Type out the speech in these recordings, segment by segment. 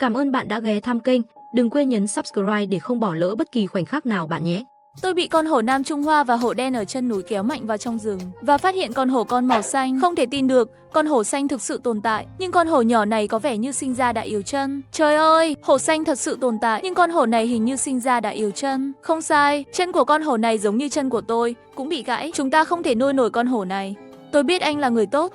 Cảm ơn bạn đã ghé thăm kênh. Đừng quên nhấn subscribe để không bỏ lỡ bất kỳ khoảnh khắc nào bạn nhé. Tôi bị con hổ Nam Trung Hoa và hổ đen ở chân núi kéo mạnh vào trong rừng và phát hiện con hổ con màu xanh. Không thể tin được, con hổ xanh thực sự tồn tại, nhưng con hổ nhỏ này có vẻ như sinh ra đã yếu chân. Trời ơi, hổ xanh thật sự tồn tại, nhưng con hổ này hình như sinh ra đã yếu chân. Không sai, chân của con hổ này giống như chân của tôi, cũng bị gãy. Chúng ta không thể nuôi nổi con hổ này. Tôi biết anh là người tốt.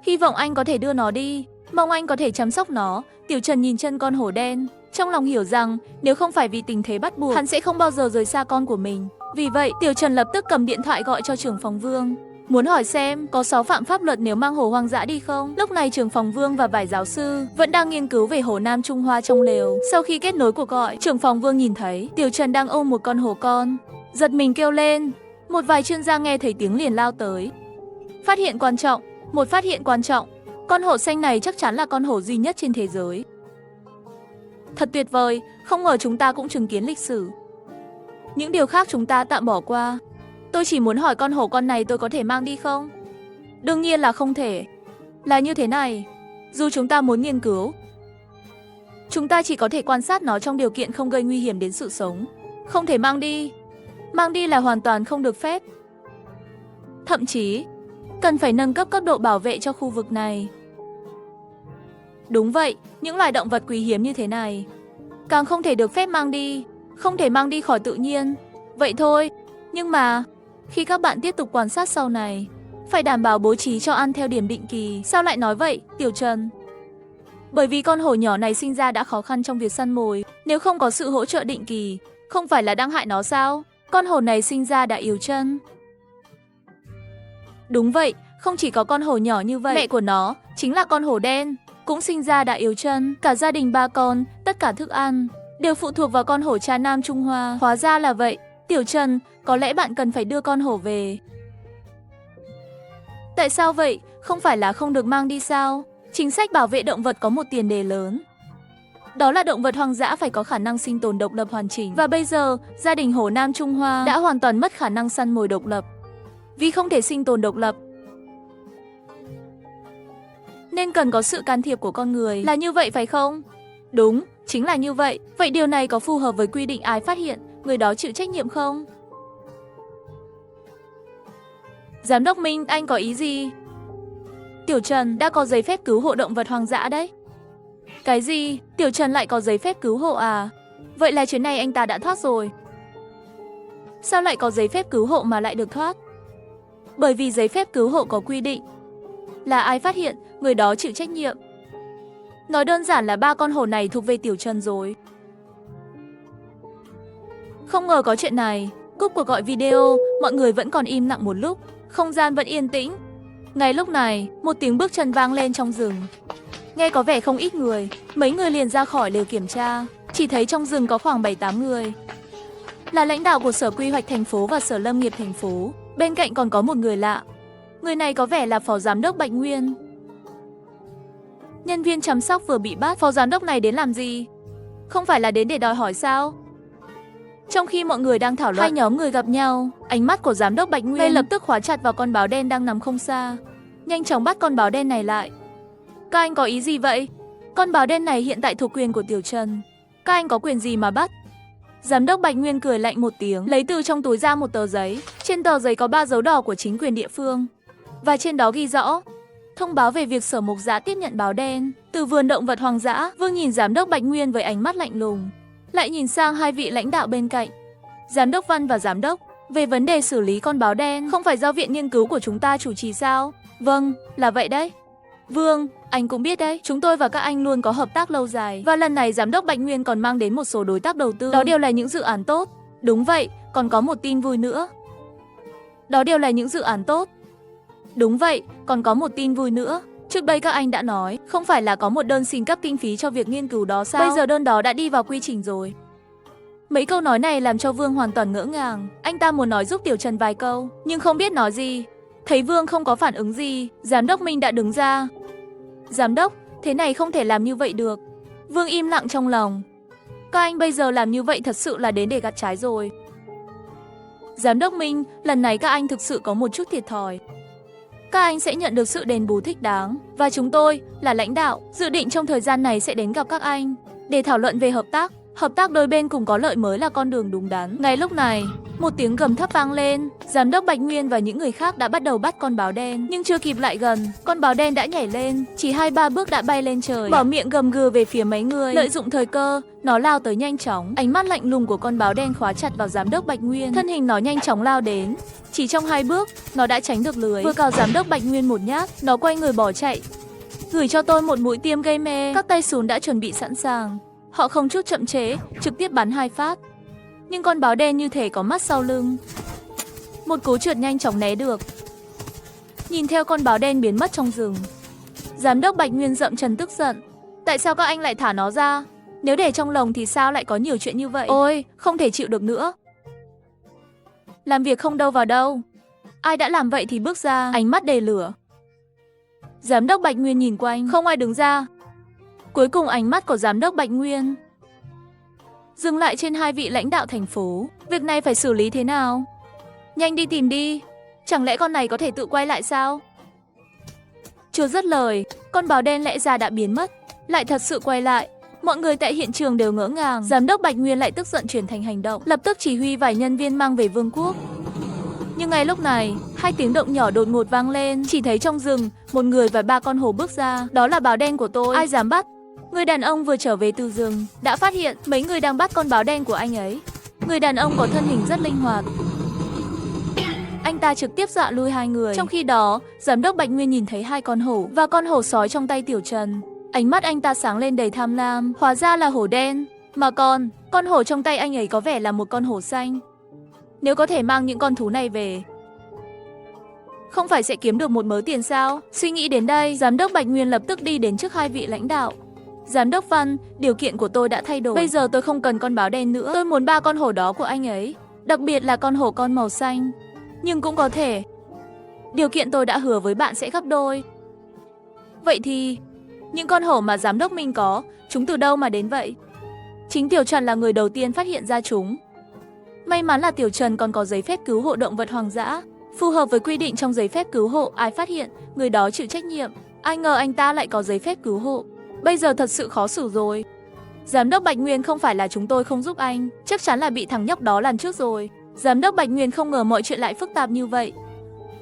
Hy vọng anh có thể đưa nó đi, mong anh có thể chăm sóc nó. Tiểu Trần nhìn chân con hổ đen, trong lòng hiểu rằng nếu không phải vì tình thế bắt buộc, hắn sẽ không bao giờ rời xa con của mình. Vì vậy, Tiểu Trần lập tức cầm điện thoại gọi cho trưởng phòng Vương, muốn hỏi xem có 6 phạm pháp luật nếu mang hổ hoang dã đi không. Lúc này trưởng phòng Vương và vài giáo sư vẫn đang nghiên cứu về hổ Nam Trung Hoa trong lều. Sau khi kết nối cuộc gọi, trưởng phòng Vương nhìn thấy Tiểu Trần đang ôm một con hổ con, giật mình kêu lên. Một vài chuyên gia nghe thấy tiếng liền lao tới. Phát hiện quan trọng, một phát hiện quan trọng. Con hổ xanh này chắc chắn là con hổ duy nhất trên thế giới. Thật tuyệt vời, không ngờ chúng ta cũng chứng kiến lịch sử. Những điều khác chúng ta tạm bỏ qua. Tôi chỉ muốn hỏi con hổ con này tôi có thể mang đi không? Đương nhiên là không thể. Là như thế này, dù chúng ta muốn nghiên cứu, chúng ta chỉ có thể quan sát nó trong điều kiện không gây nguy hiểm đến sự sống. Không thể mang đi. Mang đi là hoàn toàn không được phép. Thậm chí, cần phải nâng cấp cấp độ bảo vệ cho khu vực này. Đúng vậy, những loài động vật quý hiếm như thế này càng không thể được phép mang đi, không thể mang đi khỏi tự nhiên. Vậy thôi, nhưng mà khi các bạn tiếp tục quan sát sau này, phải đảm bảo bố trí cho ăn theo điểm định kỳ. Sao lại nói vậy, Tiểu Trần? Bởi vì con hổ nhỏ này sinh ra đã khó khăn trong việc săn mồi, nếu không có sự hỗ trợ định kỳ, không phải là đang hại nó sao? Con hổ này sinh ra đã yếu chân. Đúng vậy, không chỉ có con hổ nhỏ như vậy, mẹ của nó chính là con hổ đen, cũng sinh ra đã yếu chân. Cả gia đình 3 con, tất cả thức ăn đều phụ thuộc vào con hổ cha Nam Trung Hoa. Hóa ra là vậy. Tiểu Trần, có lẽ bạn cần phải đưa con hổ về. Tại sao vậy? Không phải là không được mang đi sao? Chính sách bảo vệ động vật có một tiền đề lớn. Đó là động vật hoang dã phải có khả năng sinh tồn độc lập hoàn chỉnh. Và bây giờ, gia đình hổ Nam Trung Hoa đã hoàn toàn mất khả năng săn mồi độc lập. Vì không thể sinh tồn độc lập, nên cần có sự can thiệp của con người. Là như vậy phải không? Đúng, chính là như vậy. Vậy điều này có phù hợp với quy định ai phát hiện, người đó chịu trách nhiệm không? Giám đốc Minh, anh có ý gì? Tiểu Trần đã có giấy phép cứu hộ động vật hoang dã đấy. Cái gì? Tiểu Trần lại có giấy phép cứu hộ à? Vậy là chuyến này anh ta đã thoát rồi. Sao lại có giấy phép cứu hộ mà lại được thoát? Bởi vì giấy phép cứu hộ có quy định là ai phát hiện, người đó chịu trách nhiệm. Nói đơn giản là 3 con hổ này thuộc về Tiểu Trần rồi. Không ngờ có chuyện này. Cúp cuộc gọi video, mọi người vẫn còn im lặng một lúc. Không gian vẫn yên tĩnh. Ngay lúc này, một tiếng bước chân vang lên trong rừng. Nghe có vẻ không ít người. Mấy người liền ra khỏi lều kiểm tra. Chỉ thấy trong rừng có khoảng 7-8 người. Là lãnh đạo của Sở Quy hoạch thành phố và Sở Lâm nghiệp thành phố. Bên cạnh còn có một người lạ. Người này có vẻ là Phó Giám đốc Bạch Nguyên. Nhân viên chăm sóc vừa bị bắt. Phó Giám đốc này đến làm gì? Không phải là đến để đòi hỏi sao? Trong khi mọi người đang thảo luận, hai nhóm người gặp nhau. Ánh mắt của Giám đốc Bạch Nguyên lập tức khóa chặt vào con báo đen đang nằm không xa. Nhanh chóng bắt con báo đen này lại. Các anh có ý gì vậy? Con báo đen này hiện tại thuộc quyền của Tiểu Trần. Các anh có quyền gì mà bắt? Giám đốc Bạch Nguyên cười lạnh một tiếng, lấy từ trong túi ra một tờ giấy. Trên tờ giấy có 3 dấu đỏ của chính quyền địa phương. Và trên đó ghi rõ thông báo về việc Sở Mộc Dã tiếp nhận báo đen từ vườn động vật hoang dã. Vương nhìn Giám đốc Bạch Nguyên với ánh mắt lạnh lùng, lại nhìn sang hai vị lãnh đạo bên cạnh, Giám đốc Văn và Giám đốc. Về vấn đề xử lý con báo đen, không phải do viện nghiên cứu của chúng ta chủ trì sao? Vâng, là vậy đấy. Vương, anh cũng biết đấy, chúng tôi và các anh luôn có hợp tác lâu dài. Và lần này Giám đốc Bạch Nguyên còn mang đến một số đối tác đầu tư. Đó đều là những dự án tốt. Đúng vậy, còn có một tin vui nữa. Đó đều là những dự án tốt. Đúng vậy, còn có một tin vui nữa. Trước đây các anh đã nói, không phải là có một đơn xin cấp kinh phí cho việc nghiên cứu đó sao? Bây giờ đơn đó đã đi vào quy trình rồi. Mấy câu nói này làm cho Vương hoàn toàn ngỡ ngàng. Anh ta muốn nói giúp Tiểu Trần vài câu, nhưng không biết nói gì. Thấy Vương không có phản ứng gì, Giám đốc Minh đã đứng ra. Giám đốc, thế này không thể làm như vậy được. Vương im lặng trong lòng. Các anh bây giờ làm như vậy thật sự là đến để gặt trái rồi. Giám đốc Minh, lần này các anh thực sự có một chút thiệt thòi. các anh sẽ nhận được sự đền bù thích đáng. Và chúng tôi, là lãnh đạo, dự định trong thời gian này sẽ đến gặp các anh để thảo luận về hợp tác. Hợp tác đôi bên cùng có lợi mới là con đường đúng đắn. Ngay lúc này, một tiếng gầm thấp vang lên. Giám đốc Bạch Nguyên và những người khác đã bắt đầu bắt con báo đen. Nhưng chưa kịp lại gần, con báo đen đã nhảy lên. Chỉ 2-3 bước đã bay lên trời, bỏ miệng gầm gừ về phía mấy người. Lợi dụng thời cơ, nó lao tới nhanh chóng. Ánh mắt lạnh lùng của con báo đen khóa chặt vào giám đốc Bạch Nguyên. Thân hình nó nhanh chóng lao đến. Chỉ trong 2 bước, nó đã tránh được lưới. Vừa cào giám đốc Bạch Nguyên một nhát, nó quay người bỏ chạy. Gửi cho tôi một mũi tiêm gây mê. Các tay súng đã chuẩn bị sẵn sàng. Họ không chút chậm chế, trực tiếp bắn 2 phát. Nhưng con báo đen như thể có mắt sau lưng. Một cú trượt nhanh chóng né được. Nhìn theo con báo đen biến mất trong rừng, giám đốc Bạch Nguyên dậm chân tức giận. Tại sao các anh lại thả nó ra? Nếu để trong lồng thì sao lại có nhiều chuyện như vậy? Ôi, không thể chịu được nữa. Làm việc không đâu vào đâu. Ai đã làm vậy thì bước ra. Ánh mắt đầy lửa. Giám đốc Bạch Nguyên nhìn quanh, không ai đứng ra. Cuối cùng ánh mắt của giám đốc Bạch Nguyên dừng lại trên 2 vị lãnh đạo thành phố. Việc này phải xử lý thế nào? Nhanh đi tìm đi. Chẳng lẽ con này có thể tự quay lại sao? Chưa dứt lời, con báo đen lẽ ra đã biến mất, lại thật sự quay lại. Mọi người tại hiện trường đều ngỡ ngàng. Giám đốc Bạch Nguyên lại tức giận chuyển thành hành động, lập tức chỉ huy vài nhân viên mang về vương quốc. Nhưng ngay lúc này, 2 tiếng động nhỏ đột ngột vang lên. Chỉ thấy trong rừng, một người và 3 con hổ bước ra. Đó là báo đen của tôi. Ai dám bắt? Người đàn ông vừa trở về từ rừng đã phát hiện mấy người đang bắt con báo đen của anh ấy. Người đàn ông có thân hình rất linh hoạt. Anh ta trực tiếp dọa lui 2 người. Trong khi đó, giám đốc Bạch Nguyên nhìn thấy 2 con hổ và con hổ sói trong tay Tiểu Trần. Ánh mắt anh ta sáng lên đầy tham lam. Hóa ra là hổ đen. Mà con hổ trong tay anh ấy có vẻ là một con hổ xanh. Nếu có thể mang những con thú này về, không phải sẽ kiếm được một mớ tiền sao? Suy nghĩ đến đây, giám đốc Bạch Nguyên lập tức đi đến trước 2 vị lãnh đạo. Giám đốc Văn, điều kiện của tôi đã thay đổi. Bây giờ tôi không cần con báo đen nữa. Tôi muốn 3 con hổ đó của anh ấy. Đặc biệt là con hổ con màu xanh. Nhưng cũng có thể, điều kiện tôi đã hứa với bạn sẽ gấp đôi. Vậy thì, những con hổ mà giám đốc Minh có, chúng từ đâu mà đến vậy? Chính Tiểu Trần là người đầu tiên phát hiện ra chúng. May mắn là Tiểu Trần còn có giấy phép cứu hộ động vật hoang dã. Phù hợp với quy định trong giấy phép cứu hộ, ai phát hiện, người đó chịu trách nhiệm. Ai ngờ anh ta lại có giấy phép cứu hộ. Bây giờ thật sự khó xử rồi. Giám đốc Bạch Nguyên, không phải là chúng tôi không giúp anh, chắc chắn là bị thằng nhóc đó làm trước rồi. Giám đốc Bạch Nguyên không ngờ mọi chuyện lại phức tạp như vậy.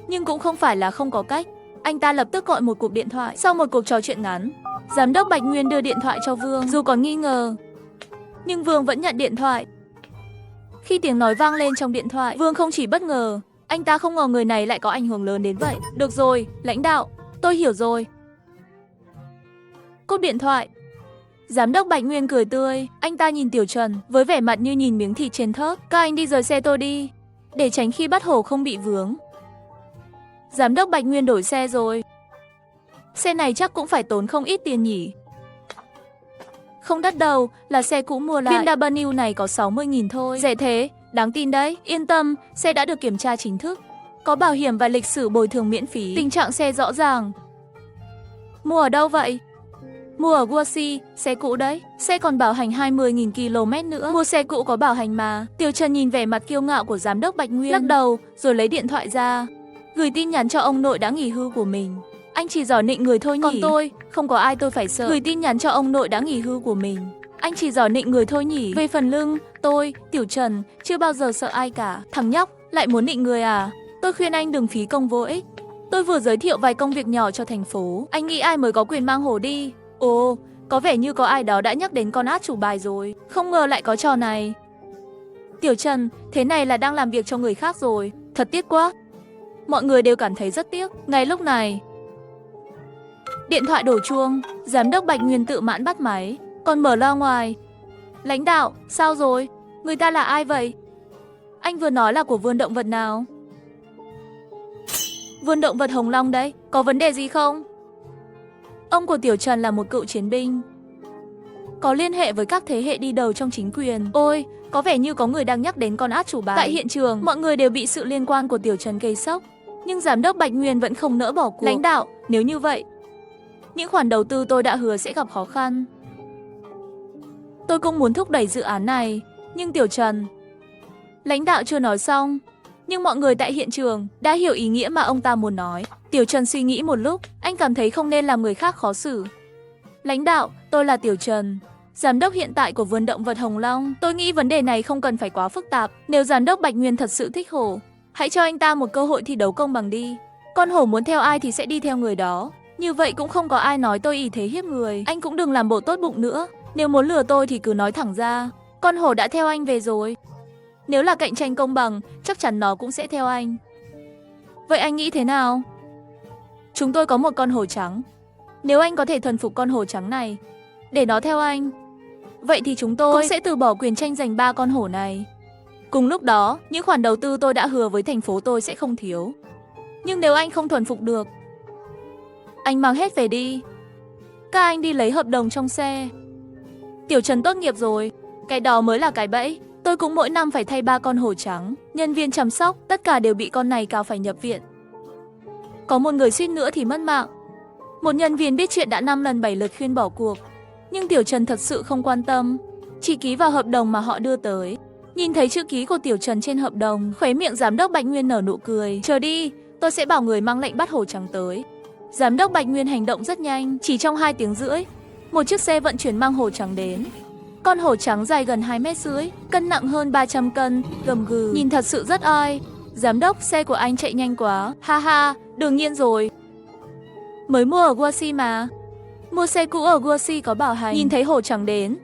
Nhưng cũng không phải là không có cách. Anh ta lập tức gọi một cuộc điện thoại. Sau một cuộc trò chuyện ngắn, giám đốc Bạch Nguyên đưa điện thoại cho Vương. Dù còn nghi ngờ, nhưng Vương vẫn nhận điện thoại. Khi tiếng nói vang lên trong điện thoại, Vương không chỉ bất ngờ, anh ta không ngờ người này lại có ảnh hưởng lớn đến vậy. Được rồi, lãnh đạo, tôi hiểu rồi. Cúp điện thoại. Giám đốc Bạch Nguyên cười tươi, anh ta nhìn Tiểu Trần với vẻ mặt như nhìn miếng thịt trên thớt. Các anh đi rời xe tôi đi, để tránh khi bắt hổ không bị vướng. Giám đốc Bạch Nguyên đổi xe rồi. Xe này chắc cũng phải tốn không ít tiền nhỉ. Không đắt đâu, là xe cũ mua lại. VinW này có 60.000 thôi. Rẻ thế, đáng tin đấy. Yên tâm, xe đã được kiểm tra chính thức, có bảo hiểm và lịch sử bồi thường miễn phí. Tình trạng xe rõ ràng. Mua ở đâu vậy? Mua ở Guaxi, xe cũ đấy. Xe còn bảo hành 20.000 km nữa. Mua xe cũ có bảo hành mà. Tiểu Trần nhìn vẻ mặt kiêu ngạo của giám đốc Bạch Nguyên, lắc đầu, rồi lấy điện thoại ra, gửi tin nhắn cho ông nội đã nghỉ hưu của mình. Anh chỉ giỏi nịnh người thôi nhỉ. Còn tôi, không có ai tôi phải sợ. Gửi tin nhắn cho ông nội đã nghỉ hưu của mình. Anh chỉ giỏi nịnh người thôi nhỉ. Về phần lưng, tôi, Tiểu Trần, chưa bao giờ sợ ai cả. Thằng nhóc, lại muốn nịnh người à? Tôi khuyên anh đừng phí công vô ích. Tôi vừa giới thiệu vài công việc nhỏ cho thành phố. Anh nghĩ ai mới có quyền mang hổ đi? Ồ, có vẻ như có ai đó đã nhắc đến con át chủ bài rồi. Không ngờ lại có trò này. Tiểu Trần, thế này là đang làm việc cho người khác rồi. Thật tiếc quá. Mọi người đều cảm thấy rất tiếc. Ngay lúc này, điện thoại đổ chuông. Giám đốc Bạch Nguyên tự mãn bắt máy, còn mở loa ngoài. Lãnh đạo, sao rồi? Người ta là ai vậy? Anh vừa nói là của vườn động vật nào? Vườn động vật Hồng Long đấy. Có vấn đề gì không? Ông của Tiểu Trần là một cựu chiến binh, có liên hệ với các thế hệ đi đầu trong chính quyền. Ôi, có vẻ như có người đang nhắc đến con át chủ bài. Tại hiện trường, mọi người đều bị sự liên quan của Tiểu Trần gây sốc. Nhưng giám đốc Bạch Nguyên vẫn không nỡ bỏ cuộc. Lãnh đạo, nếu như vậy, những khoản đầu tư tôi đã hứa sẽ gặp khó khăn. Tôi cũng muốn thúc đẩy dự án này, nhưng Tiểu Trần... Lãnh đạo chưa nói xong, nhưng mọi người tại hiện trường đã hiểu ý nghĩa mà ông ta muốn nói. Tiểu Trần suy nghĩ một lúc, anh cảm thấy không nên làm người khác khó xử. Lãnh đạo, tôi là Tiểu Trần, giám đốc hiện tại của vườn động vật Hồng Long. Tôi nghĩ vấn đề này không cần phải quá phức tạp. Nếu giám đốc Bạch Nguyên thật sự thích hổ, hãy cho anh ta một cơ hội thi đấu công bằng đi. Con hổ muốn theo ai thì sẽ đi theo người đó. Như vậy cũng không có ai nói tôi ỷ thế hiếp người. Anh cũng đừng làm bộ tốt bụng nữa. Nếu muốn lừa tôi thì cứ nói thẳng ra. Con hổ đã theo anh về rồi. Nếu là cạnh tranh công bằng, chắc chắn nó cũng sẽ theo anh. Vậy anh nghĩ thế nào? Chúng tôi có một con hổ trắng. Nếu anh có thể thuần phục con hổ trắng này, để nó theo anh, vậy thì chúng tôi cũng sẽ từ bỏ quyền tranh giành 3 con hổ này. Cùng lúc đó, những khoản đầu tư tôi đã hứa với thành phố tôi sẽ không thiếu. Nhưng nếu anh không thuần phục được, anh mang hết về đi. Các anh đi lấy hợp đồng trong xe. Tiểu Trần tốt nghiệp rồi, cái đó mới là cái bẫy. Tôi cũng mỗi năm phải thay 3 con hổ trắng. Nhân viên chăm sóc, tất cả đều bị con này cào phải nhập viện. Có một người suýt nữa thì mất mạng. Một nhân viên biết chuyện đã 5 lần 7 lượt khuyên bỏ cuộc. Nhưng Tiểu Trần thật sự không quan tâm, chỉ ký vào hợp đồng mà họ đưa tới. Nhìn thấy chữ ký của Tiểu Trần trên hợp đồng, khóe miệng giám đốc Bạch Nguyên nở nụ cười. Chờ đi, tôi sẽ bảo người mang lệnh bắt hổ trắng tới. Giám đốc Bạch Nguyên hành động rất nhanh, chỉ trong 2 tiếng rưỡi, một chiếc xe vận chuyển mang hổ trắng đến. Con hổ trắng dài gần 2,5 mét, cân nặng hơn 300 cân, gầm gừ, nhìn thật sự rất oai. Giám đốc, xe của anh chạy nhanh quá. Ha ha, đương nhiên rồi. Mới mua ở Guaxi mà. Mua xe cũ ở Guaxi có bảo hành. Nhìn thấy hổ trắng đến,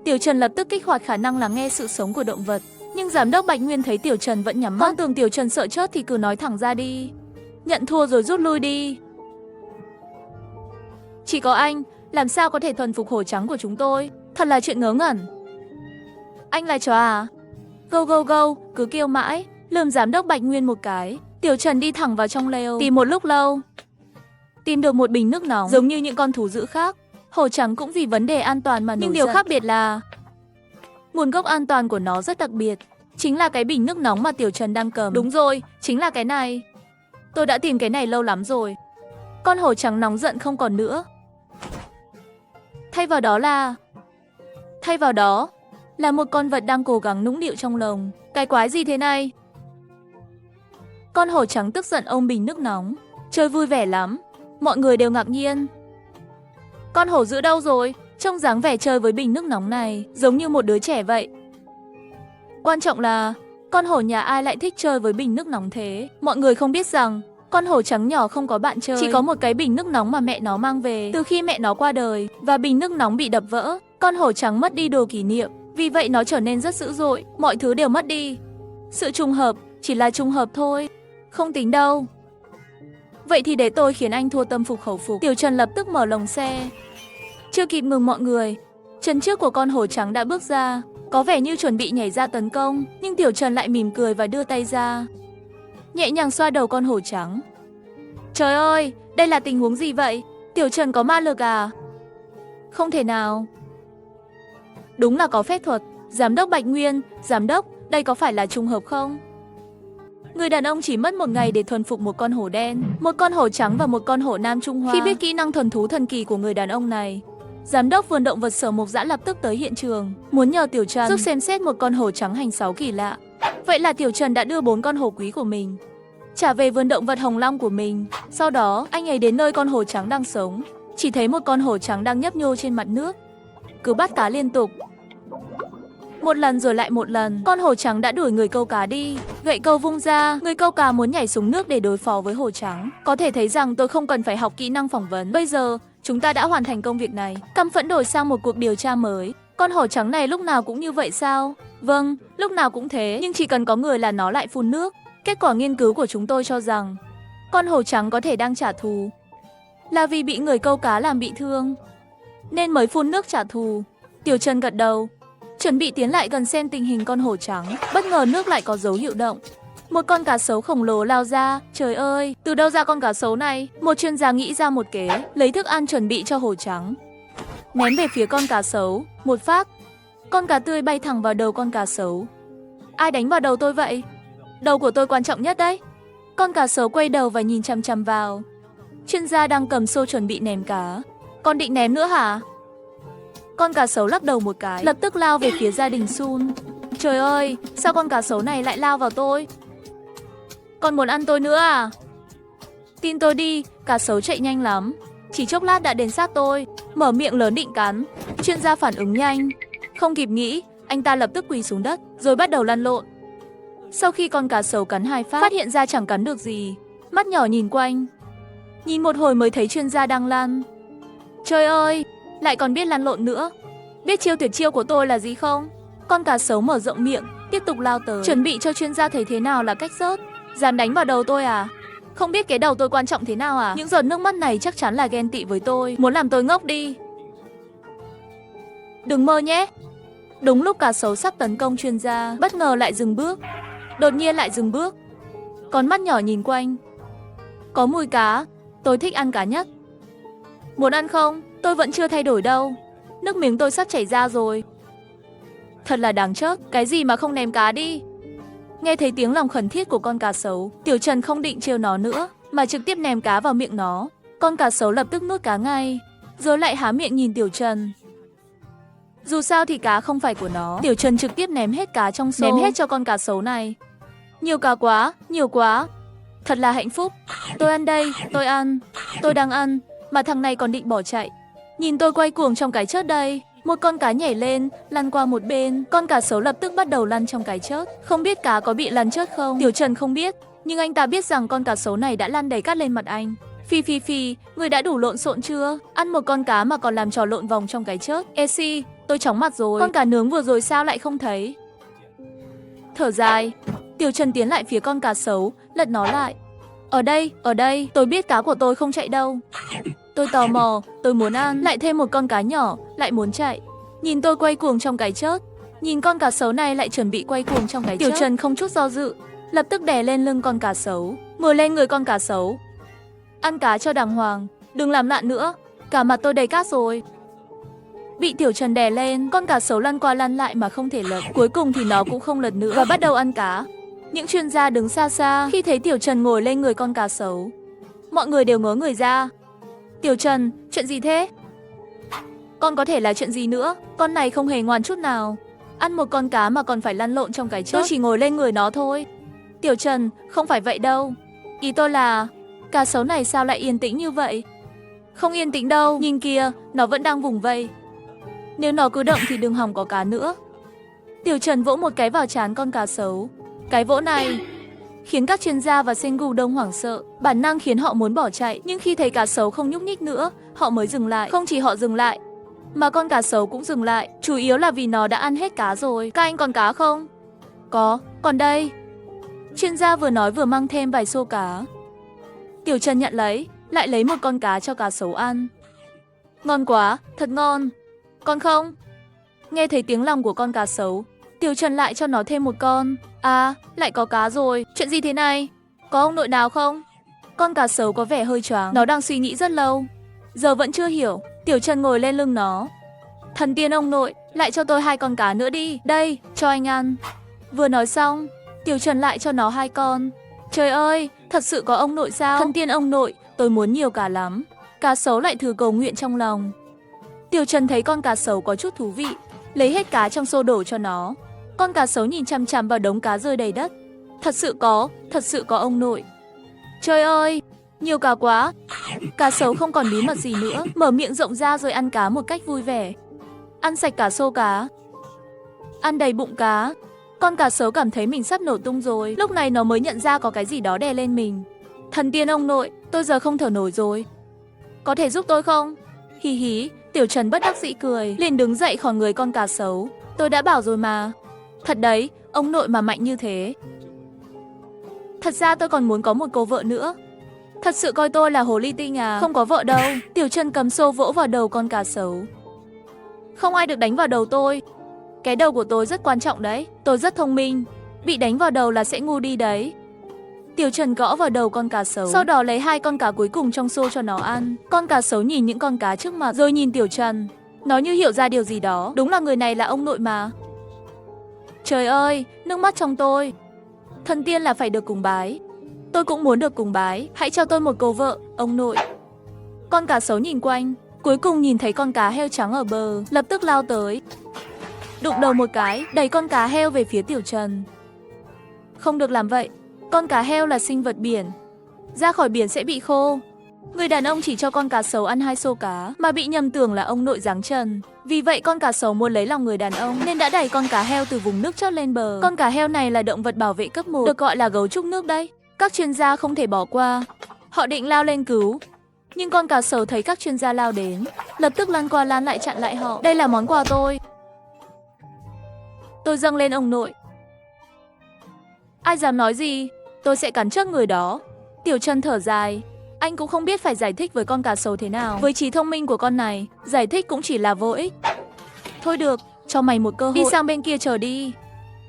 Tiểu Trần lập tức kích hoạt khả năng lắng nghe sự sống của động vật. Nhưng giám đốc Bạch Nguyên thấy Tiểu Trần vẫn nhắm mắt. Con tưởng Tiểu Trần sợ chết thì cứ nói thẳng ra đi. Nhận thua rồi rút lui đi. Chỉ có anh, làm sao có thể thuần phục hổ trắng của chúng tôi? Thật là chuyện ngớ ngẩn. Anh là chó à? Go go go, cứ kêu mãi. Lườm giám đốc Bạch Nguyên một cái. Tiểu Trần đi thẳng vào trong lều, tìm một lúc lâu, tìm được một bình nước nóng. Giống như những con thú dữ khác, hổ trắng cũng vì vấn đề an toàn mà nổi giận. Nhưng điều khác biệt là nguồn gốc an toàn của nó rất đặc biệt. Chính là cái bình nước nóng mà Tiểu Trần đang cầm. Đúng rồi, chính là cái này. Tôi đã tìm cái này lâu lắm rồi. Con hổ trắng nóng giận không còn nữa. Thay vào đó là một con vật đang cố gắng nũng nịu trong lồng. Cái quái gì thế này? Con hổ trắng tức giận ôm bình nước nóng. Chơi vui vẻ lắm. Mọi người đều ngạc nhiên. Con hổ dữ đâu rồi? Trông dáng vẻ chơi với bình nước nóng này giống như một đứa trẻ vậy. Quan trọng là con hổ nhà ai lại thích chơi với bình nước nóng thế? Mọi người không biết rằng con hổ trắng nhỏ không có bạn chơi, chỉ có một cái bình nước nóng mà mẹ nó mang về từ khi mẹ nó qua đời, và bình nước nóng bị đập vỡ. Con hổ trắng mất đi đồ kỷ niệm, vì vậy nó trở nên rất dữ dội, mọi thứ đều mất đi. Sự trùng hợp chỉ là trùng hợp thôi, không tính đâu. Vậy thì để tôi khiến anh thua tâm phục khẩu phục. Tiểu Trần lập tức mở lồng xe. Chưa kịp ngừng mọi người, chân trước của con hổ trắng đã bước ra, có vẻ như chuẩn bị nhảy ra tấn công, nhưng Tiểu Trần lại mỉm cười và đưa tay ra, nhẹ nhàng xoa đầu con hổ trắng. Trời ơi, đây là tình huống gì vậy? Tiểu Trần có ma lực à? Không thể nào. Đúng là có phép thuật. Giám đốc Bạch Nguyên, giám đốc, đây có phải là trùng hợp không? Người đàn ông chỉ mất 1 ngày để thuần phục một con hổ đen, một con hổ trắng và một con hổ Nam Trung Hoa. Khi biết kỹ năng thuần thú thần kỳ của người đàn ông này, giám đốc vườn động vật Sở Mộc Dã lập tức tới hiện trường, muốn nhờ Tiểu Trần giúp xem xét một con hổ trắng hành 6 kỳ lạ. Vậy là Tiểu Trần đã đưa 4 con hổ quý của mình trả về vườn động vật Hồng Long của mình. Sau đó, anh ấy đến nơi con hổ trắng đang sống, chỉ thấy một con hổ trắng đang nhấp nhô trên mặt nước, cứ bắt cá liên tục. Một lần rồi lại một lần, con hổ trắng đã đuổi người câu cá đi. Gậy câu vung ra, người câu cá muốn nhảy xuống nước để đối phó với hổ trắng. Có thể thấy rằng tôi không cần phải học kỹ năng phỏng vấn. Bây giờ, chúng ta đã hoàn thành công việc này. Căm phẫn đổi sang một cuộc điều tra mới. Con hổ trắng này lúc nào cũng như vậy sao? Vâng, lúc nào cũng thế, nhưng chỉ cần có người là nó lại phun nước. Kết quả nghiên cứu của chúng tôi cho rằng con hổ trắng có thể đang trả thù, là vì bị người câu cá làm bị thương nên mới phun nước trả thù. Tiểu Trần gật đầu, chuẩn bị tiến lại gần xem tình hình con hổ trắng. Bất ngờ nước lại có dấu hiệu động. Một con cá sấu khổng lồ lao ra. Trời ơi, từ đâu ra con cá sấu này? Một chuyên gia nghĩ ra một kế, lấy thức ăn chuẩn bị cho hổ trắng, ném về phía con cá sấu. Một phát, con cá tươi bay thẳng vào đầu con cá sấu. Ai đánh vào đầu tôi vậy? Đầu của tôi quan trọng nhất đấy. Con cá sấu quay đầu và nhìn chằm chằm vào chuyên gia đang cầm xô chuẩn bị ném cá. Con định ném nữa hả? Con cá sấu lắc đầu một cái, lập tức lao về phía gia đình Sun. Trời ơi, sao con cá sấu này lại lao vào tôi? Con muốn ăn tôi nữa à? Tin tôi đi, cá sấu chạy nhanh lắm. Chỉ chốc lát đã đến sát tôi, mở miệng lớn định cắn. Chuyên gia phản ứng nhanh, không kịp nghĩ, anh ta lập tức quỳ xuống đất, rồi bắt đầu lăn lộn. Sau khi con cá sấu cắn 2 phát, phát hiện ra chẳng cắn được gì, mắt nhỏ nhìn quanh. Nhìn một hồi mới thấy chuyên gia đang lăn. Trời ơi, lại còn biết lăn lộn nữa. Biết chiêu tuyệt chiêu của tôi là gì không? Con cá sấu mở rộng miệng, tiếp tục lao tới, chuẩn bị cho chuyên gia thấy thế nào là cách rớt. Dám đánh vào đầu tôi à? Không biết cái đầu tôi quan trọng thế nào à? Những giọt nước mắt này chắc chắn là ghen tị với tôi, muốn làm tôi ngốc đi. Đừng mơ nhé. Đúng lúc cá sấu sắp tấn công chuyên gia, bất ngờ lại dừng bước. Đột nhiên lại dừng bước. Con mắt nhỏ nhìn quanh. Có mùi cá, tôi thích ăn cá nhất. Muốn ăn không? Tôi vẫn chưa thay đổi đâu. Nước miếng tôi sắp chảy ra rồi. Thật là đáng trách, cái gì mà không ném cá đi. Nghe thấy tiếng lòng khẩn thiết của con cá sấu, Tiểu Trần không định trêu nó nữa, mà trực tiếp ném cá vào miệng nó. Con cá sấu lập tức nuốt cá ngay, rồi lại há miệng nhìn Tiểu Trần. Dù sao thì cá không phải của nó. Tiểu Trần trực tiếp ném hết cá trong xô, ném hết cho con cá sấu này. Nhiều cá quá, nhiều quá. Thật là hạnh phúc. Tôi ăn đây, tôi ăn. Tôi đang ăn, mà thằng này còn định bỏ chạy. Nhìn tôi quay cuồng trong cái chớt đây. Một con cá nhảy lên, lăn qua một bên. Con cá sấu lập tức bắt đầu lăn trong cái chớt. Không biết cá có bị lăn chớt không? Tiểu Trần không biết, nhưng anh ta biết rằng con cá sấu này đã lăn đầy cát lên mặt anh. Phi phi phi, người đã đủ lộn xộn chưa? Ăn một con cá mà còn làm trò lộn vòng trong cái chớt. Esi, tôi chóng mặt rồi. Con cá nướng vừa rồi sao lại không thấy? Thở dài, Tiểu Trần tiến lại phía con cá sấu, lật nó lại. Ở đây, tôi biết cá của tôi không chạy đâu. Tôi tò mò, tôi muốn ăn. Lại thêm một con cá nhỏ, lại muốn chạy. Nhìn tôi quay cuồng trong cái chớt. Nhìn con cá sấu này lại chuẩn bị quay cuồng trong cái chớt. Tiểu Trần không chút do dự, lập tức đè lên lưng con cá sấu, ngồi lên người con cá sấu. Ăn cá cho đàng hoàng, đừng làm lạ nữa. Cả mặt tôi đầy cát rồi. Bị Tiểu Trần đè lên, con cá sấu lăn qua lăn lại mà không thể lật. Cuối cùng thì nó cũng không lật nữa và bắt đầu ăn cá. Những chuyên gia đứng xa xa khi thấy Tiểu Trần ngồi lên người con cá sấu. Mọi người đều ngớ người ra. Tiểu Trần, chuyện gì thế? Con có thể là chuyện gì nữa? Con này không hề ngoan chút nào. Ăn một con cá mà còn phải lăn lộn trong cái chớt. Tôi chỉ ngồi lên người nó thôi. Tiểu Trần, không phải vậy đâu. Ý tôi là, cá sấu này sao lại yên tĩnh như vậy? Không yên tĩnh đâu, nhìn kìa, nó vẫn đang vùng vây. Nếu nó cứ động thì đừng hòng có cá nữa. Tiểu Trần vỗ một cái vào trán con cá sấu. Cái vỗ này khiến các chuyên gia và Sengu Đông hoảng sợ, bản năng khiến họ muốn bỏ chạy, nhưng khi thấy cá sấu không nhúc nhích nữa, họ mới dừng lại. Không chỉ họ dừng lại, mà con cá sấu cũng dừng lại, chủ yếu là vì nó đã ăn hết cá rồi. Các anh còn cá không? Có, còn đây. Chuyên gia vừa nói vừa mang thêm vài xô cá. Tiểu Trần nhận lấy, lại lấy một con cá cho cá sấu ăn. Ngon quá, thật ngon. Con không? Nghe thấy tiếng lòng của con cá sấu, Tiểu Trần lại cho nó thêm một con. À, lại có cá rồi, chuyện gì thế này? Có ông nội nào không? Con cá sấu có vẻ hơi choáng, nó đang suy nghĩ rất lâu, giờ vẫn chưa hiểu. Tiểu Trần ngồi lên lưng nó. Thần tiên ông nội, lại cho tôi 2 con cá nữa đi, đây, cho anh ăn. Vừa nói xong, Tiểu Trần lại cho nó 2 con. Trời ơi, thật sự có ông nội sao? Thần tiên ông nội, tôi muốn nhiều cá lắm. Cá sấu lại thử cầu nguyện trong lòng. Tiểu Trần thấy con cá sấu có chút thú vị, lấy hết cá trong xô đổ cho nó. Con cá sấu nhìn chằm chằm vào đống cá rơi đầy đất. Thật sự có ông nội. Trời ơi, nhiều cá quá. Cá sấu không còn bí mật gì nữa, mở miệng rộng ra rồi ăn cá một cách vui vẻ. Ăn sạch cả xô cá, ăn đầy bụng cá. Con cá sấu cảm thấy mình sắp nổ tung rồi. Lúc này nó mới nhận ra có cái gì đó đè lên mình. Thần tiên ông nội, tôi giờ không thở nổi rồi. Có thể giúp tôi không? Hì hí, Tiểu Trần bất đắc dĩ cười, liền đứng dậy khỏi người con cá sấu. Tôi đã bảo rồi mà. Thật đấy, ông nội mà mạnh như thế. Thật ra tôi còn muốn có một cô vợ nữa. Thật sự coi tôi là hồ ly tinh à? Không có vợ đâu. Tiểu Trần cầm xô vỗ vào đầu con cá sấu. Không ai được đánh vào đầu tôi. Cái đầu của tôi rất quan trọng đấy. Tôi rất thông minh. Bị đánh vào đầu là sẽ ngu đi đấy. Tiểu Trần gõ vào đầu con cá sấu, sau đó lấy 2 con cá cuối cùng trong xô cho nó ăn. Con cá sấu nhìn những con cá trước mặt, rồi nhìn Tiểu Trần. Nó như hiểu ra điều gì đó. Đúng là người này là ông nội mà. Trời ơi, nước mắt trong tôi. Thần tiên là phải được cúng bái. Tôi cũng muốn được cúng bái. Hãy cho tôi một cô vợ, ông nội. Con cá sấu nhìn quanh, cuối cùng nhìn thấy con cá heo trắng ở bờ, lập tức lao tới, đụng đầu một cái, đẩy con cá heo về phía Tiểu Trần. Không được làm vậy. Con cá heo là sinh vật biển. ra khỏi biển sẽ bị khô. Người đàn ông chỉ cho con cá sấu ăn 2 xô cá, mà bị nhầm tưởng là ông nội giáng trần. Vì vậy con cá sấu muốn lấy lòng người đàn ông nên đã đẩy con cá heo từ vùng nước chót lên bờ. Con cá heo này là động vật bảo vệ cấp 1, được gọi là gấu trúc nước đấy. Các chuyên gia không thể bỏ qua. Họ định lao lên cứu. Nhưng con cá sấu thấy các chuyên gia lao đến, lập tức lăn qua lăn lại chặn lại họ. Đây là món quà tôi. Tôi dâng lên ông nội. Ai dám nói gì, tôi sẽ cắn trước người đó. Tiểu Trần thở dài. Anh cũng không biết phải giải thích với con cá sấu thế nào. Với trí thông minh của con này, giải thích cũng chỉ là vô ích. Thôi được, cho mày một cơ hội. Đi sang bên kia chờ đi.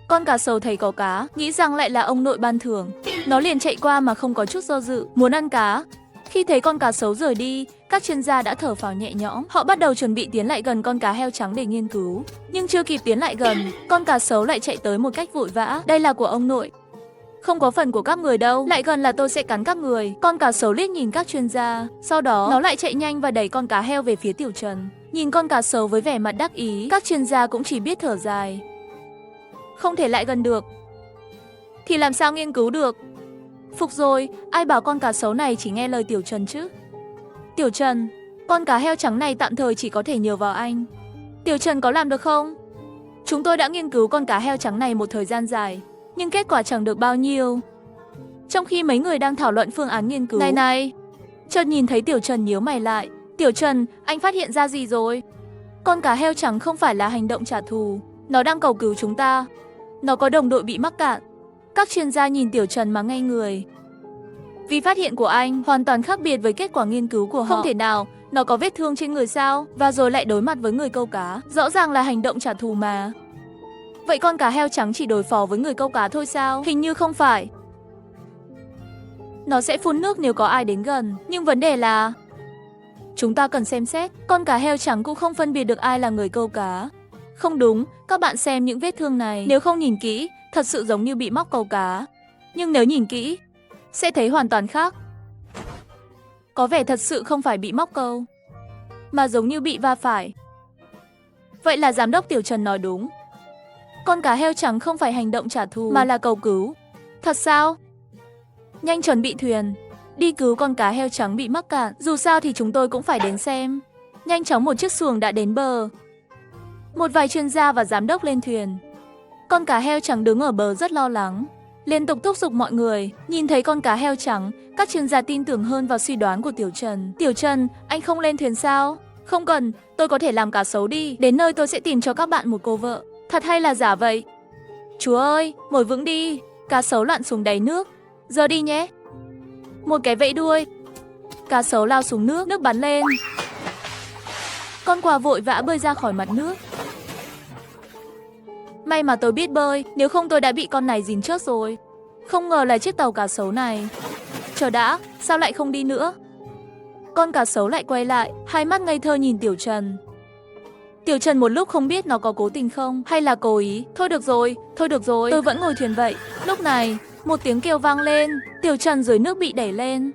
Con cá sấu thấy có cá, nghĩ rằng lại là ông nội ban thưởng. Nó liền chạy qua mà không có chút do dự, muốn ăn cá. Khi thấy con cá sấu rời đi, các chuyên gia đã thở phào nhẹ nhõm. Họ bắt đầu chuẩn bị tiến lại gần con cá heo trắng để nghiên cứu. Nhưng chưa kịp tiến lại gần, con cá sấu lại chạy tới một cách vội vã. Đây là của ông nội. Không có phần của các người đâu, lại gần là tôi sẽ cắn các người. Con cá sấu liếc nhìn các chuyên gia, sau đó nó lại chạy nhanh và đẩy con cá heo về phía Tiểu Trần. Nhìn con cá sấu với vẻ mặt đắc ý, các chuyên gia cũng chỉ biết thở dài. Không thể lại gần được thì làm sao nghiên cứu được. Phục rồi, ai bảo con cá sấu này chỉ nghe lời Tiểu Trần chứ. Tiểu Trần, con cá heo trắng này tạm thời chỉ có thể nhờ vào anh. Tiểu Trần có làm được không? Chúng tôi đã nghiên cứu con cá heo trắng này một thời gian dài, nhưng kết quả chẳng được bao nhiêu. Trong khi mấy người đang thảo luận phương án nghiên cứu. Này, chợt nhìn thấy Tiểu Trần nhíu mày lại. Tiểu Trần, anh phát hiện ra gì rồi? Con cá heo trắng không phải là hành động trả thù, nó đang cầu cứu chúng ta. Nó có đồng đội bị mắc cạn. Các chuyên gia nhìn Tiểu Trần mà ngây người. Vì phát hiện của anh hoàn toàn khác biệt với kết quả nghiên cứu của họ. Không thể nào, nó có vết thương trên người sao? Và rồi lại đối mặt với người câu cá. Rõ ràng là hành động trả thù mà. Vậy con cá heo trắng chỉ đối phó với người câu cá thôi sao? Hình như không phải. Nó sẽ phun nước nếu có ai đến gần. Nhưng vấn đề là chúng ta cần xem xét. Con cá heo trắng cũng không phân biệt được ai là người câu cá. Không đúng, các bạn xem những vết thương này. Nếu không nhìn kỹ, thật sự giống như bị móc câu cá. Nhưng nếu nhìn kỹ, sẽ thấy hoàn toàn khác. Có vẻ thật sự không phải bị móc câu, mà giống như bị va phải. Vậy là giám đốc Tiểu Trần nói đúng. Con cá heo trắng không phải hành động trả thù, mà là cầu cứu. Thật sao? Nhanh chuẩn bị thuyền, đi cứu con cá heo trắng bị mắc cạn. Dù sao thì chúng tôi cũng phải đến xem. Nhanh chóng một chiếc xuồng đã đến bờ. Một vài chuyên gia và giám đốc lên thuyền. Con cá heo trắng đứng ở bờ rất lo lắng, liên tục thúc giục mọi người. Nhìn thấy con cá heo trắng, các chuyên gia tin tưởng hơn vào suy đoán của Tiểu Trần. Tiểu Trần, anh không lên thuyền sao? Không cần, tôi có thể làm cá sấu đi. Đến nơi tôi sẽ tìm cho các bạn một cô vợ. Thật hay là giả vậy? Chúa ơi, ngồi vững đi. Cá sấu lặn xuống đáy nước. Giờ đi nhé. Một cái vẫy đuôi. Cá sấu lao xuống nước, nước bắn lên. Con quà vội vã bơi ra khỏi mặt nước. May mà tôi biết bơi, nếu không tôi đã bị con này dìm chết rồi. Không ngờ là chiếc tàu cá sấu này. Chờ đã, sao lại không đi nữa? Con cá sấu lại quay lại, hai mắt ngây thơ nhìn Tiểu Trần. Tiểu Trần một lúc không biết nó có cố tình không, hay là cố ý. Thôi được rồi, tôi vẫn ngồi thuyền vậy. Lúc này, một tiếng kêu vang lên, Tiểu Trần dưới nước bị đẩy lên.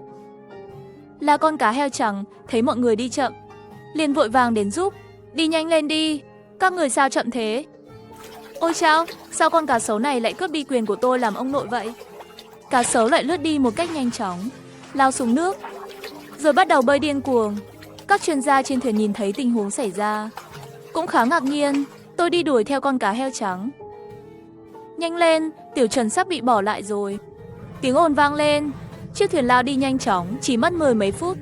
Là con cá heo trắng, thấy mọi người đi chậm, liền vội vàng đến giúp. Đi nhanh lên đi, các người sao chậm thế? Ôi chao, sao con cá sấu này lại cướp đi quyền của tôi làm ông nội vậy? Cá sấu lại lướt đi một cách nhanh chóng, lao xuống nước, rồi bắt đầu bơi điên cuồng. Các chuyên gia trên thuyền nhìn thấy tình huống xảy ra, cũng khá ngạc nhiên. Tôi đi đuổi theo con cá heo trắng. Nhanh lên, Tiểu Trần sắp bị bỏ lại rồi. Tiếng ồn vang lên, chiếc thuyền lao đi nhanh chóng, chỉ mất 10 mấy phút.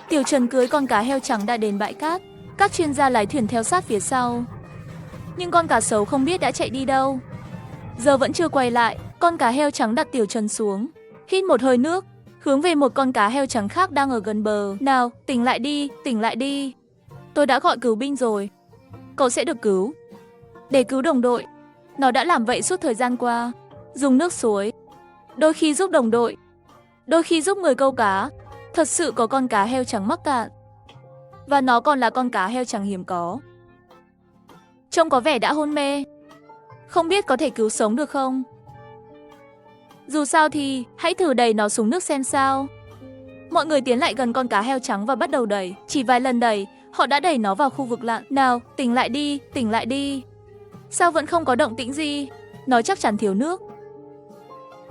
Tiểu Trần cưới con cá heo trắng đã đến bãi cát. Các chuyên gia lái thuyền theo sát phía sau. Nhưng con cá sấu không biết đã chạy đi đâu. Giờ vẫn chưa quay lại. Con cá heo trắng đặt Tiểu Trần xuống, hít một hơi nước, hướng về một con cá heo trắng khác đang ở gần bờ. Nào, tỉnh lại đi, tỉnh lại đi. Tôi đã gọi cứu binh rồi. Cậu sẽ được cứu. Để cứu đồng đội. Nó đã làm vậy suốt thời gian qua. Dùng nước suối, đôi khi giúp đồng đội, đôi khi giúp người câu cá. Thật sự có con cá heo trắng mắc cạn. Và nó còn là con cá heo trắng hiếm có. Trông có vẻ đã hôn mê. Không biết có thể cứu sống được không? Dù sao thì hãy thử đẩy nó xuống nước xem sao. Mọi người tiến lại gần con cá heo trắng và bắt đầu đẩy. Chỉ vài lần đẩy, họ đã đẩy nó vào khu vực lặn. Nào, tỉnh lại đi, tỉnh lại đi. Sao vẫn không có động tĩnh gì? Nó chắc chắn thiếu nước.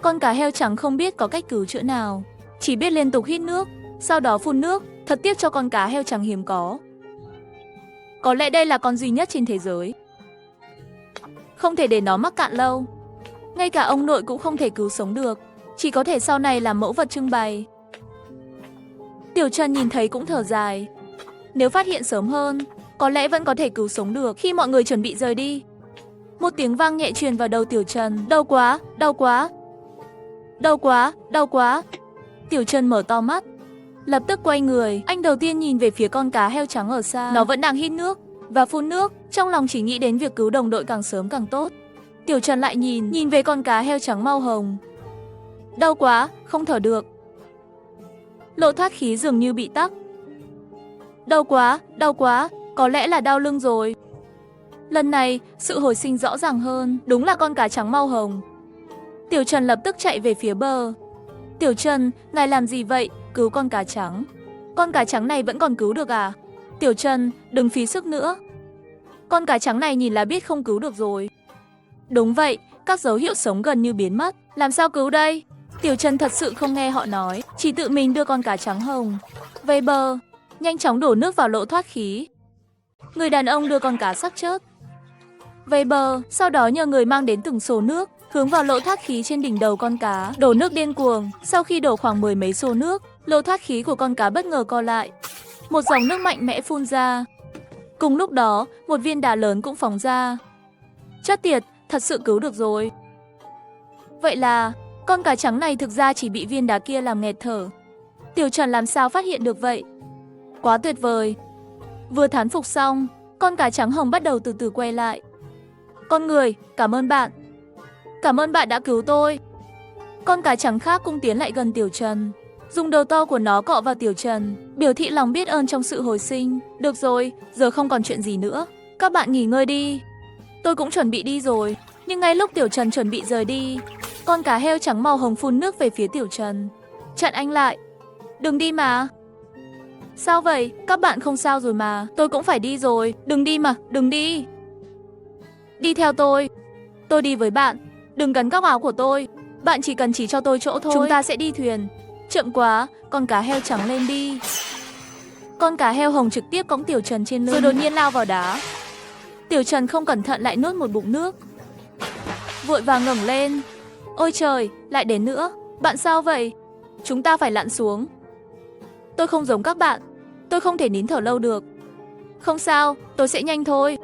Con cá heo trắng không biết có cách cứu chữa nào. chỉ biết liên tục hít nước, sau đó phun nước, thật tiếc cho con cá heo trắng hiếm có. Có lẽ đây là con duy nhất trên thế giới. Không thể để nó mắc cạn lâu. Ngay cả ông nội cũng không thể cứu sống được, chỉ có thể sau này làm mẫu vật trưng bày. Tiểu Trần nhìn thấy cũng thở dài. Nếu phát hiện sớm hơn, có lẽ vẫn có thể cứu sống được. Khi mọi người chuẩn bị rời đi, một tiếng vang nhẹ truyền vào đầu Tiểu Trần. Đau quá, đau quá. Đau quá, đau quá. Tiểu Trần mở to mắt, lập tức quay người. Anh đầu tiên nhìn về phía con cá heo trắng ở xa. Nó vẫn đang hít nước và phun nước, trong lòng chỉ nghĩ đến việc cứu đồng đội càng sớm càng tốt. Tiểu Trần lại nhìn về con cá heo trắng màu hồng. Đau quá, không thở được. Lỗ thoát khí dường như bị tắc. Đau quá, có lẽ là đau lưng rồi. Lần này, sự hồi sinh rõ ràng hơn, đúng là con cá trắng màu hồng. Tiểu Trần lập tức chạy về phía bờ. Tiểu Trần, ngài làm gì vậy? Cứu con cá trắng. Con cá trắng này vẫn còn cứu được à? Tiểu Trần, đừng phí sức nữa. Con cá trắng này nhìn là biết không cứu được rồi. Đúng vậy, các dấu hiệu sống gần như biến mất. Làm sao cứu đây? Tiểu Trần thật sự không nghe họ nói, chỉ tự mình đưa con cá trắng hồng về bờ, nhanh chóng đổ nước vào lỗ thoát khí. Người đàn ông đưa con cá xác chết về bờ, sau đó nhờ người mang đến từng xô nước, hướng vào lỗ thoát khí trên đỉnh đầu con cá, đổ nước điên cuồng. Sau khi đổ khoảng 10 mấy xô nước, lỗ thoát khí của con cá bất ngờ co lại. Một dòng nước mạnh mẽ phun ra. Cùng lúc đó, một viên đá lớn cũng phóng ra. Chết tiệt, thật sự cứu được rồi. Vậy là con cá trắng này thực ra chỉ bị viên đá kia làm nghẹt thở. Tiểu Trần làm sao phát hiện được vậy? Quá tuyệt vời. Vừa thán phục xong, con cá trắng hồng bắt đầu từ từ quay lại. Con người, cảm ơn bạn. Cảm ơn bạn đã cứu tôi. Con cá trắng khác cũng tiến lại gần Tiểu Trần, dùng đầu to của nó cọ vào Tiểu Trần, biểu thị lòng biết ơn trong sự hồi sinh. Được rồi, giờ không còn chuyện gì nữa. Các bạn nghỉ ngơi đi. Tôi cũng chuẩn bị đi rồi. Nhưng ngay lúc Tiểu Trần chuẩn bị rời đi, con cá heo trắng màu hồng phun nước về phía Tiểu Trần. Chặn anh lại. Đừng đi mà. Sao vậy? Các bạn không sao rồi mà. Tôi cũng phải đi rồi. Đừng đi mà, đừng đi. Đi theo tôi. Tôi đi với bạn. Đừng cắn góc áo của tôi. Bạn chỉ cần chỉ cho tôi chỗ thôi. Chúng ta sẽ đi thuyền. Chậm quá, con cá heo trắng lên đi. Con cá heo hồng trực tiếp cõng Tiểu Trần trên lưng, rồi đột nhiên lao vào đá. Tiểu Trần không cẩn thận lại nuốt một bụng nước, vội vàng ngẩng lên. Ôi trời, lại đến nữa. Bạn sao vậy? Chúng ta phải lặn xuống. Tôi không giống các bạn. Tôi không thể nín thở lâu được. Không sao, tôi sẽ nhanh thôi.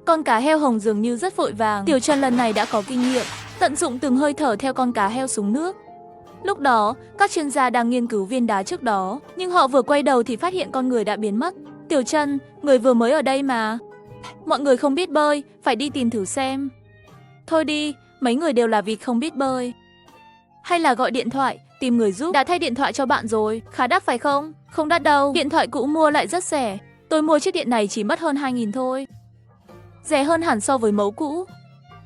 Con cá heo hồng dường như rất vội vàng. Tiểu Trần lần này đã có kinh nghiệm, tận dụng từng hơi thở theo con cá heo xuống nước. Lúc đó, các chuyên gia đang nghiên cứu viên đá trước đó, nhưng họ vừa quay đầu thì phát hiện con người đã biến mất. Tiểu Trần, người vừa mới ở đây mà. Mọi người không biết bơi, phải đi tìm thử xem. Thôi đi, mấy người đều là vịt không biết bơi. Hay là gọi điện thoại, tìm người giúp. Đã thay điện thoại cho bạn rồi, khá đắt phải không? Không đắt đâu, điện thoại cũ mua lại rất rẻ. Tôi mua chiếc điện này chỉ mất hơn 2.000 thôi. Rẻ hơn hẳn so với mẫu cũ.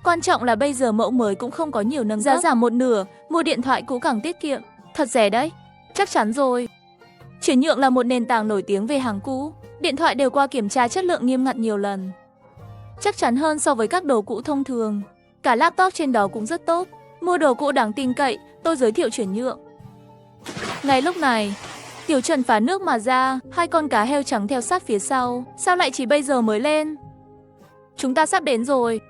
Quan trọng là bây giờ mẫu mới cũng không có nhiều nâng giá giảm một nửa, mua điện thoại cũ càng tiết kiệm. Thật rẻ đấy. Chắc chắn rồi. Chuyển nhượng là một nền tảng nổi tiếng về hàng cũ. Điện thoại đều qua kiểm tra chất lượng nghiêm ngặt nhiều lần. Chắc chắn hơn so với các đồ cũ thông thường. Cả laptop trên đó cũng rất tốt. Mua đồ cũ đáng tin cậy, tôi giới thiệu chuyển nhượng. Ngay lúc này, Tiểu Trần phá nước mà ra, hai con cá heo trắng theo sát phía sau. Sao lại chỉ bây giờ mới lên? Chúng ta sắp đến rồi.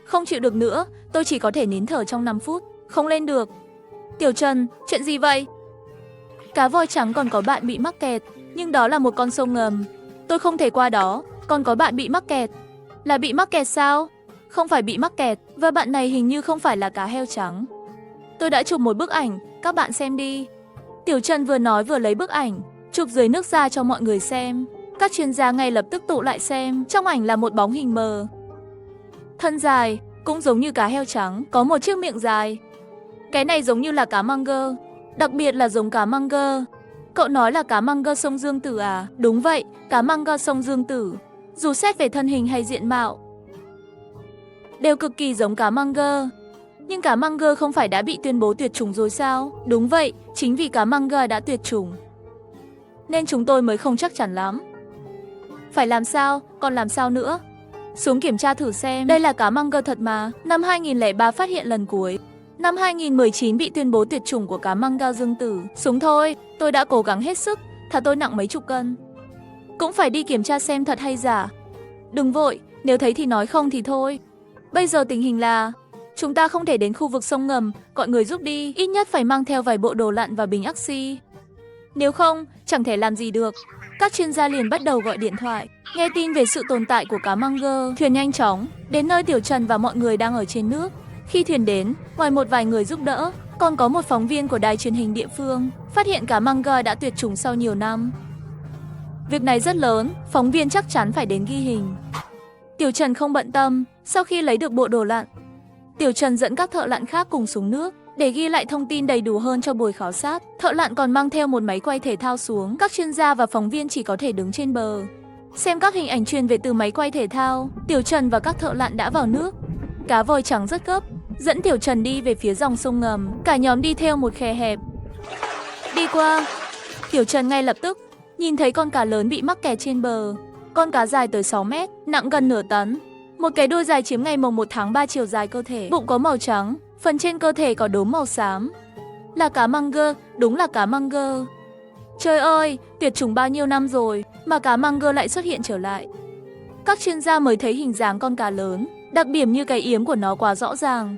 Không chịu được nữa, tôi chỉ có thể nín thở trong 5 phút. Không lên được. Tiểu Trần, chuyện gì vậy? Cá voi trắng còn có bạn bị mắc kẹt, nhưng đó là một con sông ngầm. Tôi không thể qua đó, còn có bạn bị mắc kẹt. Là bị mắc kẹt sao? Không phải bị mắc kẹt, và bạn này hình như không phải là cá heo trắng. Tôi đã chụp một bức ảnh, các bạn xem đi. Tiểu Trần vừa nói vừa lấy bức ảnh, chụp dưới nước ra cho mọi người xem. Các chuyên gia ngay lập tức tụ lại xem. Trong ảnh là một bóng hình mờ, thân dài, cũng giống như cá heo trắng, có một chiếc miệng dài. Cái này giống như là cá măng gơ, đặc biệt là giống cá măng gơ. Cậu nói là cá măng gơ sông Dương Tử à? Đúng vậy, cá măng gơ sông Dương Tử. Dù xét về thân hình hay diện mạo, đều cực kỳ giống cá măng gơ. Nhưng cá măng gơ không phải đã bị tuyên bố tuyệt chủng rồi sao? Đúng vậy, chính vì cá măng gơ đã tuyệt chủng, nên chúng tôi mới không chắc chắn lắm. Phải làm sao, còn làm sao nữa? Xuống kiểm tra thử xem. Đây là cá măng gơ thật mà, năm 2003 phát hiện lần cuối. Năm 2019 bị tuyên bố tuyệt chủng của cá manga dương tử. Súng thôi, tôi đã cố gắng hết sức, thà tôi nặng mấy chục cân. Cũng phải đi kiểm tra xem thật hay giả. Đừng vội, nếu thấy thì nói, không thì thôi. Bây giờ tình hình là chúng ta không thể đến khu vực sông ngầm, gọi người giúp đi, ít nhất phải mang theo vài bộ đồ lặn và bình oxy. Nếu không, chẳng thể làm gì được. Các chuyên gia liền bắt đầu gọi điện thoại. Nghe tin về sự tồn tại của cá manga, thuyền nhanh chóng đến nơi Tiểu Trần và mọi người đang ở trên nước. Khi thuyền đến, ngoài một vài người giúp đỡ, còn có một phóng viên của đài truyền hình địa phương phát hiện cá manga đã tuyệt chủng sau nhiều năm. Việc này rất lớn, phóng viên chắc chắn phải đến ghi hình. Tiểu Trần không bận tâm, sau khi lấy được bộ đồ lặn, Tiểu Trần dẫn các thợ lặn khác cùng xuống nước để ghi lại thông tin đầy đủ hơn cho buổi khảo sát. Thợ lặn còn mang theo một máy quay thể thao xuống, các chuyên gia và phóng viên chỉ có thể đứng trên bờ xem các hình ảnh truyền về từ máy quay thể thao. Tiểu Trần và các thợ lặn đã vào nước. Cá voi trắng rất gấp, dẫn Tiểu Trần đi về phía dòng sông ngầm. Cả nhóm đi theo một khe hẹp. Đi qua, Tiểu Trần ngay lập tức nhìn thấy con cá lớn bị mắc kẹt trên bờ. Con cá dài tới 6 mét, nặng gần nửa tấn. Một cái đuôi dài chiếm ngày mồng 1 tháng 3 chiều dài cơ thể. Bụng có màu trắng, phần trên cơ thể có đốm màu xám. Là cá manga, đúng là cá manga. Trời ơi, tuyệt chủng bao nhiêu năm rồi mà cá manga lại xuất hiện trở lại. Các chuyên gia mới thấy hình dáng con cá lớn, đặc điểm như cái yếm của nó quá rõ ràng.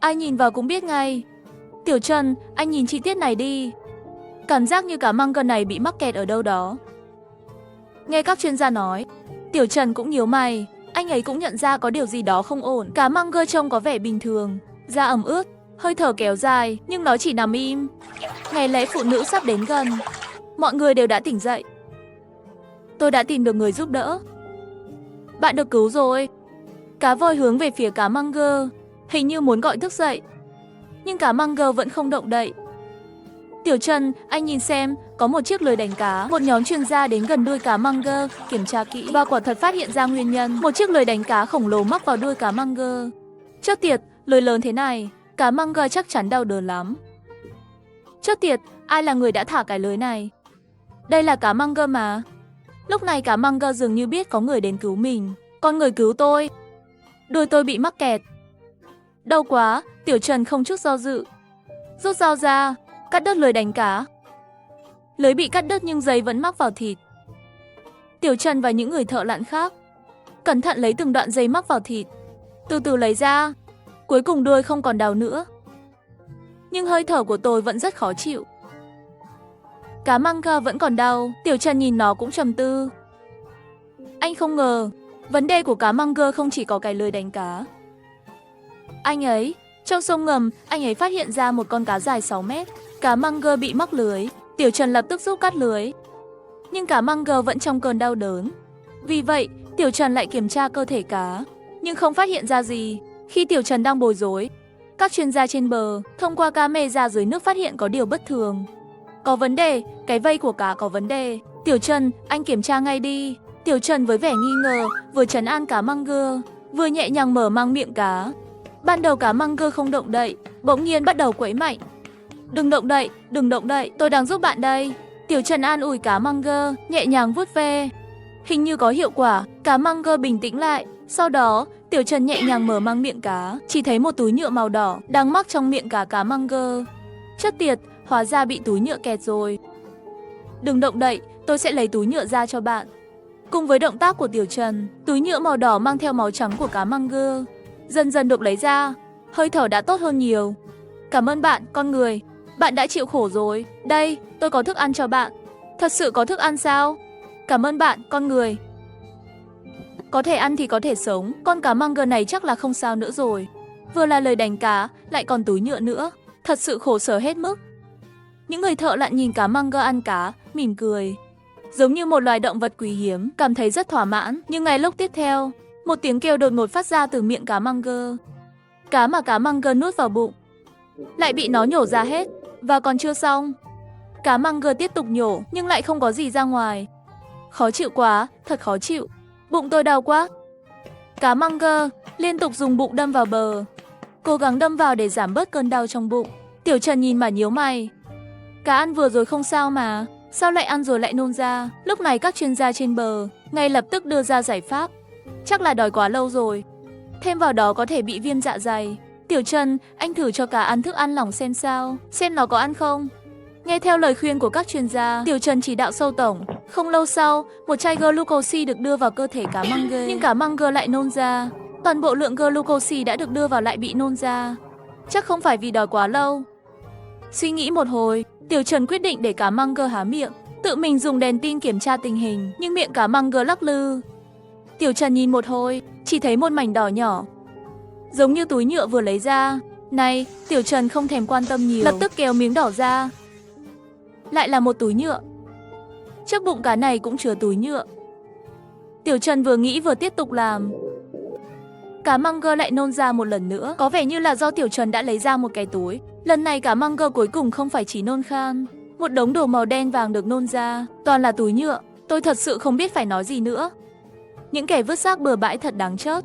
Ai nhìn vào cũng biết ngay. Tiểu Trần, anh nhìn chi tiết này đi. Cảm giác như cá manga này bị mắc kẹt ở đâu đó. Nghe các chuyên gia nói, Tiểu Trần cũng nhíu mày. Anh ấy cũng nhận ra có điều gì đó không ổn. Cá manga trông có vẻ bình thường, da ẩm ướt, hơi thở kéo dài, nhưng nó chỉ nằm im. Ngày lễ phụ nữ sắp đến gần, mọi người đều đã tỉnh dậy. Tôi đã tìm được người giúp đỡ. Bạn được cứu rồi. Cá voi hướng về phía cá manga, hình như muốn gọi thức dậy. Nhưng cá manga vẫn không động đậy. Tiểu Trần, anh nhìn xem, có một chiếc lưới đánh cá. Một nhóm chuyên gia đến gần đuôi cá manga, kiểm tra kỹ và quả thật phát hiện ra nguyên nhân. Một chiếc lưới đánh cá khổng lồ mắc vào đuôi cá manga. Chết tiệt, lưới lớn thế này, cá manga chắc chắn đau đớn lắm. Chết tiệt, ai là người đã thả cái lưới này? Đây là cá manga mà. Lúc này cá manga dường như biết có người đến cứu mình. Con người cứu tôi. Đuôi tôi bị mắc kẹt. Đau quá, Tiểu Trần không chút do dự rút dao ra, cắt đứt lưới đánh cá. Lưới bị cắt đứt nhưng dây vẫn mắc vào thịt. Tiểu Trần và những người thợ lặn khác cẩn thận lấy từng đoạn dây mắc vào thịt, từ từ lấy ra. Cuối cùng đuôi không còn đau nữa. Nhưng hơi thở của tôi vẫn rất khó chịu. Cá manga vẫn còn đau. Tiểu Trần nhìn nó cũng trầm tư. Anh không ngờ vấn đề của cá manga không chỉ có cái lưới đánh cá. Anh ấy, trong sông ngầm, anh ấy phát hiện ra một con cá dài 6 mét. Cá manga bị mắc lưới. Tiểu Trần lập tức giúp cắt lưới. Nhưng cá manga vẫn trong cơn đau đớn. Vì vậy, Tiểu Trần lại kiểm tra cơ thể cá, nhưng không phát hiện ra gì. Khi Tiểu Trần đang bối rối, các chuyên gia trên bờ thông qua camera dưới nước phát hiện có điều bất thường. Có vấn đề, cái vây của cá có vấn đề. Tiểu Trần, anh kiểm tra ngay đi. Tiểu Trần với vẻ nghi ngờ vừa trấn an cá manga, vừa nhẹ nhàng mở mang miệng cá. Ban đầu cá manga không động đậy, bỗng nhiên bắt đầu quẫy mạnh. Đừng động đậy, tôi đang giúp bạn đây. Tiểu Trần an ủi cá manga, nhẹ nhàng vuốt ve. Hình như có hiệu quả, cá manga bình tĩnh lại. Sau đó, Tiểu Trần nhẹ nhàng mở mang miệng cá, chỉ thấy một túi nhựa màu đỏ đang mắc trong miệng cá manga. Chết tiệt, hóa ra bị túi nhựa kẹt rồi. Đừng động đậy, tôi sẽ lấy túi nhựa ra cho bạn. Cùng với động tác của Tiểu Trần, túi nhựa màu đỏ mang theo máu trắng của cá manga dần dần được lấy ra. Hơi thở đã tốt hơn nhiều. Cảm ơn bạn, con người. Bạn đã chịu khổ rồi. Đây, tôi có thức ăn cho bạn. Thật sự có thức ăn sao? Cảm ơn bạn, con người. Có thể ăn thì có thể sống. Con cá manga này chắc là không sao nữa rồi. Vừa là lời đánh cá, lại còn túi nhựa nữa. Thật sự khổ sở hết mức. Những người thợ lặn nhìn cá manga ăn cá, mỉm cười. Giống như một loài động vật quý hiếm, cảm thấy rất thỏa mãn. Nhưng ngay lúc tiếp theo, một tiếng kêu đột ngột phát ra từ miệng cá manga. Cá mà cá manga nuốt vào bụng lại bị nó nhổ ra hết. Và còn chưa xong, cá manga tiếp tục nhổ nhưng lại không có gì ra ngoài. Khó chịu quá, thật khó chịu. Bụng tôi đau quá. Cá manga liên tục dùng bụng đâm vào bờ, cố gắng đâm vào để giảm bớt cơn đau trong bụng. Tiểu Trần nhìn mà nhíu mày. Cá ăn vừa rồi không sao mà, sao lại ăn rồi lại nôn ra? Lúc này các chuyên gia trên bờ ngay lập tức đưa ra giải pháp. Chắc là đói quá lâu rồi. Thêm vào đó có thể bị viêm dạ dày. Tiểu Trần, anh thử cho cá ăn thức ăn lỏng xem sao, xem nó có ăn không. Nghe theo lời khuyên của các chuyên gia, Tiểu Trần chỉ đạo sâu tổng. Không lâu sau, một chai glucose được đưa vào cơ thể cá măng, nhưng cá măng lại nôn ra. Toàn bộ lượng glucose đã được đưa vào lại bị nôn ra. Chắc không phải vì đói quá lâu. Suy nghĩ một hồi, Tiểu Trần quyết định để cá măng há miệng, tự mình dùng đèn tin kiểm tra tình hình, nhưng miệng cá măng lắc lư. Tiểu Trần nhìn một hồi, chỉ thấy một mảnh đỏ nhỏ, giống như túi nhựa vừa lấy ra. Này, Tiểu Trần không thèm quan tâm nhiều, lập tức kéo miếng đỏ ra. Lại là một túi nhựa. Chiếc bụng cá này cũng chứa túi nhựa. Tiểu Trần vừa nghĩ vừa tiếp tục làm. Cá măng lại nôn ra một lần nữa, có vẻ như là do Tiểu Trần đã lấy ra một cái túi. Lần này cá măng cuối cùng không phải chỉ nôn khan, một đống đồ màu đen vàng được nôn ra, toàn là túi nhựa. Tôi thật sự không biết phải nói gì nữa. Những kẻ vứt rác bừa bãi thật đáng chớt.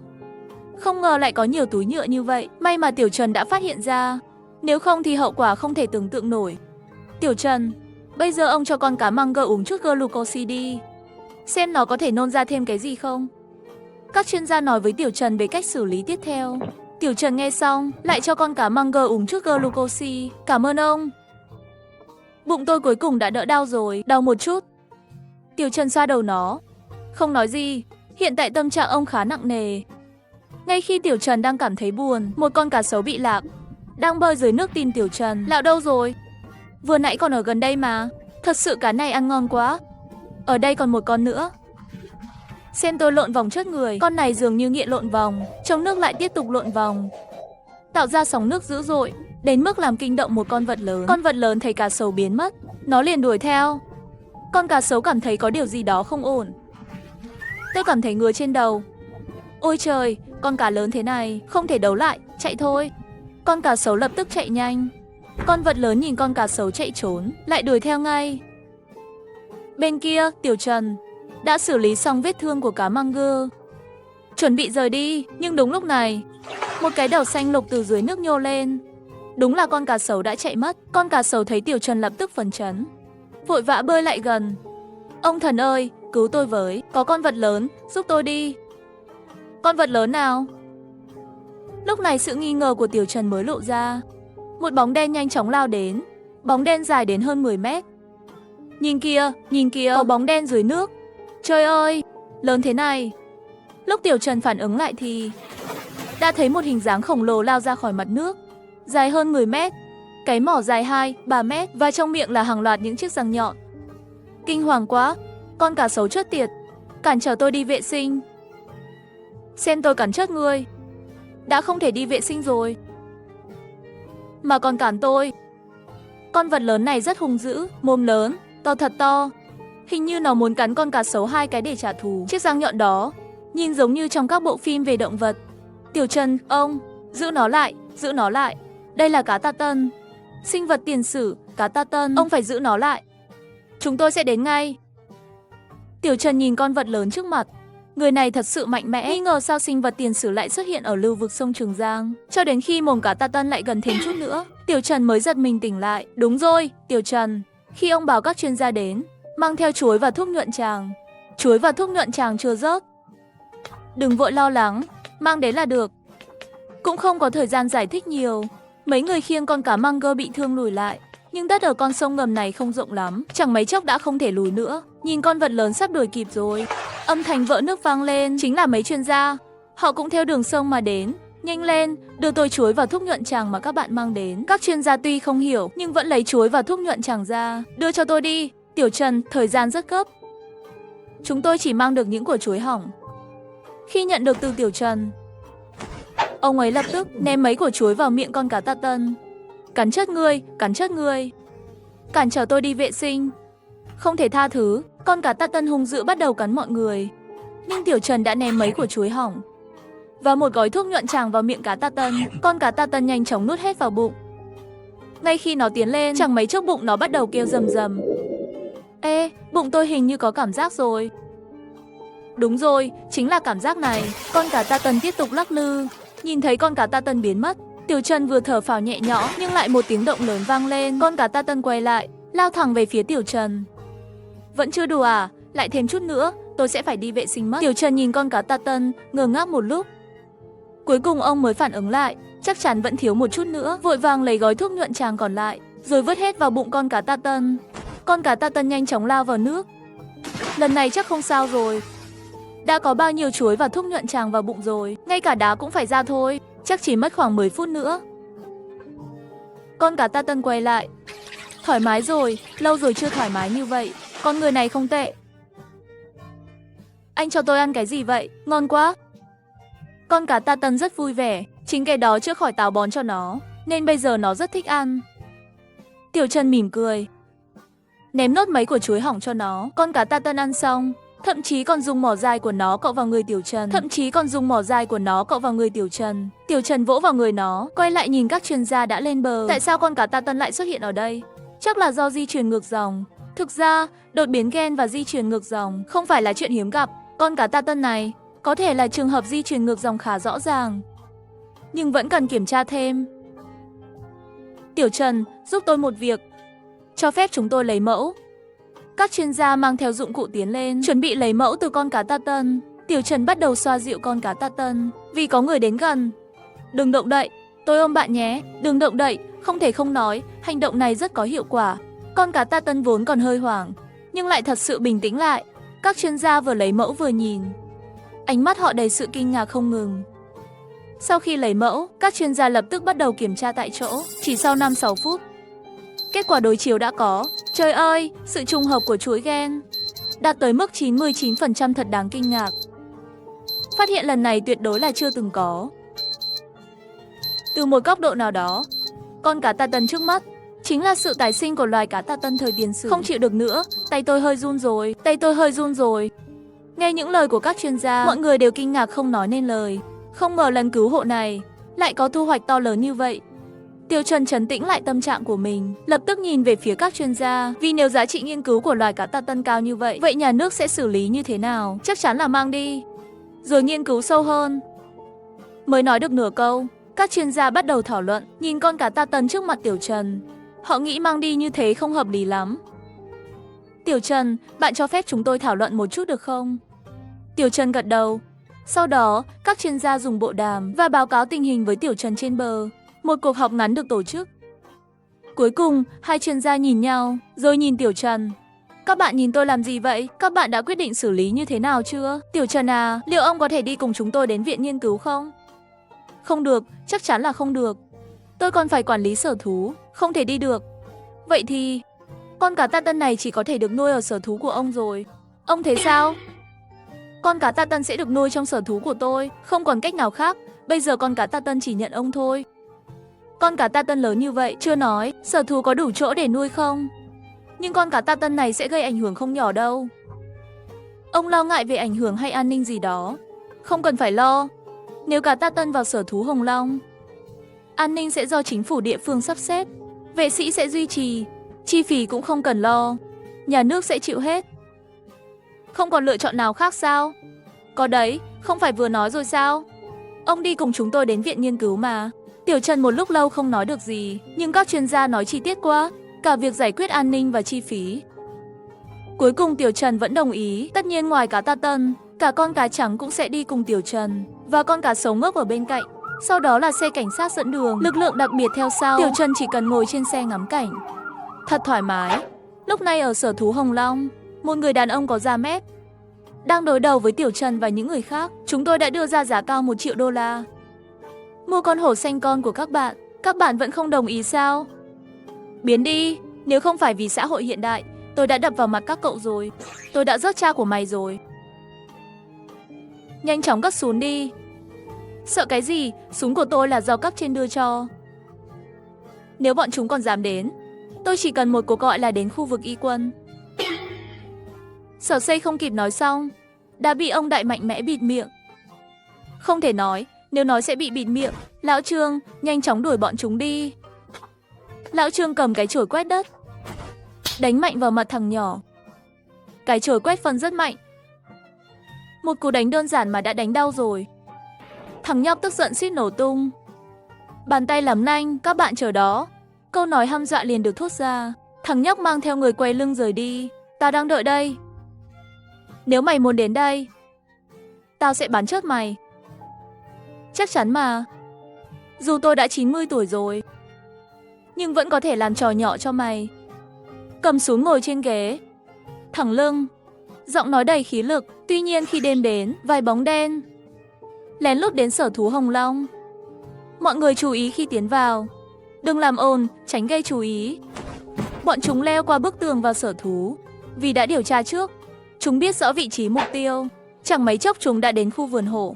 Không ngờ lại có nhiều túi nhựa như vậy, may mà Tiểu Trần đã phát hiện ra. Nếu không thì hậu quả không thể tưởng tượng nổi. Tiểu Trần, bây giờ ông cho con cá măng uống chút glucose đi, xem nó có thể nôn ra thêm cái gì không. Các chuyên gia nói với Tiểu Trần về cách xử lý tiếp theo. Tiểu Trần nghe xong, lại cho con cá măng uống chút glucose. Cảm ơn ông. Bụng tôi cuối cùng đã đỡ đau rồi, đau một chút. Tiểu Trần xoa đầu nó. Không nói gì, hiện tại tâm trạng ông khá nặng nề. Ngay khi Tiểu Trần đang cảm thấy buồn, một con cá sấu bị lạc, đang bơi dưới nước tìm Tiểu Trần. Lão đâu rồi? Vừa nãy còn ở gần đây mà. Thật sự cá này ăn ngon quá. Ở đây còn một con nữa. Xem tôi lộn vòng trước người, con này dường như nghiện lộn vòng, trong nước lại tiếp tục lộn vòng, tạo ra sóng nước dữ dội, đến mức làm kinh động một con vật lớn. Con vật lớn thấy cá sấu biến mất, nó liền đuổi theo. Con cá sấu cảm thấy có điều gì đó không ổn. Tôi cảm thấy ngứa trên đầu. Ôi trời, con cá lớn thế này, không thể đấu lại, chạy thôi. Con cá sấu lập tức chạy nhanh. Con vật lớn nhìn con cá sấu chạy trốn, lại đuổi theo ngay. Bên kia, Tiểu Trần đã xử lý xong vết thương của cá măng, chuẩn bị rời đi, nhưng đúng lúc này, một cái đầu xanh lục từ dưới nước nhô lên. Đúng là con cá sấu đã chạy mất. Con cá sấu thấy Tiểu Trần lập tức phấn chấn, vội vã bơi lại gần. Ông thần ơi, cứu tôi với, có con vật lớn, giúp tôi đi. Con vật lớn nào? Lúc này sự nghi ngờ của Tiểu Trần mới lộ ra. Một bóng đen nhanh chóng lao đến, bóng đen dài đến hơn 10 mét. Nhìn kìa, có bóng đen dưới nước. Trời ơi, lớn thế này. Lúc Tiểu Trần phản ứng lại thì đã thấy một hình dáng khổng lồ lao ra khỏi mặt nước, dài hơn 10 mét, cái mỏ dài 2-3 mét và trong miệng là hàng loạt những chiếc răng nhọn. Kinh hoàng quá, con cá sấu chết tiệt, cản trở tôi đi vệ sinh. Xem tôi cản chết ngươi. Đã không thể đi vệ sinh rồi, mà còn cản tôi. Con vật lớn này rất hung dữ, mồm lớn, to thật to. Hình như nó muốn cắn con cá sấu 2 cái để trả thù. Chiếc răng nhọn đó nhìn giống như trong các bộ phim về động vật. Tiểu Trần, ông, giữ nó lại, giữ nó lại. Đây là cá Tartan, sinh vật tiền sử, cá Tartan, ông phải giữ nó lại. Chúng tôi sẽ đến ngay. Tiểu Trần nhìn con vật lớn trước mặt. Người này thật sự mạnh mẽ, nghi ngờ sao sinh vật tiền sử lại xuất hiện ở lưu vực sông Trường Giang. Cho đến khi mồm cá Tartan lại gần thêm chút nữa, Tiểu Trần mới giật mình tỉnh lại. Đúng rồi, Tiểu Trần, khi ông bảo các chuyên gia đến, mang theo chuối và thuốc nhuận tràng. Chuối và thuốc nhuận tràng chưa rớt. Đừng vội lo lắng, mang đến là được. Cũng không có thời gian giải thích nhiều. Mấy người khiêng con cá măng bị thương lùi lại. Nhưng đất ở con sông ngầm này không rộng lắm, chẳng mấy chốc đã không thể lùi nữa. Nhìn con vật lớn sắp đuổi kịp rồi. Âm thanh vỡ nước vang lên, chính là mấy chuyên gia. Họ cũng theo đường sông mà đến. Nhanh lên, đưa tôi chuối và thuốc nhuận tràng mà các bạn mang đến. Các chuyên gia tuy không hiểu, nhưng vẫn lấy chuối và thuốc nhuận tràng ra. Đưa cho tôi đi. Tiểu Trần, thời gian rất gấp. Chúng tôi chỉ mang được những quả chuối hỏng. Khi nhận được từ Tiểu Trần, ông ấy lập tức ném mấy quả chuối vào miệng con cá Tartan. Cắn chết ngươi, cắn chết ngươi. Cản trở tôi đi vệ sinh. Không thể tha thứ, con cá Tartan hung dữ bắt đầu cắn mọi người. Nhưng Tiểu Trần đã ném mấy quả chuối hỏng và một gói thuốc nhuận tràng vào miệng cá Tartan. Con cá Tartan nhanh chóng nuốt hết vào bụng. Ngay khi nó tiến lên, chẳng mấy chốc bụng nó bắt đầu kêu rầm rầm. Ê, bụng tôi hình như có cảm giác rồi. Đúng rồi, chính là cảm giác này. Con cá Tartan tiếp tục lắc lư. Nhìn thấy con cá Tartan biến mất, Tiểu Trần vừa thở phào nhẹ nhõm, nhưng lại một tiếng động lớn vang lên. Con cá Tartan quay lại, lao thẳng về phía Tiểu Trần. Vẫn chưa đủ à? Lại thêm chút nữa, tôi sẽ phải đi vệ sinh mất. Tiểu Trần nhìn con cá Tartan, ngơ ngác một lúc. Cuối cùng ông mới phản ứng lại, chắc chắn vẫn thiếu một chút nữa, vội vàng lấy gói thuốc nhuận tràng còn lại, rồi vứt hết vào bụng con cá ta tân. Con cá ta tân nhanh chóng lao vào nước. Lần này chắc không sao rồi. Đã có bao nhiêu chuối và thuốc nhuận tràng vào bụng rồi, ngay cả đá cũng phải ra thôi, chắc chỉ mất khoảng 10 phút nữa. Con cá ta tân quay lại. Thoải mái rồi, lâu rồi chưa thoải mái như vậy, con người này không tệ. Anh cho tôi ăn cái gì vậy? Ngon quá. Con cá ta tân rất vui vẻ, chính cái đó chữa khỏi táo bón cho nó, nên bây giờ nó rất thích ăn. Tiểu Trần mỉm cười, ném nốt mấy quả chuối hỏng cho nó. Con cá ta tân ăn xong, thậm chí còn dùng mỏ dài của nó cọ vào người Tiểu Trần. Tiểu Trần vỗ vào người nó, quay lại nhìn các chuyên gia đã lên bờ. Tại sao con cá ta tân lại xuất hiện ở đây? Chắc là do di truyền ngược dòng. Thực ra, đột biến gen và di truyền ngược dòng không phải là chuyện hiếm gặp. Con cá ta tân này có thể là trường hợp di truyền ngược dòng khá rõ ràng, nhưng vẫn cần kiểm tra thêm. Tiểu Trần, giúp tôi một việc. Cho phép chúng tôi lấy mẫu. Các chuyên gia mang theo dụng cụ tiến lên, chuẩn bị lấy mẫu từ con cá ta tân. Tiểu Trần bắt đầu xoa dịu con cá ta tân, vì có người đến gần. Đừng động đậy, tôi ôm bạn nhé. Đừng động đậy, không thể không nói, hành động này rất có hiệu quả. Con cá ta tân vốn còn hơi hoảng, nhưng lại thật sự bình tĩnh lại. Các chuyên gia vừa lấy mẫu vừa nhìn, ánh mắt họ đầy sự kinh ngạc không ngừng. Sau khi lấy mẫu, các chuyên gia lập tức bắt đầu kiểm tra tại chỗ. Chỉ sau 5-6 phút, kết quả đối chiếu đã có. Trời ơi, sự trùng hợp của chuỗi gen đạt tới mức 99% thật đáng kinh ngạc. Phát hiện lần này tuyệt đối là chưa từng có. Từ một góc độ nào đó, con cá ta tân trước mắt chính là sự tái sinh của loài cá ta tân thời tiền sử. Không chịu được nữa, tay tôi hơi run rồi. Nghe những lời của các chuyên gia, mọi người đều kinh ngạc không nói nên lời. Không ngờ lần cứu hộ này lại có thu hoạch to lớn như vậy. Tiểu Trần trấn tĩnh lại tâm trạng của mình, lập tức nhìn về phía các chuyên gia. Vì nếu giá trị nghiên cứu của loài cá ta tân cao như vậy, vậy nhà nước sẽ xử lý như thế nào? Chắc chắn là mang đi, rồi nghiên cứu sâu hơn. Mới nói được nửa câu, các chuyên gia bắt đầu thảo luận, nhìn con cá ta tân trước mặt Tiểu Trần. Họ nghĩ mang đi như thế không hợp lý lắm. Tiểu Trần, bạn cho phép chúng tôi thảo luận một chút được không? Tiểu Trần gật đầu. Sau đó, các chuyên gia dùng bộ đàm và báo cáo tình hình với Tiểu Trần trên bờ. Một cuộc họp ngắn được tổ chức. Cuối cùng, hai chuyên gia nhìn nhau, rồi nhìn Tiểu Trần. Các bạn nhìn tôi làm gì vậy? Các bạn đã quyết định xử lý như thế nào chưa? Tiểu Trần à, liệu ông có thể đi cùng chúng tôi đến viện nghiên cứu không? Không được, chắc chắn là không được. Tôi còn phải quản lý sở thú, không thể đi được. Vậy thì, con cá ta tân này chỉ có thể được nuôi ở sở thú của ông rồi. Ông thấy sao? Con cá ta tân sẽ được nuôi trong sở thú của tôi, không còn cách nào khác. Bây giờ con cá ta tân chỉ nhận ông thôi. Con cá ta tân lớn như vậy, chưa nói, sở thú có đủ chỗ để nuôi không? Nhưng con cá ta tân này sẽ gây ảnh hưởng không nhỏ đâu. Ông lo ngại về ảnh hưởng hay an ninh gì đó? Không cần phải lo. Nếu cá ta tân vào sở thú Hồng Long, an ninh sẽ do chính phủ địa phương sắp xếp, vệ sĩ sẽ duy trì, chi phí cũng không cần lo, nhà nước sẽ chịu hết. Không còn lựa chọn nào khác sao? Có đấy, không phải vừa nói rồi sao? Ông đi cùng chúng tôi đến viện nghiên cứu mà. Tiểu Trần một lúc lâu không nói được gì, nhưng các chuyên gia nói chi tiết quá, cả việc giải quyết an ninh và chi phí. Cuối cùng Tiểu Trần vẫn đồng ý, tất nhiên ngoài cá ta tân, cả con cá trắng cũng sẽ đi cùng Tiểu Trần, và con cá sấu ngốc ở bên cạnh. Sau đó là xe cảnh sát dẫn đường, lực lượng đặc biệt theo sau. Tiểu Trần chỉ cần ngồi trên xe ngắm cảnh, thật thoải mái. Lúc này ở sở thú Hồng Long, một người đàn ông có da mép đang đối đầu với Tiểu Trần và những người khác. Chúng tôi đã đưa ra giá cao 1 triệu đô la mua con hổ xanh con của các bạn vẫn không đồng ý sao? Biến đi, nếu không phải vì xã hội hiện đại, tôi đã đập vào mặt các cậu rồi. Tôi đã rớt cha của mày rồi. Nhanh chóng cất súng đi. Sợ cái gì, súng của tôi là do cấp trên đưa cho. Nếu bọn chúng còn dám đến, tôi chỉ cần một cuộc gọi là đến khu vực y quân. Sở Xây không kịp nói xong, đã bị ông Đại mạnh mẽ bịt miệng. Không thể nói, nếu nói sẽ bị bịt miệng. Lão Trương, nhanh chóng đuổi bọn chúng đi. Lão Trương cầm cái chổi quét đất, đánh mạnh vào mặt thằng nhỏ. Cái chổi quét phân rất mạnh. Một cú đánh đơn giản mà đã đánh đau rồi. Thằng nhóc tức giận suýt nổ tung. Bàn tay lắm nanh, các bạn chờ đó. Câu nói hăm dọa liền được thốt ra. Thằng nhóc mang theo người quay lưng rời đi. Tao đang đợi đây. Nếu mày muốn đến đây, tao sẽ bắn chết mày. chắc chắn mà. Dù tôi đã 90 tuổi rồi, nhưng vẫn có thể làm trò nhỏ cho mày. Cầm súng ngồi trên ghế, thẳng lưng, giọng nói đầy khí lực. Tuy nhiên khi đêm đến, vài bóng đen lén lút đến sở thú Hồng Long. Mọi người chú ý khi tiến vào, đừng làm ồn, tránh gây chú ý. Bọn chúng leo qua bức tường vào sở thú. Vì đã điều tra trước, chúng biết rõ vị trí mục tiêu. Chẳng mấy chốc chúng đã đến khu vườn hổ.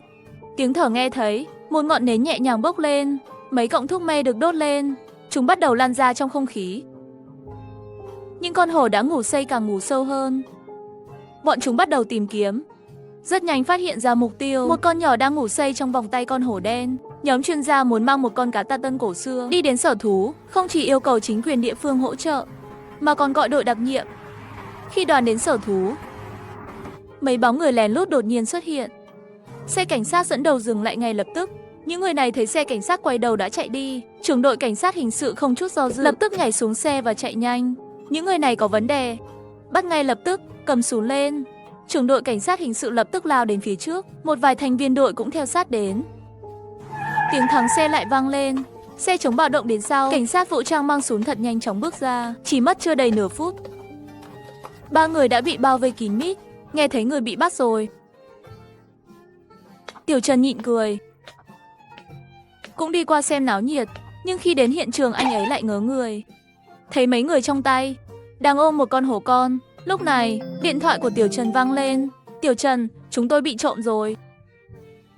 Tiếng thở nghe thấy, một ngọn nến nhẹ nhàng bốc lên, mấy cọng thuốc mê được đốt lên. Chúng bắt đầu lan ra trong không khí. Nhưng con hổ đã ngủ say càng ngủ sâu hơn. Bọn chúng bắt đầu tìm kiếm. Rất nhanh phát hiện ra mục tiêu, một con nhỏ đang ngủ say trong vòng tay con hổ đen. Nhóm chuyên gia muốn mang một con cá ta tân cổ xưa đi đến sở thú, không chỉ yêu cầu chính quyền địa phương hỗ trợ, mà còn gọi đội đặc nhiệm. Khi đoàn đến sở thú, mấy bóng người lén lút đột nhiên xuất hiện. Xe cảnh sát dẫn đầu dừng lại ngay lập tức. Những người này thấy xe cảnh sát quay đầu đã chạy đi. Trưởng đội cảnh sát hình sự không chút do dự, lập tức nhảy xuống xe và chạy nhanh. Những người này có vấn đề, bắt ngay lập tức, cầm súng lên. Trưởng đội cảnh sát hình sự lập tức lao đến phía trước. Một vài thành viên đội cũng theo sát đến. Tiếng thắng xe lại vang lên. Xe chống bạo động đến sau. Cảnh sát vũ trang mang súng thật nhanh chóng bước ra. Chỉ mất chưa đầy nửa phút, 3 người đã bị bao vây kín mít. Nghe thấy người bị bắt rồi, Tiểu Trần nhịn cười, cũng đi qua xem náo nhiệt. Nhưng khi đến hiện trường anh ấy lại ngớ người. Thấy mấy người trong tay đang ôm một con hổ con. Lúc này điện thoại của Tiểu Trần vang lên. Tiểu Trần, chúng tôi bị trộm rồi.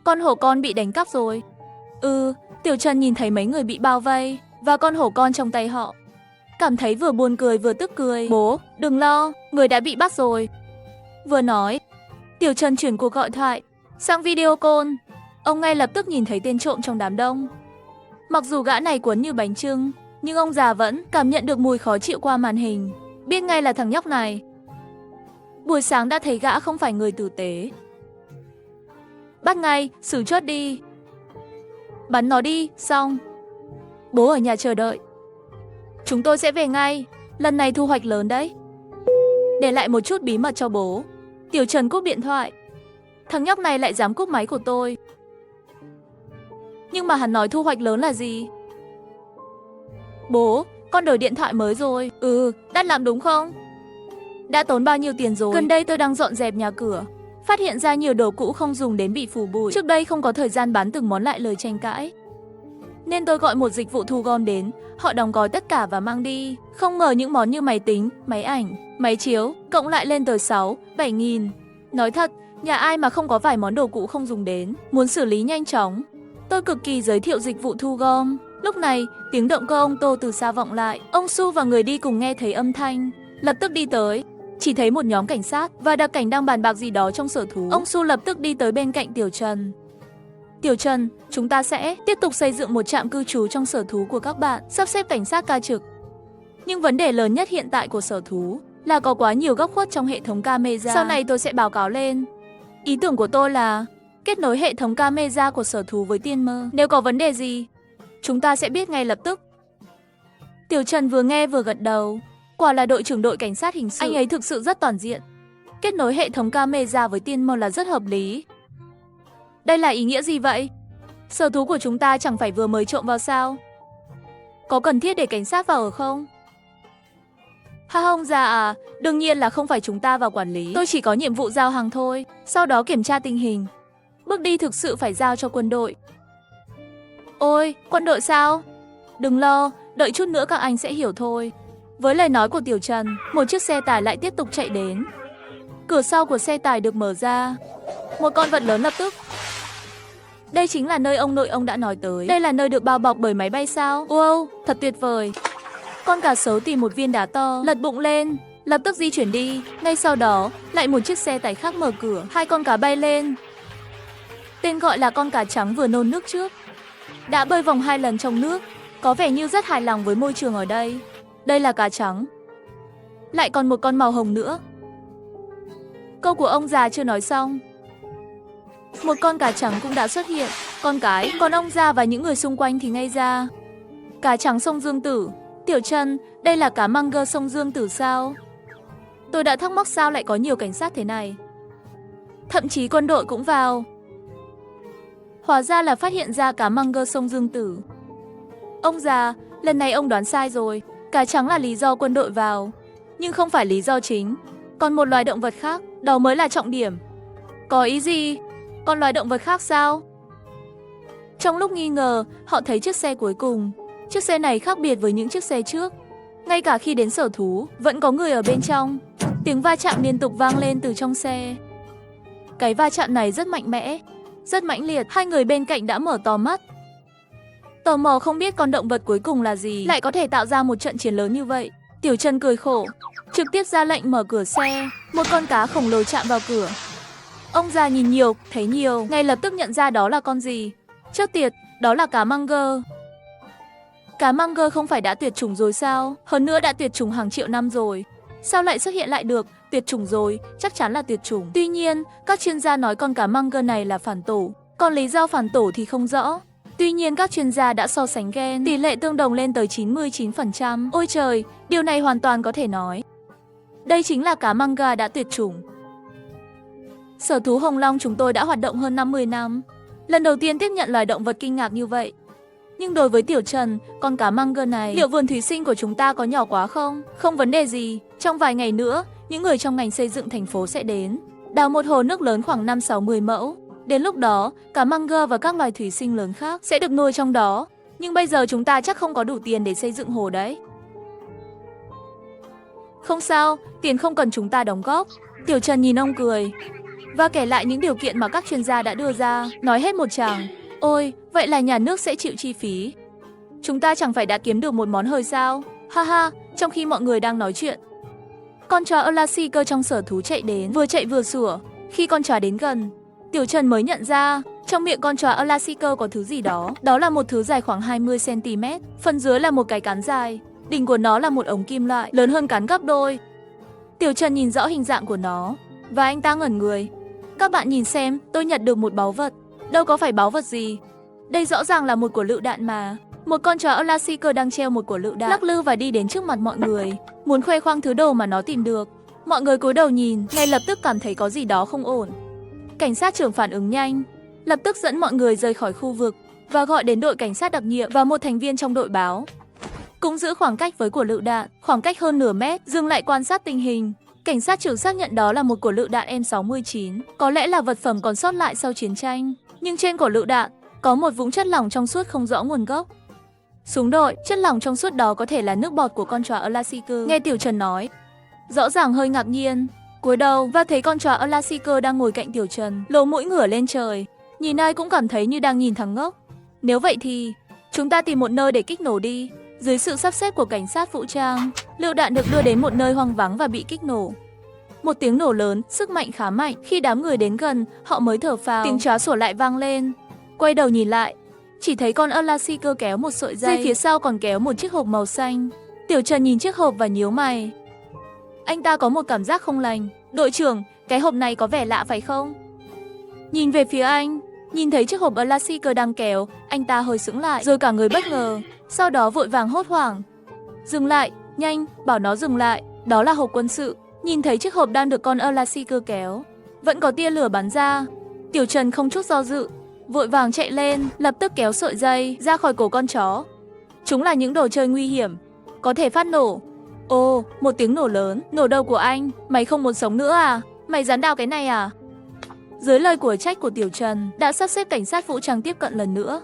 Con hổ con bị đánh cắp rồi. Tiểu Trần nhìn thấy mấy người bị bao vây và con hổ con trong tay họ, cảm thấy vừa buồn cười vừa tức cười. Bố, đừng lo, người đã bị bắt rồi. Vừa nói, Tiểu Trần chuyển cuộc gọi thoại sang video call. Ông ngay lập tức nhìn thấy tên trộm trong đám đông. Mặc dù gã này cuốn như bánh chưng, nhưng ông già vẫn cảm nhận được mùi khó chịu qua màn hình. Biết ngay là thằng nhóc này. Buổi sáng đã thấy gã không phải người tử tế. Bắt ngay, xử chốt đi. Bắn nó đi, xong. Bố ở nhà chờ đợi. Chúng tôi sẽ về ngay, lần này thu hoạch lớn đấy. Để lại một chút bí mật cho bố. Tiểu Trần cúp điện thoại. Thằng nhóc này lại dám cúp máy của tôi. Nhưng mà hắn nói thu hoạch lớn là gì? Bố, con đổi điện thoại mới rồi. Đắt lắm đúng không? Đã tốn bao nhiêu tiền rồi? Gần đây tôi đang dọn dẹp nhà cửa, phát hiện ra nhiều đồ cũ không dùng đến bị phủ bụi. Trước đây không có thời gian bán từng món lại lời tranh cãi, nên tôi gọi một dịch vụ thu gom đến. Họ đóng gói tất cả và mang đi. Không ngờ những món như máy tính, máy ảnh, máy chiếu cộng lại lên tới 6-7 nghìn. Nói thật, nhà ai mà không có vài món đồ cũ không dùng đến. Muốn xử lý nhanh chóng, tôi cực kỳ giới thiệu dịch vụ thu gom. Lúc này, tiếng động cơ ông Tô từ xa vọng lại. Ông Su và người đi cùng nghe thấy âm thanh, lập tức đi tới. Chỉ thấy một nhóm cảnh sát và đặc cảnh đang bàn bạc gì đó trong sở thú. Ông Su lập tức đi tới bên cạnh Tiểu Trần. Tiểu Trần, chúng ta sẽ tiếp tục xây dựng một trạm cư trú trong sở thú của các bạn, sắp xếp cảnh sát ca trực. Nhưng vấn đề lớn nhất hiện tại của sở thú là có quá nhiều góc khuất trong hệ thống camera. Sau này tôi sẽ báo cáo lên. Ý tưởng của tôi là kết nối hệ thống camera của sở thú với Tiên Mơ. Nếu có vấn đề gì, chúng ta sẽ biết ngay lập tức. Tiểu Trần vừa nghe vừa gật đầu. Quả là đội trưởng đội cảnh sát hình sự. Anh ấy thực sự rất toàn diện. Kết nối hệ thống camera với Tiên Mơ là rất hợp lý. Đây là ý nghĩa gì vậy? Sở thú của chúng ta chẳng phải vừa mới trộm vào sao? Có cần thiết để cảnh sát vào ở không? Ông già à, đương nhiên là không phải chúng ta vào quản lý. Tôi chỉ có nhiệm vụ giao hàng thôi, sau đó kiểm tra tình hình. Bước đi thực sự phải giao cho quân đội. Ôi, quân đội sao? Đừng lo, đợi chút nữa các anh sẽ hiểu thôi. Với lời nói của Tiểu Trần, một chiếc xe tải lại tiếp tục chạy đến. Cửa sau của xe tải được mở ra. Một con vật lớn lập tức. Đây chính là nơi ông nội ông đã nói tới. Đây là nơi được bao bọc bởi máy bay sao? Wow, thật tuyệt vời. Con cá sấu tìm một viên đá to, lật bụng lên, lập tức di chuyển đi. Ngay sau đó, lại một chiếc xe tải khác mở cửa. 2 con cá bay lên. Tên gọi là con cá trắng vừa nôn nước trước đã bơi vòng 2 lần trong nước, có vẻ như rất hài lòng với môi trường ở đây. Đây là cá trắng. Lại còn một con màu hồng nữa. Câu của ông già chưa nói xong, một con cá trắng cũng đã xuất hiện. Còn ông già và những người xung quanh thì ngây ra. Cá trắng sông Dương Tử. Tiểu Trần, đây là cá măng gơ sông Dương Tử sao? Tôi đã thắc mắc sao lại có nhiều cảnh sát thế này. Thậm chí quân đội cũng vào. Hóa ra là phát hiện ra cá măng gơ sông Dương Tử. Ông già, lần này ông đoán sai rồi. Cá trắng là lý do quân đội vào, nhưng không phải lý do chính. Còn một loài động vật khác, đó mới là trọng điểm. Có ý gì? Còn loài động vật khác sao? Trong lúc nghi ngờ, họ thấy chiếc xe cuối cùng. Chiếc xe này khác biệt với những chiếc xe trước. Ngay cả khi đến sở thú, vẫn có người ở bên trong. Tiếng va chạm liên tục vang lên từ trong xe. Cái va chạm này rất mạnh mẽ, rất mãnh liệt. Hai người bên cạnh đã mở to mắt. Tò mò không biết con động vật cuối cùng là gì, lại có thể tạo ra một trận chiến lớn như vậy. Tiểu Trần cười khổ, trực tiếp ra lệnh mở cửa xe. Một con cá khổng lồ chạm vào cửa. Ông già nhìn nhiều, thấy nhiều, ngay lập tức nhận ra đó là con gì. Chết tiệt, đó là cá măng gơ. Cá măng gơ không phải đã tuyệt chủng rồi sao? Hơn nữa đã tuyệt chủng hàng triệu năm rồi. Sao lại xuất hiện lại được? Tuyệt chủng rồi, chắc chắn là tuyệt chủng. Tuy nhiên, các chuyên gia nói con cá măng gơ này là phản tổ. Còn lý do phản tổ thì không rõ. Tuy nhiên các chuyên gia đã so sánh gen, tỷ lệ tương đồng lên tới 99%. Ôi trời, điều này hoàn toàn có thể nói. Đây chính là cá măng gà đã tuyệt chủng. Sở thú Hồng Long chúng tôi đã hoạt động hơn 50 năm. Lần đầu tiên tiếp nhận loài động vật kinh ngạc như vậy. Nhưng đối với Tiểu Trần, con cá măng gơ này, liệu vườn thủy sinh của chúng ta có nhỏ quá không? Không vấn đề gì, trong vài ngày nữa, những người trong ngành xây dựng thành phố sẽ đến, đào một hồ nước lớn khoảng 5-60 mẫu. Đến lúc đó, cá măng gơ và các loài thủy sinh lớn khác sẽ được nuôi trong đó. Nhưng bây giờ chúng ta chắc không có đủ tiền để xây dựng hồ đấy. Không sao, tiền không cần chúng ta đóng góp. Tiểu Trần nhìn ông cười và kể lại những điều kiện mà các chuyên gia đã đưa ra, nói hết một tràng. Ôi, vậy là nhà nước sẽ chịu chi phí. Chúng ta chẳng phải đã kiếm được một món hời sao? Ha ha, trong khi mọi người đang nói chuyện, con chó Elastigirl trong sở thú chạy đến, vừa chạy vừa sủa. Khi con chó đến gần, Tiểu Trần mới nhận ra, trong miệng con chó Elastigirl có thứ gì đó. Đó là một thứ dài khoảng 20 cm, phần dưới là một cái cán dài. Đỉnh của nó là một ống kim loại, lớn hơn cán gấp đôi. Tiểu Trần nhìn rõ hình dạng của nó, và anh ta ngẩn người. Các bạn nhìn xem, tôi nhặt được một báu vật. Đâu có phải báu vật gì. Đây rõ ràng là một quả lựu đạn mà. Một con chó Elastigirl đang treo một quả lựu đạn, lắc lư và đi đến trước mặt mọi người, muốn khoe khoang thứ đồ mà nó tìm được. Mọi người cúi đầu nhìn, ngay lập tức cảm thấy có gì đó không ổn. Cảnh sát trưởng phản ứng nhanh, lập tức dẫn mọi người rời khỏi khu vực và gọi đến đội cảnh sát đặc nhiệm và một thành viên trong đội báo. Cũng giữ khoảng cách với quả lựu đạn, khoảng cách hơn nửa mét, dừng lại quan sát tình hình. Cảnh sát trưởng xác nhận đó là một quả lựu đạn M69, có lẽ là vật phẩm còn sót lại sau chiến tranh. Nhưng trên quả lựu đạn có một vũng chất lỏng trong suốt không rõ nguồn gốc. Súng đội, chất lỏng trong suốt đó có thể là nước bọt của con chó Elastigirl. Nghe Tiểu Trần nói, rõ ràng hơi ngạc nhiên, cúi đầu và thấy con chó Elastigirl đang ngồi cạnh Tiểu Trần, lỗ mũi ngửa lên trời, nhìn ai cũng cảm thấy như đang nhìn thằng ngốc. Nếu vậy thì chúng ta tìm một nơi để kích nổ đi. Dưới sự sắp xếp của cảnh sát vũ trang, lựu đạn được đưa đến một nơi hoang vắng và bị kích nổ. Một tiếng nổ lớn, sức mạnh khá mạnh. Khi đám người đến gần, họ mới thở phào. Tiếng chó sủa lại vang lên. Quay đầu nhìn lại, chỉ thấy con Elastigirl kéo một sợi dây, phía sau còn kéo một chiếc hộp màu xanh. Tiểu Trần nhìn chiếc hộp và nhíu mày. Anh ta có một cảm giác không lành. Đội trưởng, cái hộp này có vẻ lạ phải không? Nhìn về phía anh, nhìn thấy chiếc hộp Elastigirl đang kéo, anh ta hơi sững lại, rồi cả người bất ngờ. Sau đó vội vàng hốt hoảng. Dừng lại, nhanh, bảo nó dừng lại. Đó là hộp quân sự. Nhìn thấy chiếc hộp đang được con Elastigirl kéo, vẫn có tia lửa bắn ra. Tiểu Trần không chút do dự, vội vàng chạy lên, lập tức kéo sợi dây ra khỏi cổ con chó. Chúng là những đồ chơi nguy hiểm, có thể phát nổ. Ồ, một tiếng nổ lớn. Nổ đầu của anh, mày không muốn sống nữa à? Mày dám đào cái này à? Dưới lời của trách của Tiểu Trần, đã sắp xếp cảnh sát vũ trang tiếp cận lần nữa.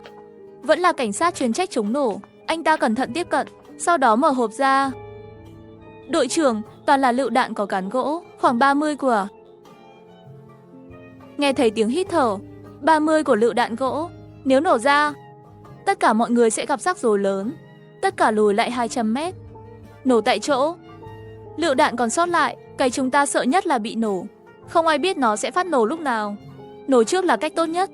Vẫn là cảnh sát chuyên trách chống nổ. Anh ta cẩn thận tiếp cận, sau đó mở hộp ra. Đội trưởng, toàn là lựu đạn có cán gỗ, khoảng 30 quả. Nghe thấy tiếng hít thở, 30 của lựu đạn gỗ. Nếu nổ ra, tất cả mọi người sẽ gặp rắc rối lớn. Tất cả lùi lại 200 mét. Nổ tại chỗ. Lựu đạn còn sót lại, cái chúng ta sợ nhất là bị nổ. Không ai biết nó sẽ phát nổ lúc nào. Nổ trước là cách tốt nhất.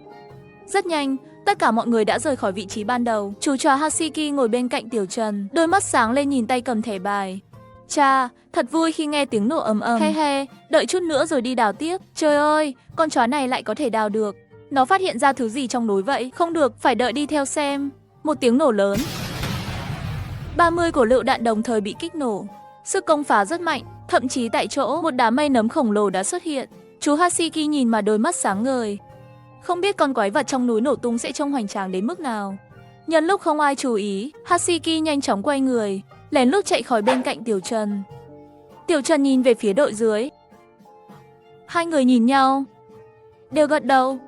Rất nhanh, tất cả mọi người đã rời khỏi vị trí ban đầu. Chú chó Hasiki ngồi bên cạnh Tiểu Trần, đôi mắt sáng lên nhìn tay cầm thẻ bài. Cha, thật vui khi nghe tiếng nổ ầm ầm. He he, đợi chút nữa rồi đi đào tiếp. Trời ơi, con chó này lại có thể đào được. Nó phát hiện ra thứ gì trong núi vậy? Không được, phải đợi đi theo xem. Một tiếng nổ lớn. 30 của lựu đạn đồng thời bị kích nổ. Sức công phá rất mạnh, thậm chí tại chỗ một đám mây nấm khổng lồ đã xuất hiện. Chú Hasiki nhìn mà đôi mắt sáng ngời. Không biết con quái vật trong núi nổ tung sẽ trông hoành tráng đến mức nào. Nhân lúc không ai chú ý, Hasiki nhanh chóng quay người, lén lút chạy khỏi bên cạnh Tiểu Trần. Tiểu Trần nhìn về phía đội dưới. Hai người nhìn nhau, đều gật đầu.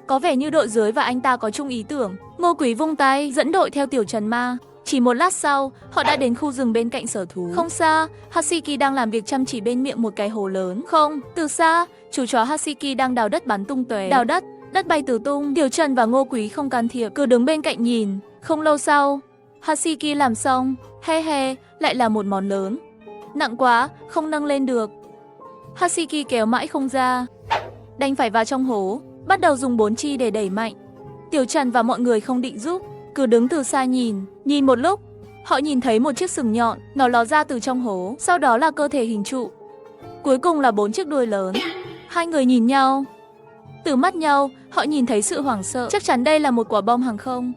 Có vẻ như đội dưới và anh ta có chung ý tưởng. Ngô Quý vung tay dẫn đội theo Tiểu Trần ma. Chỉ một lát sau, họ đã đến khu rừng bên cạnh sở thú. Không xa, Hasiki đang làm việc chăm chỉ bên miệng một cái hố lớn. Không, từ xa, chú chó Hasiki đang đào đất bắn tung tóe. Đào đất bay tứ tung. Tiểu Trần và Ngô Quý không can thiệp, cứ đứng bên cạnh nhìn. Không lâu sau, Hasiki làm xong. He, lại là một món lớn. Nặng quá, không nâng lên được. Hasiki kéo mãi không ra, đành phải vào trong hố, bắt đầu dùng 4 chi để đẩy mạnh. Tiểu Trần và mọi người không định giúp, cứ đứng từ xa nhìn một lúc, họ nhìn thấy một chiếc sừng nhọn, nó ló ra từ trong hố, sau đó là cơ thể hình trụ. Cuối cùng là 4 chiếc đuôi lớn. Hai người nhìn nhau, từ mắt nhau, họ nhìn thấy sự hoảng sợ, chắc chắn đây là một quả bom hàng không.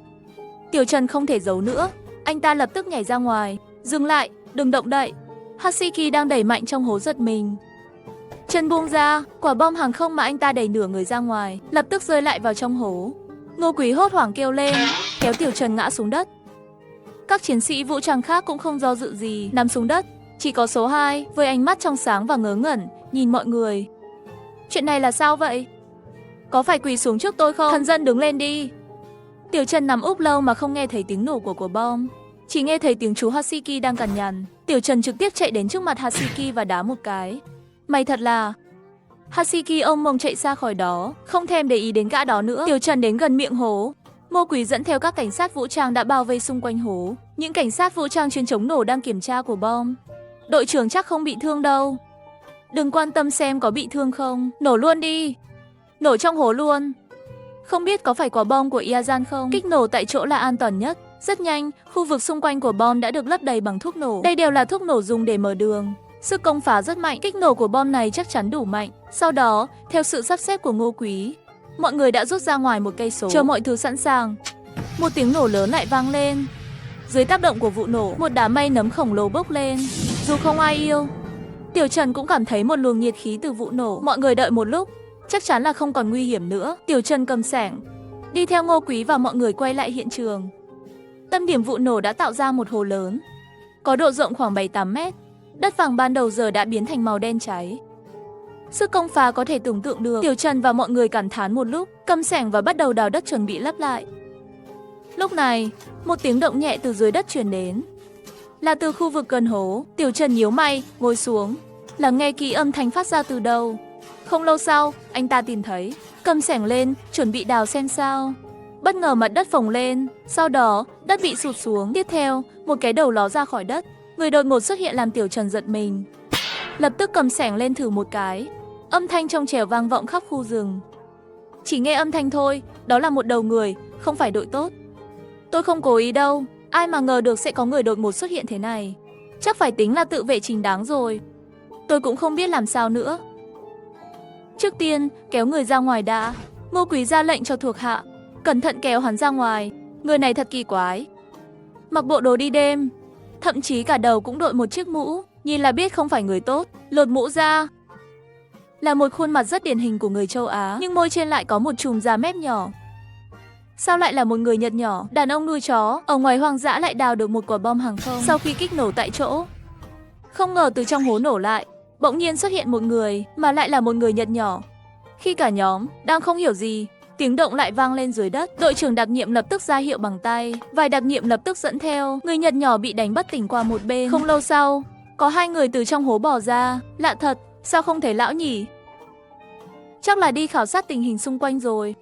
Tiểu Trần không thể giấu nữa, anh ta lập tức nhảy ra ngoài. Dừng lại, đừng động đậy. Hasiki đang đẩy mạnh trong hố giật mình. Chân buông ra, quả bom hàng không mà anh ta đẩy nửa người ra ngoài, lập tức rơi lại vào trong hố. Ngô Quý hốt hoảng kêu lên, kéo Tiểu Trần ngã xuống đất. Các chiến sĩ vũ trang khác cũng không do dự gì, nằm xuống đất. Chỉ có số 2, với ánh mắt trong sáng và ngớ ngẩn, nhìn mọi người. Chuyện này là sao vậy? Có phải quỳ xuống trước tôi không? Thần dân đứng lên đi. Tiểu Trần nằm úp lâu mà không nghe thấy tiếng nổ của quả bom. Chỉ nghe thấy tiếng chú Hasiki đang cằn nhằn. Tiểu Trần trực tiếp chạy đến trước mặt Hasiki và đá một cái. Mày thật là... Hasiki ông mông chạy xa khỏi đó, không thèm để ý đến gã đó nữa. Tiểu Trần đến gần miệng hố. Ngô Quý dẫn theo các cảnh sát vũ trang đã bao vây xung quanh hố. Những cảnh sát vũ trang chuyên chống nổ đang kiểm tra của bom. Đội trưởng chắc không bị thương đâu. Đừng quan tâm xem có bị thương không, nổ luôn đi. Nổ trong hố luôn. Không biết có phải quả bom của Iazan không? Kích nổ tại chỗ là an toàn nhất. Rất nhanh, khu vực xung quanh của bom đã được lấp đầy bằng thuốc nổ. Đây đều là thuốc nổ dùng để mở đường. Sức công phá rất mạnh, kích nổ của bom này chắc chắn đủ mạnh. Sau đó, theo sự sắp xếp của Ngô Quý, mọi người đã rút ra ngoài 1 cây số. Chờ mọi thứ sẵn sàng, một tiếng nổ lớn lại vang lên. Dưới tác động của vụ nổ, một đám mây nấm khổng lồ bốc lên. Dù không ai yêu, Tiểu Trần cũng cảm thấy một luồng nhiệt khí từ vụ nổ. Mọi người đợi một lúc, chắc chắn là không còn nguy hiểm nữa. Tiểu Trần cầm xẻng, đi theo Ngô Quý và mọi người quay lại hiện trường. Tâm điểm vụ nổ đã tạo ra một hố lớn, có độ rộng khoảng 7-8 mét. Đất vàng ban đầu giờ đã biến thành màu đen cháy. Sức công phá có thể tưởng tượng được. Tiểu Trần và mọi người cảm thán một lúc, cầm xẻng và bắt đầu đào đất chuẩn bị lấp lại. Lúc này, một tiếng động nhẹ từ dưới đất truyền đến. Là từ khu vực gần hố. Tiểu Trần nhíu mày, ngồi xuống, lắng nghe kỹ âm thanh phát ra từ đâu. Không lâu sau, anh ta tìm thấy, cầm xẻng lên, chuẩn bị đào xem sao. Bất ngờ mặt đất phồng lên, sau đó đất bị sụt xuống. Tiếp theo, một cái đầu ló ra khỏi đất. Người đột ngột xuất hiện làm Tiểu Trần giật mình. Lập tức cầm xẻng lên thử một cái. Âm thanh trong trẻo vang vọng khắp khu rừng. Chỉ nghe âm thanh thôi, đó là một đầu người, không phải đội tốt. Tôi không cố ý đâu, ai mà ngờ được sẽ có người đột ngột xuất hiện thế này. Chắc phải tính là tự vệ chính đáng rồi. Tôi cũng không biết làm sao nữa. Trước tiên, kéo người ra ngoài đã. Ngô Quý ra lệnh cho thuộc hạ, cẩn thận kéo hắn ra ngoài. Người này thật kỳ quái, mặc bộ đồ đi đêm, thậm chí cả đầu cũng đội một chiếc mũ, nhìn là biết không phải người tốt. Lột mũ ra, là một khuôn mặt rất điển hình của người châu Á, nhưng môi trên lại có một chùm da mép nhỏ. Sao lại là một người Nhật nhỏ, đàn ông nuôi chó, ở ngoài hoang dã lại đào được một quả bom hàng không sau khi kích nổ tại chỗ. Không ngờ từ trong hố nổ lại, bỗng nhiên xuất hiện một người, mà lại là một người Nhật nhỏ. Khi cả nhóm đang không hiểu gì, tiếng động lại vang lên dưới đất. Đội trưởng đặc nhiệm lập tức ra hiệu bằng tay, vài đặc nhiệm lập tức dẫn theo. Người Nhật nhỏ bị đánh bất tỉnh qua một bên. Không lâu sau, có 2 người từ trong hố bò ra. Lạ thật, sao không thấy lão nhỉ? Chắc là đi khảo sát tình hình xung quanh rồi.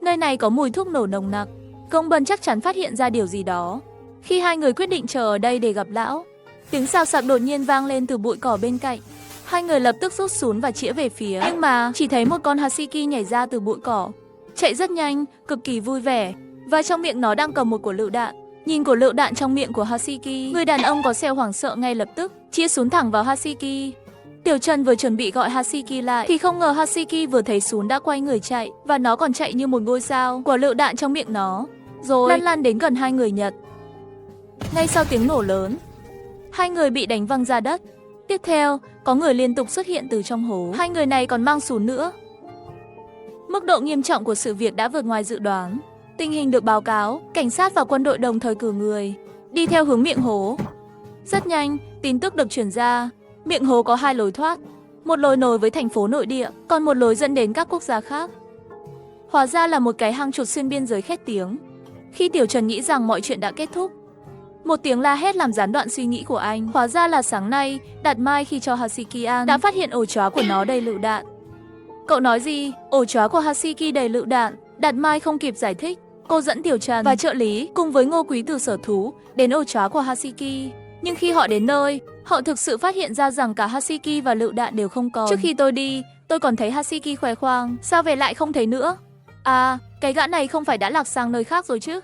Nơi này có mùi thuốc nổ nồng nặc. Công Bân chắc chắn phát hiện ra điều gì đó. Khi 2 người quyết định chờ ở đây để gặp lão, tiếng xào xạc đột nhiên vang lên từ bụi cỏ bên cạnh. 2 người lập tức rút súng và chĩa về phía. Nhưng mà chỉ thấy một con Hasiki nhảy ra từ bụi cỏ, chạy rất nhanh, cực kỳ vui vẻ, và trong miệng nó đang cầm một quả lựu đạn. Nhìn quả lựu đạn trong miệng của Hasiki, người đàn ông có sẹo hoảng sợ ngay lập tức, chĩa súng thẳng vào Hasiki. Tiểu Trần vừa chuẩn bị gọi Hasiki lại, thì không ngờ Hasiki vừa thấy súng đã quay người chạy, và nó còn chạy như một ngôi sao. Quả lựu đạn trong miệng nó rồi lăn đến gần 2 người Nhật. Ngay sau tiếng nổ lớn, 2 người bị đánh văng ra đất. Tiếp theo, có người liên tục xuất hiện từ trong hố. 2 người này còn mang súng nữa. Mức độ nghiêm trọng của sự việc đã vượt ngoài dự đoán. Tình hình được báo cáo, cảnh sát và quân đội đồng thời cử người đi theo hướng miệng hố. Rất nhanh, tin tức được truyền ra. Miệng hố có 2 lối thoát, một lối nối với thành phố nội địa, còn một lối dẫn đến các quốc gia khác. Hóa ra là một cái hang chuột xuyên biên giới khét tiếng. Khi Tiểu Trần nghĩ rằng mọi chuyện đã kết thúc, một tiếng la hét làm gián đoạn suy nghĩ của anh. Hóa ra là sáng nay, Đạt Mai khi cho Hasiki ăn đã phát hiện ổ chó của nó đầy lựu đạn. Cậu nói gì? Ổ chó của Hasiki đầy lựu đạn? Đạt Mai không kịp giải thích. Cô dẫn Tiểu Trần và trợ lý cùng với Ngô Quý từ sở thú đến ổ chó của Hasiki. Nhưng khi họ đến nơi, họ thực sự phát hiện ra rằng cả Hasiki và lựu đạn đều không còn. Trước khi tôi đi, tôi còn thấy Hasiki khoe khoang. Sao về lại không thấy nữa? À, cái gã này không phải đã lạc sang nơi khác rồi chứ?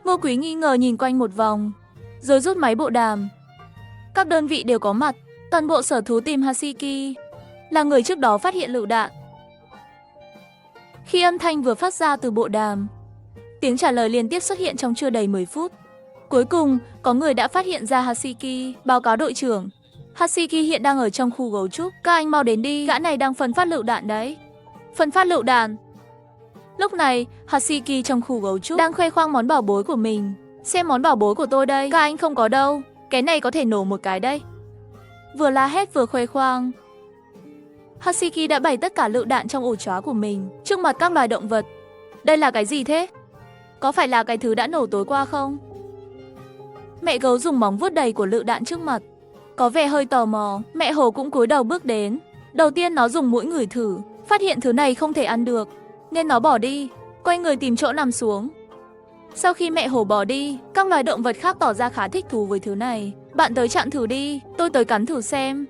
Ngô Quý nghi ngờ nhìn quanh một vòng, rồi rút máy bộ đàm. Các đơn vị đều có mặt, toàn bộ sở thú tìm Hasiki, là người trước đó phát hiện lựu đạn. Khi âm thanh vừa phát ra từ bộ đàm, tiếng trả lời liên tiếp xuất hiện trong chưa đầy 10 phút. Cuối cùng, có người đã phát hiện ra Hasiki, báo cáo đội trưởng. Hasiki hiện đang ở trong khu gấu trúc, các anh mau đến đi, gã này đang phân phát lựu đạn đấy. Phân phát lựu đạn? Lúc này, Hasiki trong khu gấu trúc đang khoe khoang món bảo bối của mình. Xem món bảo bối của tôi đây, các anh không có đâu, cái này có thể nổ một cái đây. Vừa la hét vừa khoe khoang, Hasiki đã bày tất cả lựu đạn trong ổ chó của mình, trước mặt các loài động vật. Đây là cái gì thế? Có phải là cái thứ đã nổ tối qua không? Mẹ gấu dùng móng vuốt đầy của lựu đạn trước mặt, có vẻ hơi tò mò. Mẹ hổ cũng cúi đầu bước đến. Đầu tiên nó dùng mũi ngửi thử, phát hiện thứ này không thể ăn được, nên nó bỏ đi, quay người tìm chỗ nằm xuống. Sau khi mẹ hổ bỏ đi, các loài động vật khác tỏ ra khá thích thú với thứ này. Bạn tới chạm thử đi, tôi tới cắn thử xem.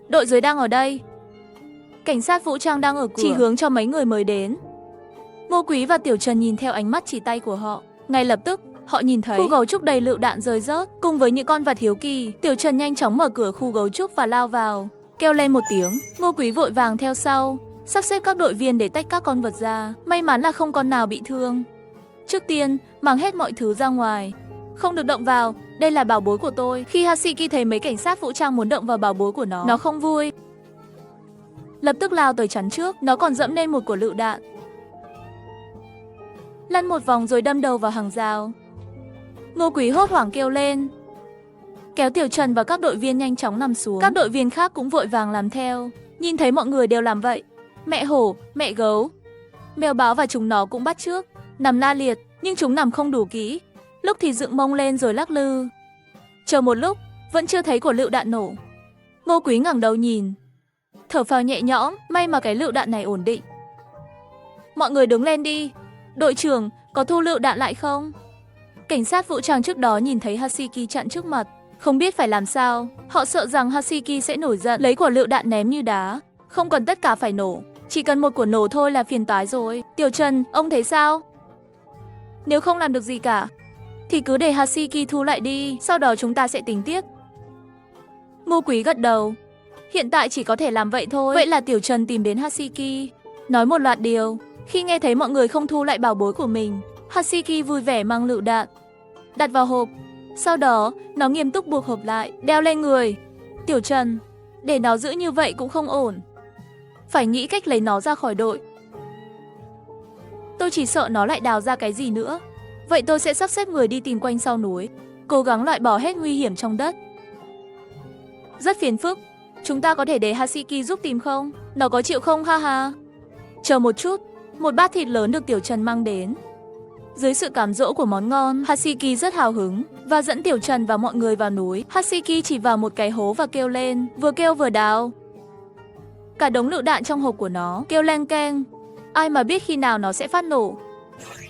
Đội dưới đang ở đây. Cảnh sát vũ trang đang ở cửa, chỉ hướng cho mấy người mới đến. Ngô Quý và Tiểu Trần nhìn theo ánh mắt chỉ tay của họ. Ngay lập tức, họ nhìn thấy khu gấu trúc đầy lựu đạn rơi rớt, cùng với những con vật hiếu kỳ. Tiểu Trần nhanh chóng mở cửa khu gấu trúc và lao vào, kêu lên một tiếng. Ngô Quý vội vàng theo sau, sắp xếp các đội viên để tách các con vật ra. May mắn là không con nào bị thương. Trước tiên, mang hết mọi thứ ra ngoài. Không được động vào, đây là bảo bối của tôi. Khi Hasiki thấy mấy cảnh sát vũ trang muốn động vào bảo bối của nó không vui. Lập tức lao tới chắn trước, nó còn dẫm lên một quả lựu đạn. Lăn một vòng rồi đâm đầu vào hàng rào. Ngô Quý hốt hoảng kêu lên, kéo Tiểu Trần và các đội viên nhanh chóng nằm xuống. Các đội viên khác cũng vội vàng làm theo. Nhìn thấy mọi người đều làm vậy, mẹ hổ, mẹ gấu, mèo báo và chúng nó cũng bắt chước, nằm la liệt, nhưng chúng nằm không đủ kỹ. Lúc thì dựng mông lên rồi lắc lư. Chờ một lúc, vẫn chưa thấy quả lựu đạn nổ. Ngô Quý ngẩng đầu nhìn, thở phào nhẹ nhõm, may mà cái lựu đạn này ổn định. Mọi người đứng lên đi. Đội trưởng, có thu lựu đạn lại không? Cảnh sát vũ trang trước đó nhìn thấy Hasiki chặn trước mặt, không biết phải làm sao. Họ sợ rằng Hasiki sẽ nổi giận, lấy quả lựu đạn ném như đá. Không cần tất cả phải nổ, chỉ cần một quả nổ thôi là phiền toái rồi. Tiểu Trần, ông thấy sao? Nếu không làm được gì cả, thì cứ để Hasiki thu lại đi, sau đó chúng ta sẽ tính tiếp. Ngô Quý gật đầu. Hiện tại chỉ có thể làm vậy thôi. Vậy là Tiểu Trần tìm đến Hasiki, nói một loạt điều. Khi nghe thấy mọi người không thu lại bảo bối của mình, Hasiki vui vẻ mang lựu đạn, đặt vào hộp. Sau đó, nó nghiêm túc buộc hộp lại, đeo lên người. Tiểu Trần, để nó giữ như vậy cũng không ổn. Phải nghĩ cách lấy nó ra khỏi đội. Tôi chỉ sợ nó lại đào ra cái gì nữa. Vậy tôi sẽ sắp xếp người đi tìm quanh sau núi, cố gắng loại bỏ hết nguy hiểm trong đất. Rất phiền phức. Chúng ta có thể để Hasiki giúp tìm không? Nó có chịu không ha ha? Chờ một chút. Một bát thịt lớn được Tiểu Trần mang đến. Dưới sự cám dỗ của món ngon, Hasiki rất hào hứng và dẫn Tiểu Trần và mọi người vào núi. Hasiki chỉ vào một cái hố và kêu lên, vừa kêu vừa đào. Cả đống lựu đạn trong hộp của nó kêu leng keng. Ai mà biết khi nào nó sẽ phát nổ.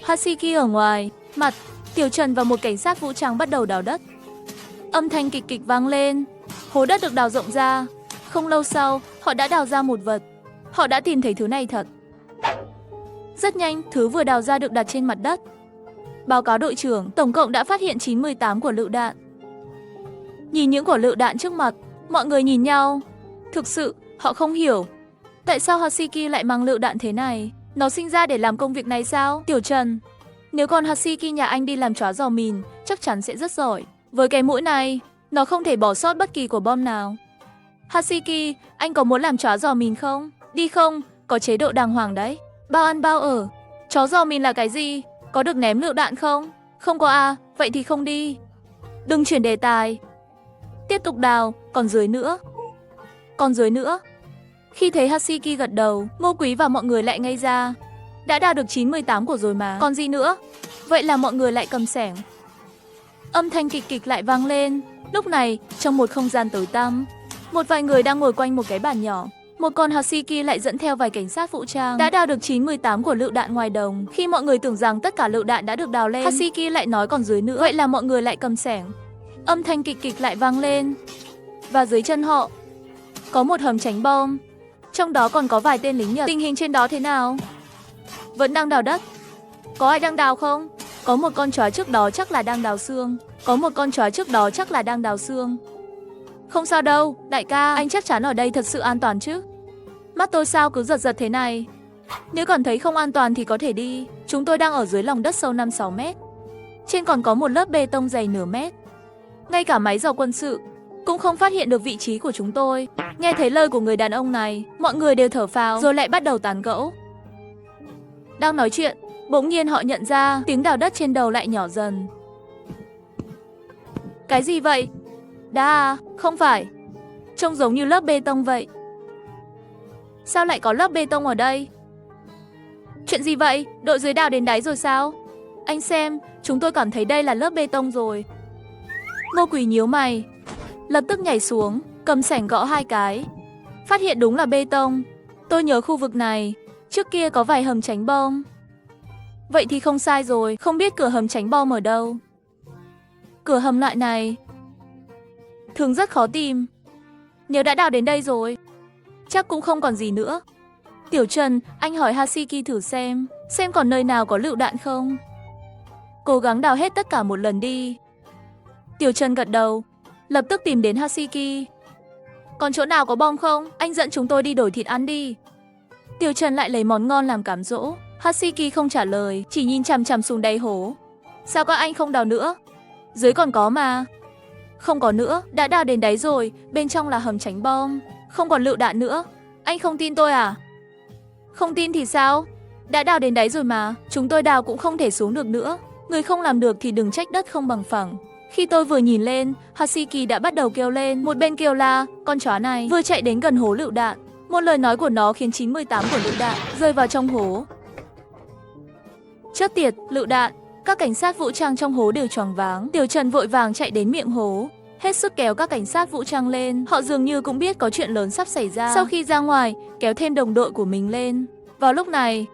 Hasiki ở ngoài, mặt, Tiểu Trần và một cảnh sát vũ trang bắt đầu đào đất. Âm thanh kịch kịch vang lên. Hố đất được đào rộng ra. Không lâu sau, họ đã đào ra một vật. Họ đã tìm thấy thứ này thật. Rất nhanh, thứ vừa đào ra được đặt trên mặt đất. Báo cáo đội trưởng, tổng cộng đã phát hiện 98 quả lựu đạn. Nhìn những quả lựu đạn trước mặt, mọi người nhìn nhau. Thực sự, họ không hiểu. Tại sao Hasiki lại mang lựu đạn thế này? Nó sinh ra để làm công việc này sao? Tiểu Trần, nếu con Hasiki nhà anh đi làm chó giò mìn, chắc chắn sẽ rất giỏi. Với cái mũi này, nó không thể bỏ sót bất kỳ quả bom nào. Hasiki, anh có muốn làm chó giò mìn không? Đi không? Có chế độ đàng hoàng đấy. Bao ăn bao ở. Chó giò mình là cái gì? Có được ném lựu đạn không? Không có à, vậy thì không đi. Đừng chuyển đề tài. Tiếp tục đào, còn dưới nữa. Còn dưới nữa. Khi thấy Hasiki gật đầu, Ngô Quý và mọi người lại ngây ra. Đã đào được 98 của rồi mà, còn gì nữa? Vậy là mọi người lại cầm xẻng. Âm thanh kịch kịch lại vang lên. Lúc này, trong một không gian tối tăm, một vài người đang ngồi quanh một cái bàn nhỏ. Một con Hasiki lại dẫn theo vài cảnh sát vũ trang. Đã đào được 98 của lựu đạn ngoài đồng. Khi mọi người tưởng rằng tất cả lựu đạn đã được đào lên, Hasiki lại nói còn dưới nữa. Vậy là mọi người lại cầm xẻng. Âm thanh kịch kịch lại vang lên. Và dưới chân họ có một hầm tránh bom. Trong đó còn có vài tên lính Nhật. Tình hình trên đó thế nào? Vẫn đang đào đất. Có ai đang đào không? Có một con chó trước đó chắc là đang đào xương. Có một con chó trước đó chắc là đang đào xương. Không sao đâu, đại ca, anh chắc chắn ở đây thật sự an toàn chứ? Mắt tôi sao cứ giật giật thế này? Nếu còn thấy không an toàn thì có thể đi. Chúng tôi đang ở dưới lòng đất sâu 5-6 mét. Trên còn có một lớp bê tông dày nửa mét. Ngay cả máy dò quân sự cũng không phát hiện được vị trí của chúng tôi. Nghe thấy lời của người đàn ông này, mọi người đều thở phào rồi lại bắt đầu tán gẫu. Đang nói chuyện, bỗng nhiên họ nhận ra tiếng đào đất trên đầu lại nhỏ dần. Cái gì vậy? Đá, không phải. Trông giống như lớp bê tông vậy. Sao lại có lớp bê tông ở đây? Chuyện gì vậy? Đội dưới đào đến đáy rồi sao? Anh xem, chúng tôi cảm thấy đây là lớp bê tông rồi. Ngô Quý nhíu mày, lập tức nhảy xuống, cầm xẻng gõ 2 cái. Phát hiện đúng là bê tông. Tôi nhớ khu vực này, trước kia có vài hầm tránh bom. Vậy thì không sai rồi, không biết cửa hầm tránh bom ở đâu. Cửa hầm loại này thường rất khó tìm. Nếu đã đào đến đây rồi, chắc cũng không còn gì nữa. Tiểu Trần, anh hỏi Hasiki thử xem còn nơi nào có lựu đạn không. Cố gắng đào hết tất cả một lần đi. Tiểu Trần gật đầu, lập tức tìm đến Hasiki. Còn chỗ nào có bom không? Anh dẫn chúng tôi đi đổi thịt ăn đi. Tiểu Trần lại lấy món ngon làm cám dỗ. Hasiki không trả lời, chỉ nhìn chằm chằm xuống đáy hố. Sao các anh không đào nữa? Dưới còn có mà. Không có nữa, đã đào đến đáy rồi, bên trong là hầm tránh bom. Không còn lựu đạn nữa. Anh không tin tôi à? Không tin thì sao? Đã đào đến đáy rồi mà, chúng tôi đào cũng không thể xuống được nữa. Người không làm được thì đừng trách đất không bằng phẳng. Khi tôi vừa nhìn lên, Hasiki đã bắt đầu kêu lên, một bên kêu la, con chó này vừa chạy đến gần hố lựu đạn. Một lời nói của nó khiến 98 của lựu đạn rơi vào trong hố. Chết tiệt, lựu đạn. Các cảnh sát vũ trang trong hố đều choáng váng. Tiểu Trần vội vàng chạy đến miệng hố, hết sức kéo các cảnh sát vũ trang lên. Họ dường như cũng biết có chuyện lớn sắp xảy ra. Sau khi ra ngoài, kéo thêm đồng đội của mình lên. Vào lúc này,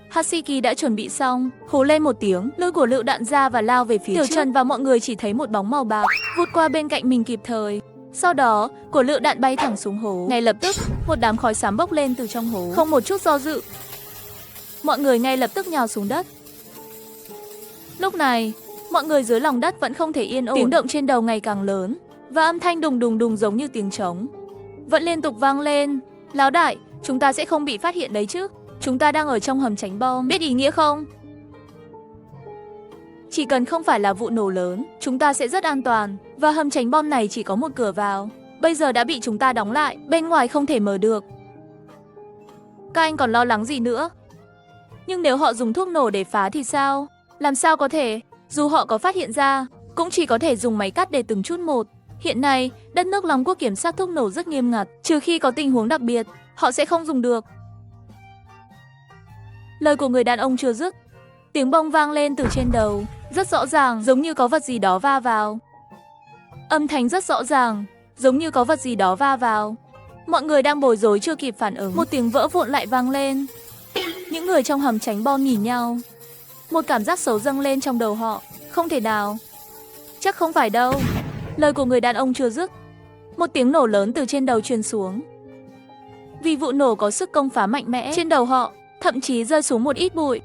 Hasiki đã chuẩn bị xong, hú lên một tiếng, lưỡi của lựu đạn ra và lao về phía Tiểu Trần và mọi người chỉ thấy một bóng màu bạc vụt qua bên cạnh mình kịp thời. Sau đó, của lựu đạn bay thẳng xuống hố. Ngay lập tức, một đám khói xám bốc lên từ trong hố. Không một chút do dự, mọi người ngay lập tức nhào xuống đất. Lúc này, mọi người dưới lòng đất vẫn không thể yên ổn. Tiếng động trên đầu ngày càng lớn và âm thanh đùng đùng đùng giống như tiếng trống vẫn liên tục vang lên. Lão đại, chúng ta sẽ không bị phát hiện đấy chứ? Chúng ta đang ở trong hầm tránh bom, biết ý nghĩa không? Chỉ cần không phải là vụ nổ lớn, chúng ta sẽ rất an toàn. Và hầm tránh bom này chỉ có một cửa vào, bây giờ đã bị chúng ta đóng lại, bên ngoài không thể mở được. Các anh còn lo lắng gì nữa? Nhưng nếu họ dùng thuốc nổ để phá thì sao? Làm sao có thể? Dù họ có phát hiện ra, cũng chỉ có thể dùng máy cắt để từng chút một. Hiện nay, đất nước Long Quốc kiểm soát thuốc nổ rất nghiêm ngặt, trừ khi có tình huống đặc biệt, họ sẽ không dùng được. Lời của người đàn ông chưa dứt, tiếng bông vang lên từ trên đầu, rất rõ ràng, giống như có vật gì đó va vào. Âm thanh rất rõ ràng, giống như có vật gì đó va vào. Mọi người đang bối rối chưa kịp phản ứng, một tiếng vỡ vụn lại vang lên. Những người trong hầm tránh bom nhìn nhau. Một cảm giác xấu dâng lên trong đầu họ. Không thể nào. Chắc không phải đâu. Lời của người đàn ông chưa dứt, một tiếng nổ lớn từ trên đầu truyền xuống. Vì vụ nổ có sức công phá mạnh mẽ, trên đầu họ thậm chí rơi xuống một ít bụi.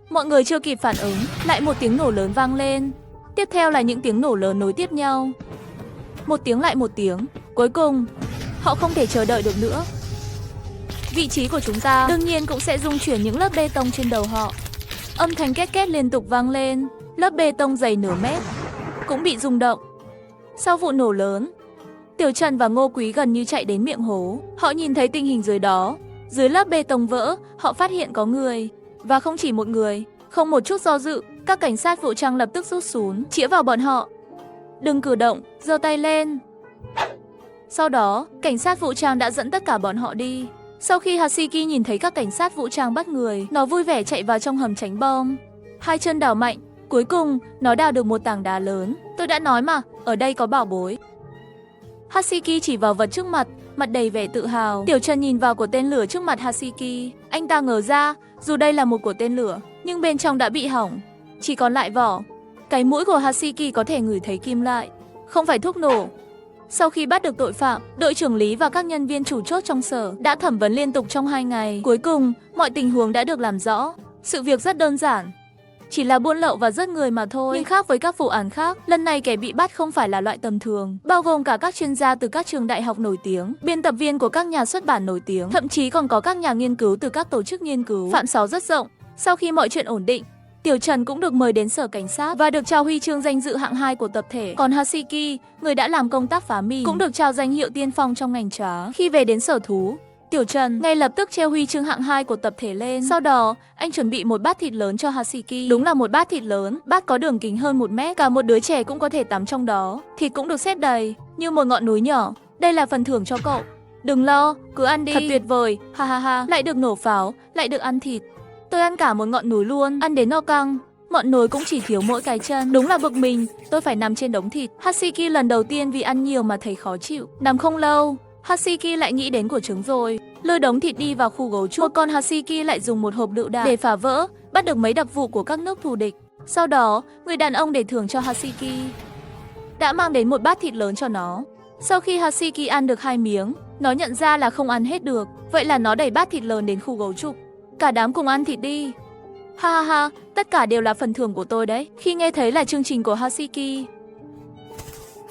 Mọi người chưa kịp phản ứng, lại một tiếng nổ lớn vang lên. Tiếp theo là những tiếng nổ lớn nối tiếp nhau. Một tiếng lại một tiếng. Cuối cùng, họ không thể chờ đợi được nữa. Vị trí của chúng ta đương nhiên cũng sẽ rung chuyển những lớp bê tông trên đầu họ. Âm thanh két két liên tục vang lên. Lớp bê tông dày nửa mét cũng bị rung động. Sau vụ nổ lớn, Tiểu Trần và Ngô Quý gần như chạy đến miệng hố. Họ nhìn thấy tình hình dưới đó. Dưới lớp bê tông vỡ, họ phát hiện có người. Và không chỉ một người, không một chút do dự, các cảnh sát vũ trang lập tức rút súng, chĩa vào bọn họ. Đừng cử động, giơ tay lên. Sau đó, cảnh sát vũ trang đã dẫn tất cả bọn họ đi. Sau khi Hasiki nhìn thấy các cảnh sát vũ trang bắt người, nó vui vẻ chạy vào trong hầm tránh bom. Hai chân đào mạnh, cuối cùng, nó đào được một tảng đá lớn. Tôi đã nói mà, ở đây có bảo bối. Hasiki chỉ vào vật trước mặt, mặt đầy vẻ tự hào. Tiểu Trần nhìn vào của tên lửa trước mặt Hasiki. Anh ta ngờ ra, dù đây là một của tên lửa, nhưng bên trong đã bị hỏng, chỉ còn lại vỏ. Cái mũi của Hasiki có thể ngửi thấy kim loại, không phải thuốc nổ. Sau khi bắt được tội phạm, đội trưởng Lý và các nhân viên chủ chốt trong sở đã thẩm vấn liên tục trong 2 ngày. Cuối cùng, mọi tình huống đã được làm rõ. Sự việc rất đơn giản, chỉ là buôn lậu và giết người mà thôi. Nhưng khác với các vụ án khác, lần này kẻ bị bắt không phải là loại tầm thường, bao gồm cả các chuyên gia từ các trường đại học nổi tiếng, biên tập viên của các nhà xuất bản nổi tiếng, thậm chí còn có các nhà nghiên cứu từ các tổ chức nghiên cứu. Phạm xáo rất rộng. Sau khi mọi chuyện ổn định, Tiểu Trần cũng được mời đến sở cảnh sát và được trao huy chương danh dự hạng 2 của tập thể. Còn Hasiki, người đã làm công tác phá mìn, cũng được trao danh hiệu tiên phong trong ngành trá. Khi về đến sở thú, Tiểu Trần ngay lập tức treo huy chương hạng 2 của tập thể lên. Sau đó, anh chuẩn bị một bát thịt lớn cho Hasiki. Đúng là một bát thịt lớn, bát có đường kính hơn 1 mét, cả một đứa trẻ cũng có thể tắm trong đó. Thịt cũng được xếp đầy, như một ngọn núi nhỏ. Đây là phần thưởng cho cậu. Đừng lo, cứ ăn đi. Thật tuyệt vời, ha ha ha, lại được nổ pháo, lại được ăn thịt. Tôi ăn cả một ngọn núi luôn, ăn đến no căng. Ngọn núi cũng chỉ thiếu mỗi cái chân. Đúng là bực mình, tôi phải nằm trên đống thịt. Hasiki lần đầu tiên vì ăn nhiều mà thấy khó chịu. Nằm không lâu, Hasiki lại nghĩ đến của trứng rồi. Lôi đống thịt đi vào khu gấu trúc. Một con Hasiki lại dùng một hộp lựu đạn để phá vỡ, bắt được mấy đặc vụ của các nước thù địch. Sau đó, người đàn ông để thưởng cho Hasiki đã mang đến một bát thịt lớn cho nó. Sau khi Hasiki ăn được 2 miếng, nó nhận ra là không ăn hết được. Vậy là nó đẩy bát thịt lớn đến khu gấu trúc. Cả đám cùng ăn thịt đi. Ha ha ha, tất cả đều là phần thưởng của tôi đấy. Khi nghe thấy là chương trình của Hasiki,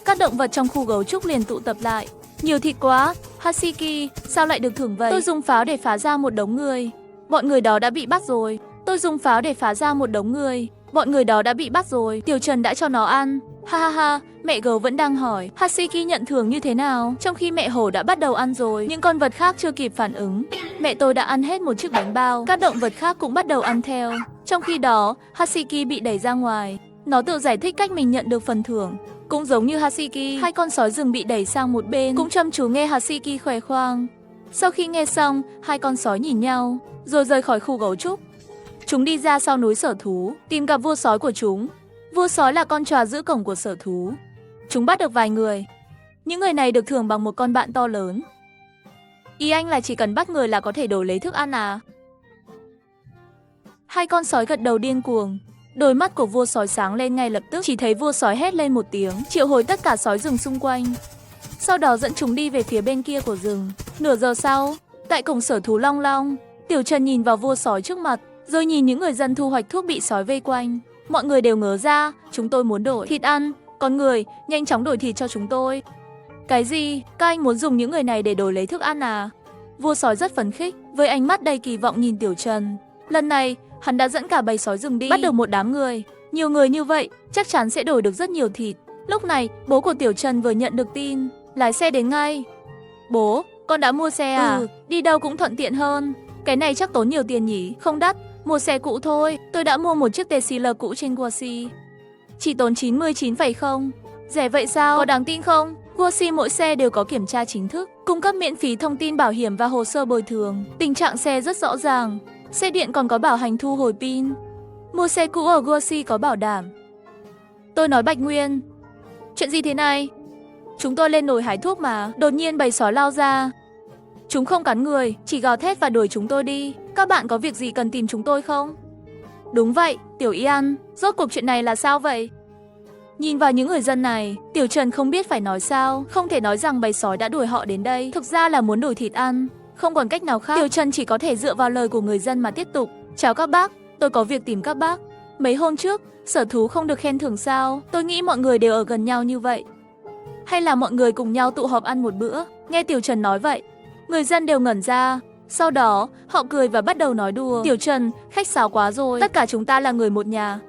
các động vật trong khu gấu trúc liền tụ tập lại. Nhiều thịt quá, Hasiki, sao lại được thưởng vậy? Tôi dùng pháo để phá ra một đống người. Bọn người đó đã bị bắt rồi. Tôi dùng pháo để phá ra một đống người. Bọn người đó đã bị bắt rồi. Tiểu Trần đã cho nó ăn. Ha ha ha, mẹ gấu vẫn đang hỏi Hasiki nhận thưởng như thế nào, trong khi mẹ hổ đã bắt đầu ăn rồi. Những con vật khác chưa kịp phản ứng. Mẹ tôi đã ăn hết một chiếc bánh bao. Các động vật khác cũng bắt đầu ăn theo. Trong khi đó, Hasiki bị đẩy ra ngoài. Nó tự giải thích cách mình nhận được phần thưởng. Cũng giống như Hasiki, 2 con sói rừng bị đẩy sang một bên, cũng chăm chú nghe Hasiki khoe khoang. Sau khi nghe xong, 2 con sói nhìn nhau, rồi rời khỏi khu gấu trúc. Chúng đi ra sau núi sở thú, tìm gặp vua sói của chúng. Vua sói là con chó giữ cổng của sở thú. Chúng bắt được vài người. Những người này được thưởng bằng một con bạn to lớn. Ý anh là chỉ cần bắt người là có thể đổi lấy thức ăn à? 2 con sói gật đầu điên cuồng. Đôi mắt của vua sói sáng lên ngay lập tức. Chỉ thấy vua sói hét lên một tiếng, triệu hồi tất cả sói rừng xung quanh. Sau đó dẫn chúng đi về phía bên kia của rừng. Nửa giờ sau, tại cổng sở thú Long Long, Tiểu Trần nhìn vào vua sói trước mặt, rồi nhìn những người dân thu hoạch thuốc bị sói vây quanh. Mọi người đều ngớ ra, chúng tôi muốn đổi thịt ăn. Con người, nhanh chóng đổi thịt cho chúng tôi. Cái gì? Các anh muốn dùng những người này để đổi lấy thức ăn à? Vua sói rất phấn khích, với ánh mắt đầy kỳ vọng nhìn Tiểu Trần. Lần này, hắn đã dẫn cả bầy sói rừng đi, bắt được một đám người. Nhiều người như vậy, chắc chắn sẽ đổi được rất nhiều thịt. Lúc này, bố của Tiểu Trần vừa nhận được tin, lái xe đến ngay. Bố, con đã mua xe à? Đi đâu cũng thuận tiện hơn. Cái này chắc tốn nhiều tiền nhỉ? Không đắt, mua xe cũ thôi. Tôi đã mua một chiếc Tesla cũ trên Gucci. Chỉ tốn 99,0. Rẻ vậy sao? Có đáng tin không? Gucci mỗi xe đều có kiểm tra chính thức, cung cấp miễn phí thông tin bảo hiểm và hồ sơ bồi thường. Tình trạng xe rất rõ ràng. Xe điện còn có bảo hành thu hồi pin. Mua xe cũ ở Gucci có bảo đảm. Tôi nói Bạch Nguyên. Chuyện gì thế này? Chúng tôi lên nồi hái thuốc mà. Đột nhiên bầy sói lao ra. Chúng không cắn người, chỉ gào thét và đuổi chúng tôi đi. Các bạn có việc gì cần tìm chúng tôi không? Đúng vậy, Tiểu Yên, rốt cuộc chuyện này là sao vậy? Nhìn vào những người dân này, Tiểu Trần không biết phải nói sao. Không thể nói rằng bầy sói đã đuổi họ đến đây, thực ra là muốn đổi thịt ăn. Không còn cách nào khác, Tiểu Trần chỉ có thể dựa vào lời của người dân mà tiếp tục. Chào các bác, tôi có việc tìm các bác. Mấy hôm trước, sở thú không được khen thưởng sao? Tôi nghĩ mọi người đều ở gần nhau như vậy. Hay là mọi người cùng nhau tụ họp ăn một bữa? Nghe Tiểu Trần nói vậy, người dân đều ngẩn ra. Sau đó, họ cười và bắt đầu nói đùa. Tiểu Trần, khách sáo quá rồi, tất cả chúng ta là người một nhà.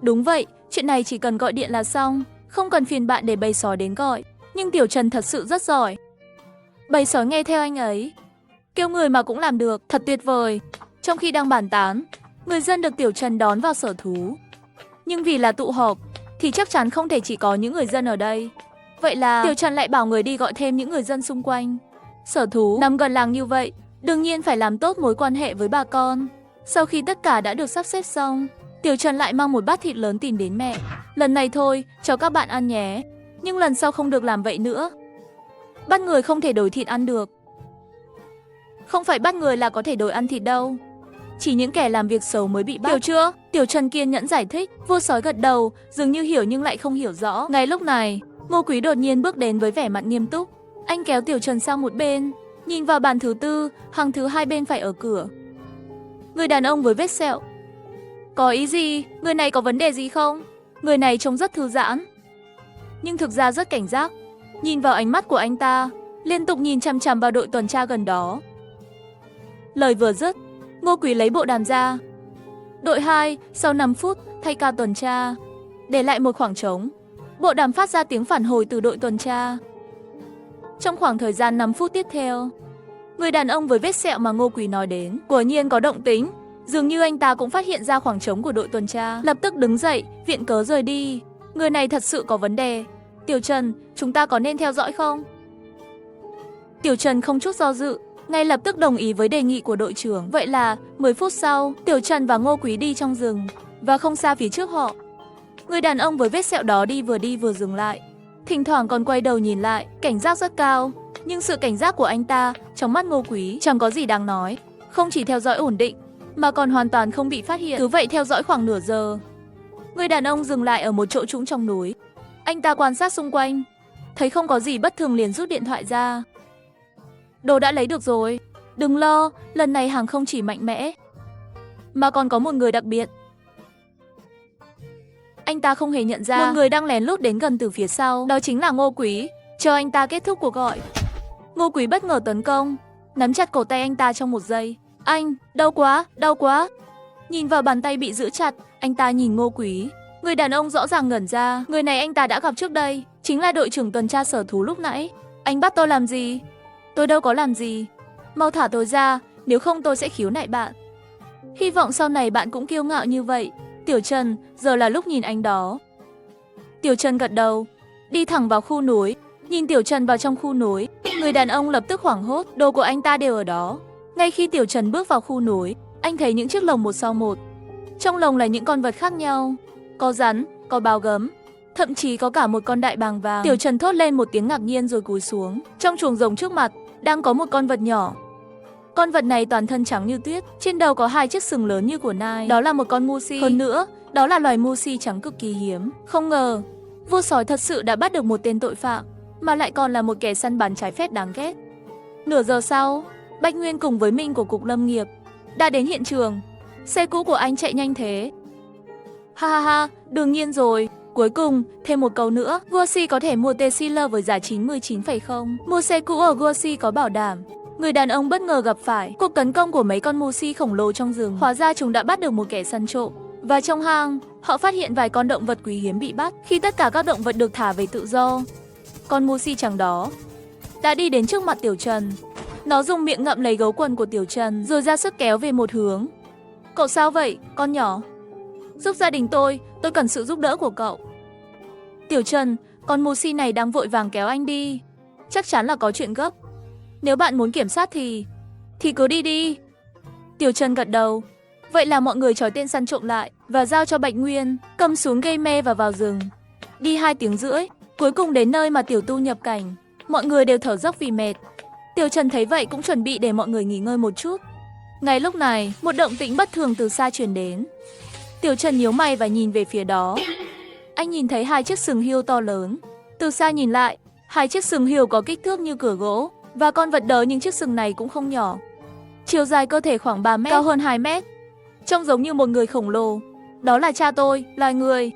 Đúng vậy, chuyện này chỉ cần gọi điện là xong, không cần phiền bạn để bầy sói đến gọi. Nhưng Tiểu Trần thật sự rất giỏi. Bầy sói nghe theo anh ấy. Kêu người mà cũng làm được, thật tuyệt vời. Trong khi đang bàn tán, Người dân được Tiểu Trần đón vào sở thú. Nhưng vì là tụ họp, thì chắc chắn không thể chỉ có những người dân ở đây. Vậy là Tiểu Trần lại bảo người đi gọi thêm những người dân xung quanh. Sở thú nằm gần làng như vậy, đương nhiên phải làm tốt mối quan hệ với bà con. Sau khi tất cả đã được sắp xếp xong, Tiểu Trần lại mang một bát thịt lớn tìm đến mẹ. Lần này thôi, cho các bạn ăn nhé. Nhưng lần sau không được làm vậy nữa. Bắt người không thể đổi thịt ăn được. Không phải bắt người là có thể đổi ăn thịt đâu. Chỉ những kẻ làm việc xấu mới bị bắt. Hiểu chưa? Tiểu Trần kiên nhẫn giải thích. Vua sói gật đầu, dường như hiểu nhưng lại không hiểu rõ. Ngay lúc này, Ngô Quý đột nhiên bước đến với vẻ mặt nghiêm túc. Anh kéo Tiểu Trần sang một bên, nhìn vào bàn thứ tư, hàng thứ hai bên phải ở cửa. Người đàn ông với vết sẹo. Có ý gì? Người này có vấn đề gì không? Người này trông rất thư giãn, nhưng thực ra rất cảnh giác. Nhìn vào ánh mắt của anh ta, liên tục nhìn chằm chằm vào đội tuần tra gần đó. Lời vừa dứt, Ngô Quý lấy bộ đàm ra. Đội 2, sau 5 phút, thay ca tuần tra. Để lại một khoảng trống. Bộ đàm phát ra tiếng phản hồi từ đội tuần tra. Trong khoảng thời gian 5 phút tiếp theo, người đàn ông với vết sẹo mà Ngô Quý nói đến quả nhiên có động tính. Dường như anh ta cũng phát hiện ra khoảng trống của đội tuần tra, lập tức đứng dậy, viện cớ rời đi. Người này thật sự có vấn đề. Tiểu Trần, chúng ta có nên theo dõi không? Tiểu Trần không chút do dự, ngay lập tức đồng ý với đề nghị của đội trưởng. Vậy là 10 phút sau, Tiểu Trần và Ngô Quý đi trong rừng, và không xa phía trước họ, người đàn ông với vết sẹo đó đi vừa dừng lại. Thỉnh thoảng còn quay đầu nhìn lại, cảnh giác rất cao. Nhưng sự cảnh giác của anh ta, trong mắt Ngô Quý, chẳng có gì đáng nói. Không chỉ theo dõi ổn định, mà còn hoàn toàn không bị phát hiện. Cứ vậy theo dõi khoảng nửa giờ, người đàn ông dừng lại ở một chỗ trũng trong núi. Anh ta quan sát xung quanh, thấy không có gì bất thường liền rút điện thoại ra. Đồ đã lấy được rồi. Đừng lo, lần này hàng không chỉ mạnh mẽ, mà còn có một người đặc biệt. Anh ta không hề nhận ra một người đang lén lút đến gần từ phía sau. Đó chính là Ngô Quý. Chờ anh ta kết thúc cuộc gọi, Ngô Quý bất ngờ tấn công, nắm chặt cổ tay anh ta trong một giây. Anh, đau quá, đau quá. Nhìn vào bàn tay bị giữ chặt, anh ta nhìn Ngô Quý. Người đàn ông rõ ràng ngẩn ra. Người này anh ta đã gặp trước đây, chính là đội trưởng tuần tra sở thú lúc nãy. Anh bắt tôi làm gì? Tôi đâu có làm gì. Mau thả tôi ra, nếu không tôi sẽ khiếu nại bạn. Hy vọng sau này bạn cũng kiêu ngạo như vậy. Tiểu Trần, giờ là lúc nhìn anh đó. Tiểu Trần gật đầu, đi thẳng vào khu núi. Nhìn Tiểu Trần vào trong khu núi, người đàn ông lập tức hoảng hốt. Đồ của anh ta đều ở đó. Ngay khi Tiểu Trần bước vào khu núi, anh thấy những chiếc lồng một sau một. Trong lồng là những con vật khác nhau. Có rắn, có báo gấm, thậm chí có cả một con đại bàng vàng. Tiểu Trần thốt lên một tiếng ngạc nhiên rồi cúi xuống. Trong chuồng rồng trước mặt, đang có một con vật nhỏ. Con vật này toàn thân trắng như tuyết, trên đầu có 2 chiếc sừng lớn như của nai. Đó là một con Musi. Hơn nữa, đó là loài Musi trắng cực kỳ hiếm. Không ngờ, vua sói thật sự đã bắt được một tên tội phạm, mà lại còn là một kẻ săn bắn trái phép đáng ghét. Nửa giờ sau, Bạch Nguyên cùng với Minh của Cục Lâm nghiệp đã đến hiện trường. Xe cũ của anh chạy nhanh thế. Ha ha ha, đương nhiên rồi. Cuối cùng, thêm một câu nữa. Guosi có thể mua T-Sealer với giá 99,0. Mua xe cũ ở Guosi có bảo đảm. Người đàn ông bất ngờ gặp phải cuộc tấn công của mấy con Musi khổng lồ trong rừng. Hóa ra chúng đã bắt được một kẻ săn trộm. Và trong hang, họ phát hiện vài con động vật quý hiếm bị bắt. Khi tất cả các động vật được thả về tự do, con Musi trắng đó đã đi đến trước mặt Tiểu Trần. Nó dùng miệng ngậm lấy gấu quần của Tiểu Trần rồi ra sức kéo về một hướng. Cậu sao vậy, con nhỏ? Giúp gia đình tôi cần sự giúp đỡ của cậu. Tiểu Trần, con Musi này đang vội vàng kéo anh đi. Chắc chắn là có chuyện gấp. Nếu bạn muốn kiểm soát thì cứ đi đi. Tiểu Trần gật đầu. Vậy là mọi người trói tên săn trộm lại và giao cho Bạch Nguyên, cầm súng gây mê và vào rừng. Đi 2 tiếng rưỡi, cuối cùng đến nơi mà Tiểu Tu nhập cảnh. Mọi người đều thở dốc vì mệt. Tiểu Trần thấy vậy cũng chuẩn bị để mọi người nghỉ ngơi một chút. Ngay lúc này, một động tĩnh bất thường từ xa truyền đến. Tiểu Trần nhíu mày và nhìn về phía đó. Anh nhìn thấy 2 chiếc sừng hươu to lớn. Từ xa nhìn lại, 2 chiếc sừng hươu có kích thước như cửa gỗ. Và con vật đớ nhưng chiếc sừng này cũng không nhỏ. Chiều dài cơ thể khoảng 3 mét, cao hơn 2 mét. Trông giống như một người khổng lồ. Đó là cha tôi, loài người.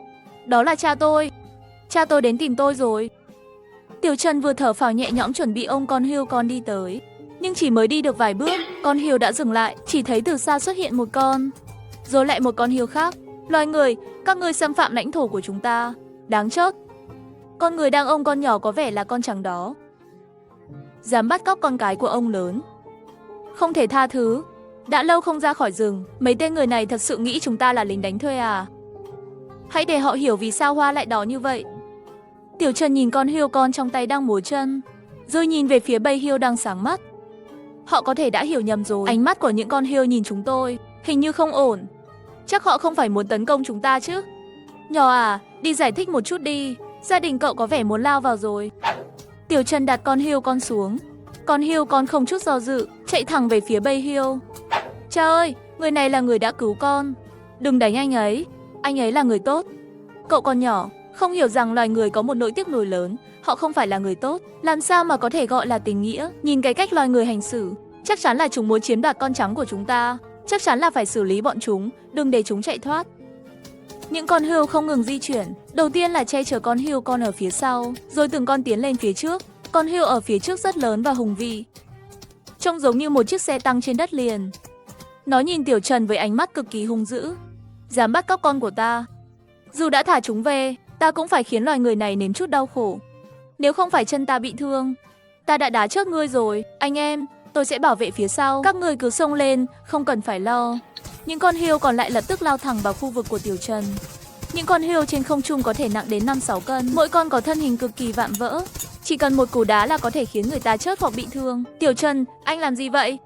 Đó là cha tôi. Cha tôi đến tìm tôi rồi. Tiểu Trần vừa thở phào nhẹ nhõm chuẩn bị ôm con hươu con đi tới. Nhưng chỉ mới đi được vài bước, con hươu đã dừng lại. Chỉ thấy từ xa xuất hiện một con, rồi lại một con hươu khác. Loài người, các ngươi xâm phạm lãnh thổ của chúng ta. Đáng chót. Con người đang ôm con nhỏ có vẻ là con trắng đó. Dám bắt cóc con cái của ông lớn, không thể tha thứ. Đã lâu không ra khỏi rừng, mấy tên người này thật sự nghĩ chúng ta là lính đánh thuê à? Hãy để họ hiểu vì sao hoa lại đỏ như vậy. Tiểu Trần nhìn con hươu con trong tay đang múa chân, rồi nhìn về phía bầy hươu đang sáng mắt. Họ có thể đã hiểu nhầm rồi. Ánh mắt của những con hươu nhìn chúng tôi, hình như không ổn. Chắc họ không phải muốn tấn công chúng ta chứ? Nhỏ à, đi giải thích một chút đi. Gia đình cậu có vẻ muốn lao vào rồi. Tiểu Trần đặt con hươu con xuống. Con hươu con không chút do dự, chạy thẳng về phía bầy hươu. Cha ơi, người này là người đã cứu con. Đừng đánh anh ấy là người tốt. Cậu còn nhỏ, không hiểu rằng loài người có một nỗi tiếc nuối lớn. Họ không phải là người tốt, làm sao mà có thể gọi là tình nghĩa. Nhìn cái cách loài người hành xử, chắc chắn là chúng muốn chiếm đoạt con trắng của chúng ta. Chắc chắn là phải xử lý bọn chúng, đừng để chúng chạy thoát. Những con hươu không ngừng di chuyển. Đầu tiên là che chở con hươu con ở phía sau, rồi từng con tiến lên phía trước. Con hươu ở phía trước rất lớn và hùng vĩ, trông giống như một chiếc xe tăng trên đất liền. Nó nhìn Tiểu Trần với ánh mắt cực kỳ hung dữ. Dám bắt cóc con của ta. Dù đã thả chúng về, ta cũng phải khiến loài người này nếm chút đau khổ. Nếu không phải chân ta bị thương, ta đã đá chết ngươi rồi. Anh em, tôi sẽ bảo vệ phía sau. Các người cứ xông lên, không cần phải lo. Những con hươu còn lại lập tức lao thẳng vào khu vực của Tiểu Trần. Những con hươu trên không trung có thể nặng đến 5-6 cân. Mỗi con có thân hình cực kỳ vạm vỡ. Chỉ cần một cú đá là có thể khiến người ta chết hoặc bị thương. Tiểu Trần, anh làm gì vậy?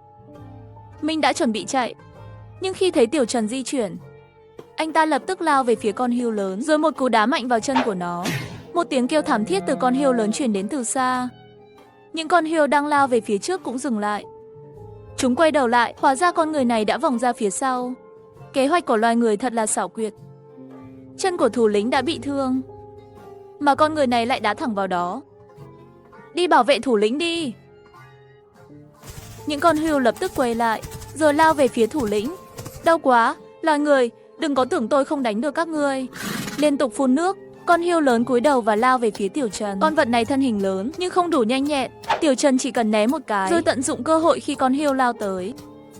Minh đã chuẩn bị chạy, nhưng khi thấy Tiểu Trần di chuyển, anh ta lập tức lao về phía con hươu lớn, rồi một cú đá mạnh vào chân của nó. Một tiếng kêu thảm thiết từ con hươu lớn truyền đến từ xa. Những con hươu đang lao về phía trước cũng dừng lại. Chúng quay đầu lại, hóa ra con người này đã vòng ra phía sau. Kế hoạch của loài người thật là xảo quyệt. Chân của thủ lĩnh đã bị thương, mà con người này lại đá thẳng vào đó. Đi bảo vệ thủ lĩnh đi. Những con hươu lập tức quay lại, rồi lao về phía thủ lĩnh. Đau quá, loài người, đừng có tưởng tôi không đánh được các ngươi. Liên tục phun nước, con hươu lớn cúi đầu và lao về phía Tiểu Trần. Con vật này thân hình lớn nhưng không đủ nhanh nhẹn. Tiểu Trần chỉ cần né một cái, rồi tận dụng cơ hội khi con hươu lao tới,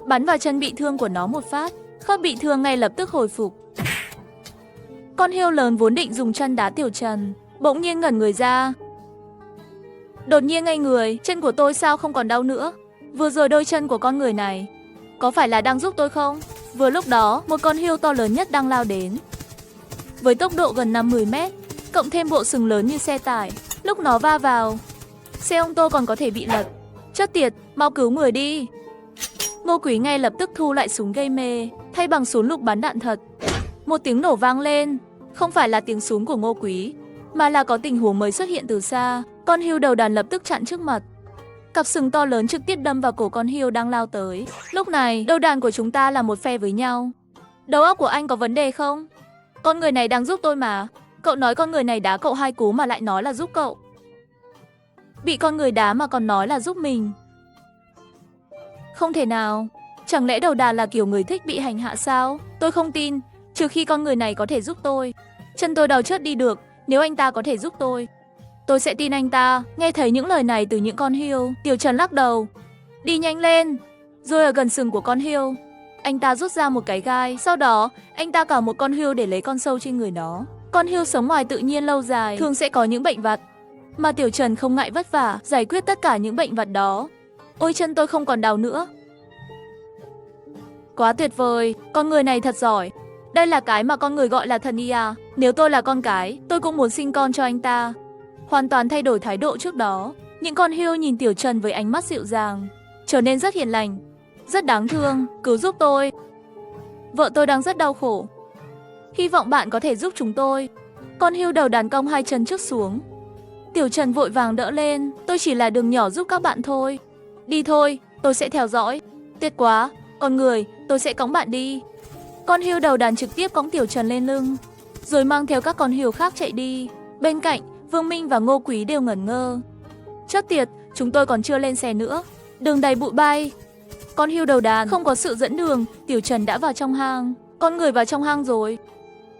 bắn vào chân bị thương của nó một phát. Khớp bị thương ngay lập tức hồi phục. Con hươu lớn vốn định dùng chân đá Tiểu Trần, bỗng nhiên ngẩn người ra. Đột nhiên ngây người, chân của tôi sao không còn đau nữa? Vừa rồi đôi chân của con người này có phải là đang giúp tôi không? Vừa lúc đó, một con hươu to lớn nhất đang lao đến. Với tốc độ gần 50 mét, cộng thêm bộ sừng lớn như xe tải, lúc nó va vào, xe ô tô còn có thể bị lật. Chết tiệt, mau cứu người đi. Ngô Quý ngay lập tức thu lại súng gây mê, thay bằng súng lục bắn đạn thật. Một tiếng nổ vang lên, không phải là tiếng súng của Ngô Quý, mà là có tình huống mới xuất hiện từ xa. Con hươu đầu đàn lập tức chặn trước mặt. Cặp sừng to lớn trực tiếp đâm vào cổ con hươu đang lao tới. Lúc này, đầu đàn của chúng ta là một phe với nhau. Đầu óc của anh có vấn đề không? Con người này đang giúp tôi mà. Cậu nói con người này đá cậu 2 cú mà lại nói là giúp cậu. Bị con người đá mà còn nói là giúp mình. Không thể nào. Chẳng lẽ đầu đàn là kiểu người thích bị hành hạ sao? Tôi không tin, trừ khi con người này có thể giúp tôi. Chân tôi đau chết đi được, nếu anh ta có thể giúp tôi sẽ tin anh ta. Nghe thấy những lời này từ những con hươu, Tiểu Trần lắc đầu. Đi nhanh lên. Rồi ở gần sừng của con hươu, anh ta rút ra một cái gai. Sau đó, anh ta cào một con hươu để lấy con sâu trên người nó. Con hươu sống ngoài tự nhiên lâu dài thường sẽ có những bệnh vặt, mà Tiểu Trần không ngại vất vả giải quyết tất cả những bệnh vặt đó. Ôi, chân tôi không còn đau nữa. Quá tuyệt vời, con người này thật giỏi. Đây là cái mà con người gọi là thần y à? Nếu tôi là con cái, tôi cũng muốn sinh con cho anh ta. Hoàn toàn thay đổi thái độ trước đó. Những con hươu nhìn Tiểu Trần với ánh mắt dịu dàng, trở nên rất hiền lành. Rất đáng thương, cứu giúp tôi. Vợ tôi đang rất đau khổ. Hy vọng bạn có thể giúp chúng tôi. Con hươu đầu đàn cong 2 chân trước xuống. Tiểu Trần vội vàng đỡ lên. Tôi chỉ là đường nhỏ giúp các bạn thôi. Đi thôi, tôi sẽ theo dõi. Tuyệt quá, con người, tôi sẽ cõng bạn đi. Con hươu đầu đàn trực tiếp cõng Tiểu Trần lên lưng, rồi mang theo các con hươu khác chạy đi. Bên cạnh, Vương Minh và Ngô Quý đều ngẩn ngơ. Chết tiệt, chúng tôi còn chưa lên xe nữa. Đường đầy bụi bay. Con hươu đầu đàn không có sự dẫn đường, Tiểu Trần đã vào trong hang. Con người vào trong hang rồi.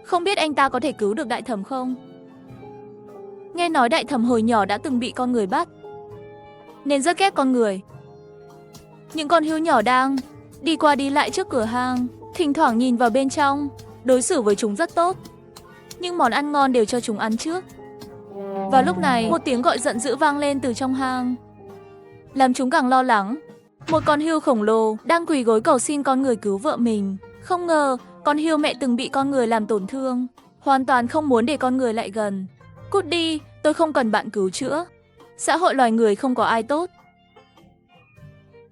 Không biết anh ta có thể cứu được Đại Thẩm không? Nghe nói Đại Thẩm hồi nhỏ đã từng bị con người bắt, nên rất ghét con người. Những con hươu nhỏ đang đi qua đi lại trước cửa hang, thỉnh thoảng nhìn vào bên trong, đối xử với chúng rất tốt. Nhưng món ăn ngon đều cho chúng ăn trước. Vào lúc này, một tiếng gọi giận dữ vang lên từ trong hang, làm chúng càng lo lắng. Một con hươu khổng lồ đang quỳ gối cầu xin con người cứu vợ mình. Không ngờ, con hươu mẹ từng bị con người làm tổn thương, hoàn toàn không muốn để con người lại gần. Cút đi, tôi không cần bạn cứu chữa. Xã hội loài người không có ai tốt.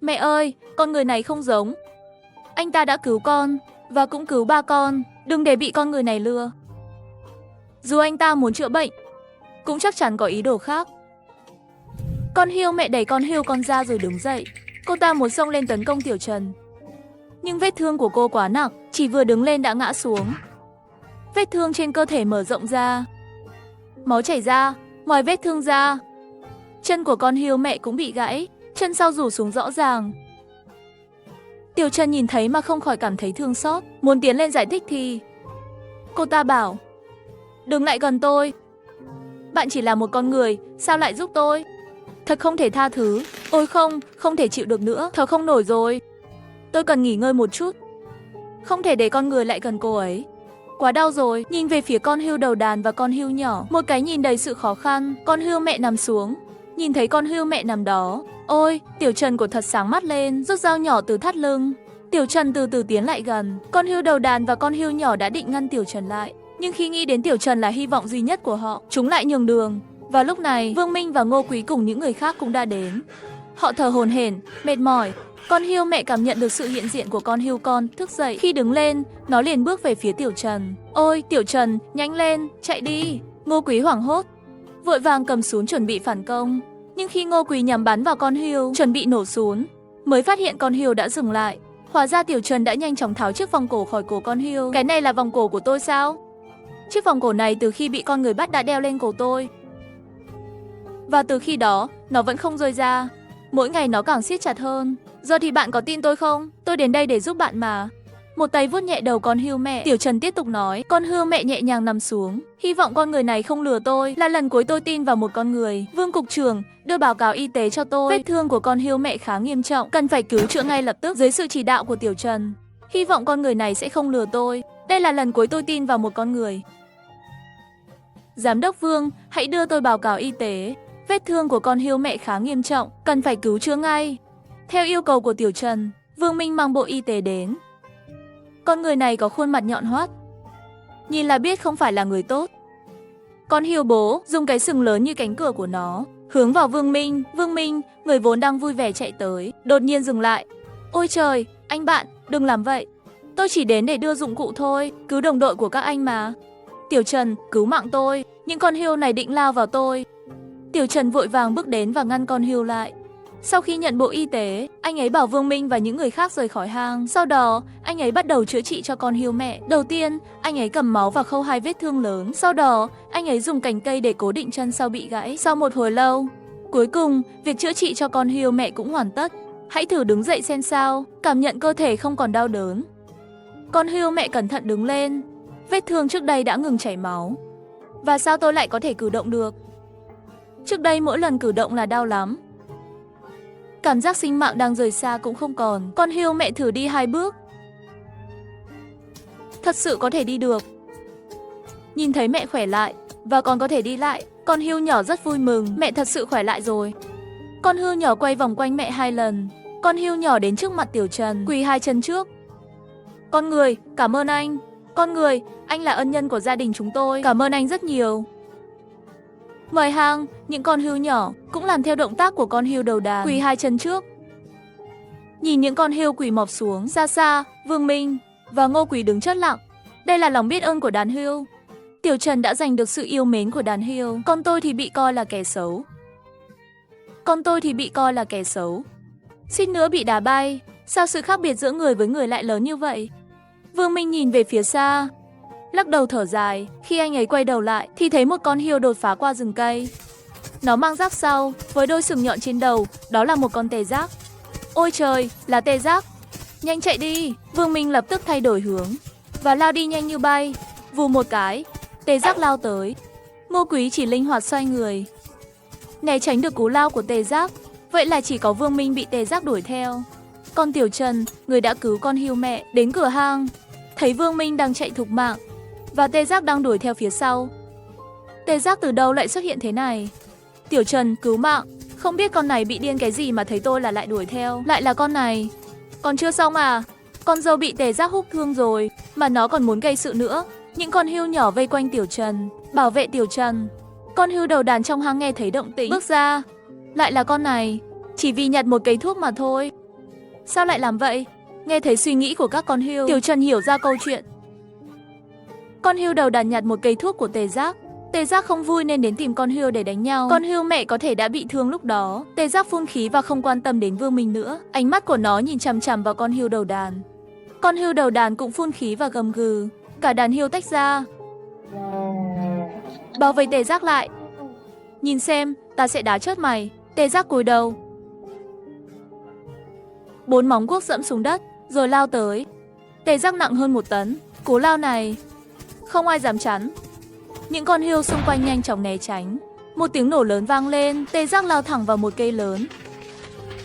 Mẹ ơi, con người này không giống. Anh ta đã cứu con, và cũng cứu ba con, đừng để bị con người này lừa. Dù anh ta muốn chữa bệnh, cũng chắc chắn có ý đồ khác. Con hươu mẹ đẩy con hươu con ra rồi đứng dậy. Cô ta muốn xông lên tấn công Tiểu Trần. Nhưng vết thương của cô quá nặng, chỉ vừa đứng lên đã ngã xuống. Vết thương trên cơ thể mở rộng ra. Máu chảy ra, ngoài vết thương ra. Chân của con hươu mẹ cũng bị gãy, chân sau rủ xuống rõ ràng. Tiểu Trần nhìn thấy mà không khỏi cảm thấy thương xót, muốn tiến lên giải thích thì cô ta bảo: đừng lại gần tôi. Bạn chỉ là một con người, sao lại giúp tôi? Thật không thể tha thứ. Ôi không thể chịu được nữa, thở không nổi rồi. Tôi cần nghỉ ngơi một chút. Không thể để con người lại gần cô ấy. Quá đau rồi. Nhìn về phía con hươu đầu đàn và con hươu nhỏ, một cái nhìn đầy sự khó khăn. Con hươu mẹ nằm xuống. Nhìn thấy con hươu mẹ nằm đó, ôi, Tiểu Trần của thật sáng mắt lên, rút dao nhỏ từ thắt lưng. Tiểu Trần từ từ tiến lại gần. Con hươu đầu đàn và con hươu nhỏ đã định ngăn Tiểu Trần lại, nhưng khi nghĩ đến Tiểu Trần là hy vọng duy nhất của họ, chúng lại nhường đường. Và lúc này, Vương Minh và Ngô Quý cùng những người khác cũng đã đến. Họ thở hổn hển, mệt mỏi. Con hươu mẹ cảm nhận được sự hiện diện của con hươu con, thức dậy. Khi đứng lên, nó liền bước về phía Tiểu Trần. Ôi, Tiểu Trần, nhanh lên, chạy đi. Ngô Quý hoảng hốt, vội vàng cầm súng chuẩn bị phản công. Nhưng khi Ngô Quý nhắm bắn vào con hươu, chuẩn bị nổ súng, mới phát hiện con hươu đã dừng lại. Hóa ra Tiểu Trần đã nhanh chóng tháo chiếc vòng cổ khỏi cổ con hươu. Cái này là vòng cổ của tôi sao? Chiếc vòng cổ này từ khi bị con người bắt đã đeo lên cổ tôi. Và từ khi đó, nó vẫn không rơi ra. Mỗi ngày nó càng siết chặt hơn. Giờ thì bạn có tin tôi không? Tôi đến đây để giúp bạn mà. Một tay vuốt nhẹ đầu con hươu mẹ, Tiểu Trần tiếp tục nói. Con hươu mẹ nhẹ nhàng nằm xuống. Hy vọng con người này không lừa tôi. Là lần cuối tôi tin vào một con người. Vương cục trưởng, đưa báo cáo y tế cho tôi. Vết thương của con hươu mẹ khá nghiêm trọng, cần phải cứu chữa ngay lập tức dưới sự chỉ đạo của Tiểu Trần. Hy vọng con người này sẽ không lừa tôi. Đây là lần cuối tôi tin vào một con người. Giám đốc Vương, hãy đưa tôi báo cáo y tế. Vết thương của con hươu mẹ khá nghiêm trọng, cần phải cứu chữa ngay. Theo yêu cầu của Tiểu Trần, Vương Minh mang bộ y tế đến. Con người này có khuôn mặt nhọn hoắt, nhìn là biết không phải là người tốt. Con hươu bố dùng cái sừng lớn như cánh cửa của nó hướng vào Vương Minh. Vương Minh, người vốn đang vui vẻ chạy tới, đột nhiên dừng lại. Ôi trời, anh bạn, đừng làm vậy. Tôi chỉ đến để đưa dụng cụ thôi, cứu đồng đội của các anh mà. Tiểu Trần, cứu mạng tôi, những con hươu này định lao vào tôi. Tiểu Trần vội vàng bước đến và ngăn con hươu lại. Sau khi nhận bộ y tế, anh ấy bảo Vương Minh và những người khác rời khỏi hang. Sau đó, anh ấy bắt đầu chữa trị cho con hươu mẹ. Đầu tiên, anh ấy cầm máu và khâu 2 vết thương lớn. Sau đó, anh ấy dùng cành cây để cố định chân sau bị gãy. Sau một hồi lâu, cuối cùng, việc chữa trị cho con hươu mẹ cũng hoàn tất. Hãy thử đứng dậy xem sao, cảm nhận cơ thể không còn đau đớn. Con hươu mẹ cẩn thận đứng lên. Vết thương trước đây đã ngừng chảy máu. Và sao tôi lại có thể cử động được? Trước đây mỗi lần cử động là đau lắm. Cảm giác sinh mạng đang rời xa cũng không còn. Con hươu mẹ thử đi 2 bước. Thật sự có thể đi được. Nhìn thấy mẹ khỏe lại và còn có thể đi lại, con hươu nhỏ rất vui mừng. Mẹ thật sự khỏe lại rồi. Con hươu nhỏ quay vòng quanh mẹ 2 lần. Con hươu nhỏ đến trước mặt Tiểu Trần, quỳ 2 chân trước. Con người, cảm ơn anh. Con người, anh là ân nhân của gia đình chúng tôi. Cảm ơn anh rất nhiều. Ngoài hang, những con hươu nhỏ cũng làm theo động tác của con hươu đầu đàn, quỳ 2 chân trước. Nhìn những con hươu quỳ mọp xuống, xa xa, Vương Minh và Ngô Quý đứng chết lặng. Đây là lòng biết ơn của đàn hươu. Tiểu Trần đã giành được sự yêu mến của đàn hươu. Con tôi thì bị coi là kẻ xấu. Con tôi thì bị coi là kẻ xấu. Suýt nữa bị đá bay. Sao sự khác biệt giữa người với người lại lớn như vậy? Vương Minh nhìn về phía xa, lắc đầu thở dài. Khi anh ấy quay đầu lại thì thấy một con hươu đột phá qua rừng cây. Nó mang rác sau, với đôi sừng nhọn trên đầu, đó là một con tê giác. Ôi trời, là tê giác. Nhanh chạy đi. Vương Minh lập tức thay đổi hướng và lao đi nhanh như bay. Vù một cái, tê giác lao tới. Ngô Quý chỉ linh hoạt xoay người, né tránh được cú lao của tê giác. Vậy là chỉ có Vương Minh bị tê giác đuổi theo. Còn Tiểu Trần, người đã cứu con hươu mẹ, đến cửa hang, thấy Vương Minh đang chạy thục mạng và tê giác đang đuổi theo phía sau. Tê giác từ đâu lại xuất hiện thế này? Tiểu Trần, cứu mạng. Không biết con này bị điên cái gì mà thấy tôi là lại đuổi theo. Lại là con này. Còn chưa xong à? Con dâu bị Tề Giác húc thương rồi, mà nó còn muốn gây sự nữa. Những con hươu nhỏ vây quanh Tiểu Trần, bảo vệ Tiểu Trần. Con hươu đầu đàn trong hang nghe thấy động tĩnh, bước ra. Lại là con này. Chỉ vì nhặt một cây thuốc mà thôi. Sao lại làm vậy? Nghe thấy suy nghĩ của các con hươu, Tiểu Trần hiểu ra câu chuyện. Con hươu đầu đàn nhặt một cây thuốc của Tề Giác. Tề Giác không vui nên đến tìm con hươu để đánh nhau. Con hươu mẹ có thể đã bị thương lúc đó. Tề Giác phun khí và không quan tâm đến Vương Minh nữa. Ánh mắt của nó nhìn chằm chằm vào con hươu đầu đàn. Con hươu đầu đàn cũng phun khí và gầm gừ. Cả đàn hươu tách ra, bao vây Tề Giác lại. Nhìn xem, ta sẽ đá chết mày. Tề Giác cúi đầu. 4 móng guốc dẫm xuống đất, rồi lao tới. Tề Giác nặng hơn 1 tấn. Cú lao này, không ai dám chắn. Những con hươu xung quanh nhanh chóng né tránh. Một tiếng nổ lớn vang lên, Tề Giác lao thẳng vào một cây lớn.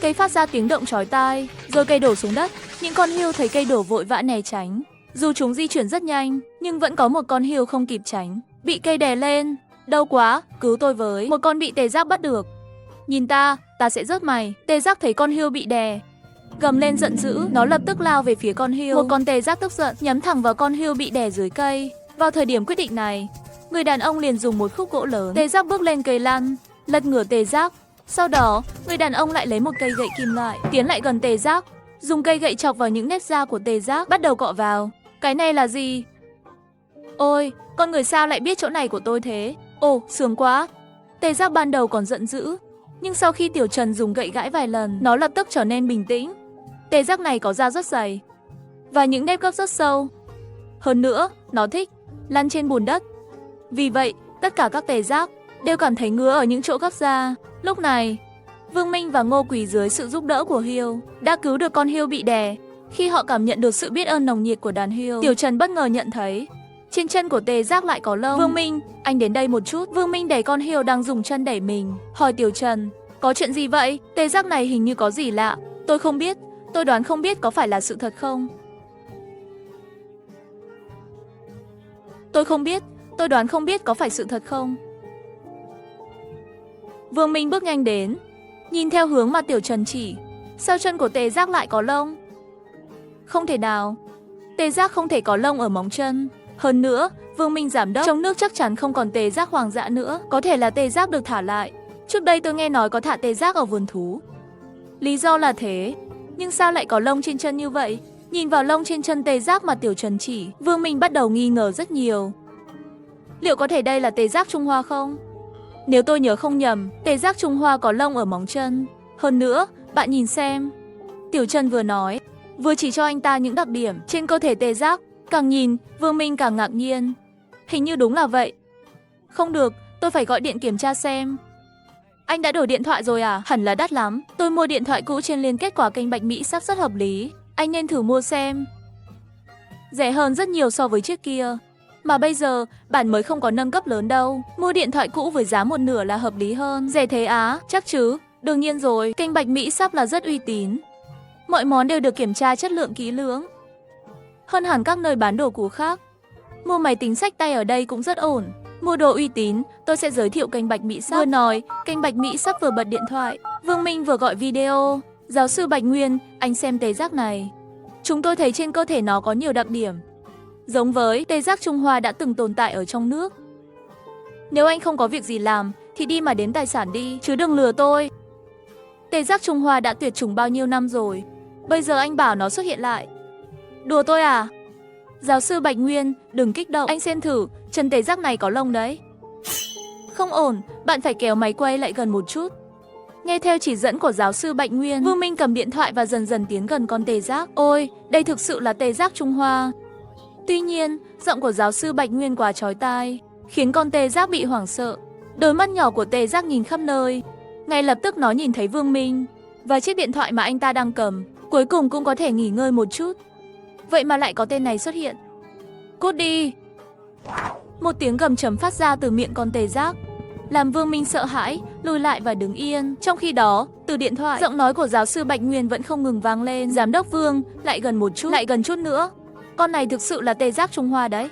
Cây phát ra tiếng động chói tai, rồi cây đổ xuống đất. Những con hươu thấy cây đổ vội vã né tránh. Dù chúng di chuyển rất nhanh, nhưng vẫn có một con hươu không kịp tránh, bị cây đè lên. Đau quá, cứu tôi với. Một con bị Tề Giác bắt được. Nhìn ta sẽ rớt mày. Tề Giác thấy con hươu bị đè, gầm lên giận dữ, nó lập tức lao về phía con hươu. Một con Tề Giác tức giận, nhắm thẳng vào con hươu bị đè dưới cây. Vào thời điểm quyết định này, người đàn ông liền dùng một khúc gỗ lớn. Tề Giác bước lên cây lăn, lật ngửa Tề Giác. Sau đó, người đàn ông lại lấy một cây gậy kim loại, tiến lại gần Tề Giác, dùng cây gậy chọc vào những nếp da của Tề Giác, bắt đầu cọ vào. Cái này là gì? Ôi, con người sao lại biết chỗ này của tôi thế? Ồ, sướng quá. Tề Giác ban đầu còn giận dữ, nhưng sau khi Tiểu Trần dùng gậy gãi vài lần, nó lập tức trở nên bình tĩnh. Tề Giác này có da rất dày và những nếp gấp rất sâu. Hơn nữa, nó thích lăn trên bùn đất. Vì vậy, tất cả các Tề Giác đều cảm thấy ngứa ở những chỗ gấp da. Lúc này, Vương Minh và Ngô Quỳ dưới sự giúp đỡ của hươu đã cứu được con hươu bị đè. Khi họ cảm nhận được sự biết ơn nồng nhiệt của đàn hươu, Tiểu Trần bất ngờ nhận thấy trên chân của Tề Giác lại có lông. Vương Minh, anh đến đây một chút. Vương Minh đẩy con hươu đang dùng chân đẩy mình, hỏi Tiểu Trần, có chuyện gì vậy? Tề Giác này hình như có gì lạ. Tôi không biết, tôi đoán không biết có phải là sự thật không? Tôi không biết, tôi đoán không biết có phải sự thật không? Vương Minh bước nhanh đến, nhìn theo hướng mà Tiểu Trần chỉ. Sao chân của Tề Giác lại có lông? Không thể nào. Tề Giác không thể có lông ở móng chân. Hơn nữa, Vương Minh giám đốc, trong nước chắc chắn không còn Tề Giác hoang dã nữa. Có thể là Tề Giác được thả lại. Trước đây tôi nghe nói có thả Tề Giác ở vườn thú. Lý do là thế. Nhưng sao lại có lông trên chân như vậy? Nhìn vào lông trên chân Tề Giác mà Tiểu Trần chỉ, Vương Minh bắt đầu nghi ngờ rất nhiều. Liệu có thể đây là Tề Giác Trung Hoa không? Nếu tôi nhớ không nhầm, Tề Giác Trung Hoa có lông ở móng chân. Hơn nữa, bạn nhìn xem. Tiểu Trần vừa nói, vừa chỉ cho anh ta những đặc điểm trên cơ thể Tề Giác. Càng nhìn, Vương Minh càng ngạc nhiên. Hình như đúng là vậy. Không được, tôi phải gọi điện kiểm tra xem. Anh đã đổi điện thoại rồi à? Hẳn là đắt lắm. Tôi mua điện thoại cũ trên liên kết quả kênh Bạch Mỹ sắp rất hợp lý. Anh nên thử mua xem. Rẻ hơn rất nhiều so với chiếc kia. Mà bây giờ, bản mới không có nâng cấp lớn đâu. Mua điện thoại cũ với giá 1/2 là hợp lý hơn. Rẻ thế á? Chắc chứ. Đương nhiên rồi, kênh Bạch Mỹ sắp là rất uy tín. Mọi món đều được kiểm tra chất lượng kỹ lưỡng, hơn hẳn các nơi bán đồ cũ khác. Mua máy tính xách tay ở đây cũng rất ổn. Mua đồ uy tín, tôi sẽ giới thiệu kênh Bạch Mỹ Sắp. Vừa nói, kênh Bạch Mỹ Sắp vừa bật điện thoại. Vương Minh vừa gọi video. Giáo sư Bạch Nguyên, anh xem Tề Giác này. Chúng tôi thấy trên cơ thể nó có nhiều đặc điểm giống với Tề Giác Trung Hoa đã từng tồn tại ở trong nước. Nếu anh không có việc gì làm, thì đi mà đến tài sản đi, chứ đừng lừa tôi. Tề Giác Trung Hoa đã tuyệt chủng bao nhiêu năm rồi. Bây giờ anh bảo nó xuất hiện lại. Đùa tôi à? Giáo sư Bạch Nguyên, đừng kích động. Anh xem thử, chân Tề Giác này có lông đấy. Không ổn, bạn phải kéo máy quay lại gần một chút. Nghe theo chỉ dẫn của giáo sư Bạch Nguyên, Vương Minh cầm điện thoại và dần dần tiến gần con Tề Giác. Ôi, đây thực sự là Tề Giác Trung Hoa. Tuy nhiên, giọng của giáo sư Bạch Nguyên quá chói tai, khiến con Tề Giác bị hoảng sợ. Đôi mắt nhỏ của Tề Giác nhìn khắp nơi. Ngay lập tức nó nhìn thấy Vương Minh và chiếc điện thoại mà anh ta đang cầm. Cuối cùng cũng có thể nghỉ ngơi một chút. Vậy mà lại có tên này xuất hiện. Cút đi. Một tiếng gầm trầm phát ra từ miệng con Tề Giác, làm Vương Minh sợ hãi, lùi lại và đứng yên. Trong khi đó, từ điện thoại, giọng nói của giáo sư Bạch Nguyên vẫn không ngừng vang lên. Giám đốc Vương, lại gần một chút, lại gần chút nữa. Con này thực sự là Tề Giác Trung Hoa đấy.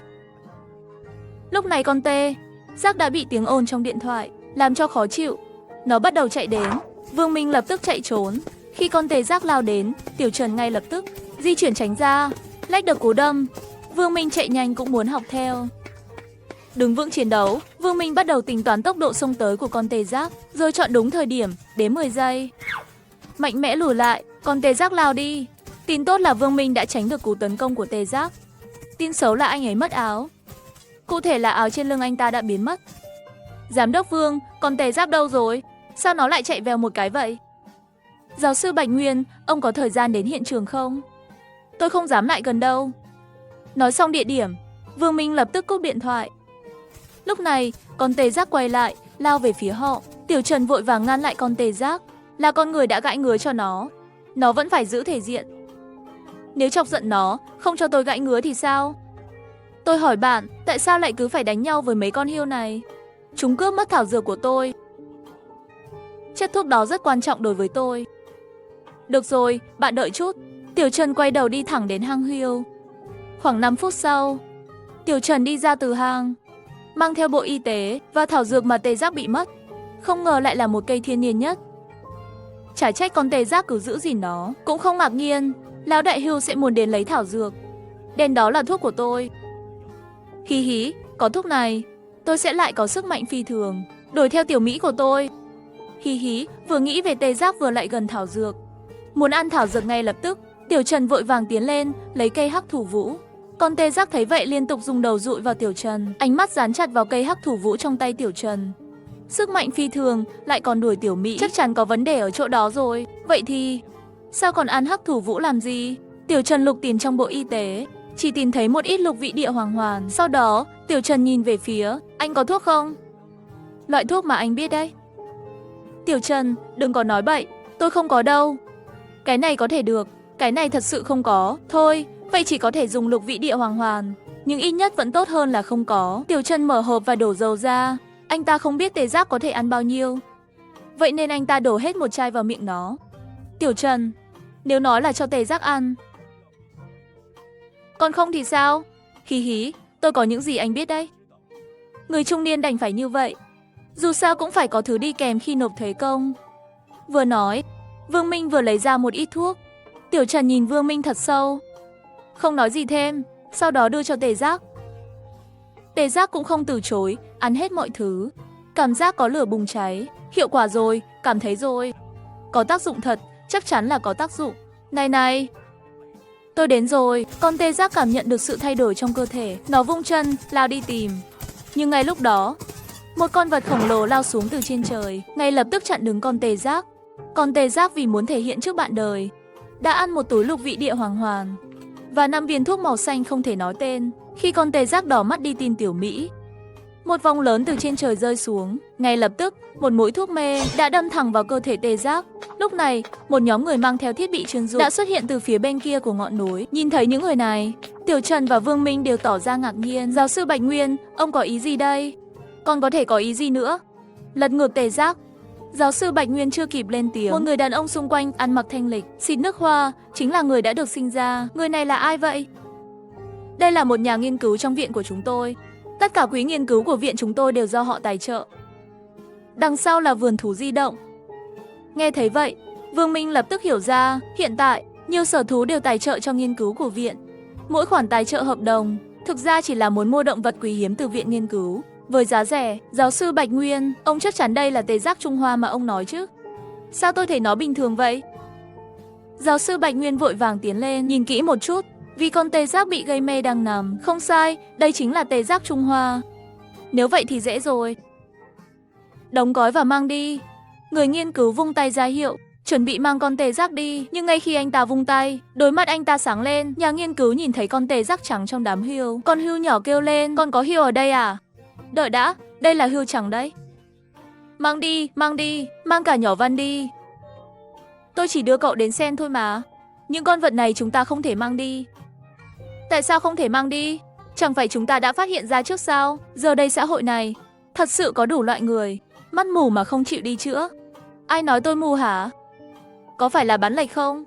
Lúc này con Tề Giác đã bị tiếng ồn trong điện thoại làm cho khó chịu. Nó bắt đầu chạy đến. Vương Minh lập tức chạy trốn. Khi con tê giác lao đến, Tiểu Trần ngay lập tức di chuyển tránh ra, lách được cú đâm. Vương Minh chạy nhanh cũng muốn học theo. Đứng vững chiến đấu, Vương Minh bắt đầu tính toán tốc độ xông tới của con tê giác, rồi chọn đúng thời điểm, đếm 10 giây. Mạnh mẽ lùi lại, con tê giác lao đi. Tin tốt là Vương Minh đã tránh được cú tấn công của tê giác. Tin xấu là anh ấy mất áo. Cụ thể là áo trên lưng anh ta đã biến mất. Giám đốc Vương, con tê giác đâu rồi? Sao nó lại chạy vèo một cái vậy? Giáo sư Bạch Nguyên, ông có thời gian đến hiện trường không? Tôi không dám lại gần đâu. Nói xong địa điểm, Vương Minh lập tức cúp điện thoại. Lúc này, con tê giác quay lại, lao về phía họ. Tiểu Trần vội vàng ngăn lại con tê giác. Là con người đã gãi ngứa cho nó vẫn phải giữ thể diện. Nếu chọc giận nó, không cho tôi gãi ngứa thì sao? Tôi hỏi bạn, tại sao lại cứ phải đánh nhau với mấy con hươu này? Chúng cướp mất thảo dược của tôi. Chất thuốc đó rất quan trọng đối với tôi. Được rồi, bạn đợi chút. Tiểu Trần quay đầu đi thẳng đến hang hươu. Khoảng 5 phút sau, Tiểu Trần đi ra từ hang, mang theo bộ y tế và thảo dược mà tê giác bị mất. Không ngờ lại là một cây thiên niên nhất. Chả trách con tê giác cứ giữ gìn nó. Cũng không ngạc nhiên, lão đại hươu sẽ muốn đến lấy thảo dược. Đen đó là thuốc của tôi. Hí hí, có thuốc này, tôi sẽ lại có sức mạnh phi thường, đuổi theo tiểu Mỹ của tôi. Hí hí, vừa nghĩ về tê giác vừa lại gần thảo dược. Muốn ăn thảo dược ngay lập tức, Tiểu Trần vội vàng tiến lên, lấy cây hắc thủ vũ. Con tê giác thấy vậy liên tục dùng đầu dụi vào Tiểu Trần, ánh mắt dán chặt vào cây hắc thủ vũ trong tay Tiểu Trần. Sức mạnh phi thường, lại còn đuổi tiểu Mỹ, chắc chắn có vấn đề ở chỗ đó rồi. Vậy thì, sao còn ăn hắc thủ vũ làm gì? Tiểu Trần lục tìm trong bộ y tế, chỉ tìm thấy một ít lục vị địa hoàng hoàn. Sau đó, Tiểu Trần nhìn về phía, anh có thuốc không? Loại thuốc mà anh biết đấy. Tiểu Trần, đừng có nói bậy, tôi không có đâu. Cái này có thể được, cái này thật sự không có. Thôi, vậy chỉ có thể dùng lục vị địa hoàng hoàn, nhưng ít nhất vẫn tốt hơn là không có. Tiểu Trần mở hộp và đổ dầu ra. Anh ta không biết tê giác có thể ăn bao nhiêu, vậy nên anh ta đổ hết một chai vào miệng nó. Tiểu Trần, nếu nói là cho tê giác ăn, còn không thì sao? Hí hí, tôi có những gì anh biết đấy. Người trung niên đành phải như vậy, dù sao cũng phải có thứ đi kèm khi nộp thuế công. Vừa nói, Vương Minh vừa lấy ra một ít thuốc. Tiểu Trần nhìn Vương Minh thật sâu, không nói gì thêm, sau đó đưa cho tê giác. Tê giác cũng không từ chối, ăn hết mọi thứ. Cảm giác có lửa bùng cháy. Hiệu quả rồi, cảm thấy rồi. Có tác dụng thật, chắc chắn là có tác dụng. Này này, tôi đến rồi. Con tê giác cảm nhận được sự thay đổi trong cơ thể. Nó vung chân, lao đi tìm. Nhưng ngay lúc đó, một con vật khổng lồ lao xuống từ trên trời, ngay lập tức chặn đứng con tê giác. Con tê giác vì muốn thể hiện trước bạn đời, đã ăn một túi lục vị địa hoàng hoàn và 5 viên thuốc màu xanh không thể nói tên. Khi con tê giác đỏ mắt đi tìm tiểu Mỹ, một vòng lớn từ trên trời rơi xuống. Ngay lập tức, một mũi thuốc mê đã đâm thẳng vào cơ thể tê giác. Lúc này, một nhóm người mang theo thiết bị chuyên dụng đã xuất hiện từ phía bên kia của ngọn núi. Nhìn thấy những người này, Tiểu Trần và Vương Minh đều tỏ ra ngạc nhiên. Giáo sư Bạch Nguyên, ông có ý gì đây? Còn có thể có ý gì nữa? Lật ngược tê giác. Giáo sư Bạch Nguyên chưa kịp lên tiếng, một người đàn ông xung quanh ăn mặc thanh lịch, xịt nước hoa, chính là người đã được sinh ra. Người này là ai vậy? Đây là một nhà nghiên cứu trong viện của chúng tôi. Tất cả quỹ nghiên cứu của viện chúng tôi đều do họ tài trợ. Đằng sau là vườn thú di động. Nghe thấy vậy, Vương Minh lập tức hiểu ra, hiện tại, nhiều sở thú đều tài trợ cho nghiên cứu của viện. Mỗi khoản tài trợ hợp đồng, thực ra chỉ là muốn mua động vật quý hiếm từ viện nghiên cứu. Với giá rẻ, giáo sư Bạch Nguyên, ông chắc chắn đây là tê giác Trung Hoa mà ông nói chứ. Sao tôi thấy nó bình thường vậy? Giáo sư Bạch Nguyên vội vàng tiến lên, nhìn kỹ một chút. Vì con tê giác bị gây mê đang nằm. Không sai, đây chính là tê giác Trung Hoa. Nếu vậy thì dễ rồi. Đóng gói và mang đi. Người nghiên cứu vung tay ra hiệu, chuẩn bị mang con tê giác đi. Nhưng ngay khi anh ta vung tay, đôi mắt anh ta sáng lên. Nhà nghiên cứu nhìn thấy con tê giác trắng trong đám hươu. Con hươu nhỏ kêu lên, con có hươu ở đây à? Đợi đã, đây là hươu trắng đấy. Mang đi, mang cả nhỏ Văn đi. Tôi chỉ đưa cậu đến xem thôi mà. Những con vật này chúng ta không thể mang đi. Tại sao không thể mang đi? Chẳng phải chúng ta đã phát hiện ra trước sao? Giờ đây xã hội này, thật sự có đủ loại người, mắt mù mà không chịu đi chữa. Ai nói tôi mù hả? Có phải là bán lệch không?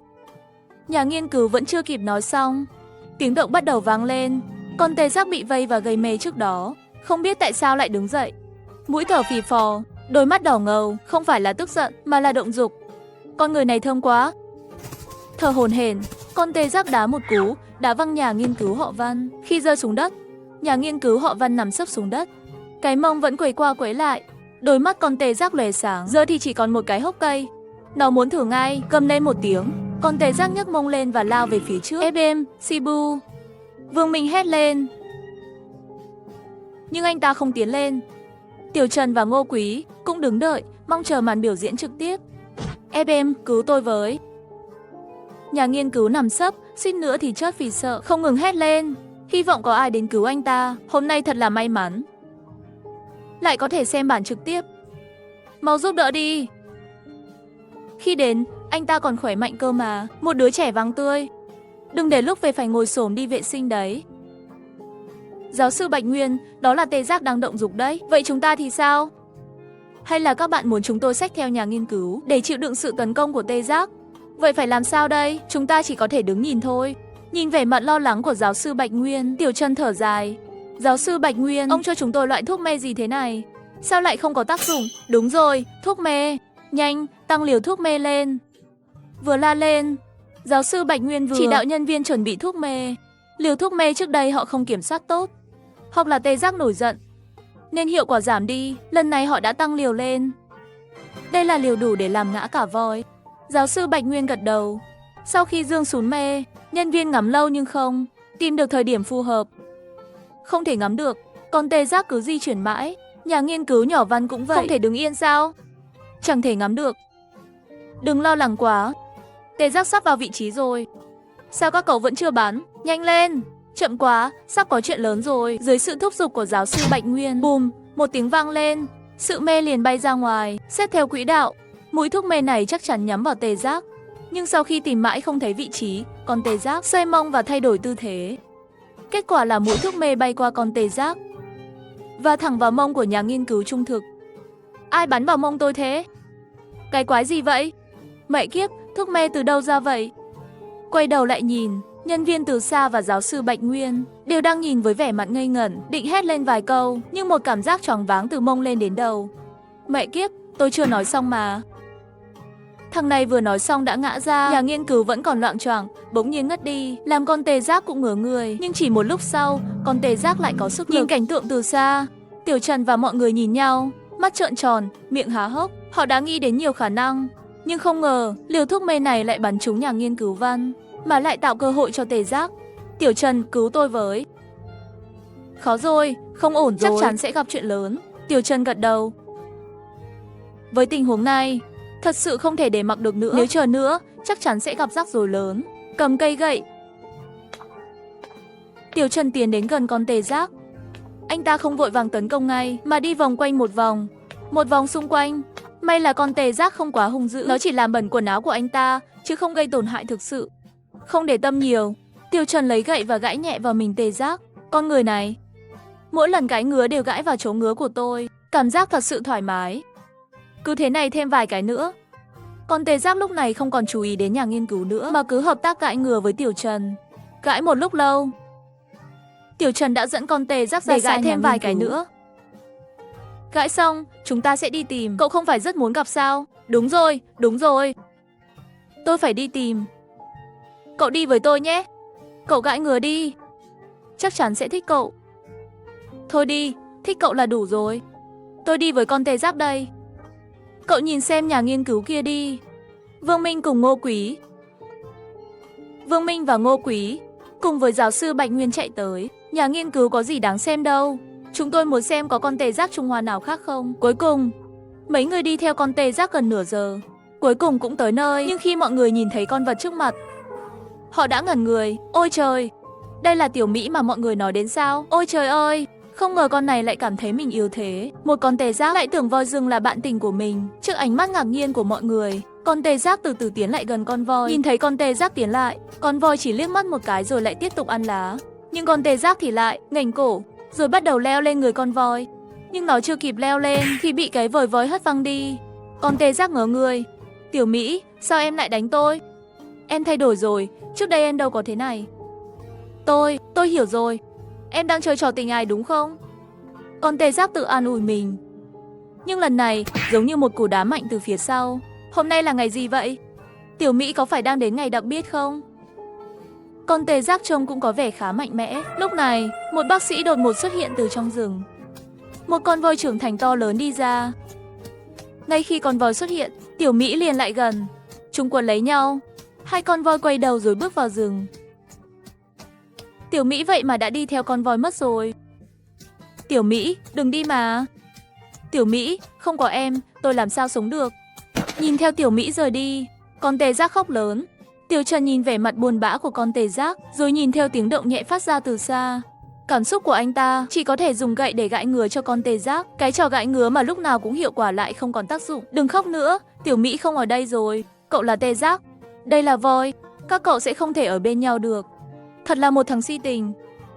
Nhà nghiên cứu vẫn chưa kịp nói xong, tiếng động bắt đầu vang lên. Con tê giác bị vây và gây mê trước đó, không biết tại sao lại đứng dậy. Mũi thở phì phò, Đôi mắt đỏ ngầu, không phải là tức giận, mà là động dục. Con người này thơm quá. Thở hổn hển, con tê giác đá một cú, đá văng nhà nghiên cứu họ Văn. Khi rơi xuống đất, nhà nghiên cứu họ Văn nằm sấp xuống đất. Cái mông vẫn quẩy qua quẩy lại. Đôi mắt con tê giác lóe sáng, giờ thì chỉ còn một cái hốc cây. Nó muốn thử ngay, gầm lên một tiếng. Con tê giác nhấc mông lên và lao về phía trước. Êm, Sibu. Vương Minh hét lên. Nhưng anh ta không tiến lên. Tiểu Trần và Ngô Quý cũng đứng đợi, mong chờ màn biểu diễn trực tiếp. Em, cứu tôi với. Nhà nghiên cứu nằm sấp, suýt nữa thì chớt vì sợ, không ngừng hét lên. Hy vọng có ai đến cứu anh ta, hôm nay thật là may mắn. Lại có thể xem bản trực tiếp. Mau giúp đỡ đi. Khi đến, anh ta còn khỏe mạnh cơ mà, một đứa trẻ vàng tươi. Đừng để lúc về phải ngồi xổm đi vệ sinh đấy. Giáo sư Bạch Nguyên, đó là tê giác đang động dục đấy. Vậy chúng ta thì sao? Hay là các bạn muốn chúng tôi xách theo nhà nghiên cứu để chịu đựng sự tấn công của tê giác? Vậy phải làm sao đây? Chúng ta chỉ có thể đứng nhìn thôi. Nhìn vẻ mặt lo lắng của giáo sư Bạch Nguyên, Tiểu Trần thở dài. Giáo sư Bạch Nguyên, ông cho chúng tôi loại thuốc mê gì thế này? Sao lại không có tác dụng? Đúng rồi, thuốc mê. Nhanh, tăng liều thuốc mê lên. Vừa la lên, giáo sư Bạch Nguyên vừa chỉ đạo nhân viên chuẩn bị thuốc mê. Liều thuốc mê trước đây họ không kiểm soát tốt, hoặc là tê giác nổi giận, nên hiệu quả giảm đi. Lần này họ đã tăng liều lên. Đây là liều đủ để làm ngã cả voi. Giáo sư Bạch Nguyên gật đầu. Sau khi Dương sún mê, nhân viên ngắm lâu nhưng không tìm được thời điểm phù hợp. Không thể ngắm được, còn tê giác cứ di chuyển mãi. Nhà nghiên cứu nhỏ Văn cũng vậy. Không thể đứng yên sao? Chẳng thể ngắm được. Đừng lo lắng quá. Tê giác sắp vào vị trí rồi. Sao các cậu vẫn chưa bắn? Nhanh lên! Chậm quá, sắp có chuyện lớn rồi. Dưới sự thúc giục của giáo sư Bạch Nguyên, bùm, một tiếng vang lên. Sự mê liền bay ra ngoài, xét theo quỹ đạo. Mũi thuốc mê này chắc chắn nhắm vào tê giác. Nhưng sau khi tìm mãi không thấy vị trí, con tê giác xoay mông và thay đổi tư thế. Kết quả là mũi thuốc mê bay qua con tê giác và thẳng vào mông của nhà nghiên cứu trung thực. Ai bắn vào mông tôi thế? Cái quái gì vậy? Mẹ kiếp, thuốc mê từ đâu ra vậy? Quay đầu lại nhìn, nhân viên từ xa và giáo sư Bạch Nguyên đều đang nhìn với vẻ mặt ngây ngẩn, định hét lên vài câu, nhưng một cảm giác choáng váng từ mông lên đến đầu. Mẹ kiếp, tôi chưa nói xong mà. Thằng này vừa nói xong đã ngã ra. Nhà nghiên cứu vẫn còn loạng choạng, bỗng nhiên ngất đi, làm con tê giác cũng ngửa người. Nhưng chỉ một lúc sau, con tê giác lại có sức lực. Nhìn cảnh tượng từ xa, Tiểu Trần và mọi người nhìn nhau, mắt trợn tròn, miệng há hốc. Họ đã nghĩ đến nhiều khả năng, nhưng không ngờ liều thuốc mê này lại bắn trúng nhà nghiên cứu Văn, mà lại tạo cơ hội cho tê giác. Tiểu Trần, cứu tôi với. Khó rồi, không ổn rồi, chắc chắn sẽ gặp chuyện lớn. Tiểu Trần gật đầu. Với tình huống này, thật sự không thể để mặc được nữa. Nếu chờ nữa, chắc chắn sẽ gặp rắc rối lớn. Cầm cây gậy, Tiểu Trần tiến đến gần con tê giác. Anh ta không vội vàng tấn công ngay, mà đi vòng quanh một vòng xung quanh. May là con tê giác không quá hung dữ, nó chỉ làm bẩn quần áo của anh ta, chứ không gây tổn hại thực sự. Không để tâm nhiều, Tiểu Trần lấy gậy và gãi nhẹ vào mình tê giác. Con người này, mỗi lần gãi ngứa đều gãi vào chỗ ngứa của tôi, cảm giác thật sự thoải mái. Cứ thế này thêm vài cái nữa. Con tê giác lúc này không còn chú ý đến nhà nghiên cứu nữa, mà cứ hợp tác gãi ngừa với Tiểu Trần. Gãi một lúc lâu, Tiểu Trần đã dẫn con tê giác ra để gãi thêm vài cái nữa. Gãi xong, chúng ta sẽ đi tìm. Cậu không phải rất muốn gặp sao? Đúng rồi. Tôi phải đi tìm. Cậu đi với tôi nhé. Cậu gãi ngừa đi. Chắc chắn sẽ thích cậu. Thôi đi, thích cậu là đủ rồi. Tôi đi với con tê giác đây. Cậu nhìn xem nhà nghiên cứu kia đi. Vương Minh và Ngô Quý cùng với giáo sư Bạch Nguyên chạy tới. Nhà nghiên cứu có gì đáng xem đâu. Chúng tôi muốn xem có con tê giác Trung Hoa nào khác không. Cuối cùng, mấy người đi theo con tê giác gần nửa giờ. Cuối cùng cũng tới nơi, nhưng khi mọi người nhìn thấy con vật trước mặt, họ đã ngẩn người. Ôi trời, đây là Tiểu Mỹ mà mọi người nói đến sao? Ôi trời ơi, không ngờ con này lại cảm thấy mình yếu thế. Một con tê giác lại tưởng voi rừng là bạn tình của mình. Trước ánh mắt ngạc nhiên của mọi người, con tê giác từ từ tiến lại gần con voi. Nhìn thấy con tê giác tiến lại, con voi chỉ liếc mắt một cái rồi lại tiếp tục ăn lá. Nhưng con tê giác thì lại nghềnh cổ, rồi bắt đầu leo lên người con voi. Nhưng nó chưa kịp leo lên thì bị cái vòi voi hất văng đi. Con tê giác ngớ người. Tiểu Mỹ, sao em lại đánh tôi? Em thay đổi rồi, trước đây em đâu có thế này. Tôi hiểu rồi. Em đang chơi trò tình ái đúng không? Con tê giác tự an ủi mình. Nhưng lần này, giống như một cú đá mạnh từ phía sau. Hôm nay là ngày gì vậy? Tiểu Mỹ có phải đang đến ngày đặc biệt không? Con tê giác trông cũng có vẻ khá mạnh mẽ. Lúc này, một bác sĩ đột ngột xuất hiện từ trong rừng. Một con voi trưởng thành to lớn đi ra. Ngay khi con voi xuất hiện, Tiểu Mỹ liền lại gần. Chúng quấn lấy nhau. Hai con voi quay đầu rồi bước vào rừng. Tiểu Mỹ vậy mà đã đi theo con voi mất rồi. Tiểu Mỹ, đừng đi mà. Tiểu Mỹ, không có em, tôi làm sao sống được. Nhìn theo Tiểu Mỹ rời đi, con tê giác khóc lớn. Tiểu Trần nhìn vẻ mặt buồn bã của con tê giác, rồi nhìn theo tiếng động nhẹ phát ra từ xa. Cảm xúc của anh ta chỉ có thể dùng gậy để gãi ngứa cho con tê giác. Cái trò gãi ngứa mà lúc nào cũng hiệu quả lại không còn tác dụng. Đừng khóc nữa, Tiểu Mỹ không ở đây rồi. Cậu là tê giác, đây là voi. Các cậu sẽ không thể ở bên nhau được. Thật là một thằng si tình.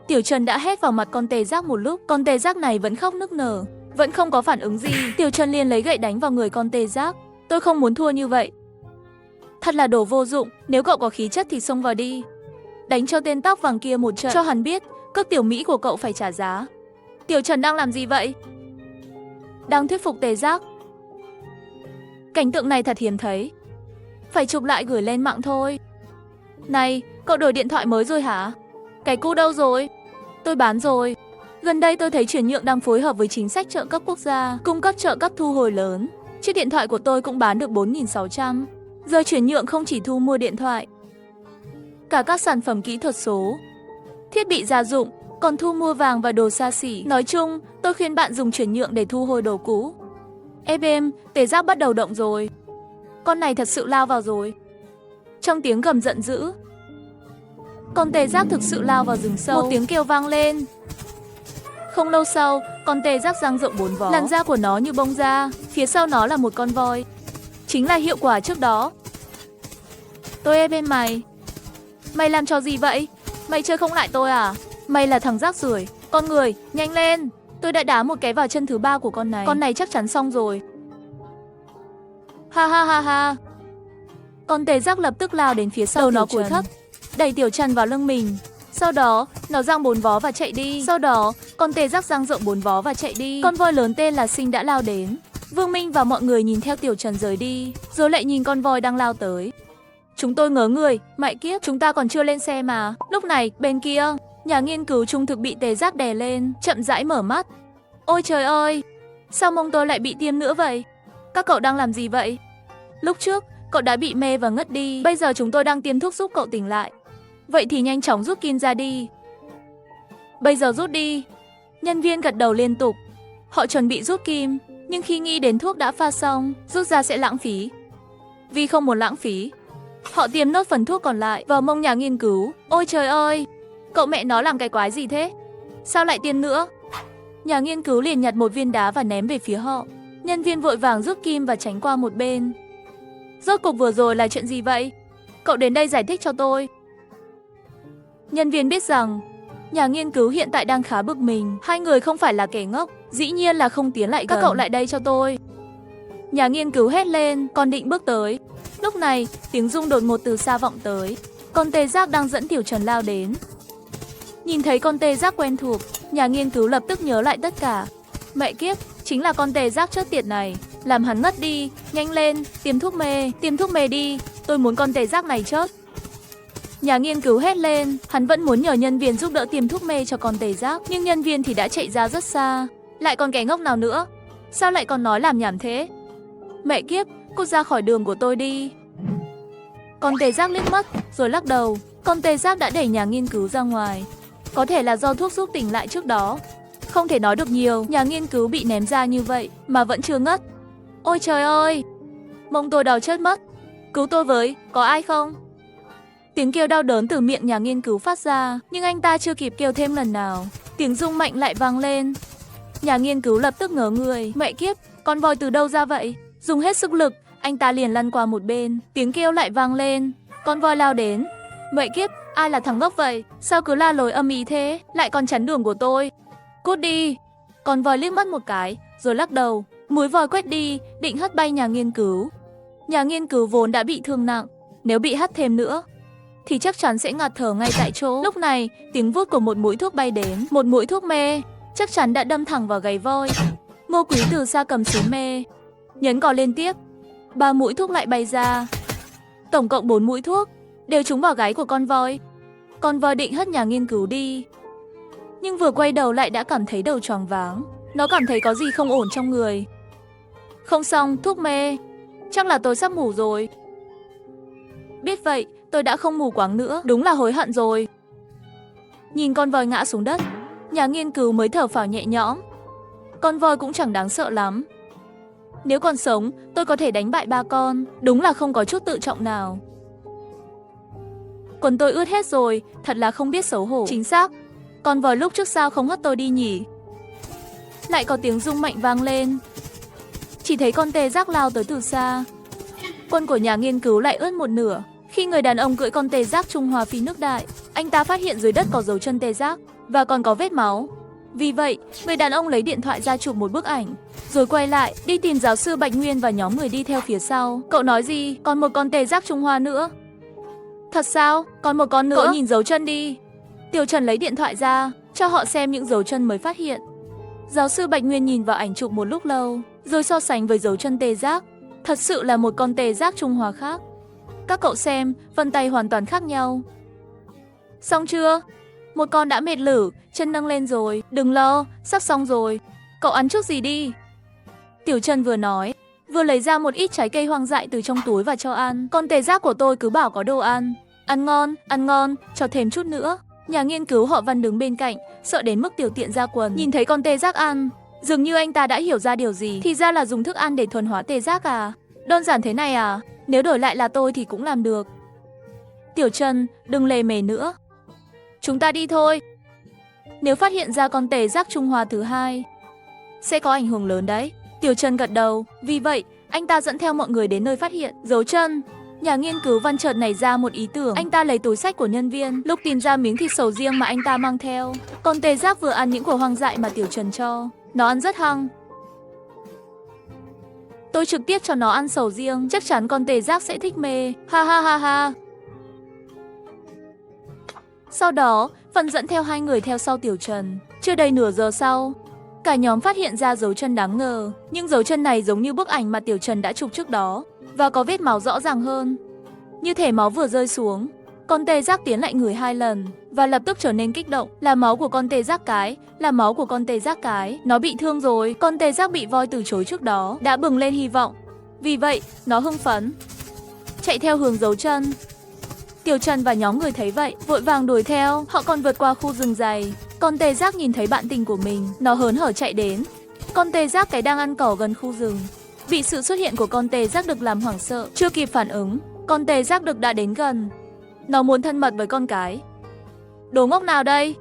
Tiểu Trần đã hét vào mặt con tê giác một lúc. Con tê giác này vẫn khóc nức nở, vẫn không có phản ứng gì. Tiểu Trần liền lấy gậy đánh vào người con tê giác. Tôi không muốn thua như vậy. Thật là đồ vô dụng, nếu cậu có khí chất thì xông vào đi. Đánh cho tên tóc vàng kia một trận, cho hắn biết cước Tiểu Mỹ của cậu phải trả giá. Tiểu Trần đang làm gì vậy? Đang thuyết phục tê giác. Cảnh tượng này thật hiếm thấy. Phải chụp lại gửi lên mạng thôi. Này, cậu đổi điện thoại mới rồi hả? Cái cũ đâu rồi? Tôi bán rồi. Gần đây tôi thấy chuyển nhượng đang phối hợp với chính sách trợ cấp quốc gia, cung cấp trợ cấp thu hồi lớn. Chiếc điện thoại của tôi cũng bán được 4.600. Giờ chuyển nhượng không chỉ thu mua điện thoại, cả các sản phẩm kỹ thuật số, thiết bị gia dụng, còn thu mua vàng và đồ xa xỉ. Nói chung, tôi khuyên bạn dùng chuyển nhượng để thu hồi đồ cũ. Em, tê giác bắt đầu động rồi. Con này thật sự lao vào rồi. Trong tiếng gầm giận dữ, con tê giác thực sự lao vào rừng sâu. Một tiếng kêu vang lên. Không lâu sau, con tê giác dang rộng 4 vó. Làn da của nó như bông da, phía sau nó là một con voi. Chính là hiệu quả trước đó. Tôi ép bên mày. Mày làm trò gì vậy? Mày chơi không lại tôi à? Mày là thằng rác rưởi. Con người, nhanh lên. Tôi đã đá một cái vào chân thứ 3 của con này. Con này chắc chắn xong rồi. Ha ha ha ha. Con tê giác lập tức lao đến phía sau. Đầu nó cúi thấp, đẩy Tiểu Trần vào lưng mình. Sau đó, nó giang 4 vó và chạy đi. Sau đó, con tê giác giang rộng 4 vó và chạy đi. Con voi lớn tên là Sinh đã lao đến. Vương Minh và mọi người nhìn theo Tiểu Trần rời đi, rồi lại nhìn con voi đang lao tới. Chúng tôi ngớ người, mẹ kiếp, chúng ta còn chưa lên xe mà. Lúc này, bên kia, nhà nghiên cứu trung thực bị tê giác đè lên, chậm rãi mở mắt. Ôi trời ơi, sao mông tôi lại bị tiêm nữa vậy? Các cậu đang làm gì vậy? Lúc trước, cậu đã bị mê và ngất đi, bây giờ chúng tôi đang tiêm thuốc giúp cậu tỉnh lại. Vậy thì nhanh chóng rút kim ra đi. Bây giờ rút đi. Nhân viên gật đầu liên tục. Họ chuẩn bị rút kim, nhưng khi nghĩ đến thuốc đã pha xong, rút ra sẽ lãng phí. Vì không muốn lãng phí, họ tiêm nốt phần thuốc còn lại vào mông nhà nghiên cứu. Ôi trời ơi, cậu mẹ nó làm cái quái gì thế? Sao lại tiêm nữa? Nhà nghiên cứu liền nhặt một viên đá và ném về phía họ. Nhân viên vội vàng rút kim và tránh qua một bên. Rốt cuộc vừa rồi là chuyện gì vậy? Cậu đến đây giải thích cho tôi. Nhân viên biết rằng nhà nghiên cứu hiện tại đang khá bực mình. Hai người không phải là kẻ ngốc, dĩ nhiên là không tiến lại gần. Các cậu lại đây cho tôi. Nhà nghiên cứu hét lên, còn định bước tới. Lúc này, tiếng rung đột ngột từ xa vọng tới. Con tê giác đang dẫn Tiểu Trần lao đến. Nhìn thấy con tê giác quen thuộc, nhà nghiên cứu lập tức nhớ lại tất cả. Mẹ kiếp, chính là con tê giác chết tiệt này. Làm hắn ngất đi, nhanh lên, tiêm thuốc mê đi. Tôi muốn con tê giác này chết. Nhà nghiên cứu hét lên, hắn vẫn muốn nhờ nhân viên giúp đỡ tiêm thuốc mê cho con tê giác, nhưng nhân viên thì đã chạy ra rất xa. Lại còn kẻ ngốc nào nữa? Sao lại còn nói làm nhảm thế? Mẹ kiếp, cút ra khỏi đường của tôi đi. Con tê giác liếc mắt, rồi lắc đầu. Con tê giác đã đẩy nhà nghiên cứu ra ngoài. Có thể là do thuốc giúp tỉnh lại trước đó. Không thể nói được nhiều, nhà nghiên cứu bị ném ra như vậy mà vẫn chưa ngất. Ôi trời ơi, mông tôi đau chết mất. Cứu tôi với, có ai không? Tiếng kêu đau đớn từ miệng nhà nghiên cứu phát ra, nhưng anh ta chưa kịp kêu thêm lần nào, tiếng rung mạnh lại vang lên. Nhà nghiên cứu lập tức ngớ người. Mẹ kiếp, con voi từ đâu ra vậy? Dùng hết sức lực, anh ta liền lăn qua một bên. Tiếng kêu lại vang lên, con voi lao đến. Mẹ kiếp, ai là thằng ngốc vậy? Sao cứ la lối âm ý thế? Lại còn chắn đường của tôi. Cút đi. Con voi liếc mắt một cái, rồi lắc đầu. Múi voi quét đi, định hất bay nhà nghiên cứu. Nhà nghiên cứu vốn đã bị thương nặng, nếu bị hất thêm nữa thì chắc chắn sẽ ngạt thở ngay tại chỗ. Lúc này, tiếng vút của một mũi thuốc bay đến, một mũi thuốc mê, chắc chắn đã đâm thẳng vào gáy voi. Ngô Quý từ xa cầm súng mê, nhấn cò liên tiếp, 3 mũi thuốc lại bay ra. Tổng cộng 4 mũi thuốc, đều trúng vào gáy của con voi. Con voi định hất nhà nghiên cứu đi, nhưng vừa quay đầu lại đã cảm thấy đầu choáng váng. Nó cảm thấy có gì không ổn trong người. Không xong, thuốc mê. Chắc là tôi sắp ngủ rồi. Biết vậy, tôi đã không mù quáng nữa. Đúng là hối hận rồi. Nhìn con voi ngã xuống đất, nhà nghiên cứu mới thở phào nhẹ nhõm. Con voi cũng chẳng đáng sợ lắm. Nếu còn sống, tôi có thể đánh bại 3 con. Đúng là không có chút tự trọng nào. Quần tôi ướt hết rồi, thật là không biết xấu hổ. Chính xác, con voi lúc trước sao không hất tôi đi nhỉ? Lại có tiếng rung mạnh vang lên. Chỉ thấy con tê giác lao tới từ xa. Quân của nhà nghiên cứu lại ướt một nửa. Khi người đàn ông cưỡi con tê giác Trung Hoa phi nước đại, anh ta phát hiện dưới đất có dấu chân tê giác và còn có vết máu. Vì vậy, người đàn ông lấy điện thoại ra chụp một bức ảnh, rồi quay lại đi tìm giáo sư Bạch Nguyên và nhóm người đi theo phía sau. Cậu nói gì? Còn một con tê giác Trung Hoa nữa? Thật sao? Còn một con nữa? Cậu nhìn dấu chân đi. Tiểu Trần lấy điện thoại ra, cho họ xem những dấu chân mới phát hiện. Giáo sư Bạch Nguyên nhìn vào ảnh chụp một lúc lâu, rồi so sánh với dấu chân tê giác. Thật sự là một con tê giác Trung Hoa khác. Các cậu xem, vân tay hoàn toàn khác nhau. Xong chưa? Một con đã mệt lử, chân nâng lên rồi. Đừng lo, sắp xong rồi. Cậu ăn chút gì đi. Tiểu Trần vừa nói, vừa lấy ra một ít trái cây hoang dại từ trong túi và cho ăn. Con tê giác của tôi cứ bảo có đồ ăn. Ăn ngon, cho thêm chút nữa. Nhà nghiên cứu họ Văn đứng bên cạnh, sợ đến mức tiểu tiện ra quần. Nhìn thấy con tê giác ăn, dường như anh ta đã hiểu ra điều gì. Thì ra là dùng thức ăn để thuần hóa tê giác à? Đơn giản thế này à? Nếu đổi lại là tôi thì cũng làm được. Tiểu Trần, đừng lề mề nữa. Chúng ta đi thôi. Nếu phát hiện ra con tê giác Trung Hoa thứ hai, sẽ có ảnh hưởng lớn đấy. Tiểu Trần gật đầu. Vì vậy, anh ta dẫn theo mọi người đến nơi phát hiện dấu chân. Nhà nghiên cứu Văn chợt nảy ra một ý tưởng. Anh ta lấy túi xách của nhân viên, lúc tìm ra miếng thịt sầu riêng mà anh ta mang theo. Con tê giác vừa ăn những quả hoang dại mà Tiểu Trần cho. Nó ăn rất hăng. Tôi trực tiếp cho nó ăn sầu riêng, chắc chắn con tê giác sẽ thích mê. Ha ha ha ha. Sau đó, Văn dẫn theo 2 người theo sau Tiểu Trần. Chưa đầy nửa giờ sau, cả nhóm phát hiện ra dấu chân đáng ngờ. Nhưng dấu chân này giống như bức ảnh mà Tiểu Trần đã chụp trước đó, và có vết máu rõ ràng hơn. Như thể máu vừa rơi xuống. Con tê giác tiến lại ngửi 2 lần và lập tức trở nên kích động. Là máu của con tê giác cái, là máu của con tê giác cái. Nó bị thương rồi. Con tê giác bị voi từ chối trước đó đã bừng lên hy vọng. Vì vậy, nó hưng phấn, chạy theo hướng dấu chân. Tiểu Trần và nhóm người thấy vậy, vội vàng đuổi theo. Họ còn vượt qua khu rừng dày. Con tê giác nhìn thấy bạn tình của mình, nó hớn hở chạy đến. Con tê giác cái đang ăn cỏ gần khu rừng, bị sự xuất hiện của con tê giác đực làm hoảng sợ. Chưa kịp phản ứng, con tê giác đực đã đến gần. Nó muốn thân mật với con cái. Đồ ngốc nào đây?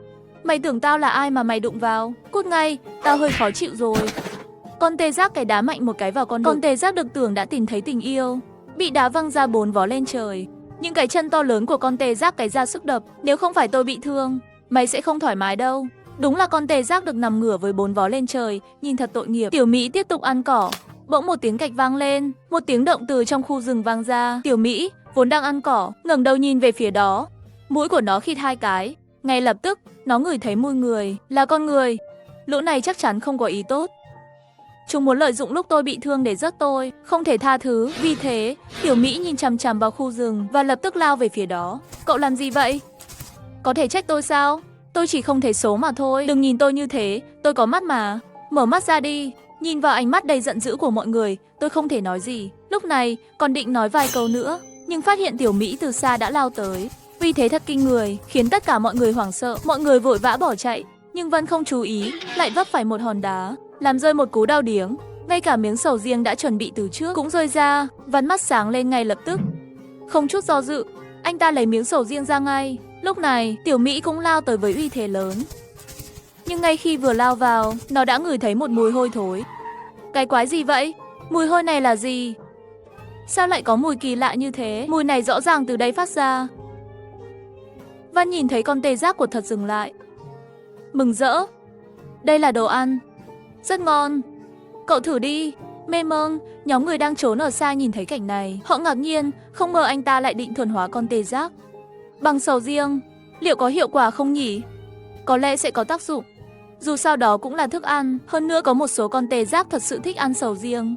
Mày tưởng tao là ai mà mày đụng vào? Cút ngay, tao hơi khó chịu rồi. Con tê giác cái đá mạnh một cái vào con đực. Con tê giác đực tưởng đã tìm thấy tình yêu, bị đá văng ra 4 vó lên trời. Những cái chân to lớn của con tê giác cái ra sức đập. Nếu không phải tôi bị thương, mày sẽ không thoải mái đâu. Đúng là con tê giác được nằm ngửa với 4 vó lên trời, nhìn thật tội nghiệp. Tiểu Mỹ tiếp tục ăn cỏ. Bỗng một tiếng cạch vang lên, một tiếng động từ trong khu rừng vang ra. Tiểu Mỹ vốn đang ăn cỏ, ngẩng đầu nhìn về phía đó. Mũi của nó khịt 2 cái. Ngay lập tức, nó ngửi thấy mùi người. Là con người. Lũ này chắc chắn không có ý tốt. Chúng muốn lợi dụng lúc tôi bị thương để giết tôi, không thể tha thứ. Vì thế, Tiểu Mỹ nhìn chằm chằm vào khu rừng và lập tức lao về phía đó. Cậu làm gì vậy? Có thể trách tôi sao? Tôi chỉ không thấy số mà thôi. Đừng nhìn tôi như thế, tôi có mắt mà. Mở mắt ra đi. Nhìn vào ánh mắt đầy giận dữ của mọi người, tôi không thể nói gì. Lúc này, còn định nói vài câu nữa, nhưng phát hiện Tiểu Mỹ từ xa đã lao tới. Vì thế thật kinh người, khiến tất cả mọi người hoảng sợ. Mọi người vội vã bỏ chạy, nhưng vẫn không chú ý, lại vấp phải một hòn đá, làm rơi một cú đau điếng. Ngay cả miếng sầu riêng đã chuẩn bị từ trước cũng rơi ra. Văn mắt sáng lên ngay lập tức. Không chút do dự, anh ta lấy miếng sầu riêng ra ngay. Lúc này, Tiểu Mỹ cũng lao tới với uy thế lớn. Nhưng ngay khi vừa lao vào, nó đã ngửi thấy một mùi hôi thối. Cái quái gì vậy? Mùi hôi này là gì? Sao lại có mùi kỳ lạ như thế? Mùi này rõ ràng từ đây phát ra. Văn nhìn thấy con tê giác của thật dừng lại, mừng rỡ. Đây là đồ ăn, rất ngon. Cậu thử đi. Mê mông, nhóm người đang trốn ở xa nhìn thấy cảnh này. Họ ngạc nhiên, không ngờ anh ta lại định thuần hóa con tê giác bằng sầu riêng. Liệu có hiệu quả không nhỉ? Có lẽ sẽ có tác dụng. dù sao đó cũng là thức ăn, hơn nữa có một số con tê giác thật sự thích ăn sầu riêng.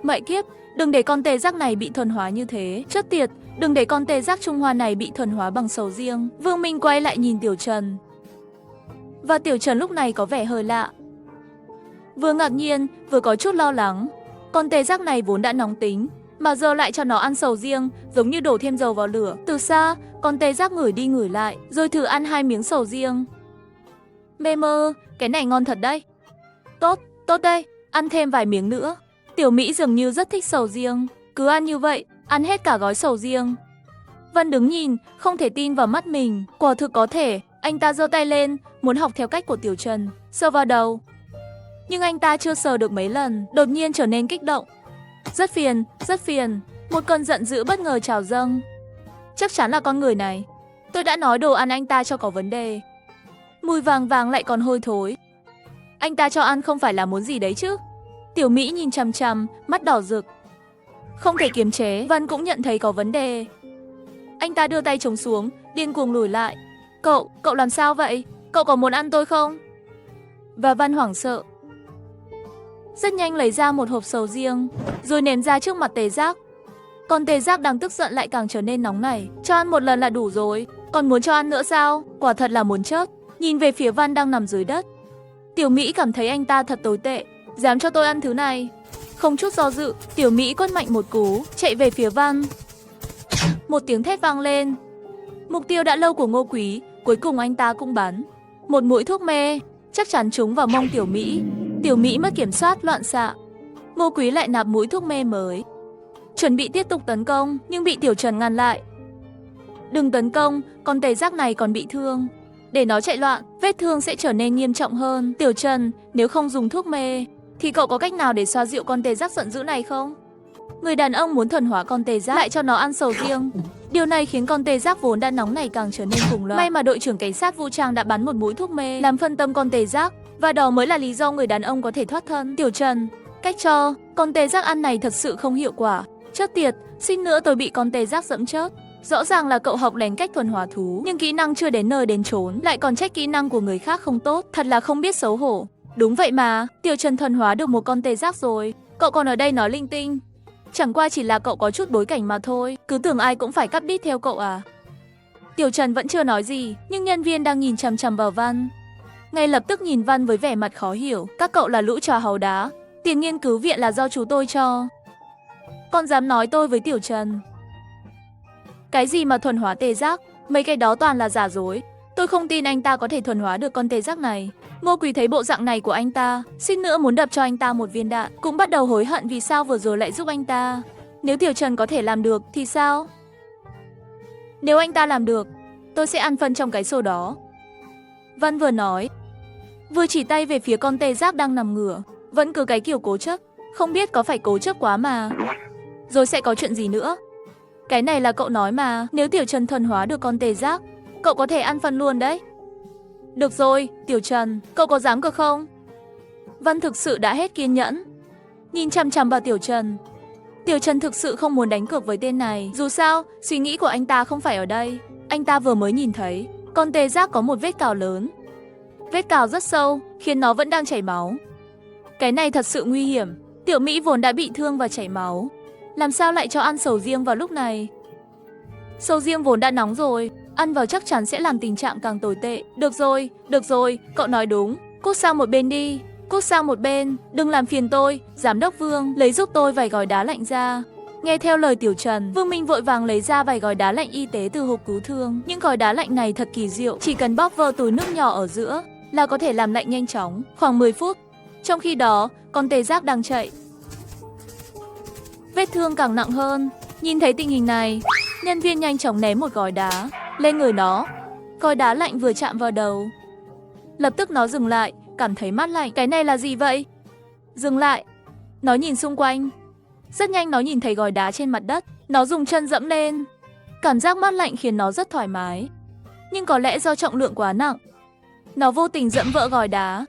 Mẹ kiếp, đừng để con tê giác này bị thuần hóa như thế, chết tiệt, đừng để con tê giác Trung Hoa này bị thuần hóa bằng sầu riêng. Vương Minh quay lại nhìn Tiểu Trần. Và Tiểu Trần lúc này có vẻ hơi lạ. Vừa ngạc nhiên, vừa có chút lo lắng. Con tê giác này vốn đã nóng tính, mà giờ lại cho nó ăn sầu riêng, giống như đổ thêm dầu vào lửa. Từ xa, con tê giác ngửi đi ngửi lại, rồi thử ăn 2 miếng sầu riêng. Mê mơ, cái này ngon thật đấy. Tốt, tốt đây, ăn thêm vài miếng nữa. Tiểu Mỹ dường như rất thích sầu riêng, cứ ăn như vậy, ăn hết cả gói sầu riêng. Vân đứng nhìn, không thể tin vào mắt mình, quả thực có thể. Anh ta giơ tay lên, muốn học theo cách của Tiểu Trần, sờ vào đầu. Nhưng anh ta chưa sờ được mấy lần, đột nhiên trở nên kích động. Rất phiền, một cơn giận dữ bất ngờ trào dâng. Chắc chắn là con người này. Tôi đã nói đồ ăn anh ta cho có vấn đề. Mùi vàng vàng lại còn hôi thối. Anh ta cho ăn không phải là muốn gì đấy chứ? Tiểu Mỹ nhìn chằm chằm, mắt đỏ rực. Không thể kiềm chế, Vân cũng nhận thấy có vấn đề. Anh ta đưa tay chống xuống, điên cuồng lùi lại. Cậu làm sao vậy? Cậu có muốn ăn tôi không? Và Vân hoảng sợ. Rất nhanh lấy ra một hộp sầu riêng, rồi ném ra trước mặt tê giác. Con tê giác đang tức giận lại càng trở nên nóng nảy. Cho ăn một lần là đủ rồi, còn muốn cho ăn nữa sao? Quả thật là muốn chết. Nhìn về phía Văn đang nằm dưới đất. Tiểu Mỹ cảm thấy anh ta thật tồi tệ, dám cho tôi ăn thứ này. Không chút do dự, Tiểu Mỹ quất mạnh một cú, chạy về phía Văn. Một tiếng thét vang lên. Mục tiêu đã lâu của Ngô Quý, cuối cùng anh ta cũng bắn. Một mũi thuốc mê, chắc chắn trúng vào mông Tiểu Mỹ. Tiểu Mỹ mất kiểm soát, loạn xạ. Ngô Quý lại nạp mũi thuốc mê mới, chuẩn bị tiếp tục tấn công, nhưng bị Tiểu Trần ngăn lại. Đừng tấn công, con tê giác này còn bị thương. Để nó chạy loạn, vết thương sẽ trở nên nghiêm trọng hơn. Tiểu Trần, nếu không dùng thuốc mê, thì cậu có cách nào để xoa dịu con tê giác giận dữ này không? Người đàn ông muốn thuần hóa con tê giác, lại cho nó ăn sầu riêng. Điều này khiến con tê giác vốn đã nóng này càng trở nên khủng loạn. May mà đội trưởng cảnh sát vũ trang đã bắn một mũi thuốc mê, làm phân tâm con tê giác. Và đó mới là lý do người đàn ông có thể thoát thân. Tiểu Trần, cách cho con tê giác ăn này thật sự không hiệu quả. Chết tiệt, suýt nữa tôi bị con tê giác dẫm chết. Rõ ràng là cậu học lén cách thuần hóa thú, nhưng kỹ năng chưa đến nơi đến chốn, lại còn trách kỹ năng của người khác không tốt, thật là không biết xấu hổ. Đúng vậy mà, Tiểu Trần thuần hóa được một con tê giác rồi, cậu còn ở đây nói linh tinh. Chẳng qua chỉ là cậu có chút bối cảnh mà thôi, cứ tưởng ai cũng phải cắp đít theo cậu à. Tiểu Trần vẫn chưa nói gì, nhưng nhân viên đang nhìn chằm chằm vào Văn. Ngay lập tức nhìn Văn với vẻ mặt khó hiểu. Các cậu là lũ trò hầu đá, tiền nghiên cứu viện là do chú tôi cho. Con dám nói tôi với Tiểu Trần? Cái gì mà thuần hóa tê giác, mấy cái đó toàn là giả dối. Tôi không tin anh ta có thể thuần hóa được con tê giác này. Ngô Quý thấy bộ dạng này của anh ta, suýt nữa muốn đập cho anh ta một viên đạn. Cũng bắt đầu hối hận vì sao vừa rồi lại giúp anh ta. Nếu Tiểu Trần có thể làm được thì sao? Nếu anh ta làm được, tôi sẽ ăn phân trong cái xô đó. Văn vừa nói, vừa chỉ tay về phía con tê giác đang nằm ngửa. Vẫn cứ cái kiểu cố chấp, không biết có phải cố chấp quá mà. Rồi sẽ có chuyện gì nữa? Cái này là cậu nói mà, nếu Tiểu Trần thuần hóa được con tê giác, cậu có thể ăn phân luôn đấy. Được rồi, Tiểu Trần, cậu có dám cược không? Văn thực sự đã hết kiên nhẫn, nhìn chằm chằm vào Tiểu Trần. Tiểu Trần thực sự không muốn đánh cược với tên này. Dù sao, suy nghĩ của anh ta không phải ở đây. Anh ta vừa mới nhìn thấy con tê giác có một vết cào lớn. Vết cào rất sâu, khiến nó vẫn đang chảy máu. Cái này thật sự nguy hiểm. Tiểu Mỹ vốn đã bị thương và chảy máu, làm sao lại cho ăn sầu riêng vào lúc này? Sầu riêng vốn đã nóng rồi, ăn vào chắc chắn sẽ làm tình trạng càng tồi tệ. Được rồi, cậu nói đúng. Cút sang một bên đi, cút sang một bên, đừng làm phiền tôi. Giám đốc Vương, lấy giúp tôi vài gói đá lạnh ra. Nghe theo lời Tiểu Trần, Vương Minh vội vàng lấy ra vài gói đá lạnh y tế từ hộp cứu thương. Những gói đá lạnh này thật kỳ diệu, chỉ cần bóp vơ túi nước nhỏ ở giữa là có thể làm lạnh nhanh chóng, khoảng 10 phút. Trong khi đó, con tê giác đang chạy, vết thương càng nặng hơn. Nhìn thấy tình hình này, nhân viên nhanh chóng ném một gói đá lên người nó. Gói đá lạnh vừa chạm vào đầu, lập tức nó dừng lại, cảm thấy mát lạnh. Cái này là gì vậy? Dừng lại, nó nhìn xung quanh. Rất nhanh nó nhìn thấy gói đá trên mặt đất, nó dùng chân dẫm lên. Cảm giác mát lạnh khiến nó rất thoải mái. Nhưng có lẽ do trọng lượng quá nặng, nó vô tình dẫm vỡ gói đá.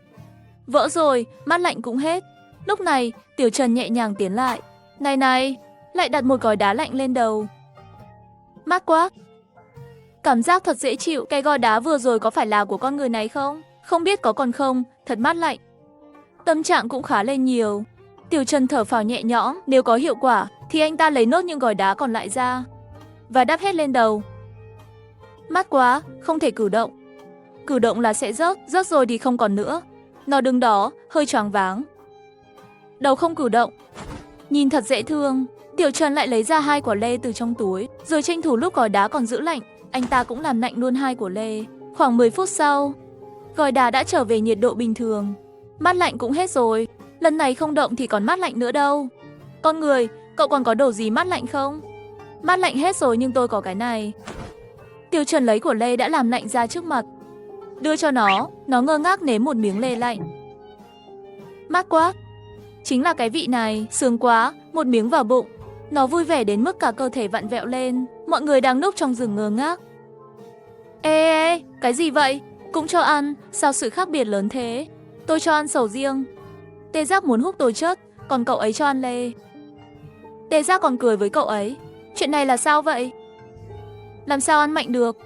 Vỡ rồi, mát lạnh cũng hết. Lúc này, Tiểu Trần nhẹ nhàng tiến lại. Này, lại đặt một gói đá lạnh lên đầu. Mát quá. Cảm giác thật dễ chịu. Cái gói đá vừa rồi có phải là của con người này không? không biết có còn không, thật mát lạnh. Tâm trạng cũng khá lên nhiều. Tiểu Trần thở phào nhẹ nhõm, nếu có hiệu quả thì anh ta lấy nốt những gói đá còn lại ra và đắp hết lên đầu. Mát quá, không thể cử động. Cử động là sẽ rớt rồi thì không còn nữa. Nó đứng đó, hơi choáng váng. Đầu không cử động. Nhìn thật dễ thương. Tiểu Trần lại lấy ra 2 quả lê từ trong túi, rồi tranh thủ lúc gói đá còn giữ lạnh, anh ta cũng làm lạnh luôn 2 quả lê. Khoảng 10 phút sau, gói đá đã trở về nhiệt độ bình thường. Mát lạnh cũng hết rồi. Lần này không động thì còn mát lạnh nữa đâu. Con người, cậu còn có đồ gì mát lạnh không? Mát lạnh hết rồi nhưng tôi có cái này. Tiểu Trần lấy quả lê đã làm lạnh ra trước mặt, đưa cho nó ngơ ngác nếm một miếng lê lạnh. Mát quá. Chính là cái vị này, sướng quá, một miếng vào bụng. Nó vui vẻ đến mức cả cơ thể vặn vẹo lên. Mọi người đang núp trong rừng ngơ ngác. Ê, cái gì vậy? Cũng cho ăn, sao sự khác biệt lớn thế? Tôi cho ăn sầu riêng. Tê Giác muốn húc tôi chất, còn cậu ấy cho ăn lê. Tê Giác còn cười với cậu ấy. Chuyện này là sao vậy? Làm sao ăn mạnh được?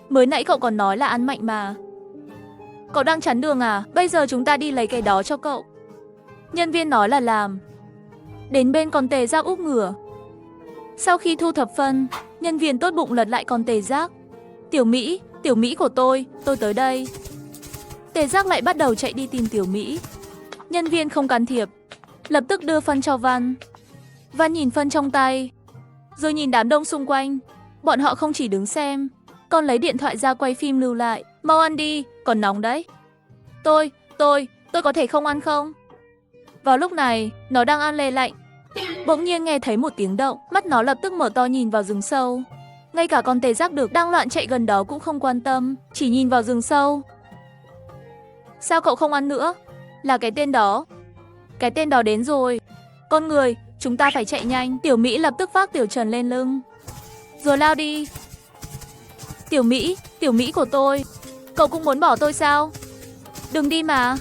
Mới nãy cậu còn nói là ăn mạnh mà. Cậu đang chắn đường à? Bây giờ chúng ta đi lấy cái đó cho cậu. Nhân viên nói là làm. Đến bên con Tê Giác úp ngửa. Sau khi thu thập phân, nhân viên tốt bụng lật lại con Tê Giác. Tiểu Mỹ của tôi tới đây. Tê Giác lại bắt đầu chạy đi tìm Tiểu Mỹ. Nhân viên không can thiệp, lập tức đưa phân cho Văn. Văn nhìn phân trong tay, rồi nhìn đám đông xung quanh. Bọn họ không chỉ đứng xem, còn lấy điện thoại ra quay phim lưu lại. Mau ăn đi, còn nóng đấy. Tôi có thể không ăn không? Vào lúc này, nó đang ăn lê lạnh. Bỗng nhiên nghe thấy một tiếng động, mắt nó lập tức mở to nhìn vào rừng sâu. Ngay cả con Tê Giác đực đang loạn chạy gần đó cũng không quan tâm, chỉ nhìn vào rừng sâu. Sao cậu không ăn nữa? Là cái tên đó. Cái tên đó đến rồi. Con người, chúng ta phải chạy nhanh. Tiểu Mỹ lập tức vác Tiểu Trần lên lưng, rồi lao đi. Tiểu Mỹ của tôi, cậu cũng muốn bỏ tôi sao? Đừng đi mà.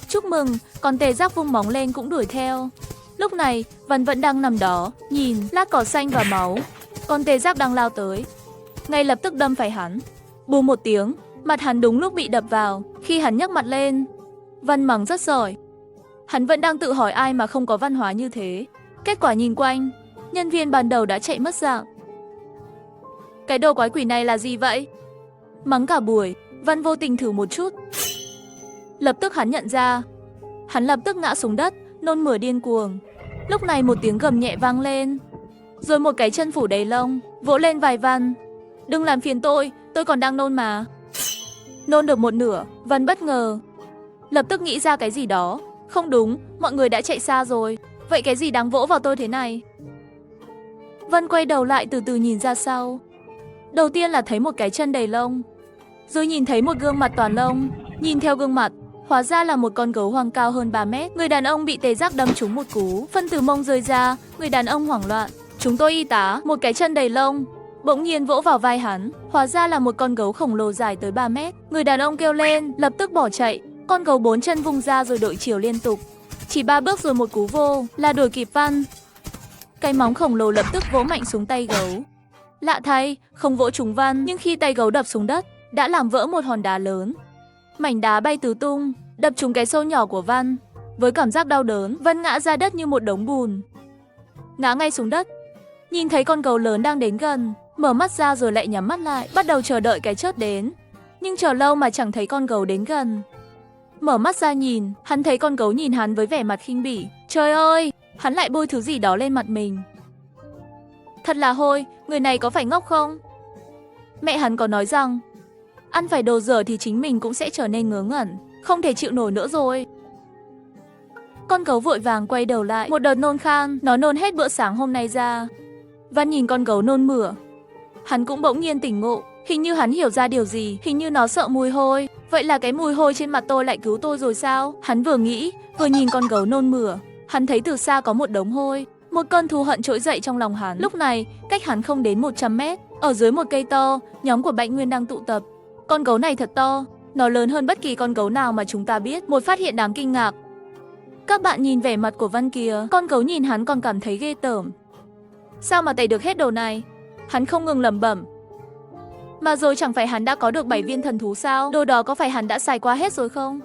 Chúc mừng, con Tê Giác vung móng lên cũng đuổi theo. Lúc này, Văn vẫn đang nằm đó, nhìn lát cỏ xanh và máu. Con Tê Giác đang lao tới, ngay lập tức đâm phải hắn. Bùm một tiếng, mặt hắn đúng lúc bị đập vào. Khi hắn nhấc mặt lên, Văn mắng rất giỏi. Hắn vẫn đang tự hỏi ai mà không có văn hóa như thế. Kết quả nhìn quanh, nhân viên ban đầu đã chạy mất dạng. Cái đồ quái quỷ này là gì vậy? Mắng cả buổi, Văn vô tình thử một chút. Lập tức hắn nhận ra. Hắn lập tức ngã xuống đất, nôn mửa điên cuồng. Lúc này một tiếng gầm nhẹ vang lên, rồi một cái chân phủ đầy lông vỗ lên vai Văn. Đừng làm phiền tôi còn đang nôn mà. Nôn được một nửa, Văn bất ngờ, lập tức nghĩ ra cái gì đó. Không đúng, mọi người đã chạy xa rồi. Vậy cái gì đang vỗ vào tôi thế này? Văn quay đầu lại từ từ nhìn ra sau. Đầu tiên là thấy một cái chân đầy lông, rồi nhìn thấy một gương mặt toàn lông. Nhìn theo gương mặt, hóa ra là một con gấu hoang cao hơn 3 mét. Người đàn ông bị Tê Giác đâm trúng một cú, phân từ mông rơi ra. Người đàn ông hoảng loạn. Chúng tôi y tá, một cái chân đầy lông bỗng nhiên vỗ vào vai hắn. Hóa ra là một con gấu khổng lồ dài tới 3 mét. Người đàn ông kêu lên, lập tức bỏ chạy. Con gấu 4 chân vung ra rồi đội chiều liên tục. Chỉ 3 bước rồi một cú vô là đuổi kịp Văn. Cái móng khổng lồ lập tức vỗ mạnh xuống tay gấu. Lạ thay, không vỗ trúng Văn, nhưng khi tay gấu đập xuống đất, đã làm vỡ một hòn đá lớn. Mảnh đá bay tứ tung, đập trúng cái sâu nhỏ của Văn. Với cảm giác đau đớn, Văn ngã ra đất như một đống bùn, ngã ngay xuống đất. Nhìn thấy con gấu lớn đang đến gần, mở mắt ra rồi lại nhắm mắt lại, bắt đầu chờ đợi cái chớp đến. Nhưng chờ lâu mà chẳng thấy con gấu đến gần. Mở mắt ra nhìn, hắn thấy con gấu nhìn hắn với vẻ mặt khinh bỉ. Trời ơi, hắn lại bôi thứ gì đó lên mặt mình. Thật là hôi, người này có phải ngốc không? Mẹ hắn có nói rằng ăn phải đồ dở thì chính mình cũng sẽ trở nên ngớ ngẩn, không thể chịu nổi nữa rồi. Con gấu vội vàng quay đầu lại, một đợt nôn khan, nó nôn hết bữa sáng hôm nay ra. Văn nhìn con gấu nôn mửa, hắn cũng bỗng nhiên tỉnh ngộ. Hình như hắn hiểu ra điều gì, hình như nó sợ mùi hôi. Vậy là cái mùi hôi trên mặt tôi lại cứu tôi rồi sao? Hắn vừa nghĩ, vừa nhìn con gấu nôn mửa. Hắn thấy từ xa có một đống hôi. Một cơn thù hận trỗi dậy trong lòng hắn. Lúc này, cách hắn không đến 100 mét, ở dưới một cây to, nhóm của Bạch Nguyên đang tụ tập. Con gấu này thật to, nó lớn hơn bất kỳ con gấu nào mà chúng ta biết. Một phát hiện đáng kinh ngạc. Các bạn nhìn vẻ mặt của Văn kìa, con gấu nhìn hắn còn cảm thấy ghê tởm. Sao mà tẩy được hết đồ này? Hắn không ngừng lẩm bẩm. Mà rồi chẳng phải hắn đã có được 7 viên thần thú sao? Đồ đó có phải hắn đã xài qua hết rồi không?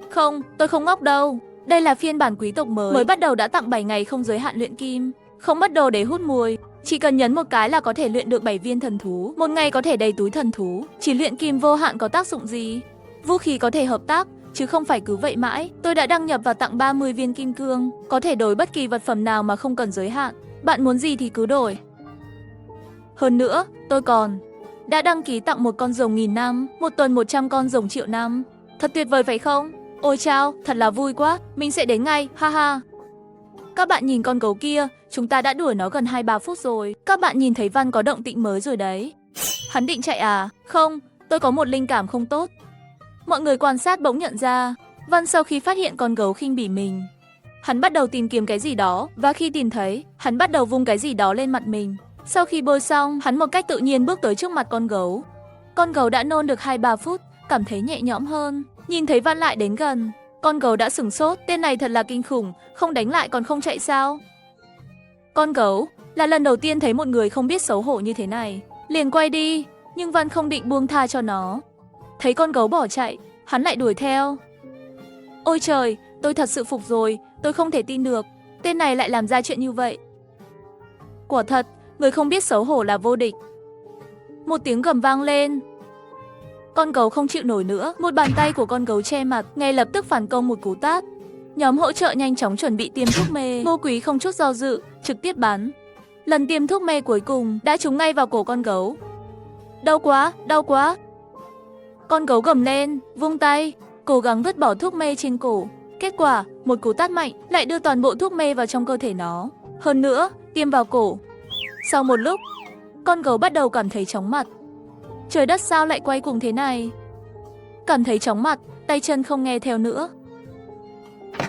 Không, tôi không ngốc đâu. Đây là phiên bản quý tộc mới bắt đầu đã tặng 7 ngày không giới hạn luyện kim, không mất đồ để hút mùi. Chỉ cần nhấn một cái là có thể luyện được 7 viên thần thú, một ngày có thể đầy túi thần thú. Chỉ luyện kim vô hạn có tác dụng gì? Vũ khí có thể hợp tác, chứ không phải cứ vậy mãi. Tôi đã đăng nhập và tặng 30 viên kim cương, có thể đổi bất kỳ vật phẩm nào mà không cần giới hạn. Bạn muốn gì thì cứ đổi. Hơn nữa, tôi còn đã đăng ký tặng một con rồng 1000 năm, một tuần 100 con rồng triệu năm. Thật tuyệt vời phải không? Ôi chao, thật là vui quá, mình sẽ đến ngay, ha ha. Các bạn nhìn con gấu kia, chúng ta đã đuổi nó gần 2-3 phút rồi. Các bạn nhìn thấy Văn có động tĩnh mới rồi đấy. Hắn định chạy à? Không, tôi có một linh cảm không tốt. Mọi người quan sát bỗng nhận ra, Văn sau khi phát hiện con gấu khinh bỉ mình, hắn bắt đầu tìm kiếm cái gì đó, và khi tìm thấy, hắn bắt đầu vung cái gì đó lên mặt mình. Sau khi bôi xong, hắn một cách tự nhiên bước tới trước mặt con gấu. Con gấu đã nôn được 2-3 phút, cảm thấy nhẹ nhõm hơn. Nhìn thấy Văn lại đến gần, con gấu đã sửng sốt, tên này thật là kinh khủng, không đánh lại còn không chạy sao? Con gấu, là lần đầu tiên thấy một người không biết xấu hổ như thế này, liền quay đi, nhưng Văn không định buông tha cho nó. Thấy con gấu bỏ chạy, hắn lại đuổi theo. Ôi trời, tôi thật sự phục rồi, tôi không thể tin được, tên này lại làm ra chuyện như vậy. Quả thật, người không biết xấu hổ là vô địch. Một tiếng gầm vang lên. Con gấu không chịu nổi nữa, một bàn tay của con gấu che mặt, ngay lập tức phản công một cú tát. Nhóm hỗ trợ nhanh chóng chuẩn bị tiêm thuốc mê. Ngô Quý không chút do dự, trực tiếp bắn. Lần tiêm thuốc mê cuối cùng đã trúng ngay vào cổ con gấu. Đau quá, đau quá. Con gấu gầm lên, vung tay, cố gắng vứt bỏ thuốc mê trên cổ. Kết quả, một cú tát mạnh lại đưa toàn bộ thuốc mê vào trong cơ thể nó. Hơn nữa, tiêm vào cổ. Sau một lúc, con gấu bắt đầu cảm thấy chóng mặt. Trời đất sao lại quay cuồng thế này? Cảm thấy chóng mặt, tay chân không nghe theo nữa.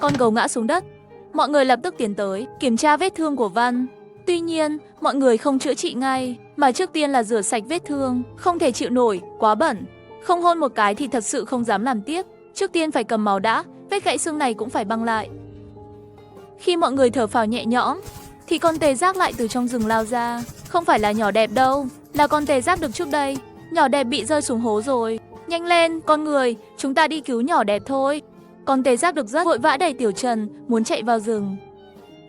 Con gấu ngã xuống đất. Mọi người lập tức tiến tới, kiểm tra vết thương của Văn. Tuy nhiên, mọi người không chữa trị ngay, mà trước tiên là rửa sạch vết thương. Không thể chịu nổi, quá bẩn. Không hôn một cái thì thật sự không dám làm tiếp. Trước tiên phải cầm máu đã, vết gãy xương này cũng phải băng lại. Khi mọi người thở phào nhẹ nhõm, thì con tê giác lại từ trong rừng lao ra. Không phải là nhỏ đẹp đâu, là con tê giác được trước đây. Nhỏ đẹp bị rơi xuống hố rồi. Nhanh lên, con người, chúng ta đi cứu nhỏ đẹp thôi. Con tê giác được rất vội vã đẩy Tiểu Trần, muốn chạy vào rừng.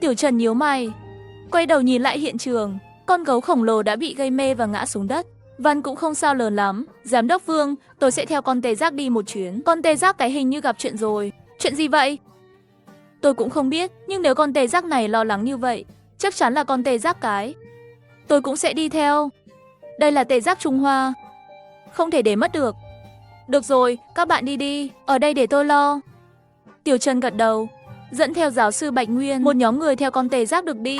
Tiểu Trần nhíu mày, quay đầu nhìn lại hiện trường. Con gấu khổng lồ đã bị gây mê và ngã xuống đất. Văn cũng không sao lớn lắm. Giám đốc Vương, tôi sẽ theo con tê giác đi một chuyến. Con tê giác cái hình như gặp chuyện rồi. Chuyện gì vậy? Tôi cũng không biết, nhưng nếu con tê giác này lo lắng như vậy, chắc chắn là con tê giác cái. Tôi cũng sẽ đi theo. Đây là tê giác Trung Hoa, không thể để mất được. Được rồi, các bạn đi đi, ở đây để tôi lo. Tiểu Trần gật đầu, dẫn theo giáo sư Bạch Nguyên, một nhóm người theo con tê giác được đi.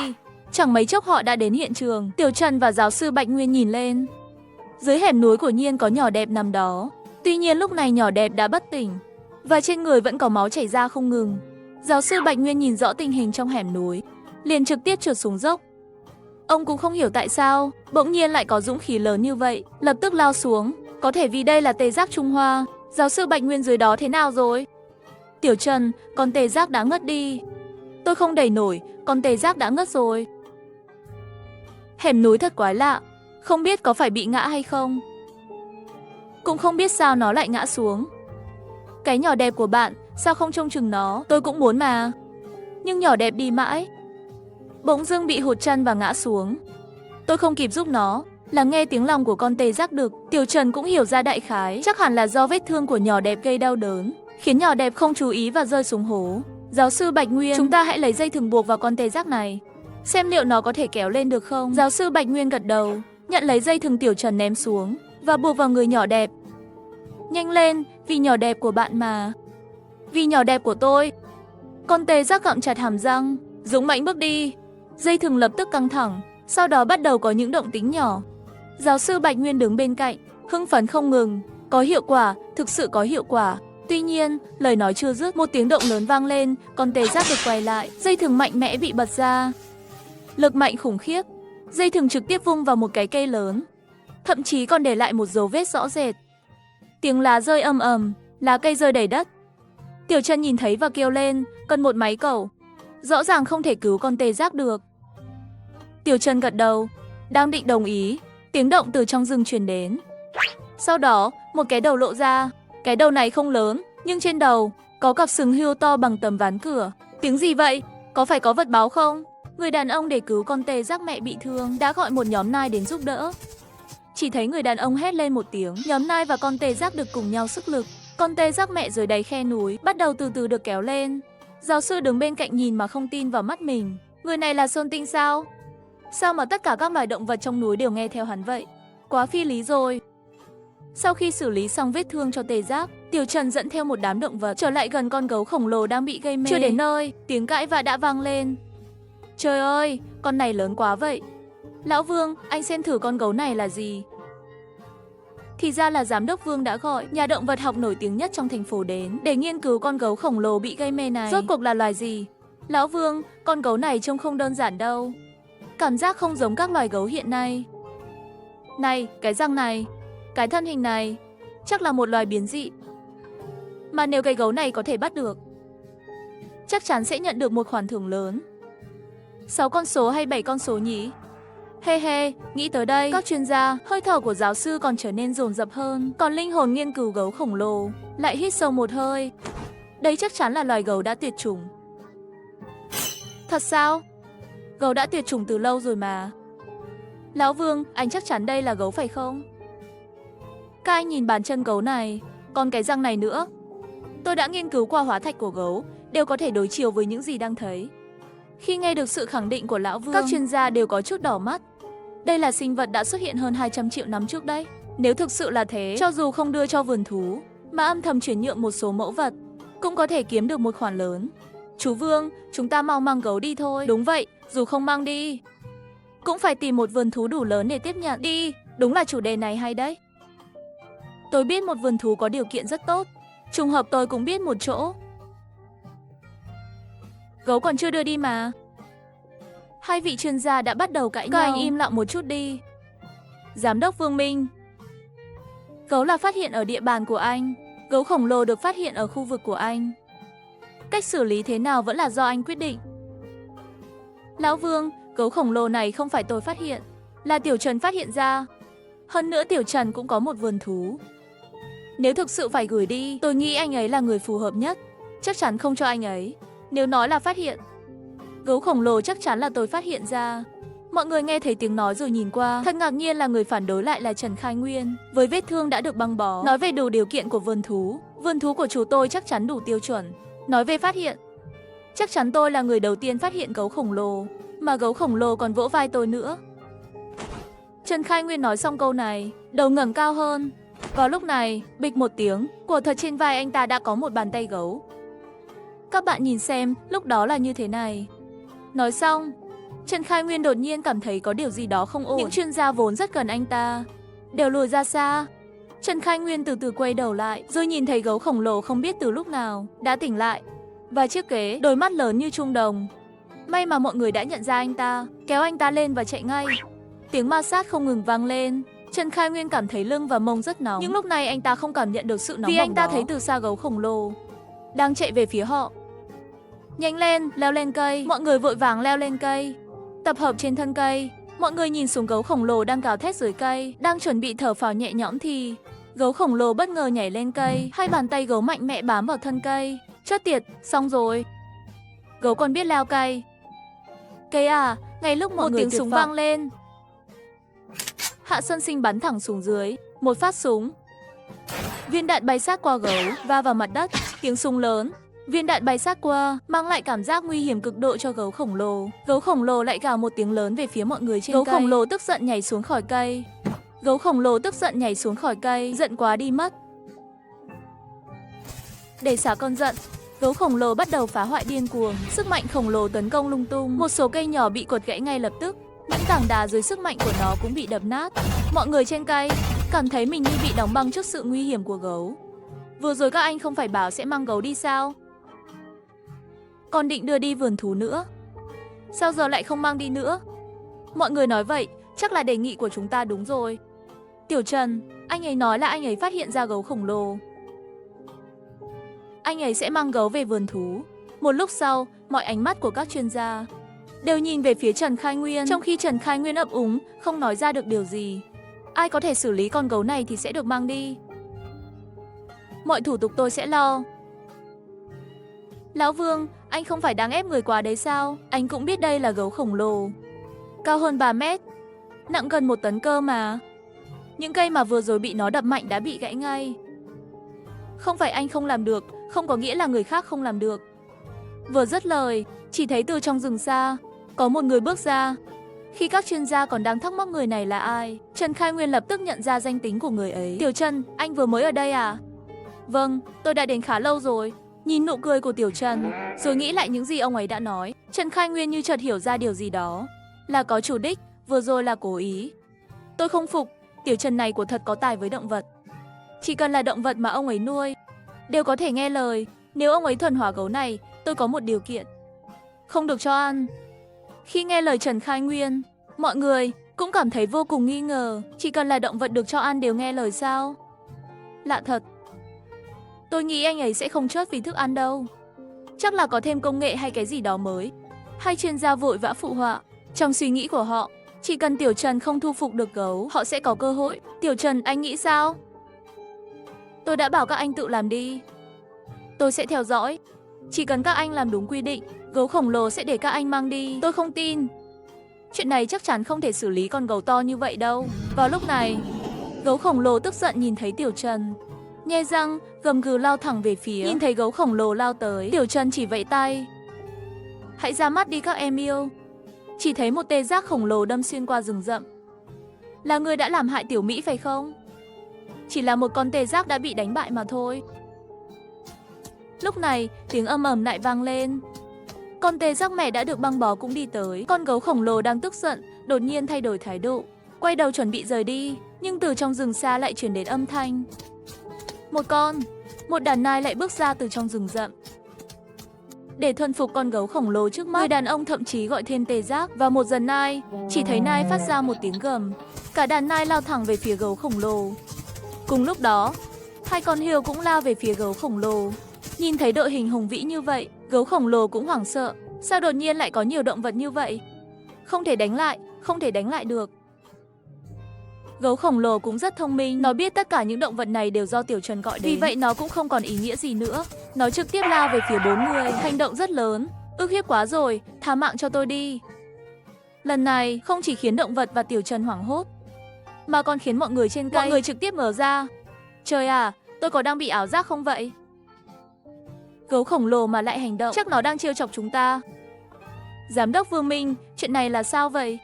Chẳng mấy chốc họ đã đến hiện trường. Tiểu Trần và giáo sư Bạch Nguyên nhìn lên. Dưới hẻm núi của Nhiên có nhỏ đẹp nằm đó. Tuy nhiên lúc này nhỏ đẹp đã bất tỉnh, và trên người vẫn có máu chảy ra không ngừng. Giáo sư Bạch Nguyên nhìn rõ tình hình trong hẻm núi, liền trực tiếp trượt xuống dốc. Ông cũng không hiểu tại sao bỗng nhiên lại có dũng khí lớn như vậy, lập tức lao xuống. Có thể vì đây là tê giác Trung Hoa. Giáo sư Bạch Nguyên dưới đó thế nào rồi? Tiểu Trần, con tê giác đã ngất đi. Tôi không đẩy nổi, con tê giác đã ngất rồi. Hẻm núi thật quái lạ, không biết có phải bị ngã hay không. Cũng không biết sao nó lại ngã xuống. Cái nhỏ đẹp của bạn, sao không trông chừng nó? Tôi cũng muốn mà. Nhưng nhỏ đẹp đi mãi, bỗng dưng bị hụt chân và ngã xuống. Tôi không kịp giúp nó, là nghe tiếng lòng của con tê giác đực. Tiểu Trần cũng hiểu ra đại khái, chắc hẳn là do vết thương của nhỏ đẹp gây đau đớn, khiến nhỏ đẹp không chú ý và rơi xuống hố. Giáo sư Bạch Nguyên, chúng ta hãy lấy dây thừng buộc vào con tê giác này, xem liệu nó có thể kéo lên được không? Giáo sư Bạch Nguyên gật đầu, nhận lấy dây thừng Tiểu Trần ném xuống và buộc vào người nhỏ đẹp. Nhanh lên, vì nhỏ đẹp của bạn mà. Vì nhỏ đẹp của tôi. Con tê giác gặm chặt hàm răng, dũng mãnh bước đi. Dây thừng lập tức căng thẳng, sau đó bắt đầu có những động tĩnh nhỏ. Giáo sư Bạch Nguyên đứng bên cạnh, hưng phấn không ngừng. Có hiệu quả, thực sự có hiệu quả. Tuy nhiên, lời nói chưa dứt, một tiếng động lớn vang lên, con tê giác được quay lại, dây thừng mạnh mẽ bị bật ra. Lực mạnh khủng khiếp, dây thừng trực tiếp vung vào một cái cây lớn, thậm chí còn để lại một dấu vết rõ rệt. Tiếng lá rơi ầm ầm, lá cây rơi đầy đất. Tiểu Trần nhìn thấy và kêu lên, cần một máy cẩu. Rõ ràng không thể cứu con tê giác được. Tiểu Trần gật đầu, đang định đồng ý, tiếng động từ trong rừng truyền đến. Sau đó, một cái đầu lộ ra. Cái đầu này không lớn, nhưng trên đầu có cặp sừng hươu to bằng tấm ván cửa. Tiếng gì vậy? Có phải có vật báo không? Người đàn ông để cứu con tê giác mẹ bị thương đã gọi một nhóm nai đến giúp đỡ. Chỉ thấy người đàn ông hét lên một tiếng, nhóm nai và con tê giác được cùng nhau sức lực. Con tê giác mẹ dưới đáy khe núi bắt đầu từ từ được kéo lên. Giáo sư đứng bên cạnh nhìn mà không tin vào mắt mình. Người này là Sơn Tinh sao? Sao mà tất cả các loài động vật trong núi đều nghe theo hắn vậy? Quá phi lý rồi. Sau khi xử lý xong vết thương cho tê giác, Tiểu Trần dẫn theo một đám động vật trở lại gần con gấu khổng lồ đang bị gây mê. Chưa đến nơi, tiếng cãi vã đã vang lên. Trời ơi, con này lớn quá vậy. Lão Vương, anh xem thử con gấu này là gì. Thì ra là giám đốc Vương đã gọi nhà động vật học nổi tiếng nhất trong thành phố đến để nghiên cứu con gấu khổng lồ bị gây mê này. Rốt cuộc là loài gì? Lão Vương, con gấu này trông không đơn giản đâu. Cảm giác không giống các loài gấu hiện nay. Này, cái răng này, cái thân hình này, chắc là một loài biến dị. Mà nếu cái gấu này có thể bắt được, chắc chắn sẽ nhận được một khoản thưởng lớn. 6 con số hay 7 con số nhỉ? He, nghĩ tới đây, các chuyên gia, hơi thở của giáo sư còn trở nên dồn dập hơn. Còn linh hồn nghiên cứu gấu khổng lồ lại hít sâu một hơi. Đây chắc chắn là loài gấu đã tuyệt chủng. Thật sao? Gấu đã tuyệt chủng từ lâu rồi mà. Lão Vương, anh chắc chắn đây là gấu phải không? Các anh nhìn bàn chân gấu này, còn cái răng này nữa. Tôi đã nghiên cứu qua hóa thạch của gấu, đều có thể đối chiếu với những gì đang thấy. Khi nghe được sự khẳng định của Lão Vương, các chuyên gia đều có chút đỏ mắt. Đây là sinh vật đã xuất hiện hơn 200 triệu năm trước đấy. Nếu thực sự là thế, cho dù không đưa cho vườn thú, mà âm thầm chuyển nhượng một số mẫu vật, cũng có thể kiếm được một khoản lớn. Chú Vương, chúng ta mau mang gấu đi thôi. Đúng vậy, dù không mang đi, cũng phải tìm một vườn thú đủ lớn để tiếp nhận. Đi, đúng là chủ đề này hay đấy. Tôi biết một vườn thú có điều kiện rất tốt. Trùng hợp tôi cũng biết một chỗ. Gấu còn chưa đưa đi mà. Hai vị chuyên gia đã bắt đầu cãi nhau. Các anh im lặng một chút đi. Giám đốc Vương Minh, gấu là phát hiện ở địa bàn của anh. Gấu khổng lồ được phát hiện ở khu vực của anh. Cách xử lý thế nào vẫn là do anh quyết định. Lão Vương, gấu khổng lồ này không phải tôi phát hiện, là Tiểu Trần phát hiện ra. Hơn nữa Tiểu Trần cũng có một vườn thú. Nếu thực sự phải gửi đi, tôi nghĩ anh ấy là người phù hợp nhất. Chắc chắn không cho anh ấy. Nếu nói là phát hiện, gấu khổng lồ chắc chắn là tôi phát hiện ra. Mọi người nghe thấy tiếng nói rồi nhìn qua. Thật ngạc nhiên là người phản đối lại là Trần Khai Nguyên, với vết thương đã được băng bó. Nói về đủ điều kiện của vườn thú của chú tôi chắc chắn đủ tiêu chuẩn. Nói về phát hiện, chắc chắn tôi là người đầu tiên phát hiện gấu khổng lồ, mà gấu khổng lồ còn vỗ vai tôi nữa. Trần Khai Nguyên nói xong câu này, đầu ngẩng cao hơn. Vào lúc này, bịch một tiếng, quả thật trên vai anh ta đã có một bàn tay gấu. Các bạn nhìn xem, lúc đó là như thế này. Nói xong, Trần Khai Nguyên đột nhiên cảm thấy có điều gì đó không ổn. Những chuyên gia vốn rất gần anh ta đều lùi ra xa. Trần Khai Nguyên từ từ quay đầu lại, rồi nhìn thấy gấu khổng lồ không biết từ lúc nào đã tỉnh lại, và chiếc ghế, đôi mắt lớn như trung đồng. May mà mọi người đã nhận ra anh ta, kéo anh ta lên và chạy ngay. Tiếng ma sát không ngừng vang lên. Trần Khai Nguyên cảm thấy lưng và mông rất nóng, nhưng lúc này anh ta không cảm nhận được sự nóng bỏng, vì anh ta thấy từ xa gấu khổng lồ đang chạy về phía họ. Nhanh lên, leo lên cây. Mọi người vội vàng leo lên cây, tập hợp trên thân cây. Mọi người nhìn xuống gấu khổng lồ đang gào thét dưới cây, đang chuẩn bị thở phào nhẹ nhõm thì gấu khổng lồ bất ngờ nhảy lên cây. Hai bàn tay gấu mạnh mẽ bám vào thân cây. Chết tiệt, xong rồi. Gấu còn biết leo cây. Cây à, ngay lúc mọi người tiếng súng vang lên, Hạ Xuân Sinh bắn thẳng xuống dưới, một phát súng. Viên đạn bay sát qua gấu, va vào mặt đất, tiếng súng lớn. Viên đạn bay sát qua, mang lại cảm giác nguy hiểm cực độ cho gấu khổng lồ. Gấu khổng lồ lại gào một tiếng lớn về phía mọi người trên cây. Gấu khổng lồ tức giận nhảy xuống khỏi cây. Gấu khổng lồ tức giận nhảy xuống khỏi cây, giận quá đi mất. Để xả cơn giận, gấu khổng lồ bắt đầu phá hoại điên cuồng. Sức mạnh khổng lồ tấn công lung tung. Một số cây nhỏ bị quật gãy ngay lập tức. Những tảng đá dưới sức mạnh của nó cũng bị đập nát. Mọi người trên cây cảm thấy mình như bị đóng băng trước sự nguy hiểm của gấu. Vừa rồi các anh không phải bảo sẽ mang gấu đi sao? Còn định đưa đi vườn thú nữa, sao giờ lại không mang đi nữa? Mọi người nói vậy, chắc là đề nghị của chúng ta đúng rồi. Tiểu Trần, anh ấy nói là anh ấy phát hiện ra gấu khổng lồ. Anh ấy sẽ mang gấu về vườn thú. Một lúc sau, mọi ánh mắt của các chuyên gia đều nhìn về phía Trần Khai Nguyên, trong khi Trần Khai Nguyên ấp úng, không nói ra được điều gì. ai có thể xử lý con gấu này thì sẽ được mang đi. Mọi thủ tục tôi sẽ lo. Lão Vương, anh không phải đang ép người quá đấy sao? Anh cũng biết đây là gấu khổng lồ, cao hơn 3 mét, nặng gần 1 tấn cơ mà. Những cây mà vừa rồi bị nó đập mạnh đã bị gãy ngay. Không phải anh không làm được, không có nghĩa là người khác không làm được. Vừa dứt lời, chỉ thấy từ trong rừng xa, có một người bước ra. Khi các chuyên gia còn đang thắc mắc người này là ai, Trần Khai Nguyên lập tức nhận ra danh tính của người ấy. Tiểu Trần, anh vừa mới ở đây à? Vâng, tôi đã đến khá lâu rồi. Nhìn nụ cười của Tiểu Trần, rồi nghĩ lại những gì ông ấy đã nói, Trần Khai Nguyên như chợt hiểu ra điều gì đó. Là có chủ đích, vừa rồi là cố ý. Tôi không phục, Tiểu Trần này của thật có tài với động vật. Chỉ cần là động vật mà ông ấy nuôi, đều có thể nghe lời. Nếu ông ấy thuần hóa gấu này, tôi có một điều kiện. Không được cho ăn. Khi nghe lời Trần Khai Nguyên, mọi người cũng cảm thấy vô cùng nghi ngờ. Chỉ cần là động vật được cho ăn đều nghe lời sao? Lạ thật. Tôi nghĩ anh ấy sẽ không chớt vì thức ăn đâu. Chắc là có thêm công nghệ hay cái gì đó mới. Hai chuyên gia vội vã phụ họa. Trong suy nghĩ của họ, chỉ cần Tiểu Trần không thu phục được gấu, họ sẽ có cơ hội. Tiểu Trần, anh nghĩ sao? Tôi đã bảo các anh tự làm đi. Tôi sẽ theo dõi. Chỉ cần các anh làm đúng quy định, gấu khổng lồ sẽ để các anh mang đi. Tôi không tin. Chuyện này chắc chắn không thể xử lý con gấu to như vậy đâu. Vào lúc này, gấu khổng lồ tức giận nhìn thấy Tiểu Trần, nhe răng, gầm gừ lao thẳng về phía. Nhìn thấy gấu khổng lồ lao tới, Tiểu Trần chỉ vẫy tay. Hãy ra mắt đi các em yêu. Chỉ thấy một tê giác khổng lồ đâm xuyên qua rừng rậm. Là người đã làm hại Tiểu Mỹ phải không? Chỉ là một con tê giác đã bị đánh bại mà thôi. Lúc này, tiếng ầm ầm lại vang lên. Con tê giác mẹ đã được băng bó cũng đi tới. Con gấu khổng lồ đang tức giận, đột nhiên thay đổi thái độ, quay đầu chuẩn bị rời đi. Nhưng từ trong rừng xa lại truyền đến âm thanh. Một đàn nai lại bước ra từ trong rừng rậm. Để thuần phục con gấu khổng lồ trước mắt, người đàn ông thậm chí gọi thêm tê giác và một dần nai. Chỉ thấy nai phát ra một tiếng gầm. Cả đàn nai lao thẳng về phía gấu khổng lồ. Cùng lúc đó, hai con hươu cũng lao về phía gấu khổng lồ. Nhìn thấy đội hình hùng vĩ như vậy, gấu khổng lồ cũng hoảng sợ. Sao đột nhiên lại có nhiều động vật như vậy? Không thể đánh lại được. Gấu khổng lồ cũng rất thông minh, nó biết tất cả những động vật này đều do Tiểu Trần gọi đến. Vì vậy nó cũng không còn ý nghĩa gì nữa. Nó trực tiếp lao về phía 4 người, hành động rất lớn. Ức hiếp quá rồi, tha mạng cho tôi đi. Lần này không chỉ khiến động vật và Tiểu Trần hoảng hốt, mà còn khiến mọi người trên cây, mọi người trực tiếp ngờ ra. Trời à, tôi có đang bị ảo giác không vậy? Gấu khổng lồ mà lại hành động, chắc nó đang trêu chọc chúng ta. Giám đốc Vương Minh, chuyện này là sao vậy?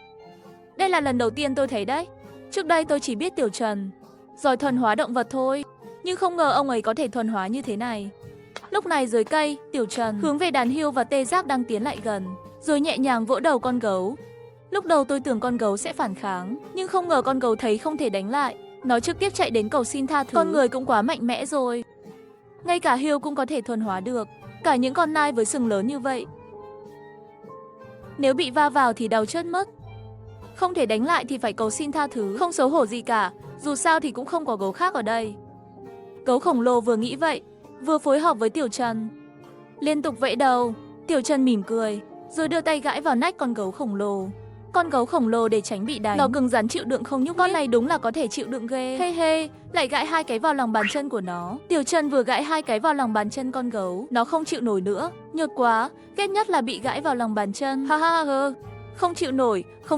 Đây là lần đầu tiên tôi thấy đấy. Trước đây tôi chỉ biết Tiểu Trần giỏi thuần hóa động vật thôi, nhưng không ngờ ông ấy có thể thuần hóa như thế này. Lúc này dưới cây, Tiểu Trần hướng về đàn hươu và tê giác đang tiến lại gần, rồi nhẹ nhàng vỗ đầu con gấu. Lúc đầu tôi tưởng con gấu sẽ phản kháng, nhưng không ngờ con gấu thấy không thể đánh lại, nó trực tiếp chạy đến cầu xin tha thứ. Con người cũng quá mạnh mẽ rồi. Ngay cả hươu cũng có thể thuần hóa được, cả những con nai với sừng lớn như vậy. Nếu bị va vào thì đau chết mất. Không thể đánh lại thì phải cầu xin tha thứ, không xấu hổ gì cả, dù sao thì cũng không có gấu khác ở đây. Gấu khổng lồ vừa nghĩ vậy, vừa phối hợp với Tiểu Trần, liên tục vẫy đầu. Tiểu Trần mỉm cười, rồi đưa tay gãi vào nách con gấu khổng lồ. Con gấu khổng lồ để tránh bị đánh, nó cứng rắn chịu đựng không nhúc nhích. Con này đúng là có thể chịu đựng ghê. Hê hê, lại gãi 2 cái vào lòng bàn chân của nó. Tiểu Trần vừa gãi 2 cái vào lòng bàn chân con gấu, nó không chịu nổi nữa. Nhột quá, ghét nhất là bị gãi vào lòng bàn chân. Ha ha ha. Không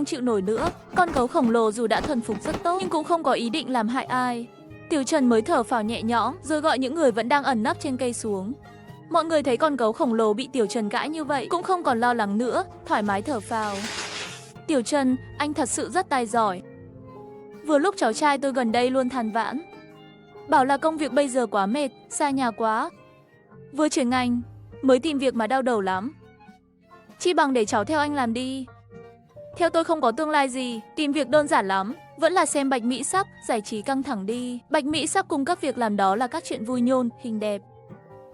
chịu nổi nữa. Con gấu khổng lồ dù đã thuần phục rất tốt, nhưng cũng không có ý định làm hại ai. Tiểu Trần mới thở phào nhẹ nhõm, rồi gọi những người vẫn đang ẩn nấp trên cây xuống. Mọi người thấy con gấu khổng lồ bị Tiểu Trần gãi như vậy, cũng không còn lo lắng nữa, thoải mái thở phào. Tiểu Trần, anh thật sự rất tài giỏi. Vừa lúc cháu trai tôi gần đây luôn than vãn, bảo là công việc bây giờ quá mệt, xa nhà quá. Vừa chuyển ngành, mới tìm việc mà đau đầu lắm. Chi bằng để cháu theo anh làm đi. Theo tôi không có tương lai gì, tìm việc đơn giản lắm, vẫn là xem Bạch Mỹ Sắc, giải trí căng thẳng đi. Bạch Mỹ Sắc cung cấp việc làm đó là các chuyện vui nhôn, hình đẹp.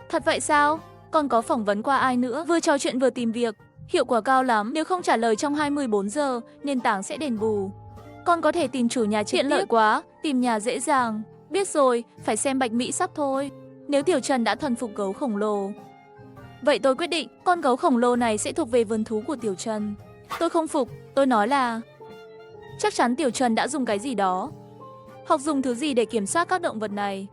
Thật vậy sao? Còn có phỏng vấn qua ai nữa? Vừa trò chuyện vừa tìm việc, hiệu quả cao lắm, nếu không trả lời trong 24 giờ, nền tảng sẽ đền bù. Con có thể tìm chủ nhà trực tiếp. Tiện lợi quá, tìm nhà dễ dàng. Biết rồi, phải xem Bạch Mỹ Sắc thôi. Nếu Tiểu Trần đã thuần phục gấu khổng lồ, vậy tôi quyết định, con gấu khổng lồ này sẽ thuộc về vườn thú của Tiểu Trần. Tôi không phục, tôi nói là chắc chắn Tiểu Trần đã dùng cái gì đó hoặc dùng thứ gì để kiểm soát các động vật này.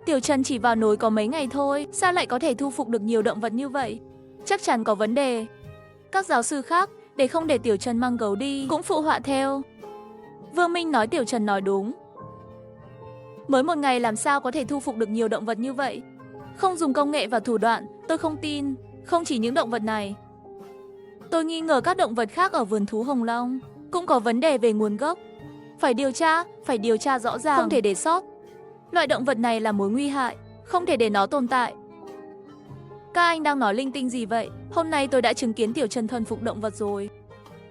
Tiểu Trần chỉ vào núi có mấy ngày thôi, sao lại có thể thu phục được nhiều động vật như vậy? Chắc chắn có vấn đề. Các giáo sư khác, để không để Tiểu Trần mang gấu đi, cũng phụ họa theo. Vương Minh nói Tiểu Trần nói đúng. Mới một ngày làm sao có thể thu phục được nhiều động vật như vậy? Không dùng công nghệ và thủ đoạn, tôi không tin. Không chỉ những động vật này. Tôi nghi ngờ các động vật khác ở vườn thú Hồng Long cũng có vấn đề về nguồn gốc. Phải điều tra rõ ràng, không thể để sót. Loại động vật này là mối nguy hại, không thể để nó tồn tại. Các anh đang nói linh tinh gì vậy? Hôm nay tôi đã chứng kiến Tiểu Trần thuần phục động vật rồi.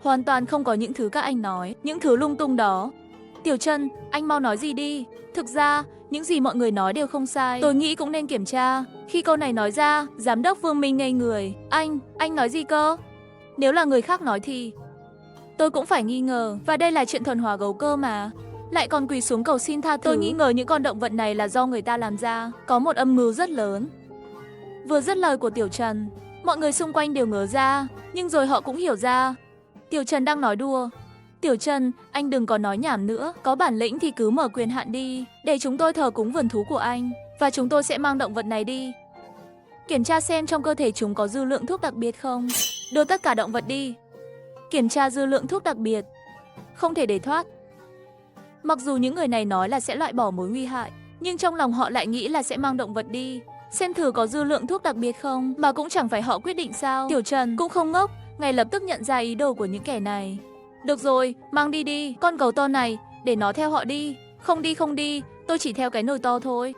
Hoàn toàn không có những thứ các anh nói, những thứ lung tung đó. Tiểu Trần, anh mau nói gì đi. Thực ra, những gì mọi người nói đều không sai. Tôi nghĩ cũng nên kiểm tra. Khi câu này nói ra, giám đốc Vương Minh ngây người. Anh nói gì cơ? Nếu là người khác nói thì tôi cũng phải nghi ngờ. Và đây là chuyện thuần hóa gấu cơ mà. Lại còn quỳ xuống cầu xin tha thứ. Tôi nghi ngờ những con động vật này là do người ta làm ra. Có một âm mưu rất lớn. Vừa dứt lời của Tiểu Trần, mọi người xung quanh đều ngớ ra. Nhưng rồi họ cũng hiểu ra. Tiểu Trần đang nói đùa. Tiểu Trần, anh đừng có nói nhảm nữa. Có bản lĩnh thì cứ mở quyền hạn đi, để chúng tôi thờ cúng vườn thú của anh. Và chúng tôi sẽ mang động vật này đi. Kiểm tra xem trong cơ thể chúng có dư lượng thuốc đặc biệt không. Đưa tất cả động vật đi. Kiểm tra dư lượng thuốc đặc biệt. Không thể để thoát. Mặc dù những người này nói là sẽ loại bỏ mối nguy hại, nhưng trong lòng họ lại nghĩ là sẽ mang động vật đi. Xem thử có dư lượng thuốc đặc biệt không. Mà cũng chẳng phải họ quyết định sao. Tiểu Trần cũng không ngốc, ngay lập tức nhận ra ý đồ của những kẻ này. Được rồi, mang đi đi. Con gấu to này, để nó theo họ đi. Không đi, tôi chỉ theo cái nồi to thôi.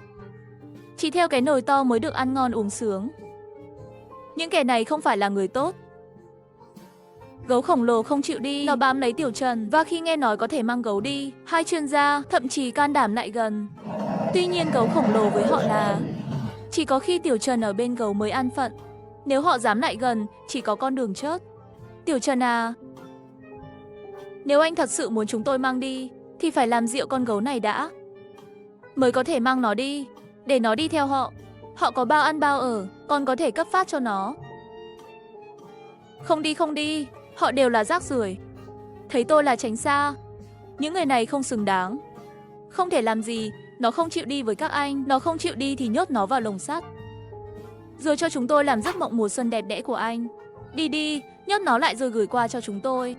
Chỉ theo cái nồi to mới được ăn ngon uống sướng. Những kẻ này không phải là người tốt. Gấu khổng lồ không chịu đi, nó bám lấy Tiểu Trần. Và khi nghe nói có thể mang gấu đi, hai chuyên gia thậm chí can đảm lại gần. Tuy nhiên gấu khổng lồ với họ là chỉ có khi Tiểu Trần ở bên gấu mới an phận. Nếu họ dám lại gần, chỉ có con đường chết. Tiểu Trần à, nếu anh thật sự muốn chúng tôi mang đi, thì phải làm dịu con gấu này đã, mới có thể mang nó đi. Để nó đi theo họ. Họ có bao ăn bao ở, còn có thể cấp phát cho nó. Không đi, họ đều là rác rưởi. Thấy tôi là tránh xa. Những người này không xứng đáng. Không thể làm gì, nó không chịu đi với các anh. Nó không chịu đi thì nhốt nó vào lồng sắt, rồi cho chúng tôi làm giấc mộng mùa xuân đẹp đẽ của anh. Đi, nhốt nó lại rồi gửi qua cho chúng tôi.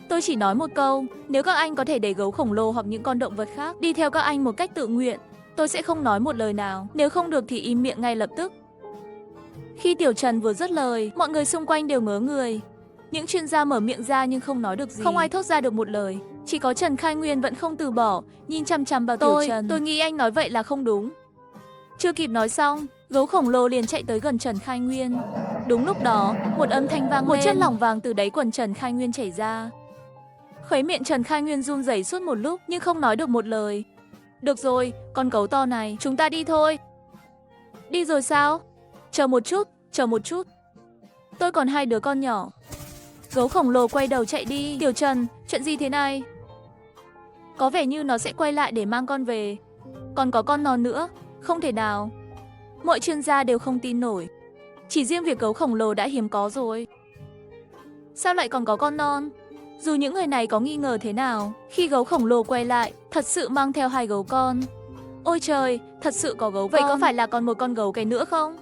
Tôi chỉ nói một câu, nếu các anh có thể để gấu khổng lồ hoặc những con động vật khác đi theo các anh một cách tự nguyện, tôi sẽ không nói một lời nào. Nếu không được thì im miệng ngay lập tức. Khi Tiểu Trần vừa dứt lời, mọi người xung quanh đều ngớ người. Những chuyên gia mở miệng ra nhưng không nói được gì. Không ai thốt ra được một lời. Chỉ có Trần Khai Nguyên vẫn không từ bỏ, nhìn chăm chăm vào Tiểu Trần. Tôi nghĩ anh nói vậy là không đúng. Chưa kịp nói xong, gấu khổng lồ liền chạy tới gần Trần Khai Nguyên. Đúng lúc đó, một âm thanh vang lên. Một chất lỏng vàng từ đáy quần Trần Khai Nguyên chảy ra. Khóe miệng Trần Khai Nguyên run rẩy suốt một lúc nhưng không nói được một lời. Được rồi, con gấu to này, chúng ta đi thôi. Đi rồi sao? Chờ một chút. Tôi còn hai đứa con nhỏ. Gấu khổng lồ quay đầu chạy đi. Tiểu Trần, chuyện gì thế này? Có vẻ như nó sẽ quay lại để mang con về. Còn có con non nữa. Không thể nào. Mọi chuyên gia đều không tin nổi. Chỉ riêng việc gấu khổng lồ đã hiếm có rồi. Sao lại còn có con non? Dù những người này có nghi ngờ thế nào, khi gấu khổng lồ quay lại, thật sự mang theo hai gấu con. Ôi trời, thật sự có gấu con. Vậy có phải là còn một con gấu cái nữa không?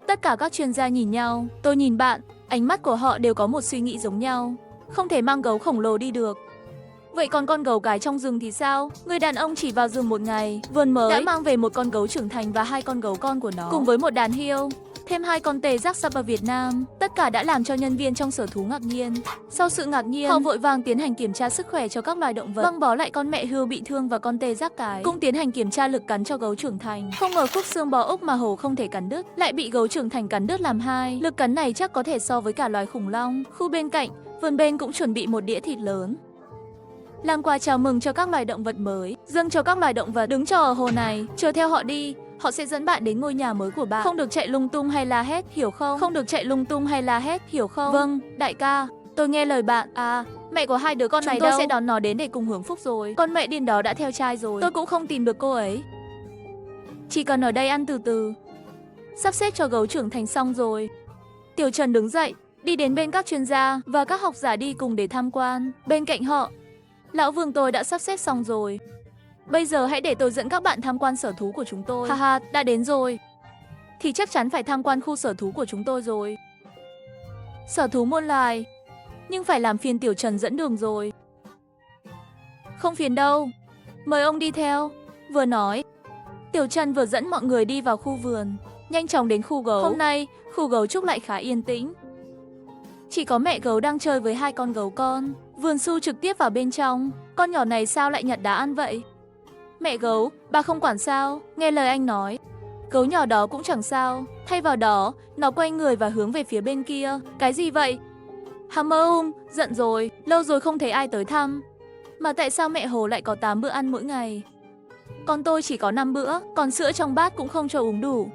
Tất cả các chuyên gia nhìn nhau, tôi nhìn bạn, ánh mắt của họ đều có một suy nghĩ giống nhau. Không thể mang gấu khổng lồ đi được. Vậy còn con gấu cái trong rừng thì sao? Người đàn ông chỉ vào rừng một ngày, vườn mới đã mang về một con gấu trưởng thành và hai con gấu con của nó, cùng với một đàn hươu, thêm hai con tê giác sắp ở Việt Nam. Tất cả đã làm cho nhân viên trong sở thú ngạc nhiên. Sau sự ngạc nhiên, họ vội vàng tiến hành kiểm tra sức khỏe cho các loài động vật, băng bó lại con mẹ hươu bị thương và con tê giác cái, cũng tiến hành kiểm tra lực cắn cho gấu trưởng thành. Không ngờ khúc xương bò ốc mà hổ không thể cắn đứt lại bị gấu trưởng thành cắn đứt làm hai. Lực cắn này chắc có thể so với cả loài khủng long. Khu bên cạnh, vườn bên cũng chuẩn bị một đĩa thịt lớn, làm quà chào mừng cho các loài động vật mới, dâng cho các loài động vật. Đứng chờ ở hồ này, chờ theo họ đi. Họ sẽ dẫn bạn đến ngôi nhà mới của bạn. Không được chạy lung tung hay la hét, hiểu không? Không được chạy lung tung hay la hét, hiểu không? Vâng, đại ca, tôi nghe lời bạn. À, mẹ của hai đứa con này đâu? Chúng tôi sẽ đón nó đến để cùng hưởng phúc rồi. Con mẹ điên đó đã theo trai rồi. Tôi cũng không tìm được cô ấy. Chỉ cần ở đây ăn từ từ. Sắp xếp cho gấu trưởng thành xong rồi. Tiểu Trần đứng dậy, đi đến bên các chuyên gia và các học giả đi cùng để tham quan. Bên cạnh họ, Lão Vương tôi đã sắp xếp xong rồi. Bây giờ hãy để tôi dẫn các bạn tham quan sở thú của chúng tôi. Haha, đã đến rồi. Thì chắc chắn phải tham quan khu sở thú của chúng tôi rồi. Sở thú muôn loài. Nhưng phải làm phiền Tiểu Trần dẫn đường rồi. Không phiền đâu. Mời ông đi theo. Vừa nói, Tiểu Trần vừa dẫn mọi người đi vào khu vườn. Nhanh chóng đến khu gấu. Hôm nay, khu gấu trúc lại khá yên tĩnh. Chỉ có mẹ gấu đang chơi với hai con gấu con. Vườn Su trực tiếp vào bên trong. Con nhỏ này sao lại nhặt đá ăn vậy? Mẹ gấu, bà không quản sao? Nghe lời anh nói. Gấu nhỏ đó cũng chẳng sao. Thay vào đó, nó quay người và hướng về phía bên kia. Cái gì vậy? Hammer giận rồi. Lâu rồi không thấy ai tới thăm. Mà tại sao mẹ Hồ lại có 8 bữa ăn mỗi ngày? Con tôi chỉ có 5 bữa, còn sữa trong bát cũng không cho uống đủ.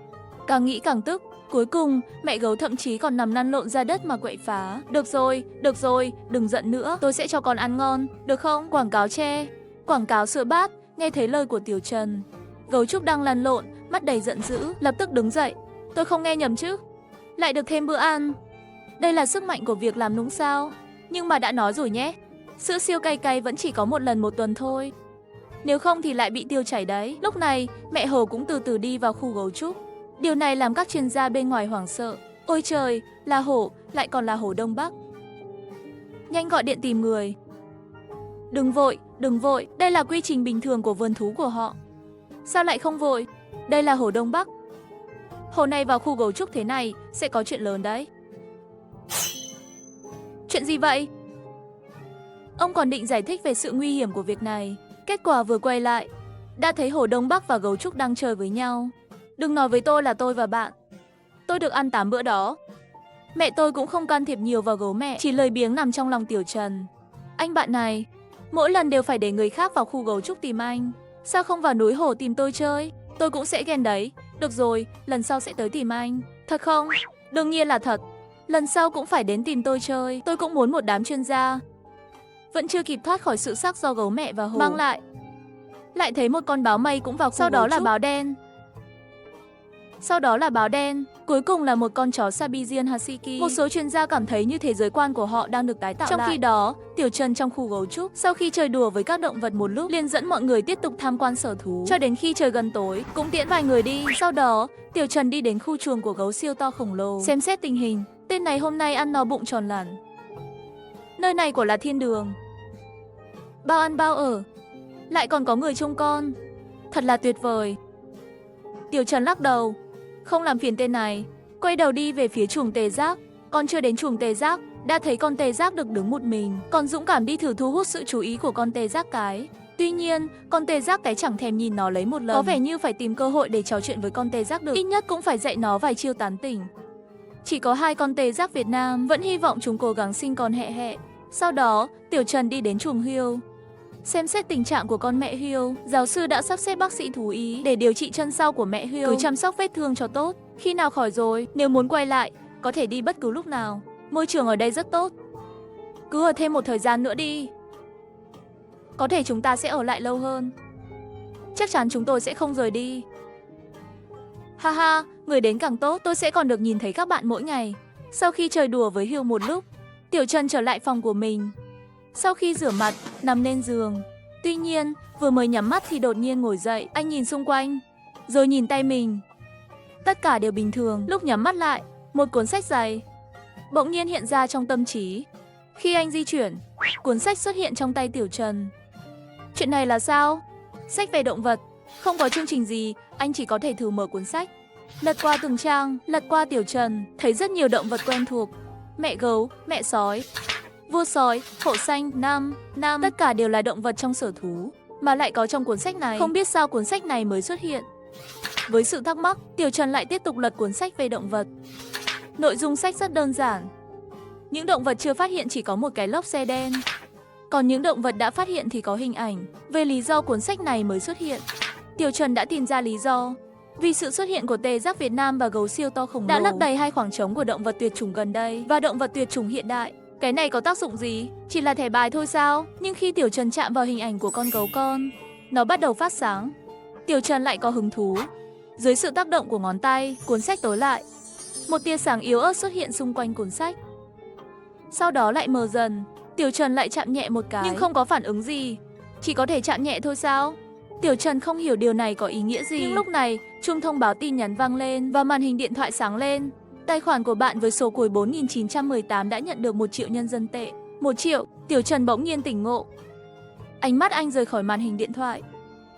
Càng nghĩ càng tức. Cuối cùng, mẹ gấu thậm chí còn nằm lăn lộn ra đất mà quậy phá. Được rồi, đừng giận nữa, tôi sẽ cho con ăn ngon, được không? Quảng cáo tre, quảng cáo sữa bát. Nghe thấy lời của Tiểu Trần, gấu trúc đang lăn lộn, mắt đầy giận dữ, lập tức đứng dậy. Tôi không nghe nhầm chứ? Lại được thêm bữa ăn. Đây là sức mạnh của việc làm nũng sao? Nhưng mà đã nói rồi nhé, sữa siêu cay cay vẫn chỉ có một lần một tuần thôi. Nếu không thì lại bị tiêu chảy đấy. Lúc này, mẹ Hồ cũng từ từ đi vào khu gấu trúc. Điều này làm các chuyên gia bên ngoài hoảng sợ. Ôi trời, là hổ, lại còn là hổ Đông Bắc. Nhanh gọi điện tìm người. Đừng vội, đây là quy trình bình thường của vườn thú của họ. Sao lại không vội? Đây là hổ Đông Bắc. Hổ này vào khu gấu trúc thế này, sẽ có chuyện lớn đấy. Chuyện gì vậy? Ông còn định giải thích về sự nguy hiểm của việc này. Kết quả vừa quay lại, đã thấy hổ Đông Bắc và gấu trúc đang chơi với nhau. Đừng nói với tôi là tôi và bạn. Tôi được ăn 8 bữa đó. Mẹ tôi cũng không can thiệp nhiều vào gấu mẹ, chỉ lười biếng nằm trong lòng Tiểu Trần. Anh bạn này, mỗi lần đều phải để người khác vào khu gấu trúc tìm anh. Sao không vào núi hổ tìm tôi chơi? Tôi cũng sẽ ghen đấy. Được rồi, lần sau sẽ tới tìm anh. Thật không? Đương nhiên là thật. Lần sau cũng phải đến tìm tôi chơi. Tôi cũng muốn một đám chuyên gia. Vẫn chưa kịp thoát khỏi sự sắc do gấu mẹ và hổ mang lại. Lại thấy một con báo mây cũng vào khu gấu trúc. Sau đó là báo đen. Cuối cùng là một con chó Siberian Husky. Một số chuyên gia cảm thấy như thế giới quan của họ đang được tái tạo lại. Trong khi đó, Tiểu Trần trong khu gấu trúc, sau khi chơi đùa với các động vật một lúc, liền dẫn mọi người tiếp tục tham quan sở thú. Cho đến khi trời gần tối, cũng tiễn vài người đi. Sau đó, Tiểu Trần đi đến khu chuồng của gấu siêu to khổng lồ. Xem xét tình hình, tên này hôm nay ăn no bụng tròn lẳn. Nơi này quả là thiên đường. Bao ăn bao ở. Lại còn có người trông con. Thật là tuyệt vời. Tiểu Trần lắc đầu. Không làm phiền tên này. Quay đầu đi về phía chuồng tê giác. Còn chưa đến chuồng tê giác, đã thấy con tê giác được đứng một mình. Còn dũng cảm đi thử thu hút sự chú ý của con tê giác cái. Tuy nhiên, con tê giác cái chẳng thèm nhìn nó lấy một lần. Có vẻ như phải tìm cơ hội để trò chuyện với con tê giác được. Ít nhất cũng phải dạy nó vài chiêu tán tỉnh. Chỉ có 2 con tê giác Việt Nam, vẫn hy vọng chúng cố gắng sinh con hẹ. Sau đó, Tiểu Trần đi đến chuồng hươu. Xem xét tình trạng của con mẹ hươu, giáo sư đã sắp xếp bác sĩ thú y để điều trị chân sau của mẹ hươu, cứ chăm sóc vết thương cho tốt. Khi nào khỏi rồi, nếu muốn quay lại, có thể đi bất cứ lúc nào. Môi trường ở đây rất tốt. Cứ ở thêm một thời gian nữa đi. Có thể chúng ta sẽ ở lại lâu hơn. Chắc chắn chúng tôi sẽ không rời đi. Haha, người đến càng tốt, tôi sẽ còn được nhìn thấy các bạn mỗi ngày. Sau khi chơi đùa với hươu một lúc, Tiểu Trần trở lại phòng của mình. Sau khi rửa mặt, nằm lên giường. Tuy nhiên, vừa mới nhắm mắt thì đột nhiên ngồi dậy. Anh nhìn xung quanh, rồi nhìn tay mình. Tất cả đều bình thường. Lúc nhắm mắt lại, một cuốn sách dày bỗng nhiên hiện ra trong tâm trí. Khi anh di chuyển, cuốn sách xuất hiện trong tay Tiểu Trần. Chuyện này là sao? Sách về động vật. Không có chương trình gì, anh chỉ có thể thử mở cuốn sách. Lật qua từng trang, lật qua Tiểu Trần, thấy rất nhiều động vật quen thuộc. Mẹ gấu, mẹ sói, vua sói, hổ xanh, nam, tất cả đều là động vật trong sở thú, mà lại có trong cuốn sách này. Không biết sao cuốn sách này mới xuất hiện. Với sự thắc mắc, Tiểu Trần lại tiếp tục lật cuốn sách về động vật. Nội dung sách rất đơn giản. Những động vật chưa phát hiện chỉ có một cái lốp xe đen. Còn những động vật đã phát hiện thì có hình ảnh. Về lý do cuốn sách này mới xuất hiện, Tiểu Trần đã tìm ra lý do. Vì sự xuất hiện của tê giác Việt Nam và gấu siêu to khổng lồ đã lấp đầy 2 khoảng trống của động vật tuyệt chủng gần đây và động vật tuyệt chủng hiện đại. Cái này có tác dụng gì? Chỉ là thẻ bài thôi sao? Nhưng khi Tiểu Trần chạm vào hình ảnh của con gấu con, nó bắt đầu phát sáng. Tiểu Trần lại có hứng thú. Dưới sự tác động của ngón tay, cuốn sách tối lại. Một tia sáng yếu ớt xuất hiện xung quanh cuốn sách. Sau đó lại mờ dần. Tiểu Trần lại chạm nhẹ một cái, nhưng không có phản ứng gì. Chỉ có thể chạm nhẹ thôi sao? Tiểu Trần không hiểu điều này có ý nghĩa gì. Nhưng lúc này, chuông thông báo tin nhắn vang lên và màn hình điện thoại sáng lên. Tài khoản của bạn với số cuối 4918 đã nhận được 1 triệu nhân dân tệ. 1 triệu, Tiểu Trần bỗng nhiên tỉnh ngộ. Ánh mắt anh rời khỏi màn hình điện thoại,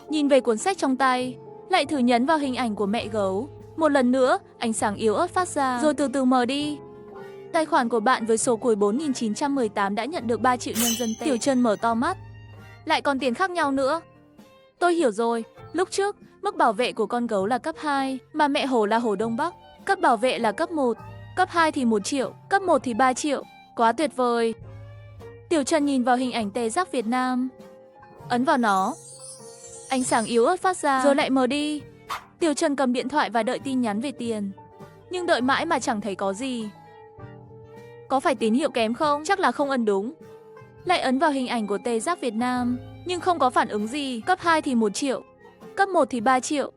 nhìn về cuốn sách trong tay, lại thử nhấn vào hình ảnh của mẹ gấu. Một lần nữa, ánh sáng yếu ớt phát ra, rồi từ từ mờ đi. Tài khoản của bạn với số cuối 4918 đã nhận được 3 triệu nhân dân tệ. Tiểu Trần mở to mắt. Lại còn tiền khác nhau nữa. Tôi hiểu rồi, lúc trước, mức bảo vệ của con gấu là cấp 2, mà mẹ hổ là hổ Đông Bắc. Cấp bảo vệ là cấp 1, cấp 2 thì 1 triệu, cấp 1 thì 3 triệu. Quá tuyệt vời. Tiểu Trần nhìn vào hình ảnh tê giác Việt Nam, ấn vào nó. Ánh sáng yếu ớt phát ra, rồi lại mờ đi. Tiểu Trần cầm điện thoại và đợi tin nhắn về tiền. Nhưng đợi mãi mà chẳng thấy có gì. Có phải tín hiệu kém không? Chắc là không ấn đúng. Lại ấn vào hình ảnh của tê giác Việt Nam, nhưng không có phản ứng gì. Cấp 2 thì 1 triệu, cấp 1 thì 3 triệu.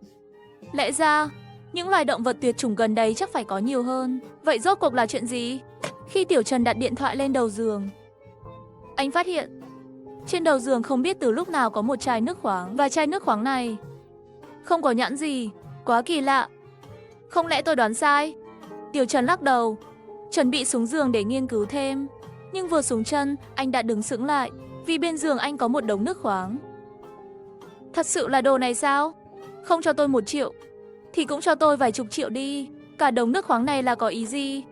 Lẽ ra, những loài động vật tuyệt chủng gần đây chắc phải có nhiều hơn. Vậy rốt cuộc là chuyện gì? Khi Tiểu Trần đặt điện thoại lên đầu giường, anh phát hiện trên đầu giường không biết từ lúc nào có một chai nước khoáng. Và chai nước khoáng này không có nhãn gì. Quá kỳ lạ. Không lẽ tôi đoán sai? Tiểu Trần lắc đầu, chuẩn bị xuống giường để nghiên cứu thêm. Nhưng vừa xuống chân, anh đã đứng sững lại, vì bên giường anh có một đống nước khoáng. Thật sự là đồ này sao? Không cho tôi 1 triệu thì cũng cho tôi vài chục triệu đi. Cả đống nước khoáng này là có ý gì?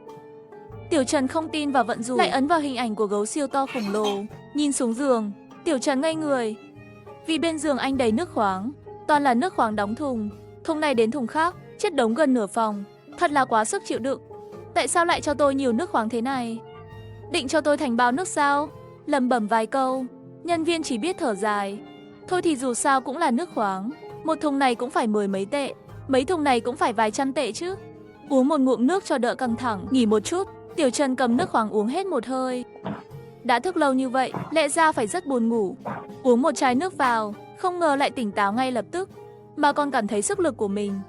Tiểu Trần không tin và vận rủi, lại ấn vào hình ảnh của gấu siêu to khổng lồ. Nhìn xuống giường, Tiểu Trần ngây người, vì bên giường anh đầy nước khoáng, toàn là nước khoáng đóng thùng, thùng này đến thùng khác, chất đống gần nửa phòng. Thật là quá sức chịu đựng. Tại sao lại cho tôi nhiều nước khoáng thế này? Định cho tôi thành bao nước sao? Lẩm bẩm vài câu, nhân viên chỉ biết thở dài. Thôi thì dù sao cũng là nước khoáng, một thùng này cũng phải 10 mấy tệ, mấy thùng này cũng phải vài trăm tệ chứ. Uống một ngụm nước cho đỡ căng thẳng, nghỉ một chút. Tiểu Trần cầm nước khoáng uống hết một hơi. Đã thức lâu như vậy, lẽ ra phải rất buồn ngủ. Uống một chai nước vào, không ngờ lại tỉnh táo ngay lập tức, mà còn cảm thấy sức lực của mình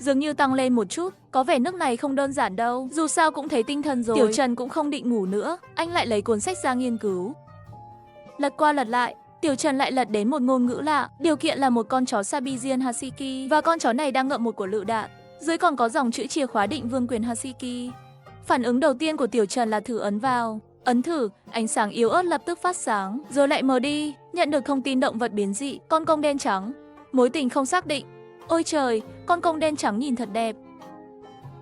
dường như tăng lên một chút. Có vẻ nước này không đơn giản đâu. Dù sao cũng thấy tinh thần rồi. Tiểu Trần cũng không định ngủ nữa, anh lại lấy cuốn sách ra nghiên cứu. Lật qua lật lại, Tiểu Trần lại lật đến một ngôn ngữ lạ. Điều kiện là một con chó Siberian Husky, và con chó này đang ngậm một quả lựu đạn. Dưới còn có dòng chữ chìa khóa định vương quyền Husky. Phản ứng đầu tiên của Tiểu Trần là thử ấn vào. Ấn thử, ánh sáng yếu ớt lập tức phát sáng, rồi lại mờ đi. Nhận được thông tin động vật biến dị, con công đen trắng. Mối tình không xác định. Ôi trời, con công đen trắng nhìn thật đẹp.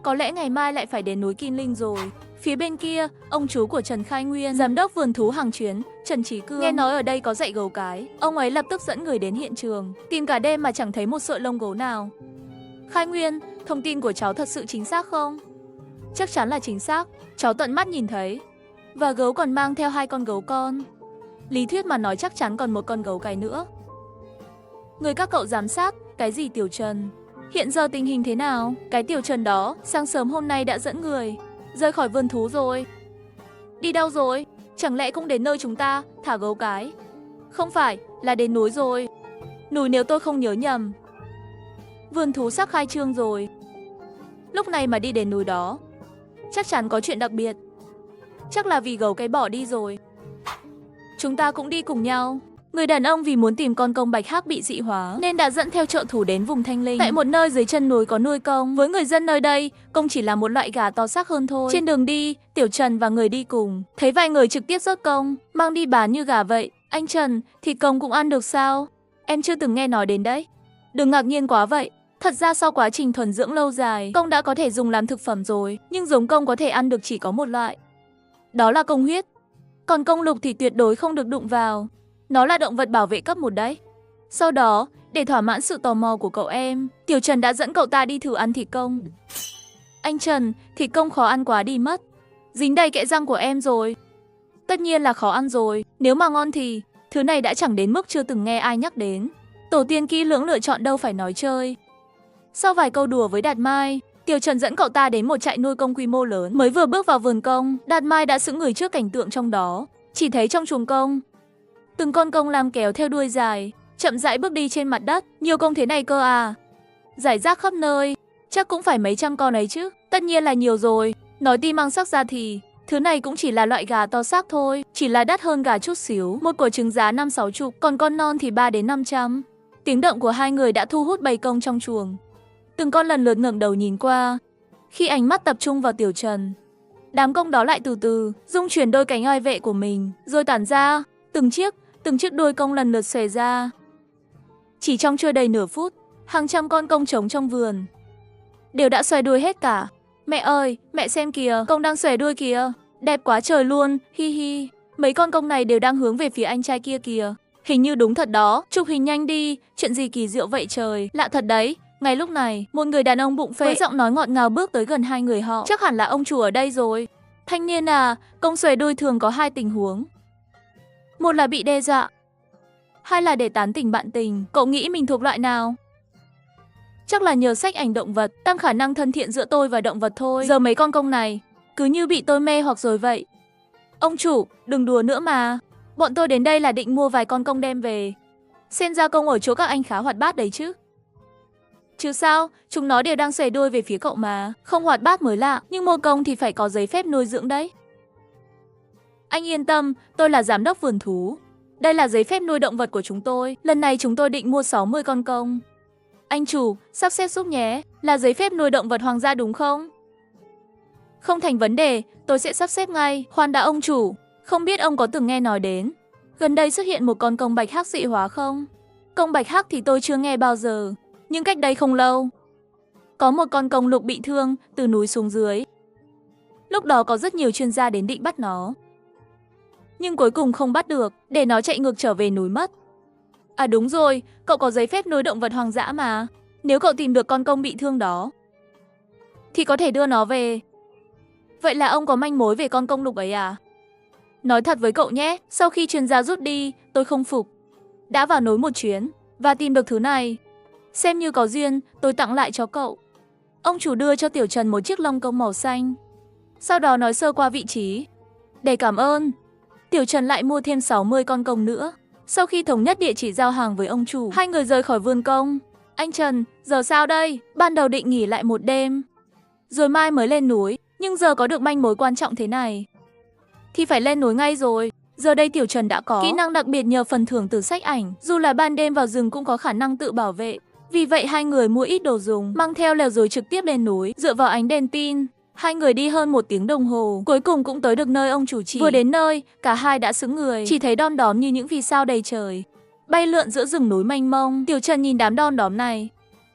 Có lẽ ngày mai lại phải đến núi Kim Linh rồi. Phía bên kia, ông chú của Trần Khai Nguyên, giám đốc vườn thú hàng chuyến, Trần Chí Cương, nghe nói ở đây có dạy gấu cái. Ông ấy lập tức dẫn người đến hiện trường, tìm cả đêm mà chẳng thấy một sợi lông gấu nào. Khai Nguyên, thông tin của cháu thật sự chính xác không? Chắc chắn là chính xác, cháu tận mắt nhìn thấy. Và gấu còn mang theo 2 con gấu con. Lý thuyết mà nói chắc chắn còn một con gấu cái nữa. Người các cậu giám sát, cái gì Tiểu Trần? Hiện giờ tình hình thế nào? Cái Tiểu Trần đó, sáng sớm hôm nay đã dẫn người rời khỏi vườn thú rồi. Đi đâu rồi? Chẳng lẽ cũng đến nơi chúng ta thả gấu cái? Không phải, là đến núi rồi. Núi nếu tôi không nhớ nhầm. Vườn thú sắp khai trương rồi. Lúc này mà đi đến núi đó, chắc chắn có chuyện đặc biệt. Chắc là vì gấu cái bỏ đi rồi. Chúng ta cũng đi cùng nhau. Người đàn ông vì muốn tìm con công bạch hắc bị dị hóa nên đã dẫn theo trợ thủ đến vùng Thanh Linh. Tại một nơi dưới chân núi có nuôi công. Với người dân nơi đây, công chỉ là một loại gà to xác hơn thôi. Trên đường đi, Tiểu Trần và người đi cùng thấy vài người trực tiếp giết công, mang đi bán như gà vậy. Anh Trần, thịt công cũng ăn được sao? Em chưa từng nghe nói đến đấy. Đừng ngạc nhiên quá vậy. Thật ra sau quá trình thuần dưỡng lâu dài, công đã có thể dùng làm thực phẩm rồi. Nhưng giống công có thể ăn được chỉ có một loại. Đó là công huyết. Còn công lục thì tuyệt đối không được đụng vào. Nó là động vật bảo vệ cấp 1 đấy. Sau đó, để thỏa mãn sự tò mò của cậu em, Tiểu Trần đã dẫn cậu ta đi thử ăn thịt công. Anh Trần, thịt công khó ăn quá đi mất. Dính đầy kẽ răng của em rồi. Tất nhiên là khó ăn rồi. Nếu mà ngon thì, thứ này đã chẳng đến mức chưa từng nghe ai nhắc đến. Tổ tiên kỹ lưỡng lựa chọn đâu phải nói chơi. Sau vài câu đùa với Đạt Mai, Tiểu Trần dẫn cậu ta đến một trại nuôi công quy mô lớn. Mới vừa bước vào vườn công, Đạt Mai đã sững người trước cảnh tượng trong đó. Chỉ thấy trong chuồng công, từng con công lam kéo theo đuôi dài, chậm rãi bước đi trên mặt đất. Nhiều công thế này cơ à? Rải rác khắp nơi, chắc cũng phải mấy trăm con ấy chứ. Tất nhiên là nhiều rồi. Nói ti mang sắc ra thì Thứ này cũng chỉ là loại gà to xác thôi, chỉ là đắt hơn gà chút xíu. Một quả trứng giá 5-60, còn con non thì 3 đến 500. Tiếng động của hai người đã thu hút bầy công trong chuồng. Từng con lần lượt ngẩng đầu nhìn qua. Khi ánh mắt tập trung vào Tiểu Trần, đám công đó lại từ từ rung chuyển đôi cánh oai vệ của mình, rồi tản ra. Từng chiếc đuôi công lần lượt xòe ra. Chỉ trong chưa đầy nửa phút, hàng trăm con công trống trong vườn đều đã xòe đuôi hết cả. Mẹ ơi, mẹ xem kìa, công đang xòe đuôi kìa. Đẹp quá trời luôn, hi hi. Mấy con công này đều đang hướng về phía anh trai kia kìa. Hình như đúng thật đó, chụp hình nhanh đi, chuyện gì kỳ diệu vậy trời. Lạ thật đấy. Ngay lúc này, một người đàn ông bụng phệ với giọng nói ngọt ngào bước tới gần hai người họ. Chắc hẳn là ông chủ ở đây rồi. Thanh niên à, công xòe đuôi thường có hai tình huống. Một là bị đe dọa, hai là để tán tỉnh bạn tình. Cậu nghĩ mình thuộc loại nào? Chắc là nhờ sách ảnh động vật, tăng khả năng thân thiện giữa tôi và động vật thôi. Giờ mấy con công này, cứ như bị tôi mê hoặc rồi vậy. Ông chủ, đừng đùa nữa mà. Bọn tôi đến đây là định mua vài con công đem về. Xem ra công ở chỗ các anh khá hoạt bát đấy chứ. Chứ sao, chúng nó đều đang xòe đuôi về phía cậu mà. Không hoạt bát mới lạ, nhưng mua công thì phải có giấy phép nuôi dưỡng đấy. Anh yên tâm, tôi là giám đốc vườn thú. Đây là giấy phép nuôi động vật của chúng tôi. Lần này chúng tôi định mua 60 con công. Anh chủ, sắp xếp giúp nhé. Là giấy phép nuôi động vật hoang dã đúng không? Không thành vấn đề, tôi sẽ sắp xếp ngay. Khoan đã ông chủ, không biết ông có từng nghe nói đến gần đây xuất hiện một con công bạch hắc dị hóa không? Công bạch hắc thì tôi chưa nghe bao giờ. Nhưng cách đây không lâu, có một con công lục bị thương từ núi xuống dưới. Lúc đó có rất nhiều chuyên gia đến định bắt nó, nhưng cuối cùng không bắt được, để nó chạy ngược trở về núi mất. À đúng rồi, cậu có giấy phép nuôi động vật hoang dã mà. Nếu cậu tìm được con công bị thương đó, thì có thể đưa nó về. Vậy là ông có manh mối về con công lục ấy à? Nói thật với cậu nhé, sau khi chuyên gia rút đi, tôi không phục. Đã vào núi một chuyến và tìm được thứ này. Xem như có duyên, tôi tặng lại cho cậu. Ông chủ đưa cho Tiểu Trần một chiếc lông công màu xanh. Sau đó nói sơ qua vị trí. Để cảm ơn, Tiểu Trần lại mua thêm 60 con công nữa. Sau khi thống nhất địa chỉ giao hàng với ông chủ, hai người rời khỏi vườn công. Anh Trần, giờ sao đây? Ban đầu định nghỉ lại một đêm, rồi mai mới lên núi. Nhưng giờ có được manh mối quan trọng thế này, thì phải lên núi ngay rồi. Giờ đây Tiểu Trần đã có kỹ năng đặc biệt nhờ phần thưởng từ sách ảnh. Dù là ban đêm vào rừng cũng có khả năng tự bảo vệ. Vì vậy hai người mua ít đồ dùng, mang theo lều rồi trực tiếp lên núi. Dựa vào ánh đèn pin, hai người đi hơn 1 tiếng đồng hồ, cuối cùng cũng tới được nơi ông chủ chỉ. Vừa đến nơi, cả hai đã sững người, chỉ thấy đom đóm như những vì sao đầy trời, bay lượn giữa rừng núi mênh mông. Tiểu Trần nhìn đám đom đóm này,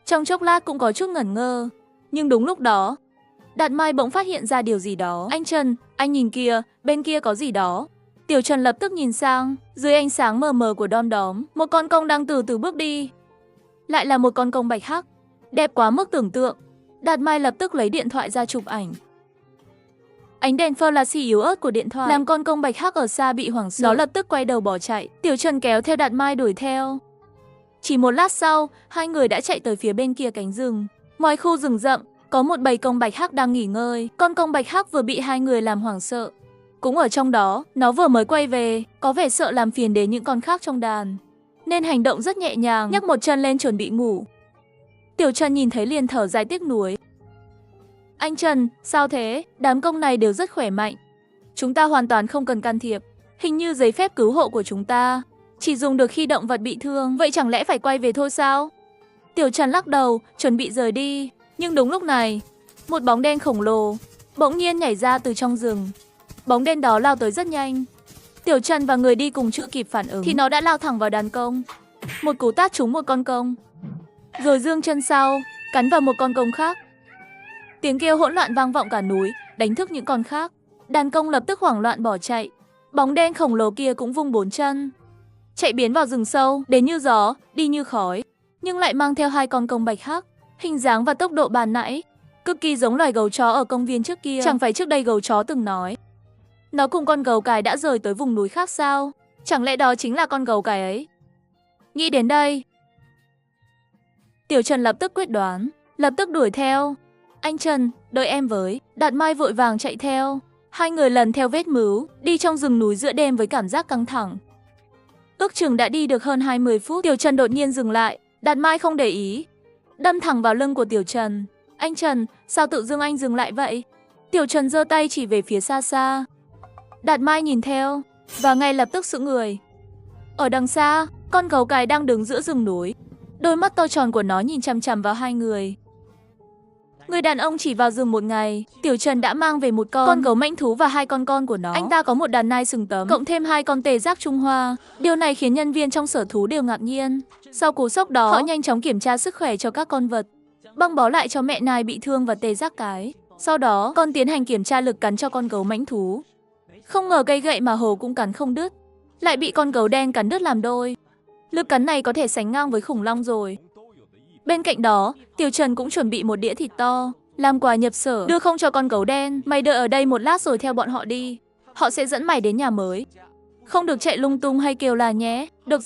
trong chốc lát cũng có chút ngẩn ngơ. Nhưng đúng lúc đó, Đạt Mai bỗng phát hiện ra điều gì đó. Anh Trần, anh nhìn kìa, bên kia có gì đó. Tiểu Trần lập tức nhìn sang, dưới ánh sáng mờ mờ của đom đóm, một con công đang từ từ bước đi. Lại là một con công bạch hắc, đẹp quá mức tưởng tượng. Đạt Mai lập tức lấy điện thoại ra chụp ảnh. Ánh đèn flash yếu ớt của điện thoại làm con công bạch hắc ở xa bị hoảng sợ. Nó lập tức quay đầu bỏ chạy. Tiểu Trần kéo theo Đạt Mai đuổi theo. Chỉ một lát sau, hai người đã chạy tới phía bên kia cánh rừng. Ngoài khu rừng rậm, có một bầy công bạch hắc đang nghỉ ngơi. Con công bạch hắc vừa bị hai người làm hoảng sợ. Cũng ở trong đó, nó vừa mới quay về, có vẻ sợ làm phiền đến những con khác trong đàn, nên hành động rất nhẹ nhàng, nhấc một chân lên chuẩn bị ngủ. Tiểu Trần nhìn thấy liền thở dài tiếc nuối. Anh Trần, sao thế? Đám công này đều rất khỏe mạnh. Chúng ta hoàn toàn không cần can thiệp. Hình như giấy phép cứu hộ của chúng ta chỉ dùng được khi động vật bị thương. Vậy chẳng lẽ phải quay về thôi sao? Tiểu Trần lắc đầu, chuẩn bị rời đi. Nhưng đúng lúc này, một bóng đen khổng lồ bỗng nhiên nhảy ra từ trong rừng. Bóng đen đó lao tới rất nhanh. Tiểu Trần và người đi cùng chưa kịp phản ứng thì nó đã lao thẳng vào đàn công. Một cú tát trúng một con công, rồi giương chân sau, cắn vào một con công khác. Tiếng kêu hỗn loạn vang vọng cả núi, đánh thức những con khác. Đàn công lập tức hoảng loạn bỏ chạy. Bóng đen khổng lồ kia cũng vung 4 chân, chạy biến vào rừng sâu, đến như gió, đi như khói. Nhưng lại mang theo 2 con công bạch hắc, hình dáng và tốc độ ban nãy cực kỳ giống loài gấu chó ở công viên trước kia. Chẳng phải trước đây gấu chó từng nói nó cùng con gấu cái đã rời tới vùng núi khác sao? Chẳng lẽ đó chính là con gấu cái ấy? Nghĩ đến đây, Tiểu Trần lập tức quyết đoán, lập tức đuổi theo. Anh Trần, đợi em với. Đạt Mai vội vàng chạy theo. Hai người lần theo vết mứu, đi trong rừng núi giữa đêm với cảm giác căng thẳng. Ước chừng đã đi được hơn 20 phút, Tiểu Trần đột nhiên dừng lại. Đạt Mai không để ý, đâm thẳng vào lưng của Tiểu Trần. Anh Trần, sao tự dưng anh dừng lại vậy? Tiểu Trần giơ tay chỉ về phía xa xa. Đạt Mai nhìn theo và ngay lập tức sững người. Ở đằng xa, con gấu cái đang đứng giữa rừng núi. Đôi mắt to tròn của nó nhìn chằm chằm vào hai người. Người đàn ông chỉ vào rừng một ngày, Tiểu Trần đã mang về một con gấu mãnh thú và hai con của nó. Anh ta có một đàn nai sừng tấm, cộng thêm hai con tê giác Trung Hoa. Điều này khiến nhân viên trong sở thú đều ngạc nhiên. Sau cú sốc đó, họ nhanh chóng kiểm tra sức khỏe cho các con vật, băng bó lại cho mẹ nai bị thương và tê giác cái. Sau đó, con tiến hành kiểm tra lực cắn cho con gấu mãnh thú. Không ngờ cây gậy mà Hồ cũng cắn không đứt, lại bị con gấu đen cắn đứt làm đôi. Lực cắn này có thể sánh ngang với khủng long rồi. Bên cạnh đó, Tiểu Trần cũng chuẩn bị một đĩa thịt to, làm quà nhập sở, đưa không cho con gấu đen. Mày đợi ở đây một lát rồi theo bọn họ đi. Họ sẽ dẫn mày đến nhà mới. Không được chạy lung tung hay kêu là nhé. Được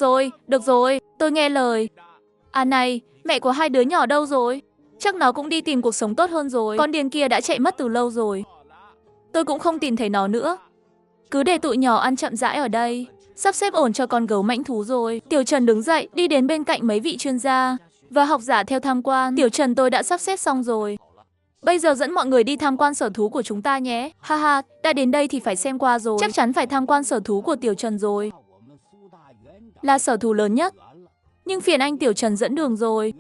rồi, tôi nghe lời. À này, mẹ của hai đứa nhỏ đâu rồi? Chắc nó cũng đi tìm cuộc sống tốt hơn rồi. Con điên kia đã chạy mất từ lâu rồi. Tôi cũng không tìm thấy nó nữa. Cứ để tụi nhỏ ăn chậm rãi ở đây. Sắp xếp ổn cho con gấu mãnh thú rồi. Tiểu Trần đứng dậy, đi đến bên cạnh mấy vị chuyên gia và học giả theo tham quan. Tiểu Trần, tôi đã sắp xếp xong rồi. Bây giờ dẫn mọi người đi tham quan sở thú của chúng ta nhé. Haha, đã đến đây thì phải xem qua rồi. Chắc chắn phải tham quan sở thú của Tiểu Trần rồi. Là sở thú lớn nhất. Nhưng phiền anh Tiểu Trần dẫn đường rồi.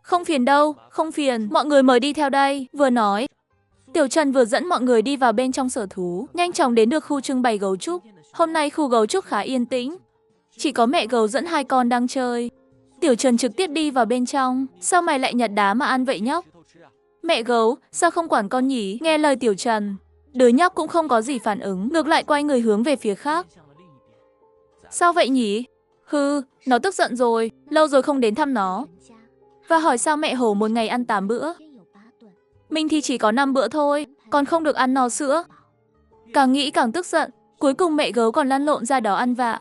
Không phiền đâu, không phiền. Mọi người mời đi theo đây. Vừa nói, Tiểu Trần vừa dẫn mọi người đi vào bên trong sở thú. Nhanh chóng đến được khu trưng bày gấu trúc. Hôm nay khu gấu trúc khá yên tĩnh. Chỉ có mẹ gấu dẫn hai con đang chơi. Tiểu Trần trực tiếp đi vào bên trong. Sao mày lại nhặt đá mà ăn vậy nhóc? Mẹ gấu, sao không quản con nhỉ? Nghe lời Tiểu Trần, đứa nhóc cũng không có gì phản ứng, ngược lại quay người hướng về phía khác. Sao vậy nhỉ? Hừ, nó tức giận rồi, lâu rồi không đến thăm nó. Và hỏi sao mẹ hổ một ngày ăn 8 bữa. Mình thì chỉ có 5 bữa thôi, còn không được ăn no sữa. Càng nghĩ càng tức giận, cuối cùng mẹ gấu còn lăn lộn ra đó ăn vạ.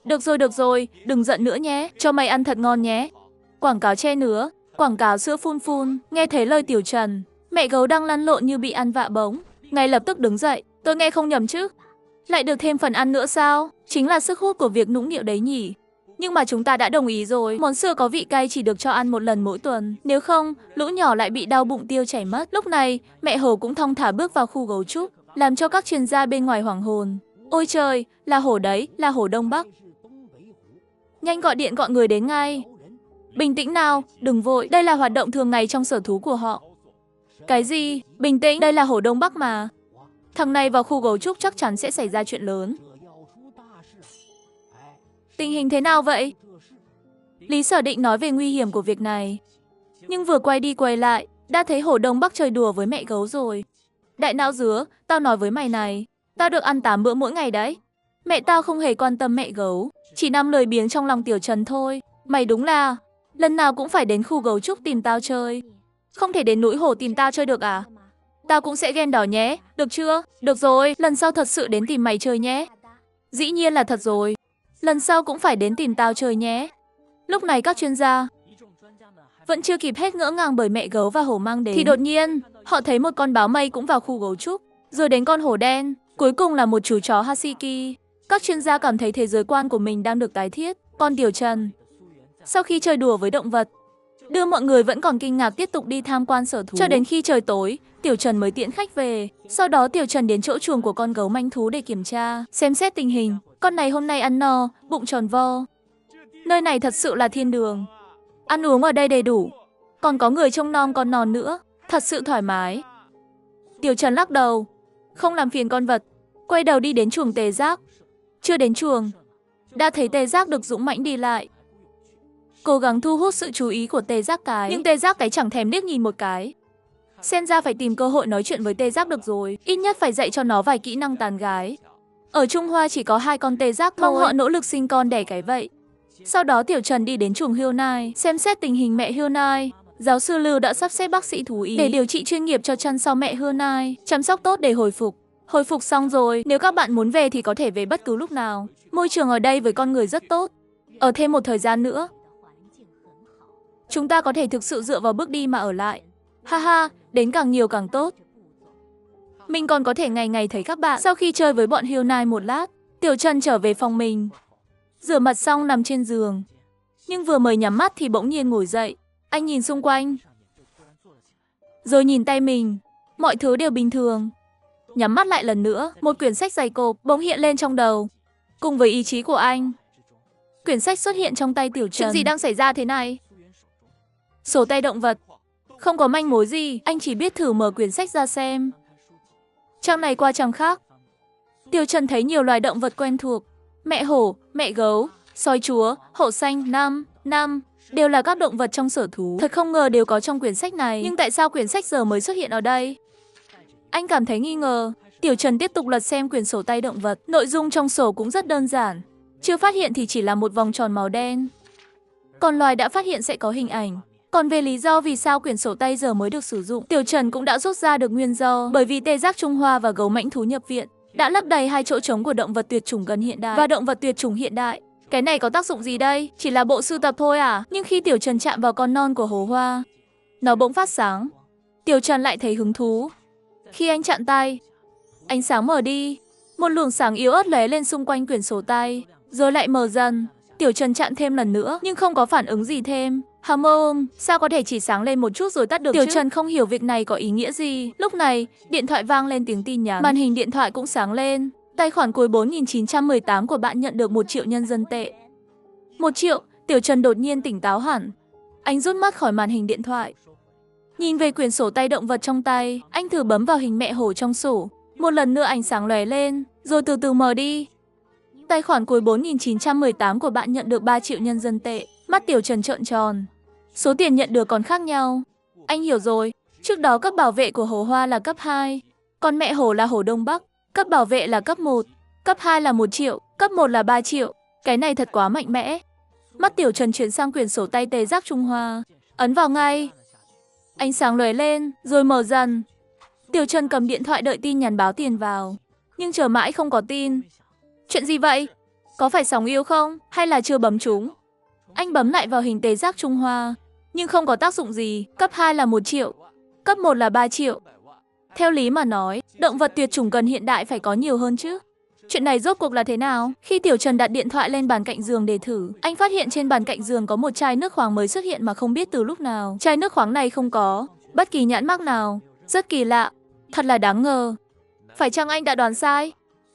Được rồi, đừng giận nữa nhé, cho mày ăn thật ngon nhé. Quảng cáo che nứa, quảng cáo sữa phun phun. Nghe thấy lời Tiểu Trần, mẹ gấu đang lăn lộn như bị ăn vạ bóng, ngay lập tức đứng dậy. Tôi nghe không nhầm chứ? Lại được thêm phần ăn nữa sao? Chính là sức hút của việc nũng nịu đấy nhỉ? Nhưng mà chúng ta đã đồng ý rồi, món sữa có vị cay chỉ được cho ăn một lần mỗi tuần. Nếu không, lũ nhỏ lại bị đau bụng tiêu chảy mất. Lúc này, mẹ hổ cũng thong thả bước vào khu gấu trúc, làm cho các chuyên gia bên ngoài hoảng hồn. Ôi trời, là hổ đấy, là hổ Đông Bắc. Nhanh gọi điện gọi người đến ngay. Bình tĩnh nào, đừng vội, đây là hoạt động thường ngày trong sở thú của họ. Cái gì? Bình tĩnh, đây là hổ Đông Bắc mà. Thằng này vào khu gấu trúc chắc chắn sẽ xảy ra chuyện lớn. Tình hình thế nào vậy? Lý Sở định nói về nguy hiểm của việc này. Nhưng vừa quay đi quay lại, đã thấy hổ Đông Bắc chơi đùa với mẹ gấu rồi. Đại não dứa, tao nói với mày này, tao được ăn 8 bữa mỗi ngày đấy. Mẹ tao không hề quan tâm mẹ gấu, chỉ nằm lười biếng trong lòng Tiểu Trần thôi. Mày đúng là, lần nào cũng phải đến khu gấu trúc tìm tao chơi. Không thể đến núi hổ tìm tao chơi được à? Tao cũng sẽ ghen đỏ nhé, được chưa? Được rồi, lần sau thật sự đến tìm mày chơi nhé. Dĩ nhiên là thật rồi. Lần sau cũng phải đến tìm tao chơi nhé. Lúc này các chuyên gia vẫn chưa kịp hết ngỡ ngàng bởi mẹ gấu và hổ mang đến, thì đột nhiên, họ thấy một con báo mây cũng vào khu gấu trúc, rồi đến con hổ đen, cuối cùng là một chú chó Husky. Các chuyên gia cảm thấy thế giới quan của mình đang được tái thiết. Còn Tiểu Trần, sau khi chơi đùa với động vật, đưa mọi người vẫn còn kinh ngạc tiếp tục đi tham quan sở thú. Cho đến khi trời tối, Tiểu Trần mới tiễn khách về. Sau đó Tiểu Trần đến chỗ chuồng của con gấu manh thú để kiểm tra, xem xét tình hình. Con này hôm nay ăn no, bụng tròn vo. Nơi này thật sự là thiên đường. Ăn uống ở đây đầy đủ. Còn có người trông nom con non nữa. Thật sự thoải mái. Tiểu Trần lắc đầu, không làm phiền con vật. Quay đầu đi đến chuồng tê giác. Chưa đến chuồng, đã thấy tê giác được dũng mãnh đi lại, cố gắng thu hút sự chú ý của tê giác cái. Nhưng tê giác cái chẳng thèm liếc nhìn một cái. Xem ra phải tìm cơ hội nói chuyện với tê giác được rồi. Ít nhất phải dạy cho nó vài kỹ năng tán gái. Ở Trung Hoa chỉ có 2 con tê giác thôi, mong họ nỗ lực sinh con đẻ cái vậy. Sau đó Tiểu Trần đi đến chuồng hươu nai, xem xét tình hình mẹ hươu nai. Giáo sư Lưu đã sắp xếp bác sĩ thú y để điều trị chuyên nghiệp cho chân sau mẹ hươu nai, chăm sóc tốt để hồi phục. Hồi phục xong rồi, nếu các bạn muốn về thì có thể về bất cứ lúc nào. Môi trường ở đây với con người rất tốt. Ở thêm một thời gian nữa, chúng ta có thể thực sự dựa vào bước đi mà ở lại. Haha, đến càng nhiều càng tốt. Mình còn có thể ngày ngày thấy các bạn. Sau khi chơi với bọn hươu nai một lát, Tiểu Trần trở về phòng mình. Rửa mặt xong nằm trên giường. Nhưng vừa mới nhắm mắt thì bỗng nhiên ngồi dậy. Anh nhìn xung quanh. rồi nhìn tay mình. Mọi thứ đều bình thường. Nhắm mắt lại lần nữa, một quyển sách dày cộp bỗng hiện lên trong đầu. Cùng với ý chí của anh, quyển sách xuất hiện trong tay Tiểu Trần. Chuyện gì đang xảy ra thế này? Sổ tay động vật. Không có manh mối gì, anh chỉ biết thử mở quyển sách ra xem. Trang này qua trang khác. Tiểu Trần thấy nhiều loài động vật quen thuộc. Mẹ hổ, mẹ gấu, sói chúa, hổ xanh, năm đều là các động vật trong sở thú. Thật không ngờ đều có trong quyển sách này. Nhưng tại sao quyển sách giờ mới xuất hiện ở đây? Anh cảm thấy nghi ngờ. Tiểu Trần tiếp tục lật xem quyển sổ tay động vật. Nội dung trong sổ cũng rất đơn giản. Chưa phát hiện thì chỉ là một vòng tròn màu đen. Còn loài đã phát hiện sẽ có hình ảnh. Còn về lý do vì sao quyển sổ tay giờ mới được sử dụng, Tiểu Trần cũng đã rút ra được nguyên do. Bởi vì tê giác Trung Hoa và gấu mãnh thú nhập viện đã lấp đầy hai chỗ trống của động vật tuyệt chủng gần hiện đại và động vật tuyệt chủng hiện đại. Cái này có tác dụng gì đây? Chỉ là bộ sưu tập thôi à? Nhưng khi Tiểu Trần chạm vào con non của hổ hoa, nó bỗng phát sáng. Tiểu Trần lại thấy hứng thú. Khi anh chạm tay, ánh sáng mở đi. Một luồng sáng yếu ớt lóe lên xung quanh quyển sổ tay, rồi lại mờ dần. Tiểu Trần chạm thêm lần nữa, nhưng không có phản ứng gì thêm. Sao có thể chỉ sáng lên một chút rồi tắt được chứ? Tiểu Trần không hiểu việc này có ý nghĩa gì. Lúc này, điện thoại vang lên tiếng tin nhắn. Màn hình điện thoại cũng sáng lên. Tài khoản cuối 4918 của bạn nhận được 1 triệu nhân dân tệ. 1 triệu, Tiểu Trần đột nhiên tỉnh táo hẳn. Anh rút mắt khỏi màn hình điện thoại. Nhìn về quyển sổ tay động vật trong tay, anh thử bấm vào hình mẹ hổ trong sổ. Một lần nữa ánh sáng lóe lên, rồi từ từ mờ đi. Tài khoản cuối 4918 của bạn nhận được 3 triệu nhân dân tệ. Mắt Tiểu Trần trợn tròn. Số tiền nhận được còn khác nhau. Anh hiểu rồi, trước đó cấp bảo vệ của hổ hoa là cấp 2, còn mẹ hổ là hổ Đông Bắc, cấp bảo vệ là cấp 1, cấp 2 là 1 triệu, cấp 1 là 3 triệu. Cái này thật quá mạnh mẽ. Mắt Tiểu Trần chuyển sang quyển sổ tay tê giác Trung Hoa, ấn vào ngay. Ánh sáng lóe lên, rồi mở dần. Tiểu Trần cầm điện thoại đợi tin nhắn báo tiền vào, nhưng chờ mãi không có tin. Chuyện gì vậy? Có phải sóng yếu không? Hay là chưa bấm trúng? Anh bấm lại vào hình tê giác Trung Hoa, nhưng không có tác dụng gì. Cấp 2 là 1 triệu, cấp 1 là 3 triệu. Theo lý mà nói, động vật tuyệt chủng cần hiện đại phải có nhiều hơn chứ. Chuyện này rốt cuộc là thế nào? Khi Tiểu Trần đặt điện thoại lên bàn cạnh giường để thử, anh phát hiện trên bàn cạnh giường có một chai nước khoáng mới xuất hiện mà không biết từ lúc nào. Chai nước khoáng này không có bất kỳ nhãn mác nào. Rất kỳ lạ, thật là đáng ngờ. Phải chăng anh đã đoán sai?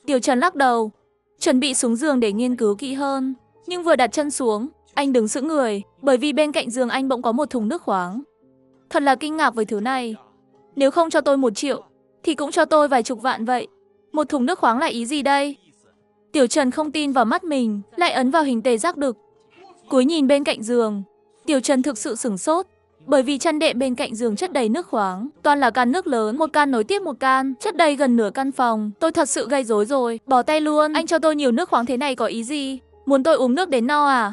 Tiểu Trần lắc đầu, chuẩn bị xuống giường để nghiên cứu kỹ hơn. Nhưng vừa đặt chân xuống, anh đứng sững người, bởi vì bên cạnh giường anh bỗng có một thùng nước khoáng. Thật là kinh ngạc với thứ này. Nếu không cho tôi 1 triệu, thì cũng cho tôi vài chục vạn vậy. Một thùng nước khoáng là ý gì đây? Tiểu Trần không tin vào mắt mình, lại ấn vào hình tê giác đực. Cúi nhìn bên cạnh giường, Tiểu Trần thực sự sửng sốt, bởi vì chăn đệm bên cạnh giường chất đầy nước khoáng, toàn là can nước lớn, một can nối tiếp một can, chất đầy gần nửa căn phòng. Tôi thật sự gây rối rồi, bỏ tay luôn. Anh cho tôi nhiều nước khoáng thế này có ý gì? Muốn tôi uống nước đến no à?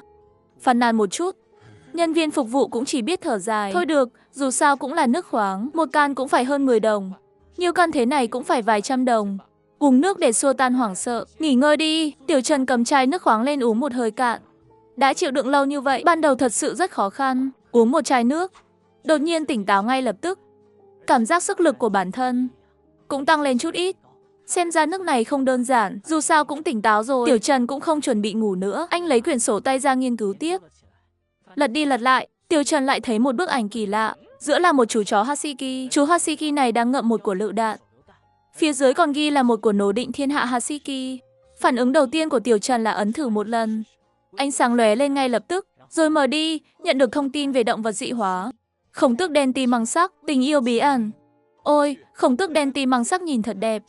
Phàn nàn một chút, nhân viên phục vụ cũng chỉ biết thở dài. Thôi được, dù sao cũng là nước khoáng, một can cũng phải hơn 10 đồng. Nhiều can thế này cũng phải vài trăm đồng. Uống nước để xua tan hoảng sợ. Nghỉ ngơi đi. Tiểu Trần cầm chai nước khoáng lên uống một hơi cạn. Đã chịu đựng lâu như vậy, ban đầu thật sự rất khó khăn. Uống một chai nước, đột nhiên tỉnh táo ngay lập tức. Cảm giác sức lực của bản thân cũng tăng lên chút ít. Xem ra nước này không đơn giản, dù sao cũng tỉnh táo rồi. Tiểu Trần cũng không chuẩn bị ngủ nữa. Anh lấy quyển sổ tay ra nghiên cứu tiếp. Lật đi lật lại, Tiểu Trần lại thấy một bức ảnh kỳ lạ. Giữa là một chú chó Husky. Chú Husky này đang ngậm một quả lựu đạn. Phía dưới còn ghi là một của Nổ Định Thiên Hạ Husky. Phản ứng đầu tiên của Tiểu Trần là ấn thử một lần. Ánh sáng lóe lên ngay lập tức, rồi mở đi, nhận được thông tin về động vật dị hóa. Khổng tước đen ti măng sắc, tình yêu bí ẩn. Ôi, khổng tước đen ti măng sắc nhìn thật đẹp.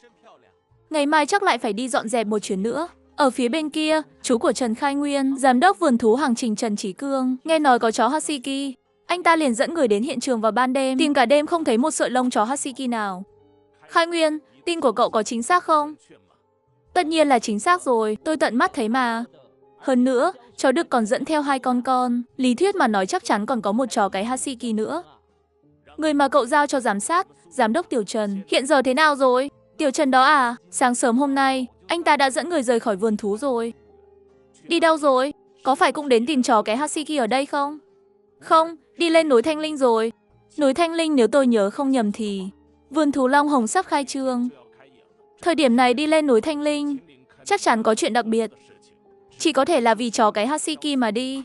Ngày mai chắc lại phải đi dọn dẹp một chuyến nữa. Ở phía bên kia, chú của Trần Khai Nguyên, giám đốc vườn thú hành trình Trần Chí Cương, nghe nói có chó Husky. Anh ta liền dẫn người đến hiện trường vào ban đêm, tìm cả đêm không thấy một sợi lông chó Husky nào. Khai Nguyên, tin của cậu có chính xác không? Tất nhiên là chính xác rồi, tôi tận mắt thấy mà. Hơn nữa, chó đực còn dẫn theo 2 con. Lý thuyết mà nói chắc chắn còn có một chó cái Husky nữa. Người mà cậu giao cho giám sát, giám đốc Tiểu Trần, hiện giờ thế nào rồi? Tiểu Trần đó à? Sáng sớm hôm nay, anh ta đã dẫn người rời khỏi vườn thú rồi. Đi đâu rồi? Có phải cũng đến tìm chó cái Husky ở đây không? Không, đi lên núi Thanh Linh rồi. Núi Thanh Linh nếu tôi nhớ không nhầm thì vườn thú Long Hồng sắp khai trương. Thời điểm này đi lên núi Thanh Linh chắc chắn có chuyện đặc biệt. Chỉ có thể là vì chó cái Husky mà đi.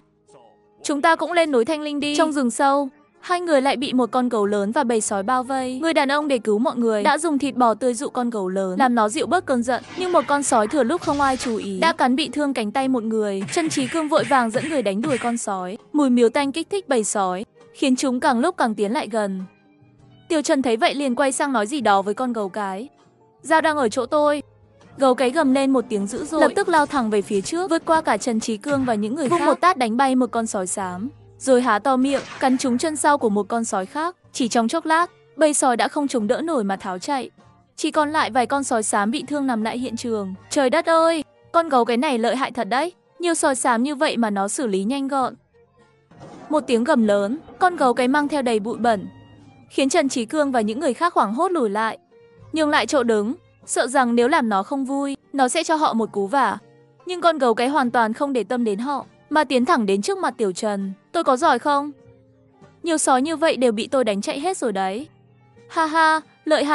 Chúng ta cũng lên núi Thanh Linh đi. Trong rừng sâu, Hai người lại bị một con gấu lớn và bầy sói bao vây. Người đàn ông để cứu mọi người đã dùng thịt bò tươi dụ con gấu lớn, làm nó dịu bớt cơn giận. Nhưng một con sói thừa lúc không ai chú ý đã cắn bị thương cánh tay một người. Trần Trí Cương vội vàng dẫn người đánh đuổi con sói. Mùi miếu tanh kích thích bầy sói, khiến chúng càng lúc càng tiến lại gần. Tiểu Trần thấy vậy liền quay sang nói gì đó với con gấu cái. Dao đang ở chỗ tôi. Gấu cái gầm lên một tiếng dữ dội, lập tức lao thẳng về phía trước, vượt qua cả Trần Trí Cương và những người khác. Vung một tát đánh bay một con sói xám, rồi há to miệng, cắn trúng chân sau của một con sói khác. Chỉ trong chốc lát, bầy sói đã không chống đỡ nổi mà tháo chạy. Chỉ còn lại vài con sói xám bị thương nằm lại hiện trường. Trời đất ơi, con gấu cái này lợi hại thật đấy. Nhiều sói xám như vậy mà nó xử lý nhanh gọn. Một tiếng gầm lớn, con gấu cái mang theo đầy bụi bẩn, khiến Trần Trí Cương và những người khác hoảng hốt lùi lại, nhường lại chỗ đứng, sợ rằng nếu làm nó không vui, nó sẽ cho họ một cú vả. Nhưng con gấu cái hoàn toàn không để tâm đến họ, mà tiến thẳng đến trước mặt Tiểu Trần. Tôi có giỏi không? Nhiều sói như vậy đều bị tôi đánh chạy hết rồi đấy. Ha ha, lợi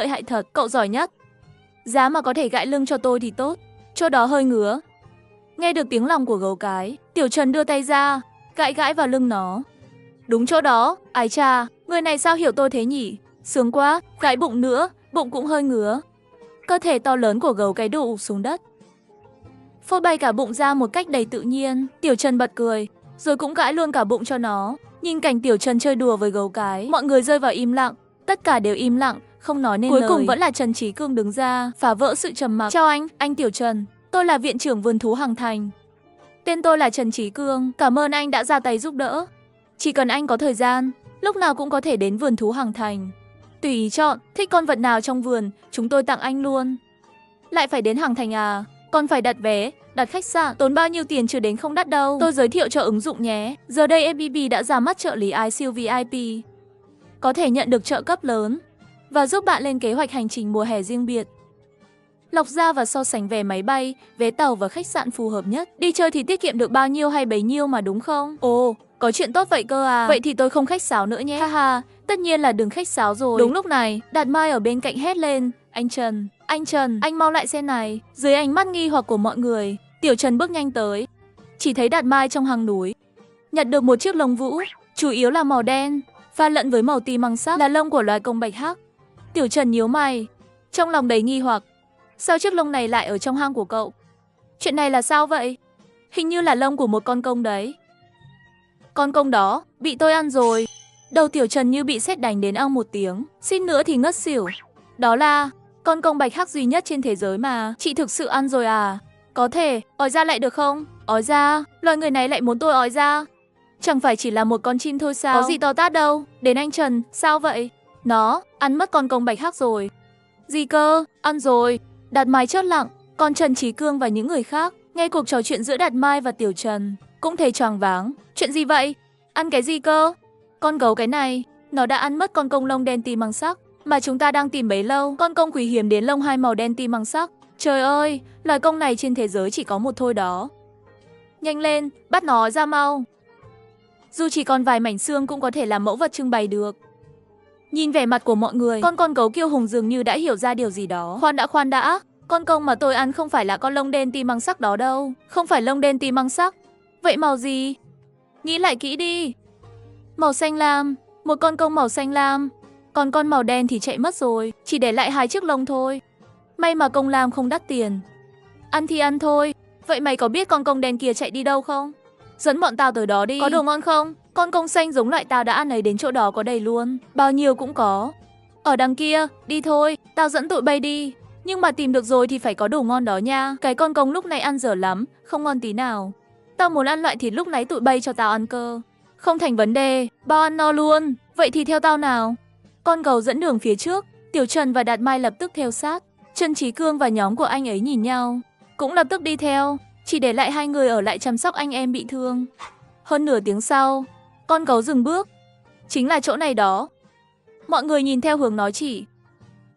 hại thật, cậu giỏi nhất. Giá mà có thể gãi lưng cho tôi thì tốt, chỗ đó hơi ngứa. Nghe được tiếng lòng của gấu cái, Tiểu Trần đưa tay ra, gãi vào lưng nó. Đúng chỗ đó, ái chà, người này sao hiểu tôi thế nhỉ? Sướng quá, gãi bụng nữa, bụng cũng hơi ngứa. Cơ thể to lớn của gấu cái đổ ụp xuống đất, phôi bay cả bụng ra một cách đầy tự nhiên. Tiểu Trần bật cười, rồi cũng gãi luôn cả bụng cho nó. Nhìn cảnh Tiểu Trần chơi đùa với gấu cái, mọi người rơi vào im lặng, tất cả đều im lặng, không nói nên lời. Cuối cùng vẫn là Trần Trí Cương đứng ra, phá vỡ sự trầm mặc. Chào anh Tiểu Trần, tôi là viện trưởng vườn thú Hằng Thành. Tên tôi là Trần Trí Cương, cảm ơn anh đã ra tay giúp đỡ. Chỉ cần anh có thời gian, lúc nào cũng có thể đến vườn thú Hằng Thành. Tùy ý chọn, thích con vật nào trong vườn, chúng tôi tặng anh luôn. Lại phải đến Hằng Thành à? Còn phải đặt vé, đặt khách sạn, tốn bao nhiêu tiền chưa đến không đắt đâu. Tôi giới thiệu cho ứng dụng nhé. Giờ đây FPT đã ra mắt trợ lý siêu VIP. Có thể nhận được trợ cấp lớn và giúp bạn lên kế hoạch hành trình mùa hè riêng biệt. Lọc ra và so sánh vé máy bay, vé tàu và khách sạn phù hợp nhất. Đi chơi thì tiết kiệm được bao nhiêu hay bấy nhiêu mà đúng không? Ồ, có chuyện tốt vậy cơ à? Vậy thì tôi không khách sáo nữa nhé. Haha, tất nhiên là đừng khách sáo rồi. Đúng lúc này, Đạt Mai ở bên cạnh hét lên. Anh Trần, anh mau lại xe này. Dưới ánh mắt nghi hoặc của mọi người, Tiểu Trần bước nhanh tới. Chỉ thấy Đạt Mai trong hang núi nhặt được một chiếc lông vũ, chủ yếu là màu đen, pha lẫn với màu tím măng sắc, là lông của loài công bạch hắc. Tiểu Trần nhíu mày, trong lòng đầy nghi hoặc. Sao chiếc lông này lại ở trong hang của cậu? Chuyện này là sao vậy? Hình như là lông của một con công đấy. Con công đó, bị tôi ăn rồi. Đầu Tiểu Trần như bị sét đánh đến ong một tiếng, suýt nữa thì ngất xỉu. Đó là con công bạch hắc duy nhất trên thế giới mà. Chị thực sự ăn rồi à? Có thể, ói ra lại được không? Ói ra? Loài người này lại muốn tôi ói ra? Chẳng phải chỉ là một con chim thôi sao? Có gì to tát đâu. Đến anh Trần, sao vậy? Nó ăn mất con công bạch hắc rồi. Gì cơ? Ăn rồi. Đạt Mai chớp lặng, còn Trần Trí Cương và những người khác nghe cuộc trò chuyện giữa Đạt Mai và Tiểu Trần cũng thấy choáng váng. Chuyện gì vậy? Ăn cái gì cơ? Con gấu cái này, nó đã ăn mất con công lông đen tím măng sắc mà chúng ta đang tìm bấy lâu. Con công quý hiếm đến lông hai màu đen tím măng sắc. Trời ơi, loài công này trên thế giới chỉ có một thôi đó. Nhanh lên, bắt nó ra mau. Dù chỉ còn vài mảnh xương cũng có thể làm mẫu vật trưng bày được. Nhìn vẻ mặt của mọi người, con gấu kiêu hùng dường như đã hiểu ra điều gì đó. Khoan đã, con công mà tôi ăn không phải là con lông đen tím măng sắc đó đâu. Không phải lông đen tím măng sắc. Vậy màu gì? Nghĩ lại kỹ đi. Màu xanh lam, một con công màu xanh lam. Còn con màu đen thì chạy mất rồi, chỉ để lại hai chiếc lông thôi. May mà công lam không đắt tiền. Ăn thì ăn thôi. Vậy mày có biết con công đen kia chạy đi đâu không? Dẫn bọn tao tới đó đi. Có đồ ngon không? Con công xanh giống loại tao đã ăn ấy đến chỗ đó có đầy luôn. Bao nhiêu cũng có. Ở đằng kia, đi thôi, tao dẫn tụi bay đi. Nhưng mà tìm được rồi thì phải có đồ ngon đó nha. Cái con công lúc này ăn dở lắm, không ngon tí nào. Tao muốn ăn loại thịt lúc nãy tụi bay cho tao ăn cơ. Không thành vấn đề, bao ăn no luôn. Vậy thì theo tao nào. Con gấu dẫn đường phía trước, Tiểu Trần và Đạt Mai lập tức theo sát. Trần Trí Cương và nhóm của anh ấy nhìn nhau, cũng lập tức đi theo, chỉ để lại hai người ở lại chăm sóc anh em bị thương. Hơn nửa tiếng sau, con gấu dừng bước. Chính là chỗ này đó. Mọi người nhìn theo hướng nó chỉ.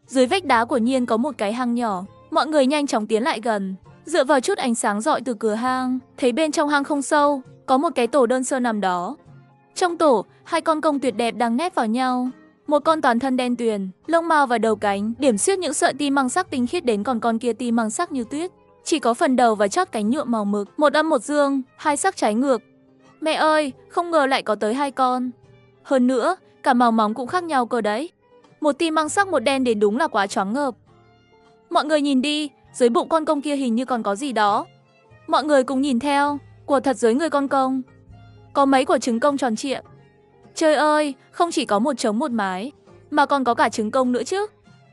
Dưới vách đá của Nhiên có một cái hang nhỏ. Mọi người nhanh chóng tiến lại gần, dựa vào chút ánh sáng rọi từ cửa hang, thấy bên trong hang không sâu, có một cái tổ đơn sơ nằm đó. Trong tổ, hai con công tuyệt đẹp đang nép vào nhau. Một con toàn thân đen tuyền, lông mao và đầu cánh điểm xuyết những sợi tim măng sắc tinh khiết đến, còn con kia tim măng sắc như tuyết, chỉ có phần đầu và chót cánh nhuộm màu mực. Một âm một dương, hai sắc trái ngược. Mẹ ơi, không ngờ lại có tới hai con. Hơn nữa, cả màu móng cũng khác nhau cơ đấy. Một tim măng sắc một đen đến đúng là quá choáng ngợp. Mọi người nhìn đi, dưới bụng con công kia hình như còn có gì đó. Mọi người cùng nhìn theo, quả thật dưới người con công có mấy quả trứng công tròn trịa. Trời ơi, không chỉ có một trống một mái, mà còn có cả trứng công nữa chứ.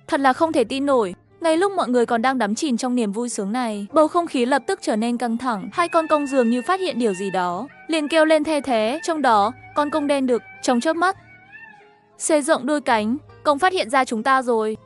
Thật là không thể tin nổi. Ngay lúc mọi người còn đang đắm chìm trong niềm vui sướng này, bầu không khí lập tức trở nên căng thẳng. Hai con công dường như phát hiện điều gì đó, liền kêu lên the thé. Trong đó, con công đen đực trong chớp mắt xê rộng đôi cánh. Công phát hiện ra chúng ta rồi.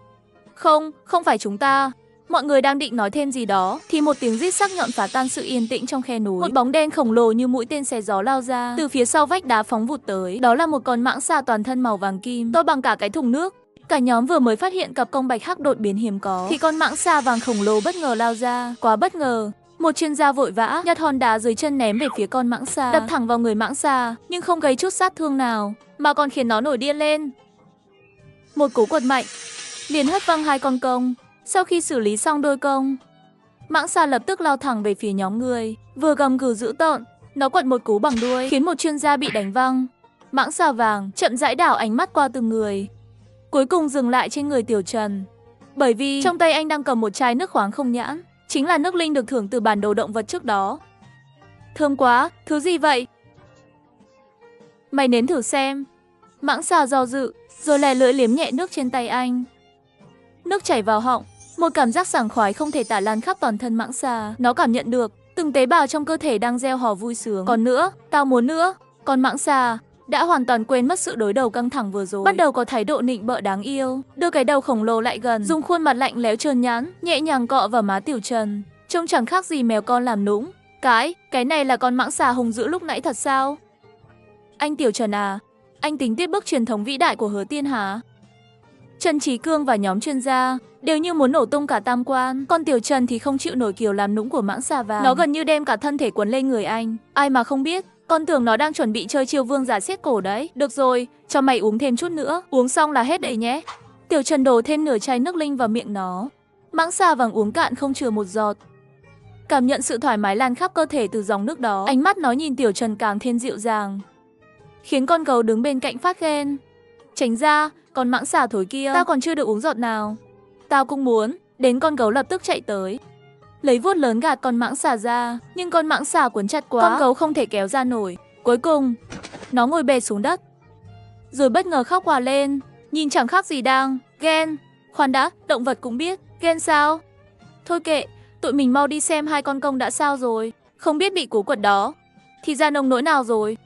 Không, không phải chúng ta. Mọi người đang định nói thêm gì đó thì một tiếng rít sắc nhọn phá tan sự yên tĩnh trong khe núi. Một bóng đen khổng lồ như mũi tên xé gió lao ra, từ phía sau vách đá phóng vụt tới. Đó là một con mãng xà toàn thân màu vàng kim, to bằng cả cái thùng nước. Cả nhóm vừa mới phát hiện cặp công bạch hắc đột biến hiếm có thì con mãng xà vàng khổng lồ bất ngờ lao ra. Quá bất ngờ, một chuyên gia vội vã nhặt hòn đá dưới chân ném về phía con mãng xà, đập thẳng vào người mãng xà, nhưng không gây chút sát thương nào, mà còn khiến nó nổi điên lên. Một cú quật mạnh liền hất văng hai con công. Sau khi xử lý xong đôi công, mãng xà lập tức lao thẳng về phía nhóm người, vừa gầm gừ dữ tợn, nó quật một cú bằng đuôi khiến một chuyên gia bị đánh văng. Mãng xà vàng chậm rãi đảo ánh mắt qua từng người, cuối cùng dừng lại trên người Tiểu Trần, bởi vì trong tay anh đang cầm một chai nước khoáng không nhãn, chính là nước linh được thưởng từ bản đồ động vật trước đó. Thơm quá, thứ gì vậy? Mày nếm thử xem. Mãng xà do dự, rồi lè lưỡi liếm nhẹ nước trên tay anh. Nước chảy vào họng, một cảm giác sảng khoái không thể tả lan khắp toàn thân mãng xà. Nó cảm nhận được từng tế bào trong cơ thể đang reo hò vui sướng. Còn nữa, tao muốn nữa. Con mãng xà đã hoàn toàn quên mất sự đối đầu căng thẳng vừa rồi, bắt đầu có thái độ nịnh bợ đáng yêu, đưa cái đầu khổng lồ lại gần, dùng khuôn mặt lạnh lẽo trơn nhẵn nhẹ nhàng cọ vào má Tiểu Trần, trông chẳng khác gì mèo con làm nũng. Cái này là con mãng xà hung dữ lúc nãy thật sao? Anh Tiểu Trần à, anh tính tiếp bước truyền thống vĩ đại của Hứa Tiên hả? Trần Trí Cương và nhóm chuyên gia đều như muốn nổ tung cả tam quan, còn Tiểu Trần thì không chịu nổi kiểu làm nũng của mãng xà vàng. Nó gần như đem cả thân thể quấn lên người anh. Ai mà không biết, con tưởng nó đang chuẩn bị chơi chiêu vương giả siết cổ đấy. Được rồi, cho mày uống thêm chút nữa, uống xong là hết đấy nhé. Tiểu Trần đổ thêm nửa chai nước linh vào miệng nó. Mãng xà vàng uống cạn không chừa một giọt, cảm nhận sự thoải mái lan khắp cơ thể từ dòng nước đó. Ánh mắt nó nhìn Tiểu Trần càng thêm dịu dàng, khiến con gấu đứng bên cạnh phát ghen. Tránh ra, con mãng xà thối kia, tao còn chưa được uống giọt nào. Tao cũng muốn. Đến con gấu lập tức chạy tới, lấy vuốt lớn gạt con mãng xà ra, nhưng con mãng xà quấn chặt quá, con gấu không thể kéo ra nổi. Cuối cùng, nó ngồi bệt xuống đất, rồi bất ngờ khóc òa lên, nhìn chẳng khác gì đang ghen. Khoan đã, động vật cũng biết ghen sao? Thôi kệ, tụi mình mau đi xem hai con công đã sao rồi. Không biết bị cú quật đó thì ra nông nỗi nào rồi.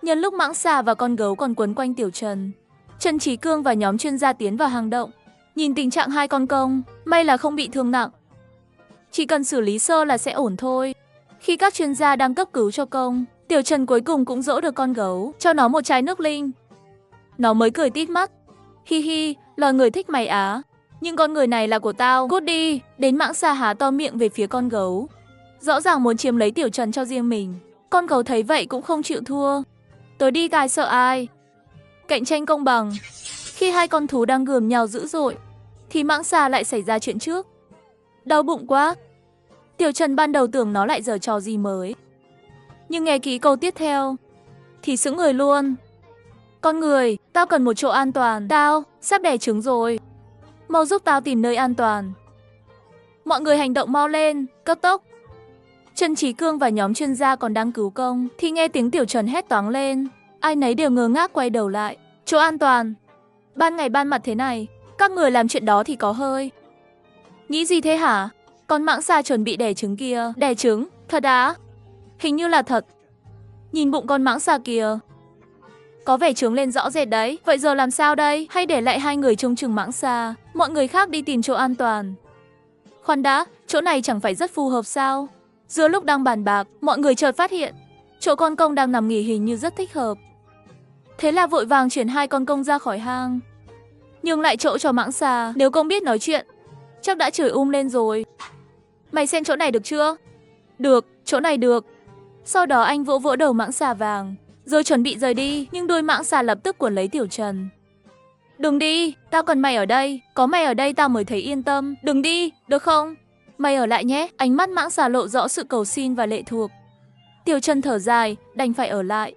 Nhân lúc mãng xà và con gấu còn quấn quanh Tiểu Trần, Trần Trí Cương và nhóm chuyên gia tiến vào hang động, nhìn tình trạng hai con công, may là không bị thương nặng. Chỉ cần xử lý sơ là sẽ ổn thôi. Khi các chuyên gia đang cấp cứu cho công, Tiểu Trần cuối cùng cũng dỗ được con gấu, cho nó một chai nước linh. Nó mới cười tít mắt. Hi hi, loài người thích mày á. Nhưng con người này là của tao, cút đi. Đến mãng xà há to miệng về phía con gấu, rõ ràng muốn chiếm lấy Tiểu Trần cho riêng mình. Con gấu thấy vậy cũng không chịu thua. Tôi đi cài sợ ai. Cạnh tranh công bằng. Khi hai con thú đang gườm nhau dữ dội thì mãng xà lại xảy ra chuyện trước. Đau bụng quá. Tiểu Trần ban đầu tưởng nó lại giở trò gì mới, nhưng nghe kỹ câu tiếp theo thì sững người luôn. Con người, tao cần một chỗ an toàn. Tao sắp đẻ trứng rồi, mau giúp tao tìm nơi an toàn. Mọi người hành động mau lên, cấp tốc. Trần Trí Cương và nhóm chuyên gia còn đang cứu công thì nghe tiếng Tiểu Trần hét toáng lên. Ai nấy đều ngơ ngác quay đầu lại. Chỗ an toàn? Ban ngày ban mặt thế này, các người làm chuyện đó thì có hơi. Nghĩ gì thế hả? Con mãng xà chuẩn bị đẻ trứng kia. Đẻ trứng? Thật á? Hình như là thật. Nhìn bụng con mãng xà kìa, có vẻ trướng lên rõ rệt đấy. Vậy giờ làm sao đây? Hay để lại hai người trông chừng mãng xà, mọi người khác đi tìm chỗ an toàn? Khoan đã, chỗ này chẳng phải rất phù hợp sao? Giữa lúc đang bàn bạc, mọi người chợt phát hiện chỗ con công đang nằm nghỉ hình như rất thích hợp. Thế là vội vàng chuyển hai con công ra khỏi hang, nhường lại chỗ cho mãng xà. Nếu công biết nói chuyện, chắc đã chửi lên rồi. Mày xem chỗ này được chưa? Được, chỗ này được. Sau đó anh vỗ vỗ đầu mãng xà vàng, rồi chuẩn bị rời đi, nhưng đôi mãng xà lập tức quấn lấy Tiểu Trần. Đừng đi, tao cần mày ở đây. Có mày ở đây tao mới thấy yên tâm. Đừng đi, được không? Mày ở lại nhé. Ánh mắt mãng xà lộ rõ sự cầu xin và lệ thuộc. Tiểu Trần thở dài, đành phải ở lại.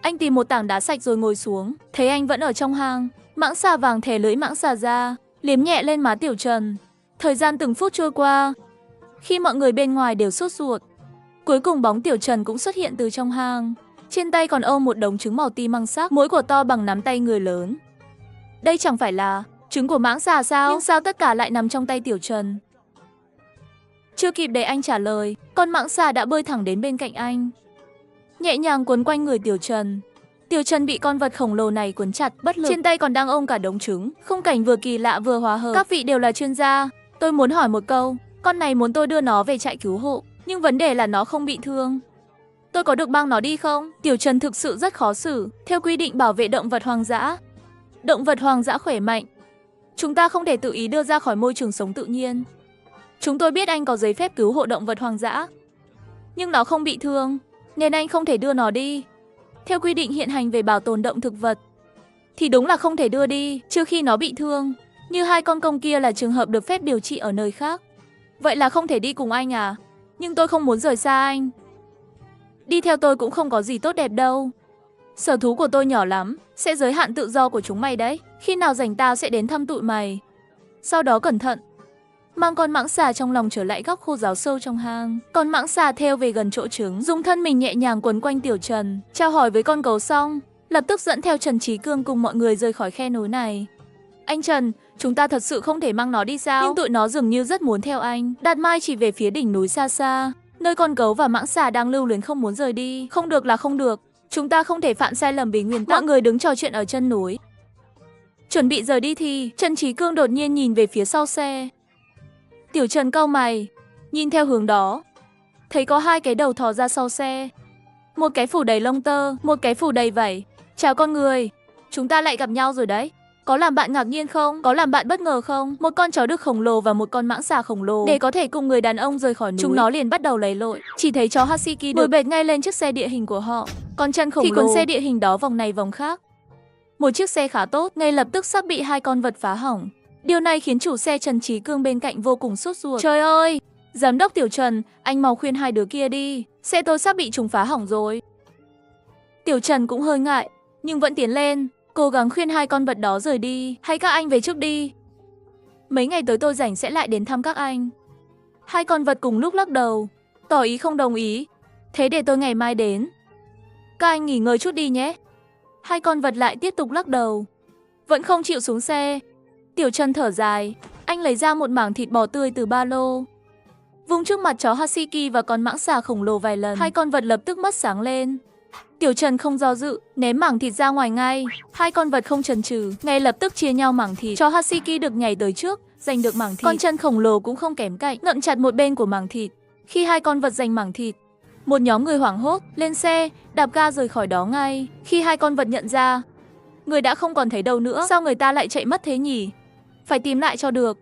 Anh tìm một tảng đá sạch rồi ngồi xuống, thấy anh vẫn ở trong hang. Mãng xà vàng thè lưỡi mãng xà ra, liếm nhẹ lên má Tiểu Trần. Thời gian từng phút trôi qua, khi mọi người bên ngoài đều sốt ruột, cuối cùng bóng Tiểu Trần cũng xuất hiện từ trong hang. Trên tay còn ôm một đống trứng màu tim măng sắc, mỗi quả to bằng nắm tay người lớn. Đây chẳng phải là trứng của mãng xà sao? Nhưng sao tất cả lại nằm trong tay Tiểu Trần? Chưa kịp để anh trả lời, con mãng xà đã bơi thẳng đến bên cạnh anh, nhẹ nhàng quấn quanh người Tiểu Trần. Tiểu Trần bị con vật khổng lồ này quấn chặt, bất lực. Trên tay còn đang ôm cả đống trứng. Khung cảnh vừa kỳ lạ vừa hòa hợp. Các vị đều là chuyên gia. Tôi muốn hỏi một câu. Con này muốn tôi đưa nó về trại cứu hộ, nhưng vấn đề là nó không bị thương. Tôi có được mang nó đi không? Tiểu Trần thực sự rất khó xử. Theo quy định bảo vệ động vật hoang dã, động vật hoang dã khỏe mạnh, chúng ta không thể tự ý đưa ra khỏi môi trường sống tự nhiên. Chúng tôi biết anh có giấy phép cứu hộ động vật hoang dã, nhưng nó không bị thương, nên anh không thể đưa nó đi. Theo quy định hiện hành về bảo tồn động thực vật, thì đúng là không thể đưa đi, trừ khi nó bị thương. Như hai con công kia là trường hợp được phép điều trị ở nơi khác. Vậy là không thể đi cùng anh à? Nhưng tôi không muốn rời xa anh. Đi theo tôi cũng không có gì tốt đẹp đâu. Sở thú của tôi nhỏ lắm, sẽ giới hạn tự do của chúng mày đấy. Khi nào rảnh tao sẽ đến thăm tụi mày. Sau đó cẩn thận mang con mãng xà trong lòng trở lại góc khô ráo sâu trong hang. Con mãng xà theo về gần chỗ trứng, dùng thân mình nhẹ nhàng quấn quanh Tiểu Trần. Chào hỏi với con gấu xong, lập tức dẫn theo Trần Trí Cương cùng mọi người rời khỏi khe núi này. Anh Trần, chúng ta thật sự không thể mang nó đi sao? Nhưng tụi nó dường như rất muốn theo anh. Đạt Mai chỉ về phía đỉnh núi xa xa, nơi con gấu và mãng xà đang lưu luyến không muốn rời đi. Không được là không được, chúng ta không thể phạm sai lầm bí nguyên tắc. Mọi người đứng trò chuyện ở chân núi, chuẩn bị rời đi thì Trần Trí Cương đột nhiên nhìn về phía sau xe. Tiểu Trần cau mày, nhìn theo hướng đó, thấy có hai cái đầu thò ra sau xe. Một cái phủ đầy lông tơ, một cái phủ đầy vảy. Chào con người, chúng ta lại gặp nhau rồi đấy. Có làm bạn ngạc nhiên không? Có làm bạn bất ngờ không? Một con chó đực khổng lồ và một con mãng xà khổng lồ. Để có thể cùng người đàn ông rời khỏi núi, chúng nó liền bắt đầu lầy lội. Chỉ thấy chó Husky đuổi bệt ngay lên chiếc xe địa hình của họ. Con chân khổng lồ thì cuốn xe địa hình đó vòng này vòng khác. Một chiếc xe khá tốt, ngay lập tức sắp bị hai con vật phá hỏng. Điều này khiến chủ xe Trần Trí Cương bên cạnh vô cùng sốt ruột. Trời ơi, giám đốc Tiểu Trần, anh mau khuyên hai đứa kia đi. Xe tôi sắp bị chúng phá hỏng rồi. Tiểu Trần cũng hơi ngại, nhưng vẫn tiến lên, cố gắng khuyên hai con vật đó rời đi. Hay các anh về trước đi. Mấy ngày tới tôi rảnh sẽ lại đến thăm các anh. Hai con vật cùng lúc lắc đầu, tỏ ý không đồng ý. Thế để tôi ngày mai đến. Các anh nghỉ ngơi chút đi nhé. Hai con vật lại tiếp tục lắc đầu, vẫn không chịu xuống xe. Tiểu Trần thở dài, anh lấy ra một mảng thịt bò tươi từ ba lô, vung trước mặt chó Husky và con mãng xà khổng lồ vài lần. Hai con vật lập tức mắt sáng lên. Tiểu Trần không do dự, ném mảng thịt ra ngoài ngay. Hai con vật không chần chừ, ngay lập tức chia nhau mảng thịt. Chó Husky được nhảy tới trước, giành được mảng thịt. Con chân khổng lồ cũng không kém cạnh, ngậm chặt một bên của mảng thịt. Khi hai con vật giành mảng thịt, một nhóm người hoảng hốt lên xe, đạp ga rời khỏi đó ngay. Khi hai con vật nhận ra, người đã không còn thấy đâu nữa. Sao người ta lại chạy mất thế nhỉ? Phải tìm lại cho được.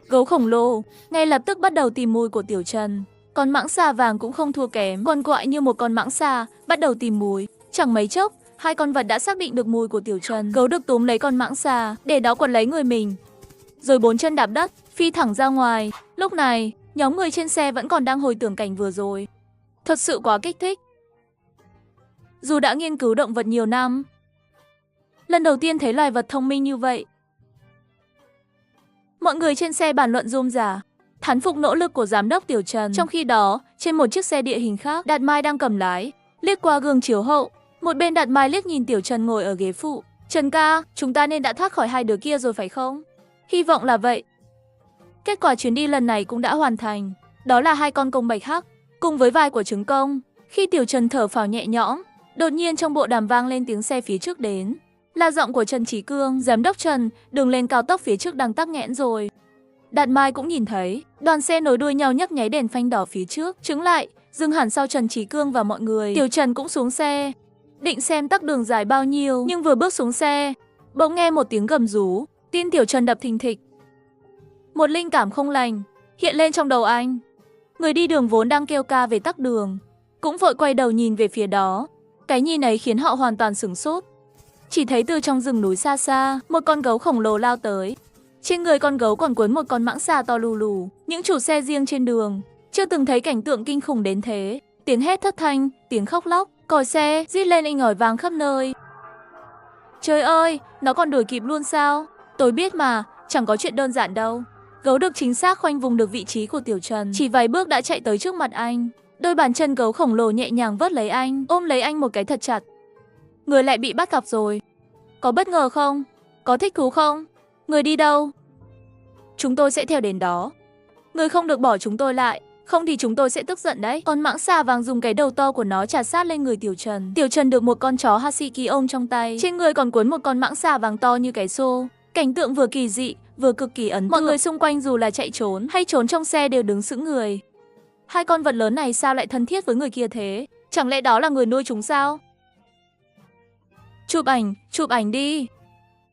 Gấu khổng lồ ngay lập tức bắt đầu tìm mùi của Tiểu Trần. Con mãng xà vàng cũng không thua kém, quằn quại như một con mãng xà, bắt đầu tìm mùi. Chẳng mấy chốc, hai con vật đã xác định được mùi của Tiểu Trần. Gấu được túm lấy con mãng xà, để đó quấn lấy người mình, rồi bốn chân đạp đất, phi thẳng ra ngoài. Lúc này, nhóm người trên xe vẫn còn đang hồi tưởng cảnh vừa rồi. Thật sự quá kích thích. Dù đã nghiên cứu động vật nhiều năm, lần đầu tiên thấy loài vật thông minh như vậy. Mọi người trên xe bàn luận rôm rả, thán phục nỗ lực của giám đốc Tiểu Trần. Trong khi đó, trên một chiếc xe địa hình khác, Đạt Mai đang cầm lái, liếc qua gương chiếu hậu. Một bên Đạt Mai liếc nhìn Tiểu Trần ngồi ở ghế phụ. Trần ca, chúng ta nên đã thoát khỏi hai đứa kia rồi phải không? Hy vọng là vậy. Kết quả chuyến đi lần này cũng đã hoàn thành. Đó là hai con công bạch hắc, cùng với vai của trứng công. Khi Tiểu Trần thở phào nhẹ nhõm, đột nhiên trong bộ đàm vang lên tiếng xe phía trước đến. Là giọng của Trần Trí Cương. Giám đốc Trần, đường lên cao tốc phía trước đang tắc nghẽn rồi. Đạt Mai cũng nhìn thấy, đoàn xe nối đuôi nhau nhấp nháy đèn phanh đỏ phía trước, chứng lại, dừng hẳn sau Trần Trí Cương và mọi người. Tiểu Trần cũng xuống xe, định xem tắc đường dài bao nhiêu, nhưng vừa bước xuống xe, bỗng nghe một tiếng gầm rú, tim Tiểu Trần đập thình thịch. Một linh cảm không lành hiện lên trong đầu anh. Người đi đường vốn đang kêu ca về tắc đường, cũng vội quay đầu nhìn về phía đó. Cái nhìn ấy khiến họ hoàn toàn sửng sốt. Chỉ thấy từ trong rừng núi xa xa, một con gấu khổng lồ lao tới. Trên người con gấu còn quấn một con mãng xà to lù lù. Những chủ xe riêng trên đường chưa từng thấy cảnh tượng kinh khủng đến thế. Tiếng hét thất thanh, tiếng khóc lóc, còi xe rít lên inh ỏi vang khắp nơi. Trời ơi, nó còn đuổi kịp luôn sao? Tôi biết mà, chẳng có chuyện đơn giản đâu. Gấu được chính xác khoanh vùng được vị trí của Tiểu Trần, chỉ vài bước đã chạy tới trước mặt anh. Đôi bàn chân gấu khổng lồ nhẹ nhàng vớt lấy anh, ôm lấy anh một cái thật chặt. Người lại bị bắt gặp rồi. Có bất ngờ không? Có thích thú không? Người đi đâu? Chúng tôi sẽ theo đến đó. Người không được bỏ chúng tôi lại, không thì chúng tôi sẽ tức giận đấy. Con mãng xà vàng dùng cái đầu to của nó chà sát lên người Tiểu Trần. Tiểu Trần được một con chó husky ôm trong tay, trên người còn cuốn một con mãng xà vàng to như cái xô. Cảnh tượng vừa kỳ dị, vừa cực kỳ ấn tượng. Mọi người xung quanh dù là chạy trốn hay trốn trong xe đều đứng sững người. Hai con vật lớn này sao lại thân thiết với người kia thế? Chẳng lẽ đó là người nuôi chúng sao? Chụp ảnh đi.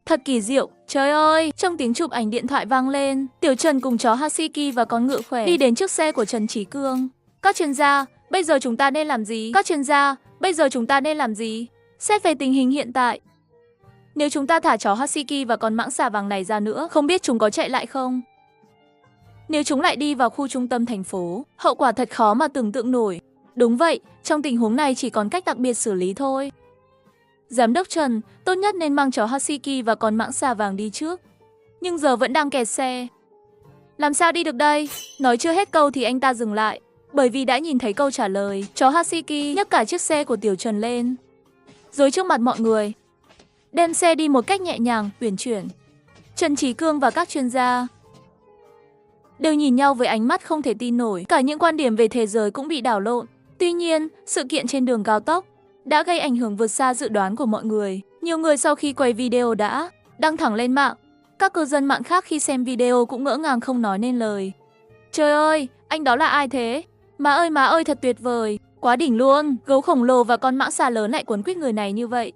Thật kỳ diệu, trời ơi, trong tiếng chụp ảnh điện thoại vang lên, Tiểu Trần cùng chó husky và con ngựa khỏe đi đến chiếc xe của Trần Trí Cương. Các chuyên gia, bây giờ chúng ta nên làm gì? Các chuyên gia, bây giờ chúng ta nên làm gì? Xét về tình hình hiện tại, nếu chúng ta thả chó husky và con mãng xà vàng này ra nữa, không biết chúng có chạy lại không? Nếu chúng lại đi vào khu trung tâm thành phố, hậu quả thật khó mà tưởng tượng nổi. Đúng vậy, trong tình huống này chỉ còn cách đặc biệt xử lý thôi. Giám đốc Trần, tốt nhất nên mang chó husky và con mãng xà vàng đi trước. Nhưng giờ vẫn đang kẹt xe. Làm sao đi được đây? Nói chưa hết câu thì anh ta dừng lại, bởi vì đã nhìn thấy câu trả lời. Chó husky nhấc cả chiếc xe của Tiểu Trần lên, rồi trước mặt mọi người đem xe đi một cách nhẹ nhàng, uyển chuyển. Trần Trí Cương và các chuyên gia đều nhìn nhau với ánh mắt không thể tin nổi. Cả những quan điểm về thế giới cũng bị đảo lộn. Tuy nhiên, sự kiện trên đường cao tốc đã gây ảnh hưởng vượt xa dự đoán của mọi người. Nhiều người sau khi quay video đã đăng thẳng lên mạng. Các cư dân mạng khác khi xem video cũng ngỡ ngàng không nói nên lời. Trời ơi, anh đó là ai thế? Má ơi thật tuyệt vời, quá đỉnh luôn. Gấu khổng lồ và con mãng xà lớn lại quấn quýt người này như vậy.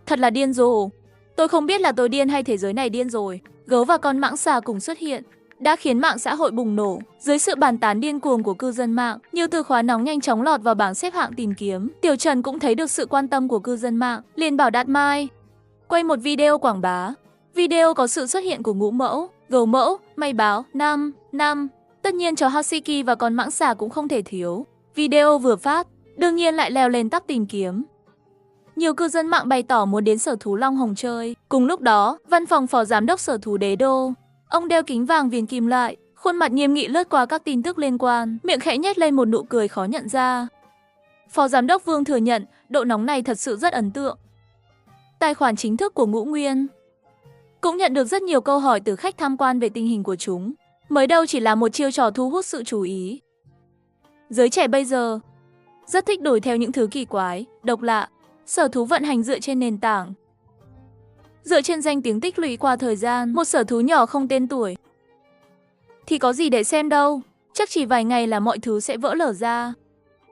Thật là điên rồ. Tôi không biết là tôi điên hay thế giới này điên rồi. Gấu và con mãng xà cùng xuất hiện đã khiến mạng xã hội bùng nổ. Dưới sự bàn tán điên cuồng của cư dân mạng, nhiều từ khóa nóng nhanh chóng lọt vào bảng xếp hạng tìm kiếm. Tiểu Trần cũng thấy được sự quan tâm của cư dân mạng, liền bảo Đạt Mai quay một video quảng bá. Video có sự xuất hiện của Ngũ Mẫu, Gấu Mẫu, Mây Báo, Năm. Tất nhiên chó husky và con mãng xà cũng không thể thiếu. Video vừa phát, đương nhiên lại leo lên top tìm kiếm. Nhiều cư dân mạng bày tỏ muốn đến sở thú Long Hồng chơi. Cùng lúc đó, văn phòng phó giám đốc sở thú Đế Đô, ông đeo kính vàng viền kim loại, khuôn mặt nghiêm nghị lướt qua các tin tức liên quan, miệng khẽ nhếch lên một nụ cười khó nhận ra. Phó giám đốc Vương thừa nhận, độ nóng này thật sự rất ấn tượng. Tài khoản chính thức của Ngũ Nguyên cũng nhận được rất nhiều câu hỏi từ khách tham quan về tình hình của chúng. Mới đâu chỉ là một chiêu trò thu hút sự chú ý. Giới trẻ bây giờ rất thích đuổi theo những thứ kỳ quái, độc lạ. Sở thú vận hành dựa trên nền tảng, dựa trên danh tiếng tích lũy qua thời gian. Một sở thú nhỏ không tên tuổi thì có gì để xem đâu, chắc chỉ vài ngày là mọi thứ sẽ vỡ lở ra.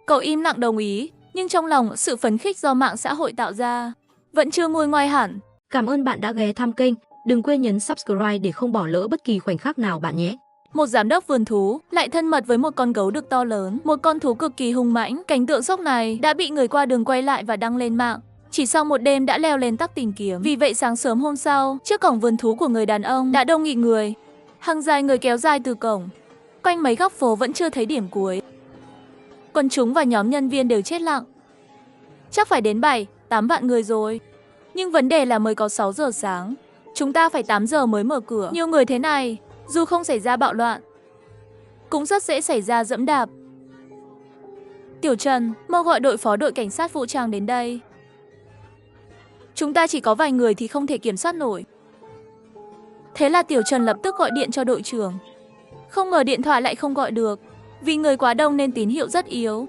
Cậu im lặng đồng ý, nhưng trong lòng sự phấn khích do mạng xã hội tạo ra vẫn chưa nguôi ngoai hẳn. Cảm ơn bạn đã ghé thăm kênh, đừng quên nhấn subscribe để không bỏ lỡ bất kỳ khoảnh khắc nào bạn nhé. Một giám đốc vườn thú lại thân mật với một con gấu đực to lớn, một con thú cực kỳ hung mãnh. Cảnh tượng sốc này đã bị người qua đường quay lại và đăng lên mạng. Chỉ sau một đêm đã leo lên top tìm kiếm. Vì vậy sáng sớm hôm sau, trước cổng vườn thú của người đàn ông đã đông nghịt người. Hàng dài người kéo dài từ cổng, quanh mấy góc phố vẫn chưa thấy điểm cuối. Quần chúng và nhóm nhân viên đều chết lặng. Chắc phải đến 7-8 vạn người rồi. Nhưng vấn đề là mới có 6 giờ sáng. Chúng ta phải 8 giờ mới mở cửa. Nhiều người thế này, dù không xảy ra bạo loạn, cũng rất dễ xảy ra dẫm đạp. Tiểu Trần, mau gọi đội phó đội cảnh sát vũ trang đến đây. Chúng ta chỉ có vài người thì không thể kiểm soát nổi. Thế là Tiểu Trần lập tức gọi điện cho đội trưởng. Không ngờ điện thoại lại không gọi được, vì người quá đông nên tín hiệu rất yếu.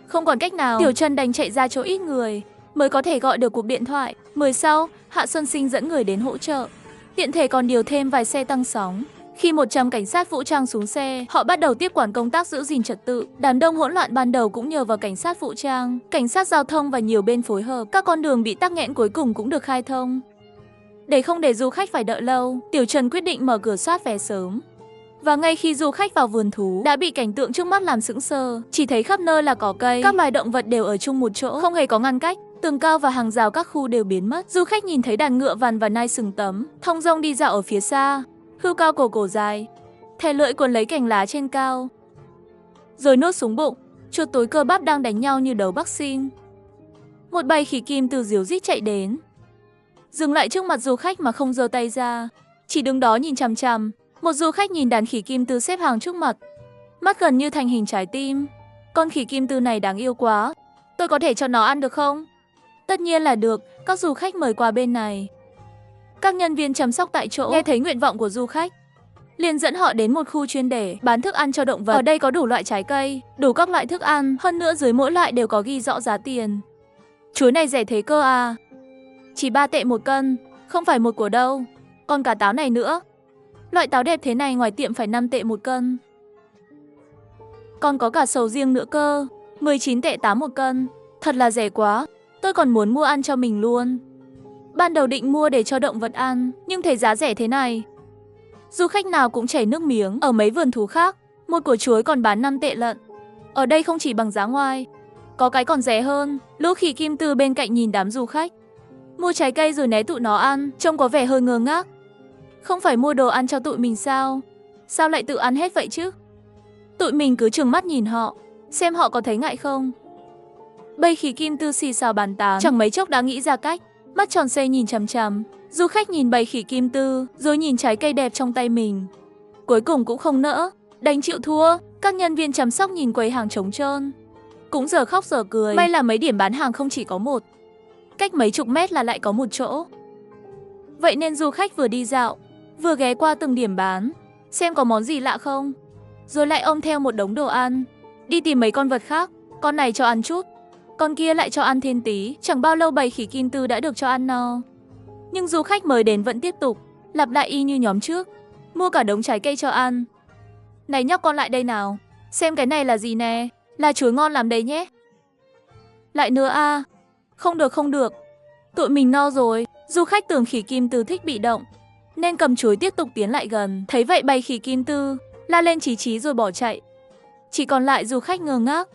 Không còn cách nào, Tiểu Trần đành chạy ra chỗ ít người mới có thể gọi được cuộc điện thoại. Mới sau, Hạ Xuân Sinh dẫn người đến hỗ trợ, tiện thể còn điều thêm vài xe tăng sóng. Khi 100 cảnh sát vũ trang xuống xe, họ bắt đầu tiếp quản công tác giữ gìn trật tự. Đám đông hỗn loạn ban đầu cũng nhờ vào cảnh sát vũ trang, cảnh sát giao thông và nhiều bên phối hợp. Các con đường bị tắc nghẽn cuối cùng cũng được khai thông. Để không để du khách phải đợi lâu, Tiểu Trần quyết định mở cửa soát vé sớm. Và ngay khi du khách vào vườn thú, đã bị cảnh tượng trước mắt làm sững sờ. Chỉ thấy khắp nơi là cỏ cây, các loài động vật đều ở chung một chỗ, không hề có ngăn cách. Tường cao và hàng rào các khu đều biến mất. Du khách nhìn thấy đàn ngựa vằn và nai sừng tấm, thong dong đi dạo ở phía xa. Hươu cao cổ dài, thè lưỡi quấn lấy cành lá trên cao, rồi nuốt xuống bụng. Chuột tối cơ bắp đang đánh nhau như đấu boxing. Một bầy khỉ kim từ ríu rít chạy đến, dừng lại trước mặt du khách mà không giơ tay ra, chỉ đứng đó nhìn chằm chằm. Một du khách nhìn đàn khỉ kim từ xếp hàng trước mặt, mắt gần như thành hình trái tim. Con khỉ kim từ này đáng yêu quá, tôi có thể cho nó ăn được không? Tất nhiên là được, các du khách mời qua bên này. Các nhân viên chăm sóc tại chỗ nghe thấy nguyện vọng của du khách, liền dẫn họ đến một khu chuyên để bán thức ăn cho động vật. Ở đây có đủ loại trái cây, đủ các loại thức ăn, hơn nữa dưới mỗi loại đều có ghi rõ giá tiền. Chuối này rẻ thế cơ à? Chỉ 3 tệ một cân, không phải một của đâu. Còn cả táo này nữa. Loại táo đẹp thế này ngoài tiệm phải 5 tệ một cân. Còn có cả sầu riêng nữa cơ, 19 tệ 8 một cân. Thật là rẻ quá, tôi còn muốn mua ăn cho mình luôn. Ban đầu định mua để cho động vật ăn, nhưng thấy giá rẻ thế này, du khách nào cũng chảy nước miếng. Ở mấy vườn thú khác, một quả chuối còn bán 5 tệ lận. Ở đây không chỉ bằng giá ngoài, có cái còn rẻ hơn. Lũ khỉ kim từ bên cạnh nhìn đám du khách mua trái cây rồi né tụi nó ăn, trông có vẻ hơi ngơ ngác. Không phải mua đồ ăn cho tụi mình sao? Sao lại tự ăn hết vậy chứ? Tụi mình cứ trừng mắt nhìn họ, xem họ có thấy ngại không. Bầy khỉ kim từ xì xào bàn tán, chẳng mấy chốc đã nghĩ ra cách. Mắt tròn xoe nhìn chằm chằm. Du khách nhìn bầy khỉ kim từ, rồi nhìn trái cây đẹp trong tay mình. Cuối cùng cũng không nỡ, đành chịu thua. Các nhân viên chăm sóc nhìn quầy hàng trống trơn, cũng giờ khóc giờ cười. May là mấy điểm bán hàng không chỉ có một, cách mấy chục mét là lại có một chỗ. Vậy nên du khách vừa đi dạo, vừa ghé qua từng điểm bán, xem có món gì lạ không, rồi lại ôm theo một đống đồ ăn, đi tìm mấy con vật khác. Con này cho ăn chút, con kia lại cho ăn thêm tí. Chẳng bao lâu bầy khỉ kim từ đã được cho ăn no. Nhưng du khách mới đến vẫn tiếp tục, lặp lại y như nhóm trước, mua cả đống trái cây cho ăn. Này nhóc con lại đây nào, xem cái này là gì nè, là chuối ngon lắm đấy nhé. Lại nữa à, không được không được, tụi mình no rồi. Du khách tưởng khỉ kim từ thích bị động, nên cầm chuối tiếp tục tiến lại gần. Thấy vậy bầy khỉ kim từ la lên chí chí rồi bỏ chạy. Chỉ còn lại du khách ngơ ngác.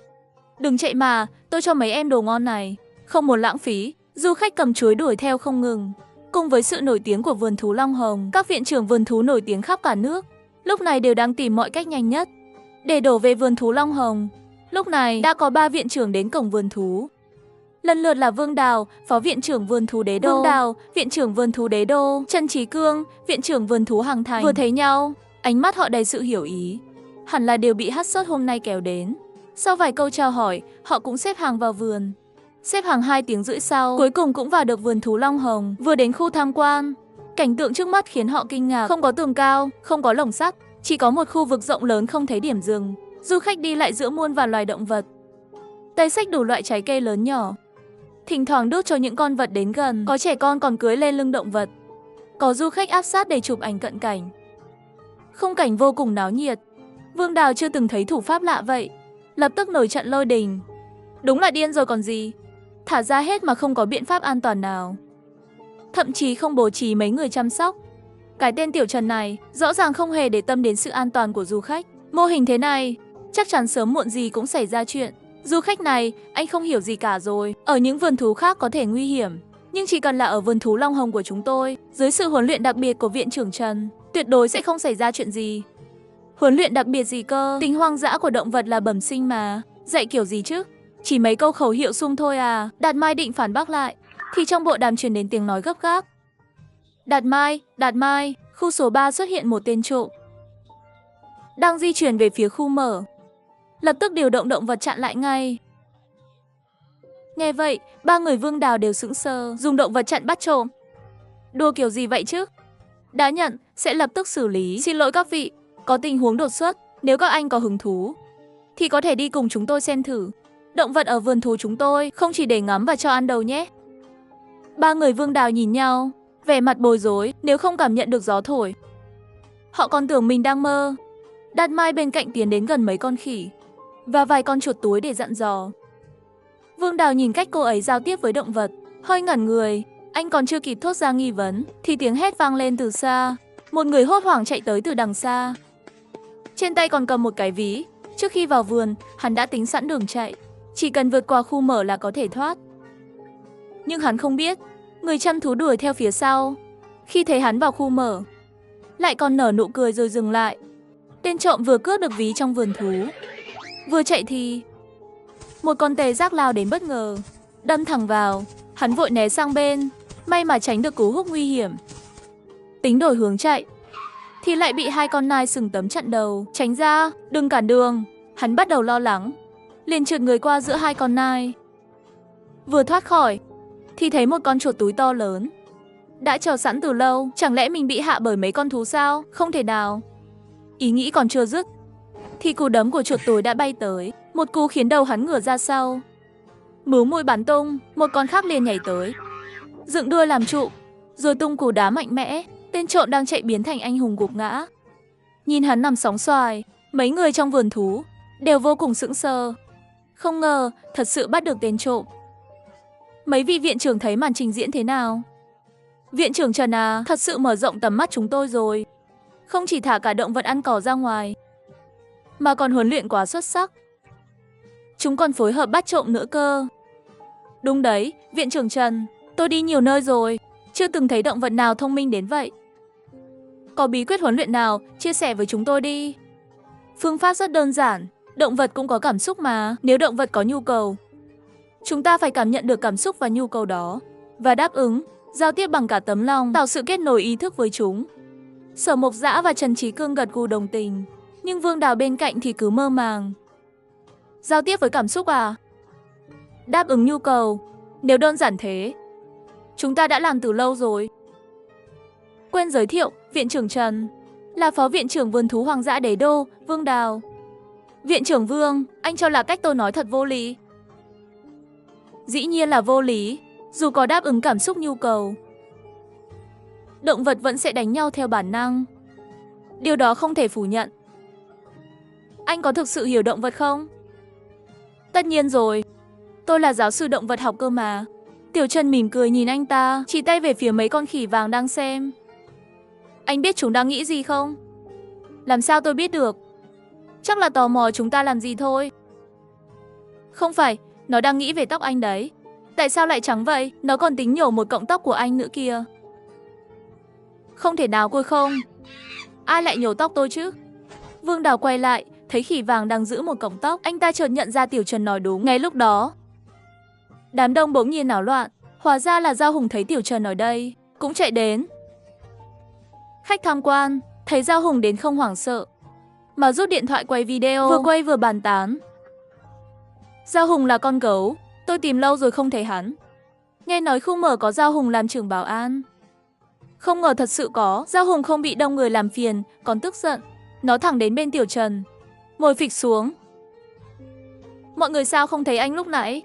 Đừng chạy mà, tôi cho mấy em đồ ngon này, không muốn lãng phí. Du khách cầm chuối đuổi theo không ngừng. Cùng với sự nổi tiếng của vườn thú Long Hồng, các viện trưởng vườn thú nổi tiếng khắp cả nước lúc này đều đang tìm mọi cách nhanh nhất để đổ về vườn thú Long Hồng. Lúc này đã có 3 viện trưởng đến cổng vườn thú, lần lượt là Vương Đào, Phó Viện trưởng Vườn thú Đế Đô, Vương Đào, Viện trưởng Vườn thú Đế Đô, Trần Trí Cương, Viện trưởng Vườn thú Hàng Thành. Vừa thấy nhau, ánh mắt họ đầy sự hiểu ý, hẳn là đều bị hắt sốt hôm nay kéo đến. Sau vài câu chào hỏi, họ cũng xếp hàng vào vườn. Xếp hàng 2 tiếng rưỡi sau, cuối cùng cũng vào được vườn thú Long Hồng. Vừa đến khu tham quan, cảnh tượng trước mắt khiến họ kinh ngạc. Không có tường cao, không có lồng sắt, chỉ có một khu vực rộng lớn không thấy điểm dừng. Du khách đi lại giữa muôn vàn loài động vật, tay xách đủ loại trái cây lớn nhỏ, thỉnh thoảng đút cho những con vật đến gần. Có trẻ con còn cưỡi lên lưng động vật, có du khách áp sát để chụp ảnh cận cảnh. Khung cảnh vô cùng náo nhiệt. Vương Đào chưa từng thấy thủ pháp lạ vậy, lập tức nổi trận lôi đình. Đúng là điên rồi còn gì, thả ra hết mà không có biện pháp an toàn nào, thậm chí không bố trí mấy người chăm sóc. Cái tên Tiểu Trần này rõ ràng không hề để tâm đến sự an toàn của du khách. Mô hình thế này chắc chắn sớm muộn gì cũng xảy ra chuyện. Du khách này, anh không hiểu gì cả rồi. Ở những vườn thú khác có thể nguy hiểm, nhưng chỉ cần là ở vườn thú Long Hồng của chúng tôi, dưới sự huấn luyện đặc biệt của viện trưởng Trần, tuyệt đối sẽ không xảy ra chuyện gì. Huấn luyện đặc biệt gì cơ? Tính hoang dã của động vật là bẩm sinh mà, dạy kiểu gì chứ? Chỉ mấy câu khẩu hiệu sung thôi à? Đạt Mai định phản bác lại, thì trong bộ đàm truyền đến tiếng nói gấp gáp. Đạt Mai, khu số 3 xuất hiện một tên trộm, đang di chuyển về phía khu mở. Lập tức điều động động vật chặn lại ngay. Nghe vậy, 3 người Vương Đào đều sững sờ. Dùng động vật chặn bắt trộm? Đùa kiểu gì vậy chứ? Đã nhận, sẽ lập tức xử lý. Xin lỗi các vị, có tình huống đột xuất. Nếu các anh có hứng thú, thì có thể đi cùng chúng tôi xem thử. Động vật ở vườn thú chúng tôi không chỉ để ngắm và cho ăn đâu nhé. 3 người Vương Đào nhìn nhau, vẻ mặt bối rối. Nếu không cảm nhận được gió thổi, họ còn tưởng mình đang mơ. Đạt Mai bên cạnh tiến đến gần mấy con khỉ và vài con chuột túi để dặn dò. Vương Đào nhìn cách cô ấy giao tiếp với động vật, hơi ngẩn người. Anh còn chưa kịp thốt ra nghi vấn thì tiếng hét vang lên từ xa. Một người hốt hoảng chạy tới từ đằng xa, trên tay còn cầm một cái ví. Trước khi vào vườn, hắn đã tính sẵn đường chạy, chỉ cần vượt qua khu mở là có thể thoát. Nhưng hắn không biết, người chăm thú đuổi theo phía sau, khi thấy hắn vào khu mở, lại còn nở nụ cười rồi dừng lại. Tên trộm vừa cướp được ví trong vườn thú, vừa chạy thì một con tê giác lao đến bất ngờ, đâm thẳng vào. Hắn vội né sang bên, may mà tránh được cú húc nguy hiểm. Tính đổi hướng chạy, thì lại bị hai con nai sừng tấm chặn đầu. Tránh ra, đừng cản đường. Hắn bắt đầu lo lắng, liền trượt người qua giữa hai con nai. Vừa thoát khỏi, thì thấy một con chuột túi to lớn. Đã chờ sẵn từ lâu, chẳng lẽ mình bị hạ bởi mấy con thú sao? Không thể nào. Ý nghĩ còn chưa dứt, thì cú đấm của chuột túi đã bay tới. Một cú khiến đầu hắn ngửa ra sau. Mứu môi bắn tung, một con khác liền nhảy tới, dựng đuôi làm trụ, rồi tung cú đá mạnh mẽ. Tên trộm đang chạy biến thành anh hùng gục ngã. Nhìn hắn nằm sóng xoài, mấy người trong vườn thú đều vô cùng sững sờ. Không ngờ, thật sự bắt được tên trộm. Mấy vị viện trưởng thấy màn trình diễn thế nào? Viện trưởng Trần à, thật sự mở rộng tầm mắt chúng tôi rồi. Không chỉ thả cả động vật ăn cỏ ra ngoài, mà còn huấn luyện quá xuất sắc. Chúng còn phối hợp bắt trộm nữa cơ. Đúng đấy, viện trưởng Trần, tôi đi nhiều nơi rồi, chưa từng thấy động vật nào thông minh đến vậy. Có bí quyết huấn luyện nào, chia sẻ với chúng tôi đi. Phương pháp rất đơn giản, động vật cũng có cảm xúc mà. Nếu động vật có nhu cầu, chúng ta phải cảm nhận được cảm xúc và nhu cầu đó, và đáp ứng, giao tiếp bằng cả tấm lòng, tạo sự kết nối ý thức với chúng. Sở Mộc Dã và Trần Trí Cương gật gù đồng tình, nhưng Vương Đào bên cạnh thì cứ mơ màng. Giao tiếp với cảm xúc à? Đáp ứng nhu cầu, nếu đơn giản thế, chúng ta đã làm từ lâu rồi. Quên giới thiệu, viện trưởng Trần là phó viện trưởng vườn thú hoang dã Đế Đô, Vương Đào. Viện trưởng Vương, anh cho là cách tôi nói thật vô lý. Dĩ nhiên là vô lý, dù có đáp ứng cảm xúc nhu cầu, động vật vẫn sẽ đánh nhau theo bản năng. Điều đó không thể phủ nhận. Anh có thực sự hiểu động vật không? Tất nhiên rồi, tôi là giáo sư động vật học cơ mà. Tiểu Trần mỉm cười nhìn anh ta, chỉ tay về phía mấy con khỉ vàng đang xem. Anh biết chúng đang nghĩ gì không? Làm sao tôi biết được? Chắc là tò mò chúng ta làm gì thôi. Không phải, nó đang nghĩ về tóc anh đấy. Tại sao lại trắng vậy? Nó còn tính nhổ một cọng tóc của anh nữa kìa. Không thể nào cô không? Ai lại nhổ tóc tôi chứ? Vương Đào quay lại, thấy khỉ vàng đang giữ một cọng tóc. Anh ta chợt nhận ra Tiểu Trần nói đúng. Ngay lúc đó, đám đông bỗng nhiên náo loạn. Hóa ra là Giao Hùng thấy Tiểu Trần ở đây, cũng chạy đến. Khách tham quan thấy Giao Hùng đến không hoảng sợ, mà rút điện thoại quay video, vừa quay vừa bàn tán. Giao Hùng là con gấu, tôi tìm lâu rồi không thấy hắn. Nghe nói khu mở có Giao Hùng làm trưởng bảo an. Không ngờ thật sự có. Giao Hùng không bị đông người làm phiền, còn tức giận. Nó thẳng đến bên Tiểu Trần, ngồi phịch xuống. Mọi người sao không thấy anh lúc nãy?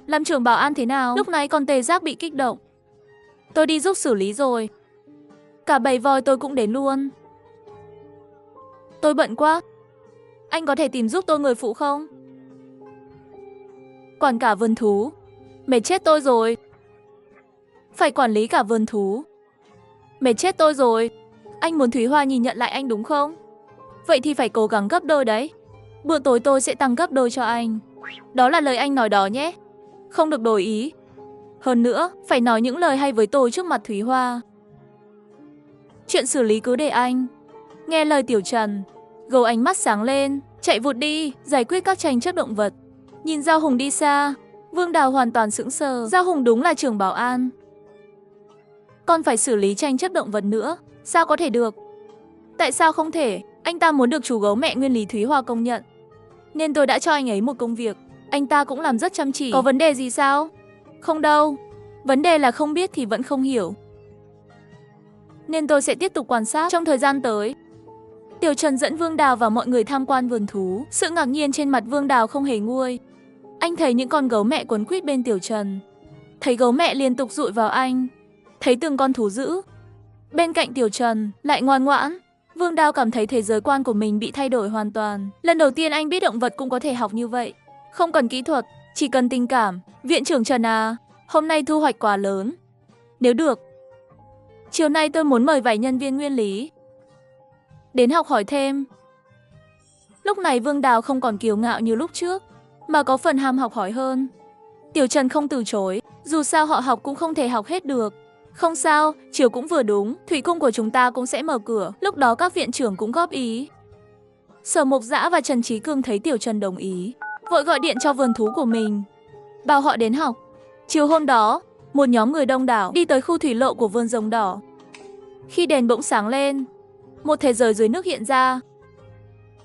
Làm trưởng bảo an thế nào? Lúc nãy con tê giác bị kích động, tôi đi giúp xử lý rồi. Cả bầy voi tôi cũng đến luôn. Tôi bận quá. Anh có thể tìm giúp tôi người phụ không? Quản cả vườn thú, mệt chết tôi rồi. Phải quản lý cả vườn thú, mệt chết tôi rồi. Anh muốn Thúy Hoa nhìn nhận lại anh đúng không? Vậy thì phải cố gắng gấp đôi đấy. Bữa tối tôi sẽ tăng gấp đôi cho anh. Đó là lời anh nói đó nhé. Không được đổi ý. Hơn nữa, phải nói những lời hay với tôi trước mặt Thúy Hoa. Chuyện xử lý cứ để anh. Nghe lời Tiểu Trần, gấu ánh mắt sáng lên, chạy vụt đi, giải quyết các tranh chấp động vật. Nhìn Giao Hùng đi xa, Vương Đào hoàn toàn sững sờ. Giao Hùng đúng là trưởng bảo an, còn phải xử lý tranh chấp động vật nữa. Sao có thể được? Tại sao không thể? Anh ta muốn được chú gấu mẹ nguyên lý Thúy Hoa công nhận, nên tôi đã cho anh ấy một công việc. Anh ta cũng làm rất chăm chỉ. Có vấn đề gì sao? Không đâu. Vấn đề là không biết thì vẫn không hiểu, nên tôi sẽ tiếp tục quan sát trong thời gian tới. Tiểu Trần dẫn Vương Đào và mọi người tham quan vườn thú. Sự ngạc nhiên trên mặt Vương Đào không hề nguôi. Anh thấy những con gấu mẹ quấn quýt bên Tiểu Trần, thấy gấu mẹ liên tục dụi vào anh, thấy từng con thú dữ bên cạnh Tiểu Trần lại ngoan ngoãn. Vương Đào cảm thấy thế giới quan của mình bị thay đổi hoàn toàn. Lần đầu tiên anh biết động vật cũng có thể học như vậy. Không cần kỹ thuật, chỉ cần tình cảm. Viện trưởng Trần à, hôm nay thu hoạch quá lớn. Nếu được, chiều nay tôi muốn mời vài nhân viên nguyên lý đến học hỏi thêm. Lúc này Vương Đào không còn kiêu ngạo như lúc trước, mà có phần ham học hỏi hơn. Tiểu Trần không từ chối, dù sao họ học cũng không thể học hết được. Không sao, chiều cũng vừa đúng, thủy cung của chúng ta cũng sẽ mở cửa, lúc đó các viện trưởng cũng góp ý. Sở Mộc Dã và Trần Trí Cương thấy Tiểu Trần đồng ý, vội gọi điện cho vườn thú của mình, bảo họ đến học. Chiều hôm đó, một nhóm người đông đảo đi tới khu thủy lộ của vườn rồng đỏ. Khi đèn bỗng sáng lên, một thế giới dưới nước hiện ra.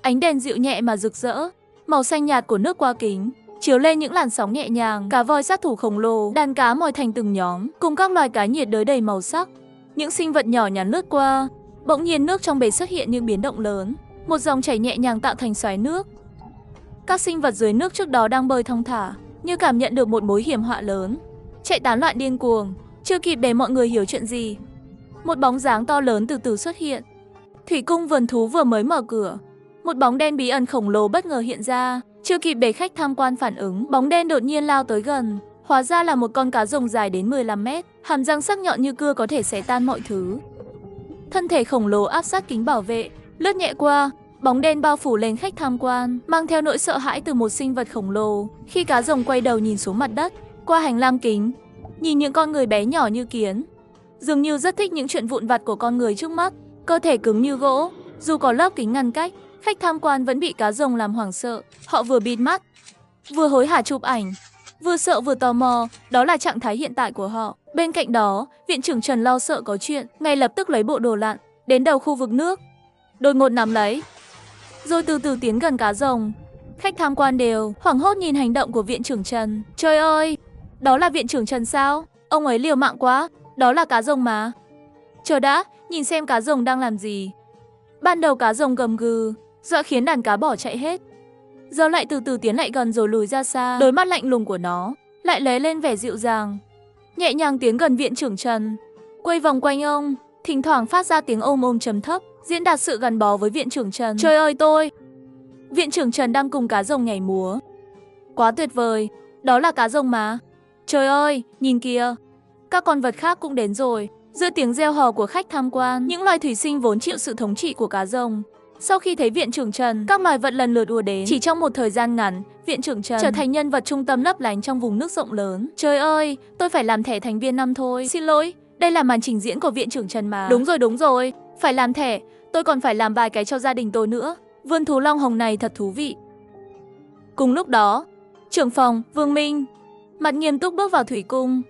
Ánh đèn dịu nhẹ mà rực rỡ, màu xanh nhạt của nước qua kính chiếu lên những làn sóng nhẹ nhàng, cá voi sát thủ khổng lồ, đàn cá mòi thành từng nhóm, cùng các loài cá nhiệt đới đầy màu sắc. Những sinh vật nhỏ nhắn lướt qua, bỗng nhiên nước trong bể xuất hiện những biến động lớn, một dòng chảy nhẹ nhàng tạo thành xoáy nước. Các sinh vật dưới nước trước đó đang bơi thong thả, như cảm nhận được một mối hiểm họa lớn, chạy tán loạn điên cuồng. Chưa kịp để mọi người hiểu chuyện gì, một bóng dáng to lớn từ từ xuất hiện. Thủy cung vườn thú vừa mới mở cửa, một bóng đen bí ẩn khổng lồ bất ngờ hiện ra. Chưa kịp để khách tham quan phản ứng, bóng đen đột nhiên lao tới gần. Hóa ra là một con cá rồng dài đến 15 mét, hàm răng sắc nhọn như cưa có thể xé tan mọi thứ. Thân thể khổng lồ áp sát kính bảo vệ, lướt nhẹ qua, bóng đen bao phủ lên khách tham quan, mang theo nỗi sợ hãi từ một sinh vật khổng lồ. Khi cá rồng quay đầu nhìn xuống mặt đất, qua hành lang kính, nhìn những con người bé nhỏ như kiến, dường như rất thích những chuyện vụn vặt của con người trước mắt, cơ thể cứng như gỗ, dù có lớp kính ngăn cách. Khách tham quan vẫn bị cá rồng làm hoảng sợ, họ vừa bịt mắt, vừa hối hả chụp ảnh, vừa sợ vừa tò mò, đó là trạng thái hiện tại của họ. Bên cạnh đó, viện trưởng Trần lo sợ có chuyện, ngay lập tức lấy bộ đồ lặn, đến đầu khu vực nước, đột ngột nắm lấy, rồi từ từ tiến gần cá rồng. Khách tham quan đều hoảng hốt nhìn hành động của viện trưởng Trần. Trời ơi, đó là viện trưởng Trần sao? Ông ấy liều mạng quá, đó là cá rồng mà. Chờ đã, nhìn xem cá rồng đang làm gì. Ban đầu cá rồng gầm gừ, dọa khiến đàn cá bỏ chạy hết. Giờ lại từ từ tiến lại gần rồi lùi ra xa. Đôi mắt lạnh lùng của nó lại lóe lên vẻ dịu dàng, nhẹ nhàng tiến gần viện trưởng Trần, quay vòng quanh ông, thỉnh thoảng phát ra tiếng ôm ôm trầm thấp, diễn đạt sự gắn bó với viện trưởng Trần. Trời ơi tôi! Viện trưởng Trần đang cùng cá rồng nhảy múa. Quá tuyệt vời, đó là cá rồng mà. Trời ơi, nhìn kìa, các con vật khác cũng đến rồi. Giữa tiếng reo hò của khách tham quan, những loài thủy sinh vốn chịu sự thống trị của cá rồng, sau khi thấy viện trưởng Trần, các loài vật lần lượt ùa đến. Chỉ trong một thời gian ngắn, viện trưởng Trần trở thành nhân vật trung tâm lấp lánh trong vùng nước rộng lớn. Trời ơi, tôi phải làm thẻ thành viên năm thôi. Xin lỗi, đây là màn trình diễn của viện trưởng Trần mà. Đúng rồi, phải làm thẻ, tôi còn phải làm vài cái cho gia đình tôi nữa. Vườn thú Long Hồng này thật thú vị. Cùng lúc đó, trưởng phòng Vương Minh mặt nghiêm túc bước vào thủy cung,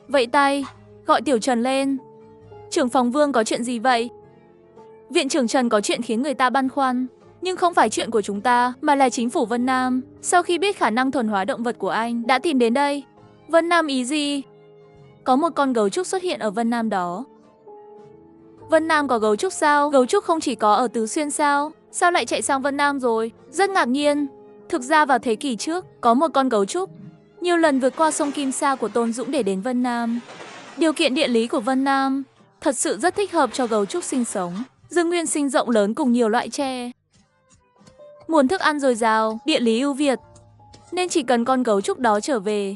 vẫy tay gọi Tiểu Trần lên. Trưởng phòng Vương, có chuyện gì vậy? Viện trưởng Trần, có chuyện khiến người ta băn khoăn, nhưng không phải chuyện của chúng ta, mà là chính phủ Vân Nam. Sau khi biết khả năng thuần hóa động vật của anh, đã tìm đến đây. Vân Nam ý gì? Có một con gấu trúc xuất hiện ở Vân Nam đó. Vân Nam có gấu trúc sao? Gấu trúc không chỉ có ở Tứ Xuyên sao? Sao lại chạy sang Vân Nam rồi? Rất ngạc nhiên. Thực ra vào thế kỷ trước, có một con gấu trúc nhiều lần vượt qua sông Kim Sa của Tôn Dũng để đến Vân Nam. Điều kiện địa lý của Vân Nam thật sự rất thích hợp cho gấu trúc sinh sống. Rừng nguyên sinh rộng lớn cùng nhiều loại tre, nguồn thức ăn dồi dào, địa lý ưu việt, nên chỉ cần con gấu trúc đó trở về,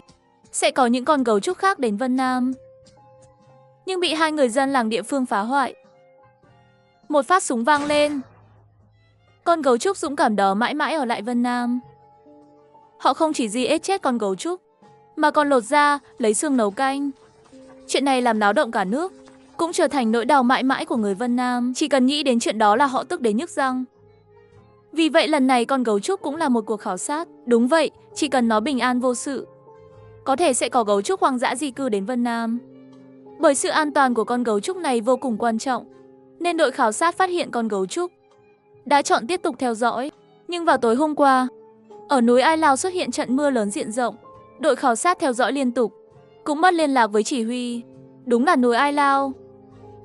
sẽ có những con gấu trúc khác đến Vân Nam. Nhưng bị hai người dân làng địa phương phá hoại. Một phát súng vang lên, con gấu trúc dũng cảm đó mãi mãi ở lại Vân Nam. Họ không chỉ giết chết con gấu trúc, mà còn lột da, lấy xương nấu canh. Chuyện này làm náo động cả nước, cũng trở thành nỗi đau mãi mãi của người Vân Nam. Chỉ cần nghĩ đến chuyện đó là họ tức đến nhức răng. Vì vậy lần này con gấu trúc cũng là một cuộc khảo sát. Đúng vậy, chỉ cần nó bình an vô sự, có thể sẽ có gấu trúc hoang dã di cư đến Vân Nam. Bởi sự an toàn của con gấu trúc này vô cùng quan trọng, nên đội khảo sát phát hiện con gấu trúc, đã chọn tiếp tục theo dõi. Nhưng vào tối hôm qua, ở núi Ai Lao xuất hiện trận mưa lớn diện rộng. Đội khảo sát theo dõi liên tục, cũng mất liên lạc với chỉ huy. Đúng là núi Ai Lao,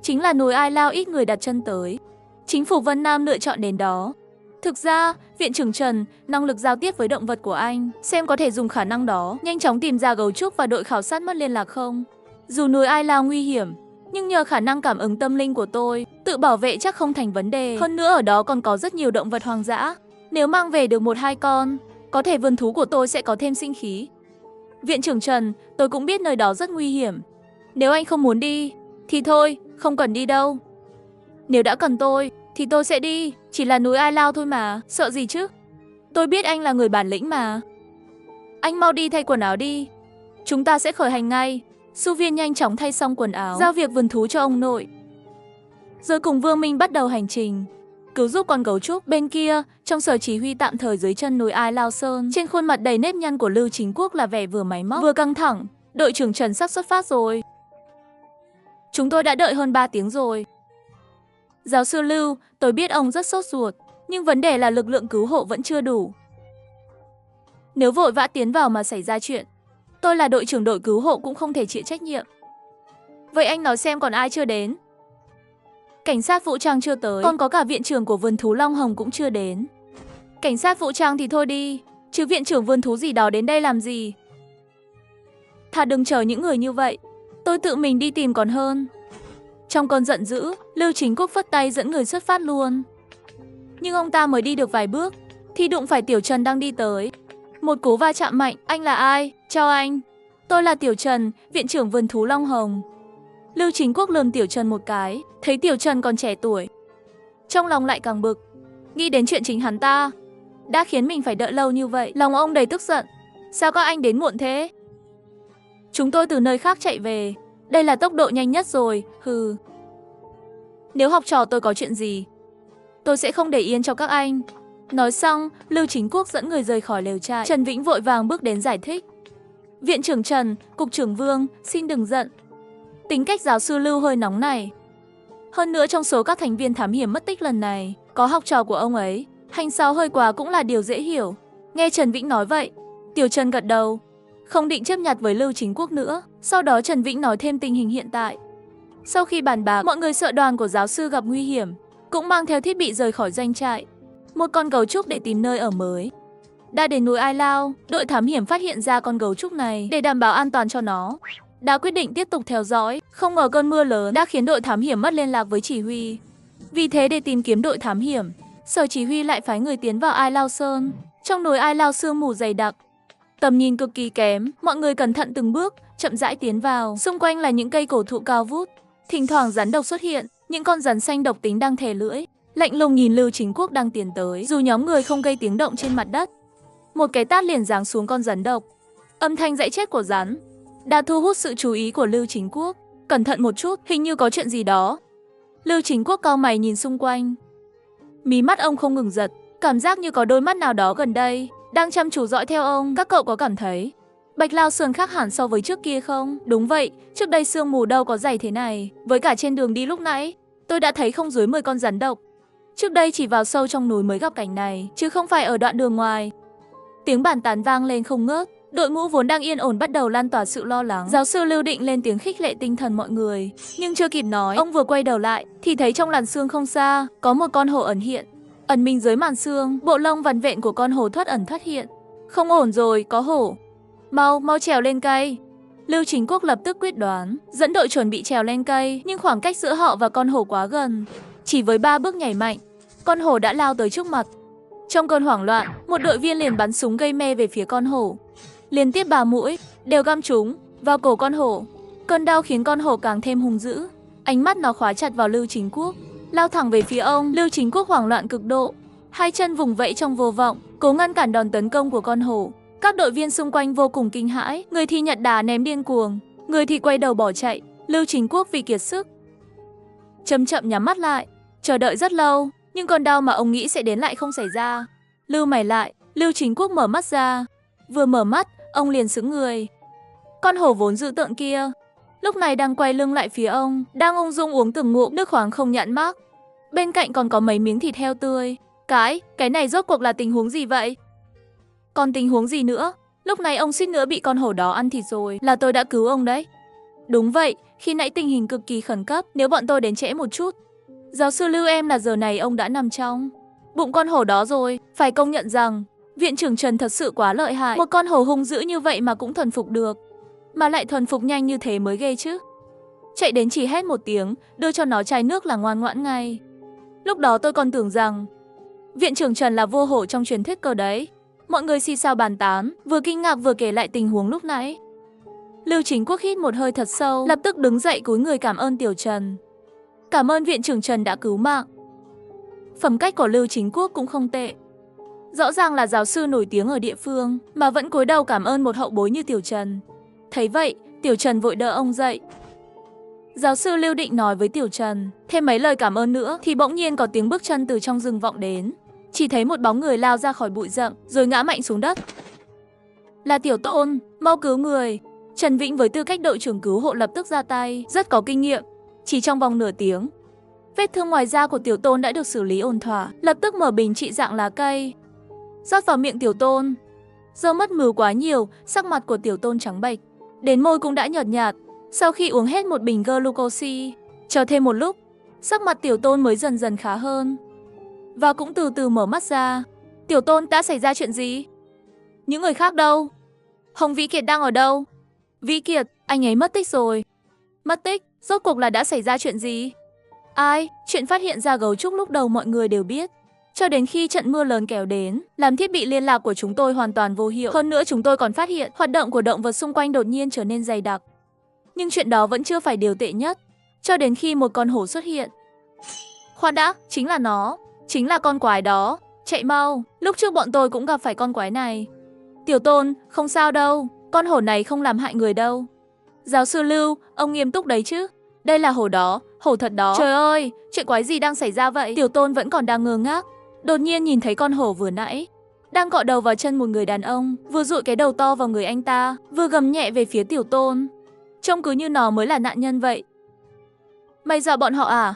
chính là núi Ai Lao ít người đặt chân tới. Chính phủ Vân Nam lựa chọn đến đó. Thực ra, viện trưởng Trần, năng lực giao tiếp với động vật của anh, xem có thể dùng khả năng đó nhanh chóng tìm ra gấu trúc và đội khảo sát mất liên lạc không. Dù núi Ai Lao nguy hiểm, nhưng nhờ khả năng cảm ứng tâm linh của tôi, tự bảo vệ chắc không thành vấn đề. Hơn nữa ở đó còn có rất nhiều động vật hoang dã. Nếu mang về được 1-2 con, có thể vườn thú của tôi sẽ có thêm sinh khí. Viện trưởng Trần, tôi cũng biết nơi đó rất nguy hiểm. Nếu anh không muốn đi, thì thôi, không cần đi đâu. Nếu đã cần tôi, thì tôi sẽ đi. Chỉ là núi Ai Lao thôi mà, sợ gì chứ? Tôi biết anh là người bản lĩnh mà. Anh mau đi thay quần áo đi. Chúng ta sẽ khởi hành ngay. Su Viên nhanh chóng thay xong quần áo, giao việc vườn thú cho ông nội, rồi cùng Vương Minh bắt đầu hành trình cứu giúp con gấu trúc. Bên kia, trong sở chỉ huy tạm thời dưới chân núi Ai Lao Sơn, trên khuôn mặt đầy nếp nhăn của Lưu Chính Quốc là vẻ vừa máy móc vừa căng thẳng. đội trưởng Trần sắp xuất phát rồi. Chúng tôi đã đợi hơn 3 tiếng rồi. Giáo sư Lưu, tôi biết ông rất sốt ruột, nhưng vấn đề là lực lượng cứu hộ vẫn chưa đủ. Nếu vội vã tiến vào mà xảy ra chuyện, tôi là đội trưởng đội cứu hộ cũng không thể chịu trách nhiệm. Vậy anh nói xem còn ai chưa đến? Cảnh sát vũ trang chưa tới, còn có cả viện trưởng của vườn thú Long Hồng cũng chưa đến. Cảnh sát vũ trang thì thôi đi, chứ viện trưởng vườn thú gì đó đến đây làm gì? Thà đừng chờ những người như vậy, tôi tự mình đi tìm còn hơn. Trong cơn giận dữ, Lưu Chính Quốc phất tay dẫn người xuất phát luôn. Nhưng ông ta mới đi được vài bước, thì đụng phải Tiểu Trần đang đi tới. Một cú va chạm mạnh, anh là ai? Chào anh. Tôi là Tiểu Trần, viện trưởng vườn thú Long Hồng. Lưu Chính Quốc lườm Tiểu Trần một cái, thấy Tiểu Trần còn trẻ tuổi. Trong lòng lại càng bực, nghĩ đến chuyện chính hắn ta đã khiến mình phải đợi lâu như vậy, lòng ông đầy tức giận. Sao các anh đến muộn thế? Chúng tôi từ nơi khác chạy về, đây là tốc độ nhanh nhất rồi, hừ. Nếu học trò tôi có chuyện gì, tôi sẽ không để yên cho các anh. Nói xong, Lưu Chính Quốc dẫn người rời khỏi lều trại. Trần Vĩnh vội vàng bước đến giải thích. Viện trưởng Trần, cục trưởng Vương, xin đừng giận. Tính cách giáo sư Lưu hơi nóng này. Hơn nữa trong số các thành viên thám hiểm mất tích lần này, có học trò của ông ấy. Hành sao hơi quá cũng là điều dễ hiểu. Nghe Trần Vĩnh nói vậy, Tiểu Trần gật đầu, không định chấp nhặt với Lưu Chính Quốc nữa. Sau đó Trần Vĩnh nói thêm tình hình hiện tại. Sau khi bàn bạc, mọi người sợ đoàn của giáo sư gặp nguy hiểm, cũng mang theo thiết bị rời khỏi doanh trại. Một con gấu trúc để tìm nơi ở mới. Đã đến núi Ai Lao, đội thám hiểm phát hiện ra con gấu trúc này để đảm bảo an toàn cho nó. Đã quyết định tiếp tục theo dõi, không ngờ cơn mưa lớn đã khiến đội thám hiểm mất liên lạc với chỉ huy. Vì thế để tìm kiếm đội thám hiểm, sở chỉ huy lại phái người tiến vào Ai Lao Sơn. Trong núi Ai Lao sương mù dày đặc, tầm nhìn cực kỳ kém, mọi người cẩn thận từng bước, chậm rãi tiến vào. Xung quanh là những cây cổ thụ cao vút, thỉnh thoảng rắn độc xuất hiện, những con rắn xanh độc tính đang thè lưỡi, lạnh lùng nhìn Lưu Chính Quốc đang tiến tới. Dù nhóm người không gây tiếng động trên mặt đất, một cái tát liền giáng xuống con rắn độc. Âm thanh dãy chết của rắn đã thu hút sự chú ý của Lưu Chính Quốc. Cẩn thận một chút, hình như có chuyện gì đó. Lưu Chính Quốc cau mày nhìn xung quanh. Mí mắt ông không ngừng giật, cảm giác như có đôi mắt nào đó gần đây đang chăm chú dõi theo ông. Các cậu có cảm thấy Bạch Lao Sơn khác hẳn so với trước kia không? Đúng vậy, trước đây sương mù đâu có dày thế này. Với cả trên đường đi lúc nãy, tôi đã thấy không dưới 10 con rắn độc. Trước đây chỉ vào sâu trong núi mới gặp cảnh này, chứ không phải ở đoạn đường ngoài. Tiếng bàn tán vang lên không ngớt. Đội ngũ vốn đang yên ổn bắt đầu lan tỏa sự lo lắng. Giáo sư Lưu định lên tiếng khích lệ tinh thần mọi người, nhưng chưa kịp nói, ông vừa quay đầu lại thì thấy trong làn sương không xa có một con hổ ẩn hiện. Ẩn mình dưới màn sương, bộ lông vằn vện của con hổ thoát ẩn thoát hiện. Không ổn rồi, có hổ. Mau trèo lên cây. Lưu Chính Quốc lập tức quyết đoán, dẫn đội chuẩn bị trèo lên cây, nhưng khoảng cách giữa họ và con hổ quá gần. Chỉ với 3 bước nhảy mạnh, con hổ đã lao tới trước mặt. Trong cơn hoảng loạn, một đội viên liền bắn súng gây mê về phía con hổ. Liên tiếp 3 mũi đều găm trúng vào cổ con hổ. Cơn đau khiến con hổ càng thêm hung dữ. Ánh mắt nó khóa chặt vào Lưu Chính Quốc, lao thẳng về phía ông. Lưu Chính Quốc hoảng loạn cực độ, hai chân vùng vẫy trong vô vọng, cố ngăn cản đòn tấn công của con hổ. Các đội viên xung quanh vô cùng kinh hãi, người thì nhặt đá ném điên cuồng, người thì quay đầu bỏ chạy. Lưu Chính Quốc vì kiệt sức, chậm chậm nhắm mắt lại, chờ đợi rất lâu, nhưng cơn đau mà ông nghĩ sẽ đến lại không xảy ra. Lưu mày lại, Lưu Chính Quốc mở mắt ra. Vừa mở mắt, ông liền sững người. Con hổ vốn dữ tợn kia, lúc này đang quay lưng lại phía ông, đang ung dung uống từng ngụm nước khoáng không nhãn mác. Bên cạnh còn có mấy miếng thịt heo tươi. Cái này rốt cuộc là tình huống gì vậy? Còn tình huống gì nữa? Lúc này ông suýt nữa bị con hổ đó ăn thịt rồi, là tôi đã cứu ông đấy. Đúng vậy, khi nãy tình hình cực kỳ khẩn cấp, nếu bọn tôi đến trễ một chút, giáo sư Lưu em là giờ này ông đã nằm trong bụng con hổ đó rồi. Phải công nhận rằng viện trưởng Trần thật sự quá lợi hại, một con hổ hung dữ như vậy mà cũng thuần phục được, mà lại thuần phục nhanh như thế mới ghê chứ. Chạy đến chỉ hét một tiếng, đưa cho nó chai nước là ngoan ngoãn ngay. Lúc đó tôi còn tưởng rằng viện trưởng Trần là vua hổ trong truyền thuyết cơ đấy. Mọi người xì xào bàn tán, vừa kinh ngạc vừa kể lại tình huống lúc nãy. Lưu Chính Quốc hít một hơi thật sâu, lập tức đứng dậy cúi người cảm ơn Tiểu Trần. Cảm ơn viện trưởng Trần đã cứu mạng. Phẩm cách của Lưu Chính Quốc cũng không tệ. Rõ ràng là giáo sư nổi tiếng ở địa phương, mà vẫn cúi đầu cảm ơn một hậu bối như Tiểu Trần. Thấy vậy, Tiểu Trần vội đỡ ông dậy. Giáo sư Lưu định nói với Tiểu Trần thêm mấy lời cảm ơn nữa, thì bỗng nhiên có tiếng bước chân từ trong rừng vọng đến. Chỉ thấy một bóng người lao ra khỏi bụi rậm, rồi ngã mạnh xuống đất. Là Tiểu Tôn, mau cứu người. Trần Vĩnh với tư cách đội trưởng cứu hộ lập tức ra tay, rất có kinh nghiệm. Chỉ trong vòng nửa tiếng, vết thương ngoài da của Tiểu Tôn đã được xử lý ổn thỏa, lập tức mở bình trị dạng lá cây, rót vào miệng Tiểu Tôn. Do mất mứu quá nhiều, sắc mặt của Tiểu Tôn trắng bệch, đến môi cũng đã nhợt nhạt. Sau khi uống hết một bình glucose, chờ thêm một lúc, sắc mặt Tiểu Tôn mới dần dần khá hơn và cũng từ từ mở mắt ra. Tiểu Tôn, đã xảy ra chuyện gì? Những người khác đâu? Hồng Vĩ Kiệt đang ở đâu? Vĩ Kiệt, anh ấy mất tích rồi. Mất tích? Rốt cuộc là đã xảy ra chuyện gì? Ai? Chuyện phát hiện ra gấu trúc lúc đầu mọi người đều biết. Cho đến khi trận mưa lớn kéo đến, làm thiết bị liên lạc của chúng tôi hoàn toàn vô hiệu. Hơn nữa chúng tôi còn phát hiện hoạt động của động vật xung quanh đột nhiên trở nên dày đặc. Nhưng chuyện đó vẫn chưa phải điều tệ nhất. Cho đến khi một con hổ xuất hiện. Khoan đã, chính là nó. Chính là con quái đó. Chạy mau, lúc trước bọn tôi cũng gặp phải con quái này. Tiểu Tôn, không sao đâu. Con hổ này không làm hại người đâu. Giáo sư Lưu, ông nghiêm túc đấy chứ. Đây là hổ đó, hổ thật đó. Trời ơi, chuyện quái gì đang xảy ra vậy? Tiểu Tôn vẫn còn đang ngơ ngác. Đột nhiên nhìn thấy con hổ vừa nãy đang cọ đầu vào chân một người đàn ông, vừa dụi cái đầu to vào người anh ta, vừa gầm nhẹ về phía Tiểu Tôn. Trông cứ như nó mới là nạn nhân vậy. Mày dọa bọn họ à?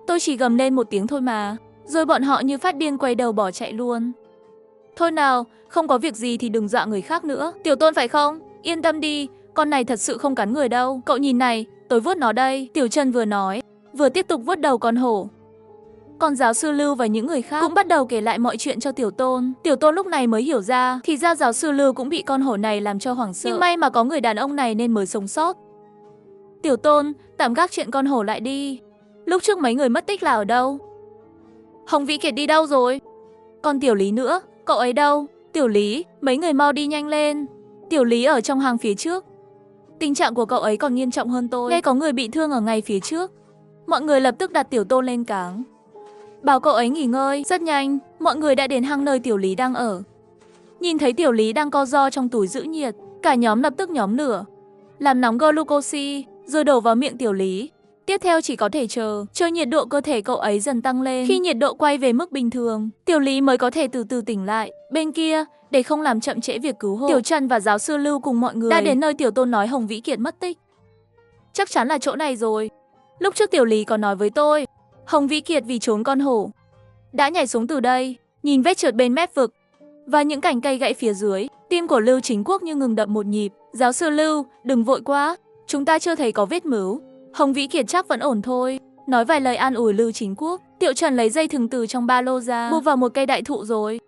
Tôi chỉ gầm lên một tiếng thôi mà. Rồi bọn họ như phát điên quay đầu bỏ chạy luôn. Thôi nào, không có việc gì thì đừng dọa người khác nữa. Tiểu Tôn phải không? Yên tâm đi, con này thật sự không cắn người đâu. Cậu nhìn này, tôi vuốt nó đây. Tiểu Trần vừa nói, vừa tiếp tục vuốt đầu con hổ. Còn giáo sư Lưu và những người khác cũng bắt đầu kể lại mọi chuyện cho Tiểu Tôn. Tiểu Tôn lúc này mới hiểu ra, thì ra giáo sư Lưu cũng bị con hổ này làm cho hoảng sợ. Nhưng may mà có người đàn ông này nên mới sống sót. Tiểu Tôn, tạm gác chuyện con hổ lại đi. Lúc trước mấy người mất tích là ở đâu? Hồng Vĩ Kiệt đi đâu rồi? Còn Tiểu Lý nữa, cậu ấy đâu? Tiểu Lý, mấy người mau đi nhanh lên. Tiểu Lý ở trong hàng phía trước. Tình trạng của cậu ấy còn nghiêm trọng hơn tôi. Nghe có người bị thương ở ngay phía trước. Mọi người lập tức đặt Tiểu Tôn lên cáng, bảo cậu ấy nghỉ ngơi. Rất nhanh, mọi người đã đến hang nơi Tiểu Lý đang ở. Nhìn thấy Tiểu Lý đang co ro trong túi giữ nhiệt, cả nhóm lập tức nhóm lửa, làm nóng glucose, rồi đổ vào miệng Tiểu Lý. Tiếp theo chỉ có thể chờ nhiệt độ cơ thể cậu ấy dần tăng lên. Khi nhiệt độ quay về mức bình thường, Tiểu Lý mới có thể từ từ tỉnh lại. Bên kia, để không làm chậm trễ việc cứu hộ, Tiểu Trần và giáo sư Lưu cùng mọi người đã đến nơi Tiểu Tôn nói Hồng Vĩ Kiệt mất tích. Chắc chắn là chỗ này rồi. Lúc trước Tiểu Lý còn nói với tôi, Hồng Vĩ Kiệt vì trốn con hổ đã nhảy xuống từ đây. Nhìn vết trượt bên mép vực và những cành cây gãy phía dưới, tim của Lưu Chính Quốc như ngừng đập một nhịp. Giáo sư Lưu, đừng vội quá, chúng ta chưa thấy có vết mứu. Hồng Vĩ Kiệt chắc vẫn ổn thôi. Nói vài lời an ủi Lưu Chính Quốc, Tiểu Trần lấy dây thừng từ trong ba lô ra, buộc vào một cây đại thụ rồi.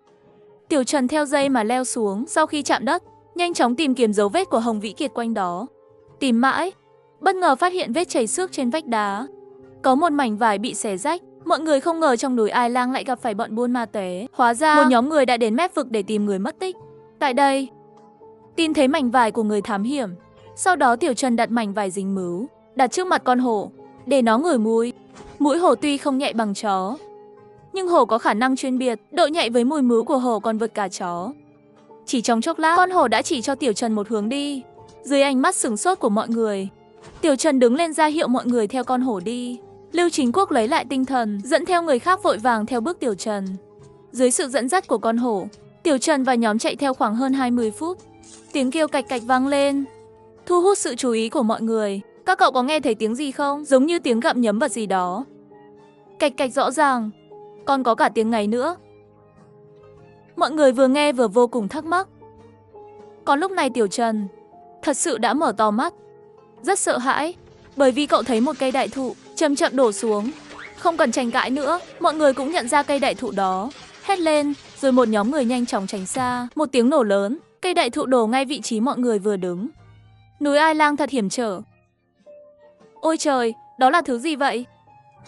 Tiểu Trần theo dây mà leo xuống. Sau khi chạm đất, nhanh chóng tìm kiếm dấu vết của Hồng Vĩ Kiệt quanh đó. Tìm mãi, bất ngờ phát hiện vết chảy xước trên vách đá. Có một mảnh vải bị xé rách. Mọi người không ngờ trong núi Ai Lang lại gặp phải bọn buôn ma tế. Hóa ra một nhóm người đã đến mép vực để tìm người mất tích. Tại đây, tìm thấy mảnh vải của người thám hiểm. Sau đó Tiểu Trần đặt mảnh vải dính mứu, đặt trước mặt con hổ để nó ngửi mùi. Mũi hổ tuy không nhạy bằng chó, nhưng hổ có khả năng chuyên biệt. Độ nhạy với mùi mứu của hổ còn vượt cả chó. Chỉ trong chốc lát, con hổ đã chỉ cho Tiểu Trần một hướng đi. Dưới ánh mắt sửng sốt của mọi người, Tiểu Trần đứng lên ra hiệu mọi người theo con hổ đi. Lưu Chính Quốc lấy lại tinh thần, dẫn theo người khác vội vàng theo bước Tiểu Trần. Dưới sự dẫn dắt của con hổ, Tiểu Trần và nhóm chạy theo khoảng hơn 20 phút. Tiếng kêu cạch cạch vang lên, thu hút sự chú ý của mọi người. Các cậu có nghe thấy tiếng gì không? Giống như tiếng gặm nhấm vật gì đó. Cạch cạch rõ ràng, còn có cả tiếng ngáy nữa. Mọi người vừa nghe vừa vô cùng thắc mắc. Còn lúc này Tiểu Trần thật sự đã mở to mắt, rất sợ hãi, bởi vì cậu thấy một cây đại thụ chậm chậm đổ xuống. Không cần tranh cãi nữa, mọi người cũng nhận ra cây đại thụ đó, hét lên, rồi một nhóm người nhanh chóng tránh xa. Một tiếng nổ lớn, cây đại thụ đổ ngay vị trí mọi người vừa đứng. Núi Ai Lang thật hiểm trở. Ôi trời, đó là thứ gì vậy?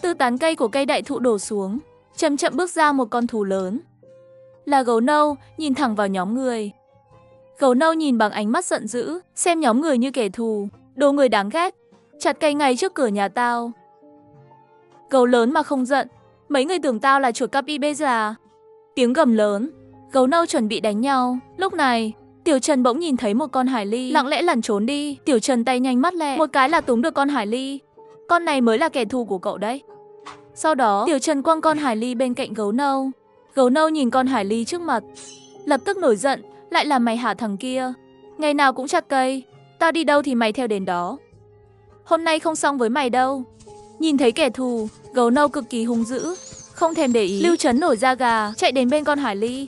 Từ tán cây của cây đại thụ đổ xuống, chậm chậm bước ra một con thú lớn. Là gấu nâu, nhìn thẳng vào nhóm người. Gấu nâu nhìn bằng ánh mắt giận dữ, xem nhóm người như kẻ thù. Đồ người đáng ghét, chặt cây ngay trước cửa nhà tao. Gấu lớn mà không giận, mấy người tưởng tao là chuột cắp y bây giờ à? Tiếng gầm lớn, gấu nâu chuẩn bị đánh nhau. Lúc này, Tiểu Trần bỗng nhìn thấy một con hải ly lặng lẽ lẩn trốn đi. Tiểu Trần tay nhanh mắt lẹ, một cái là túm được con hải ly. Con này mới là kẻ thù của cậu đấy. Sau đó, Tiểu Trần quăng con hải ly bên cạnh gấu nâu. Gấu nâu nhìn con hải ly trước mặt, lập tức nổi giận, lại là mày hả thằng kia? Ngày nào cũng chặt cây, Tao đi đâu thì mày theo đến đó. Hôm nay không xong với mày đâu. Nhìn thấy kẻ thù, gấu nâu cực kỳ hung dữ, không thèm để ý. Lưu Trấn nổi da gà, chạy đến bên con Hải Ly.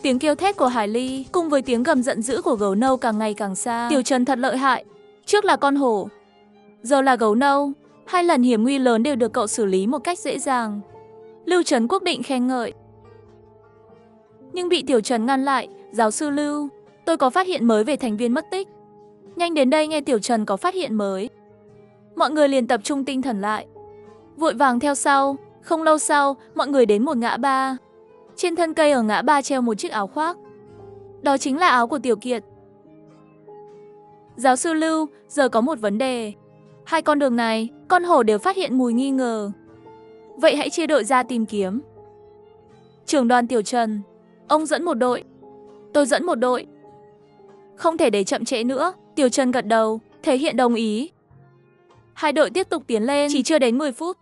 Tiếng kêu thét của Hải Ly cùng với tiếng gầm giận dữ của gấu nâu càng ngày càng xa. Tiểu Trần thật lợi hại. Trước là con hổ, giờ là gấu nâu. 2 lần hiểm nguy lớn đều được cậu xử lý một cách dễ dàng. Lưu Trấn Quốc định khen ngợi, nhưng bị Tiểu Trần ngăn lại. Giáo sư Lưu, tôi có phát hiện mới về thành viên mất tích. Nhanh đến đây nghe Tiểu Trần có phát hiện mới. Mọi người liền tập trung tinh thần lại, vội vàng theo sau. Không lâu sau, mọi người đến một ngã ba. Trên thân cây ở ngã ba treo một chiếc áo khoác. Đó chính là áo của Tiểu Kiệt. Giáo sư Lưu, giờ có một vấn đề. 2 con đường này, con hổ đều phát hiện mùi nghi ngờ. Vậy hãy chia đội ra tìm kiếm. Trưởng đoàn Tiểu Trần, ông dẫn một đội, tôi dẫn một đội. Không thể để chậm trễ nữa. Tiểu Trần gật đầu, thể hiện đồng ý. 2 đội tiếp tục tiến lên. Chỉ chưa đến 10 phút,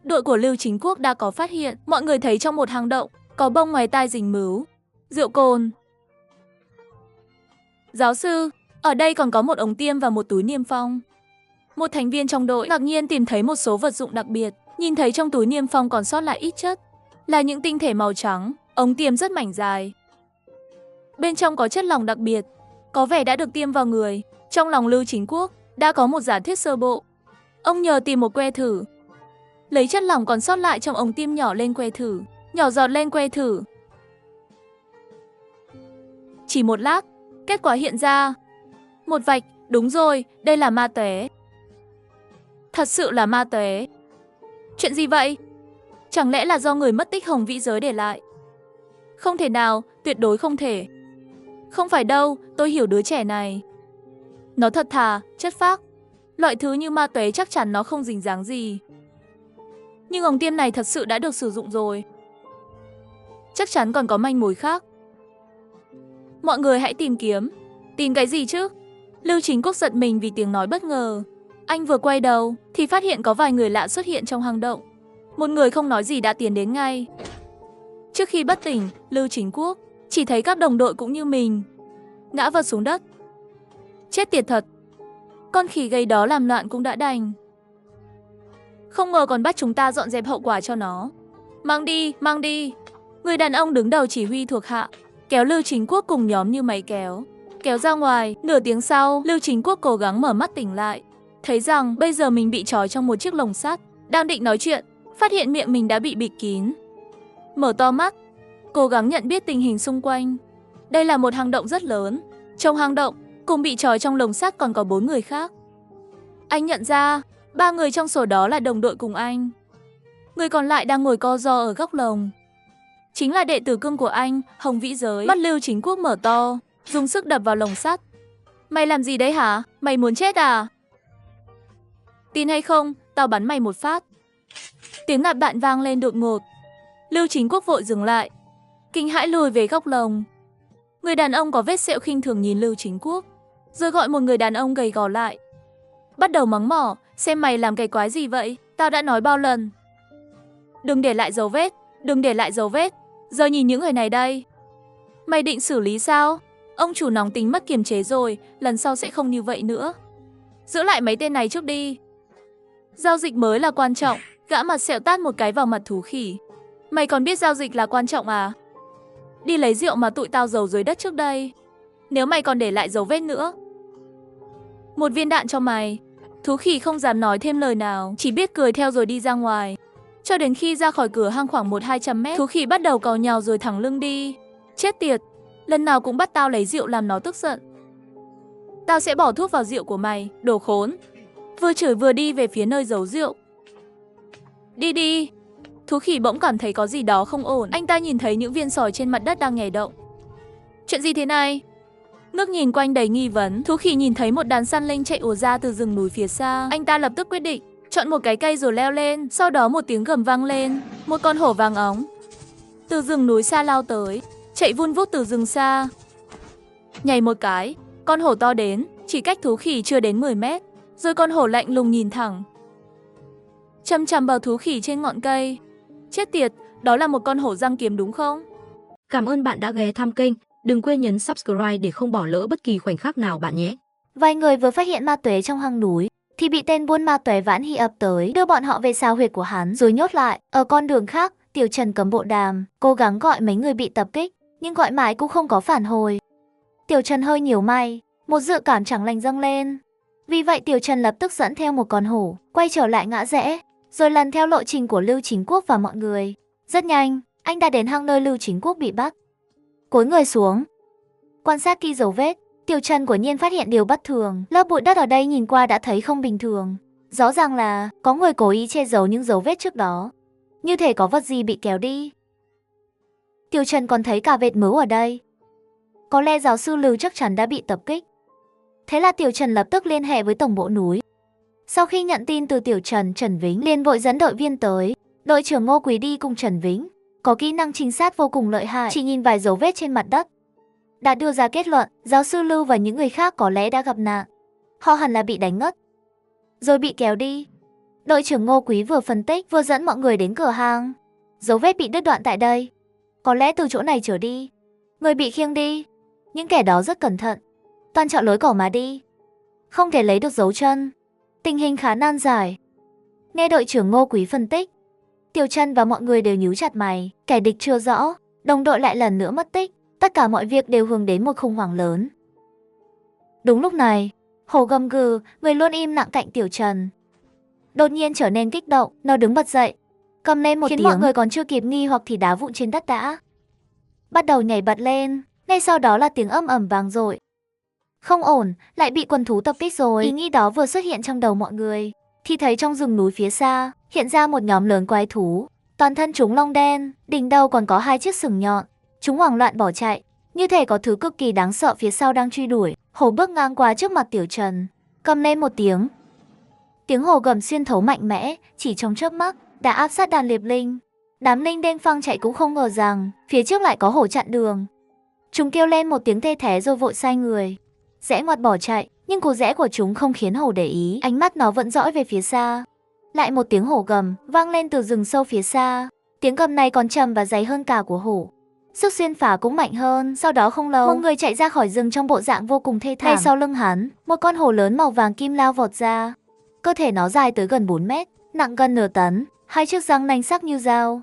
đội của Lưu Chính Quốc đã có phát hiện. Mọi người thấy trong một hang động có bông ngoài tai rình mứu, rượu cồn. Giáo sư, ở đây còn có một ống tiêm và một túi niêm phong. Một thành viên trong đội ngạc nhiên tìm thấy một số vật dụng đặc biệt. Nhìn thấy trong túi niêm phong còn sót lại ít chất, là những tinh thể màu trắng. Ống tiêm rất mảnh dài, bên trong có chất lỏng đặc biệt, có vẻ đã được tiêm vào người. Trong lòng Lưu Chính Quốc đã có một giả thuyết sơ bộ. Ông nhờ tìm một que thử, lấy chất lỏng còn sót lại trong ống tiêm nhỏ lên que thử, nhỏ giọt lên que thử. Chỉ một lát, kết quả hiện ra. Một vạch, đúng rồi, đây là ma túy. Thật sự là ma túy. Chuyện gì vậy? Chẳng lẽ là do người mất tích Hồng Vĩ Giới để lại? Không thể nào, tuyệt đối không thể. Không phải đâu, tôi hiểu đứa trẻ này. Nó thật thà, chất phác. Loại thứ như ma túy chắc chắn nó không dính dáng gì. Nhưng ống tiêm này thật sự đã được sử dụng rồi. Chắc chắn còn có manh mối khác. Mọi người hãy tìm kiếm. Tìm cái gì chứ? Lưu Chính Quốc giật mình vì tiếng nói bất ngờ. Anh vừa quay đầu thì phát hiện có vài người lạ xuất hiện trong hang động. Một người không nói gì đã tiến đến ngay. Trước khi bất tỉnh, Lưu Chính Quốc chỉ thấy các đồng đội cũng như mình ngã vật xuống đất. Chết tiệt thật. Con khỉ gầy đó làm loạn cũng đã đành, không ngờ còn bắt chúng ta dọn dẹp hậu quả cho nó. Mang đi, mang đi. Người đàn ông đứng đầu chỉ huy thuộc hạ kéo Lưu Chính Quốc cùng nhóm như máy kéo ra ngoài. Nửa tiếng sau, Lưu Chính Quốc cố gắng mở mắt tỉnh lại, thấy rằng bây giờ mình bị trói trong một chiếc lồng sắt. Đang định nói chuyện, phát hiện miệng mình đã bị bịt kín. Mở to mắt, cố gắng nhận biết tình hình xung quanh. Đây là một hang động rất lớn. Trong hang động, cùng bị trói trong lồng sắt còn có 4 người khác. Anh nhận ra 3 người trong số đó là đồng đội cùng anh. Người còn lại đang ngồi co ro ở góc lồng, chính là đệ tử cưng của anh, Hồng Vĩ Giới. Mắt Lưu Chính Quốc mở to, dùng sức đập vào lồng sắt. Mày làm gì đấy hả? Mày muốn chết à? Tin hay không, tao bắn mày một phát. Tiếng nạp đạn vang lên đột ngột. Lưu Chính Quốc vội dừng lại, kinh hãi lùi về góc lồng. Người đàn ông có vết sẹo khinh thường nhìn Lưu Chính Quốc, rồi gọi một người đàn ông gầy gò lại, bắt đầu mắng mỏ. Xem mày làm cái quái gì vậy? Tao đã nói bao lần, đừng để lại dấu vết, đừng để lại dấu vết. Giờ nhìn những người này đây. Mày định xử lý sao? Ông chủ nóng tính mất kiềm chế rồi, lần sau sẽ không như vậy nữa. Giữ lại mấy tên này trước đi. Giao dịch mới là quan trọng. Gã mặt sẹo tát một cái vào mặt thú khỉ. Mày còn biết giao dịch là quan trọng à? Đi lấy rượu mà tụi tao giấu dưới đất trước đây. Nếu mày còn để lại dấu vết nữa, một viên đạn cho mày. Thú khỉ không dám nói thêm lời nào, chỉ biết cười theo rồi đi ra ngoài. Cho đến khi ra khỏi cửa hang khoảng 100-200 mét, thú khỉ bắt đầu càu nhàu rồi thẳng lưng đi. Chết tiệt, lần nào cũng bắt tao lấy rượu làm nó tức giận. Tao sẽ bỏ thuốc vào rượu của mày, đồ khốn. Vừa chửi vừa đi về phía nơi giấu rượu. Đi đi. Thú khỉ bỗng cảm thấy có gì đó không ổn. Anh ta nhìn thấy những viên sỏi trên mặt đất đang nhảy động. Chuyện gì thế này? Ngước nhìn quanh đầy nghi vấn, thú khỉ nhìn thấy một đàn săn linh chạy ùa ra từ rừng núi phía xa. Anh ta lập tức quyết định, chọn một cái cây rồi leo lên. Sau đó một tiếng gầm vang lên, một con hổ vàng óng từ rừng núi xa lao tới, chạy vun vút từ rừng xa. Nhảy một cái, con hổ to đến, chỉ cách thú khỉ chưa đến 10 mét. Rồi con hổ lạnh lùng nhìn thẳng, chăm chăm vào thú khỉ trên ngọn cây. Chết tiệt, đó là một con hổ răng kiếm đúng không? Cảm ơn bạn đã ghé thăm kênh. Đừng quên nhấn subscribe để không bỏ lỡ bất kỳ khoảnh khắc nào bạn nhé. Vài người vừa phát hiện ma tuế trong hang núi, thì bị tên buôn ma tuế Vãn Hy ập tới, đưa bọn họ về xào huyệt của hắn rồi nhốt lại. Ở con đường khác, Tiểu Trần cầm bộ đàm, cố gắng gọi mấy người bị tập kích, nhưng gọi mãi cũng không có phản hồi. Tiểu Trần hơi nhiều may, một dự cảm chẳng lành dâng lên. Vì vậy Tiểu Trần lập tức dẫn theo một con hổ, quay trở lại ngã rẽ, rồi lần theo lộ trình của Lưu Chính Quốc và mọi người. Rất nhanh, anh đã đến hang nơi Lưu Chính Quốc bị bắt. Cúi người xuống, quan sát kỹ dấu vết, Tiểu Trần quả nhiên phát hiện điều bất thường. Lớp bụi đất ở đây nhìn qua đã thấy không bình thường. Rõ ràng là có người cố ý che giấu những dấu vết trước đó, như thể có vật gì bị kéo đi. Tiểu Trần còn thấy cả vệt mứu ở đây. Có lẽ giáo sư Lưu chắc chắn đã bị tập kích. Thế là Tiểu Trần lập tức liên hệ với tổng bộ núi. Sau khi nhận tin từ Tiểu Trần, Trần Vĩnh liền vội dẫn đội viên tới. Đội trưởng Ngô Quý đi cùng Trần Vĩnh, có kỹ năng trinh sát vô cùng lợi hại, chỉ nhìn vài dấu vết trên mặt đất đã đưa ra kết luận giáo sư Lưu và những người khác có lẽ đã gặp nạn. Họ hẳn là bị đánh ngất, rồi bị kéo đi. Đội trưởng Ngô Quý vừa phân tích vừa dẫn mọi người đến cửa hang. Dấu vết bị đứt đoạn tại đây. Có lẽ từ chỗ này trở đi, người bị khiêng đi. Những kẻ đó rất cẩn thận, toàn chọn lối cỏ mà đi, không thể lấy được dấu chân. Tình hình khá nan giải. Nghe đội trưởng Ngô Quý phân tích, Tiểu Trần và mọi người đều nhíu chặt mày. Kẻ địch chưa rõ, đồng đội lại lần nữa mất tích. Tất cả mọi việc đều hướng đến một khủng hoảng lớn. Đúng lúc này, hổ gầm gừ, người luôn im lặng cạnh Tiểu Trần, đột nhiên trở nên kích động. Nó đứng bật dậy, cầm lên một tiếng, khiến mọi người còn chưa kịp nghi hoặc thì đá vụn trên đất đã bắt đầu nhảy bật lên. Ngay sau đó là tiếng ầm ầm vang dội. Không ổn, lại bị quần thú tập kích rồi. Ý nghĩ đó vừa xuất hiện trong đầu mọi người, thì thấy trong rừng núi phía xa hiện ra một nhóm lớn quái thú. Toàn thân chúng lông đen, đỉnh đầu còn có 2 chiếc sừng nhọn. Chúng hoảng loạn bỏ chạy, như thể có thứ cực kỳ đáng sợ phía sau đang truy đuổi. Hổ bước ngang qua trước mặt Tiểu Trần, cầm lên một tiếng. Tiếng hổ gầm xuyên thấu mạnh mẽ, chỉ trong chớp mắt đã áp sát đàn liệp linh. Đám linh đen phăng chạy cũng không ngờ rằng phía trước lại có hổ chặn đường. Chúng kêu lên một tiếng thê thé rồi vội xoay người, rẽ ngoặt bỏ chạy. Nhưng cú rẽ của chúng không khiến hổ để ý, ánh mắt nó vẫn dõi về phía xa. Lại một tiếng hổ gầm vang lên từ rừng sâu phía xa. Tiếng gầm này còn trầm và dày hơn cả của hổ, sức xuyên phá cũng mạnh hơn. Sau đó không lâu, một người chạy ra khỏi rừng trong bộ dạng vô cùng thê thảm. Ngay sau lưng hắn, một con hổ lớn màu vàng kim lao vọt ra. Cơ thể nó dài tới gần 4 mét, nặng gần nửa tấn, 2 chiếc răng nanh sắc như dao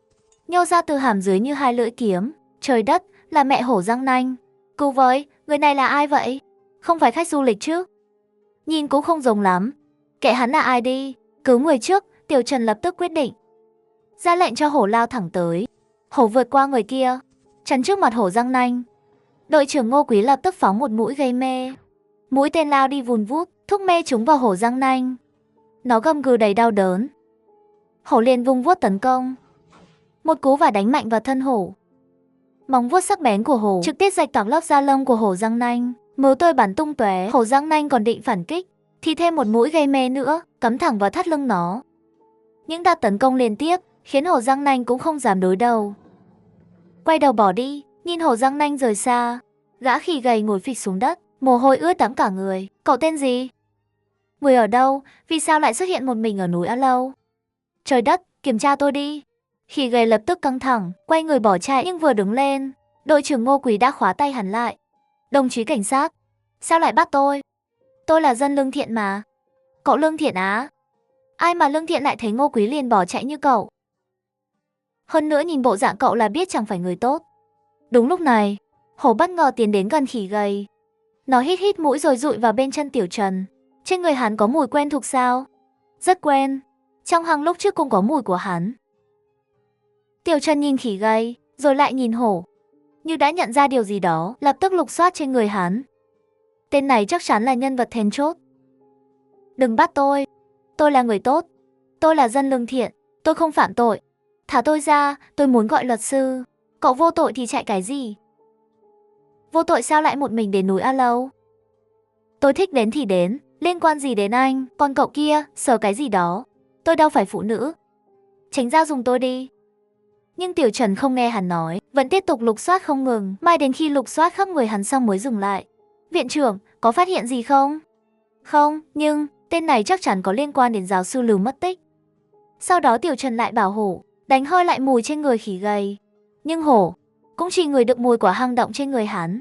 nhô ra từ hàm dưới như 2 lưỡi kiếm. Trời đất, là mẹ hổ răng nanh. Cứu với, người này là ai vậy? Không phải khách du lịch chứ? Nhìn cũng không giống lắm. Kệ hắn là ai đi. Cứu người trước, Tiểu Trần lập tức quyết định, ra lệnh cho hổ lao thẳng tới. Hổ vượt qua người kia, chắn trước mặt hổ răng nanh. Đội trưởng Ngô Quý lập tức phóng một mũi gây mê. Mũi tên lao đi vùn vút, thúc mê chúng vào hổ răng nanh. Nó gầm gừ đầy đau đớn. Hổ liền vung vuốt tấn công. Một cú và đánh mạnh vào thân hổ. Móng vuốt sắc bén của hổ trực tiếp rạch toạc lớp da lông của hổ răng nanh, máu tươi bắn tung tóe. Hổ răng nanh còn định phản kích, thì thêm một mũi gây mê nữa cắm thẳng vào thắt lưng nó. Những đợt tấn công liên tiếp khiến hổ răng nanh cũng không dám đối đầu, quay đầu bỏ đi. Nhìn hổ răng nanh rời xa, gã khỉ gầy ngồi phịch xuống đất, mồ hôi ướt đẫm cả người. Cậu tên gì? Người ở đâu? Vì sao lại xuất hiện một mình ở núi A Lâu? Trời đất, kiểm tra tôi đi. Khỉ gầy lập tức căng thẳng, quay người bỏ chạy. Nhưng vừa đứng lên, đội trưởng Ngô Quý đã khóa tay hắn lại. Đồng chí cảnh sát, sao lại bắt tôi? Tôi là dân lương thiện mà. Cậu lương thiện á? Ai mà lương thiện lại thấy Ngô Quý liền bỏ chạy như cậu? Hơn nữa nhìn bộ dạng cậu là biết chẳng phải người tốt. Đúng lúc này, hổ bất ngờ tiến đến gần khỉ gầy. Nó hít hít mũi rồi dụi vào bên chân Tiểu Trần. Trên người hắn có mùi quen thuộc sao? Rất quen. Trong hang lúc trước cũng có mùi của hắn. Tiểu Trần nhìn khỉ gầy, rồi lại nhìn hổ. Như đã nhận ra điều gì đó, lập tức lục soát trên người hắn. Tên này chắc chắn là nhân vật then chốt. Đừng bắt tôi là người tốt. Tôi là dân lương thiện, tôi không phạm tội. Thả tôi ra, tôi muốn gọi luật sư. Cậu vô tội thì chạy cái gì? Vô tội sao lại một mình đến núi A Lâu? Tôi thích đến thì đến, liên quan gì đến anh? Còn cậu kia, sờ cái gì đó? Tôi đâu phải phụ nữ. Tránh ra dùng tôi đi. Nhưng Tiểu Trần không nghe hắn nói, vẫn tiếp tục lục soát không ngừng, mãi đến khi lục soát khắp người hắn xong mới dừng lại. Viện trưởng, có phát hiện gì không? Không, nhưng tên này chắc chắn có liên quan đến giáo sư Lưu mất tích. Sau đó Tiểu Trần lại bảo hổ đánh hơi lại mùi trên người khỉ gầy. Nhưng hổ cũng chỉ ngửi được mùi của hang động trên người hắn.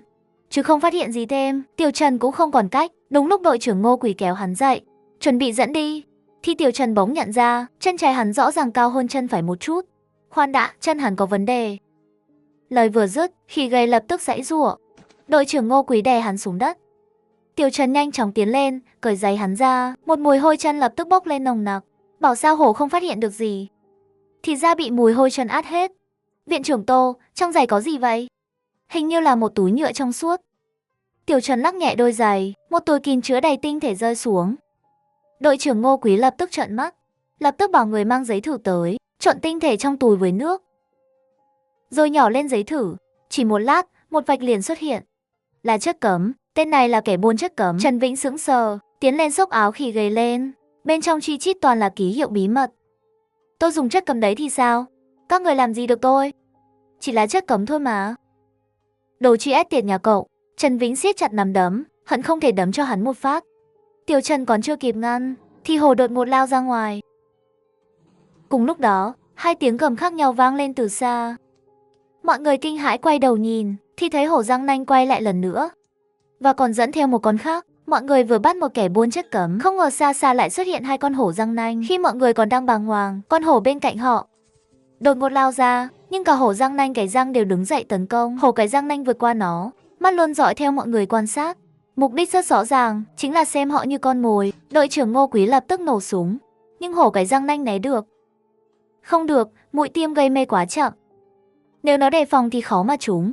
chứ không phát hiện gì thêm. Tiểu Trần cũng không còn cách. Đúng lúc đội trưởng Ngô Quý kéo hắn dậy, chuẩn bị dẫn đi, thì Tiểu Trần bỗng nhận ra chân trái hắn rõ ràng cao hơn chân phải một chút. Khoan đã, chân hắn có vấn đề. Lời vừa dứt, Khỉ Gầy lập tức giãy giụa. Đội trưởng Ngô Quý đè hắn xuống đất. Tiểu Trần nhanh chóng tiến lên, cởi giày hắn ra. Một mùi hôi chân lập tức bốc lên nồng nặc. Bảo sao hổ không phát hiện được gì, thì ra bị mùi hôi chân át hết. Viện trưởng Tô, trong giày có gì vậy? Hình như là một túi nhựa trong suốt. Tiểu Trần lắc nhẹ đôi giày, một túi kín chứa đầy tinh thể rơi xuống. Đội trưởng Ngô Quý lập tức trợn mắt, lập tức bảo người mang giấy thử tới, trộn tinh thể trong túi với nước, rồi nhỏ lên giấy thử. Chỉ một lát, một vạch liền xuất hiện. Là chất cấm, tên này là kẻ buôn chất cấm. Trần Vĩnh sững sờ, tiến lên xốc áo Khỉ Gầy lên. Bên trong chi chít toàn là ký hiệu bí mật. Tôi dùng chất cấm đấy thì sao? Các người làm gì được tôi? Chỉ là chất cấm thôi mà. Đồ truy ép tiệt nhà cậu. Trần Vĩnh siết chặt nắm đấm, hận không thể đấm cho hắn một phát. Tiểu Trần còn chưa kịp ngăn, thì hổ đột ngột lao ra ngoài. Cùng lúc đó, hai tiếng gầm khác nhau vang lên từ xa. Mọi người kinh hãi quay đầu nhìn, thì thấy hổ răng nanh quay lại lần nữa, và còn dẫn theo một con khác. Mọi người vừa bắt một kẻ buôn chất cấm, không ngờ xa xa lại xuất hiện hai con hổ răng nanh. Khi mọi người còn đang bàng hoàng, con hổ bên cạnh họ đột ngột lao ra, nhưng cả hổ răng nanh cái răng đều đứng dậy tấn công. Hổ cái răng nanh vượt qua nó, mắt luôn dõi theo mọi người quan sát. Mục đích rất rõ ràng, chính là xem họ như con mồi. Đội trưởng Ngô Quý lập tức nổ súng, nhưng hổ cái răng nanh né được. Không được, mũi tiêm gây mê quá chậm. Nếu nó đề phòng thì khó mà trúng,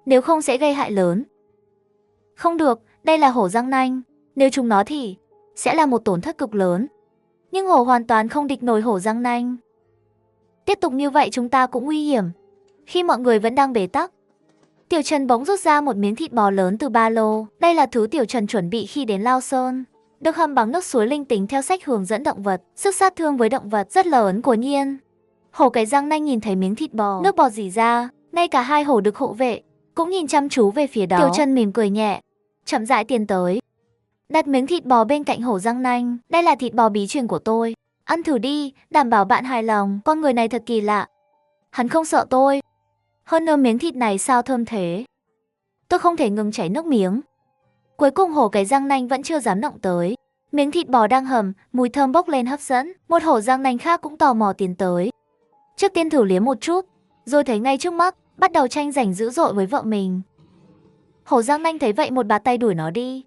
nếu không sẽ gây hại lớn. Không được, đây là hổ răng nanh, nếu trúng nó thì sẽ là một tổn thất cực lớn. Nhưng hổ hoàn toàn không địch nổi hổ răng nanh. Tiếp tục như vậy chúng ta cũng nguy hiểm. Khi mọi người vẫn đang bế tắc, Tiểu Trần bỗng rút ra một miếng thịt bò lớn từ ba lô. Đây là thứ Tiểu Trần chuẩn bị khi đến Lao Sơn, được hầm bằng nước suối linh tính theo sách hướng dẫn động vật. Sức sát thương với động vật rất lớn của nhiên. Hổ cái răng nanh nhìn thấy miếng thịt bò, nước bọt rỉ ra. Ngay cả hai hổ được hộ vệ cũng nhìn chăm chú về phía đó. Tiểu Trần mỉm cười nhẹ, chậm rãi tiến tới, đặt miếng thịt bò bên cạnh hổ răng nanh. Đây là thịt bò bí truyền của tôi, ăn thử đi, đảm bảo bạn hài lòng. Con người này thật kỳ lạ, hắn không sợ tôi. Hơn nữa miếng thịt này sao thơm thế, tôi không thể ngừng chảy nước miếng. Cuối cùng hổ cái răng nanh vẫn chưa dám động tới. Miếng thịt bò đang hầm, mùi thơm bốc lên hấp dẫn. Một hổ răng nanh khác cũng tò mò tiến tới. Trước tiên thử liếm một chút, rồi thấy ngay trước mắt, bắt đầu tranh giành dữ dội với vợ mình. Hổ răng nanh thấy vậy một bạt tay đuổi nó đi,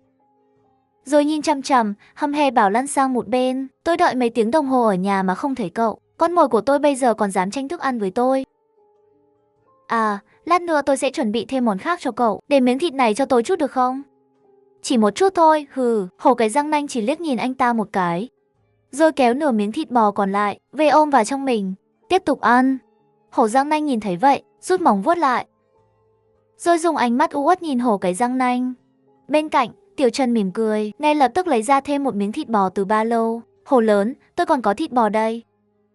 rồi nhìn chằm chằm, hăm he bảo lăn sang một bên. Tôi đợi mấy tiếng đồng hồ ở nhà mà không thấy cậu. Con mồi của tôi bây giờ còn dám tranh thức ăn với tôi. À, lát nữa tôi sẽ chuẩn bị thêm món khác cho cậu. Để miếng thịt này cho tôi chút được không? Chỉ một chút thôi, hừ. Hổ cái răng nanh chỉ liếc nhìn anh ta một cái, rồi kéo nửa miếng thịt bò còn lại về ôm vào trong mình, tiếp tục ăn. Hổ răng nanh nhìn thấy vậy, rút móng vuốt lại, rồi dùng ánh mắt u uất nhìn hổ cái răng nanh. Bên cạnh, Tiểu Trần mỉm cười, ngay lập tức lấy ra thêm một miếng thịt bò từ ba lô. Hổ lớn, tôi còn có thịt bò đây.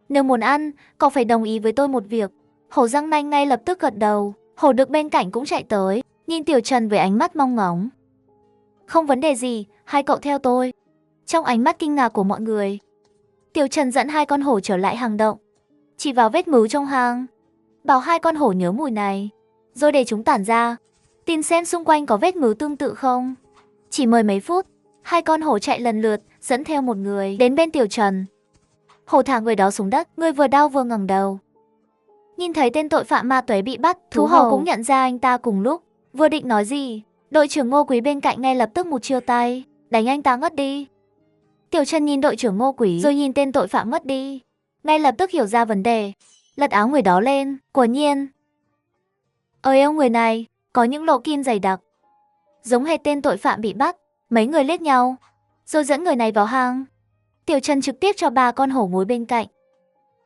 Nếu muốn ăn, cậu phải đồng ý với tôi một việc. Hổ răng nanh ngay lập tức gật đầu. Hổ đực bên cạnh cũng chạy tới, nhìn Tiểu Trần với ánh mắt mong ngóng. Không vấn đề gì, hai cậu theo tôi. Trong ánh mắt kinh ngạc của mọi người, Tiểu Trần dẫn hai con hổ trở lại hang động, chỉ vào vết mứ trong hang, bảo hai con hổ nhớ mùi này, rồi để chúng tản ra, tìm xem xung quanh có vết mứ tương tự không. Chỉ mười mấy phút, hai con hổ chạy lần lượt, dẫn theo một người đến bên Tiểu Trần. Hổ thả người đó xuống đất, người vừa đau vừa ngẩng đầu. Nhìn thấy tên tội phạm ma túy bị bắt, thú hầu cũng nhận ra anh ta cùng lúc. Vừa định nói gì, đội trưởng Ngô Quý bên cạnh ngay lập tức một chiêu tay, đánh anh ta ngất đi. Tiểu Trần nhìn đội trưởng Ngô Quý, rồi nhìn tên tội phạm ngất đi, ngay lập tức hiểu ra vấn đề, lật áo người đó lên. Quả nhiên, ở eo người này có những lỗ kim dày đặc, giống hệt tên tội phạm bị bắt. Mấy người liếc nhau, rồi dẫn người này vào hang. Tiểu Trần trực tiếp cho ba con hổ ngồi bên cạnh,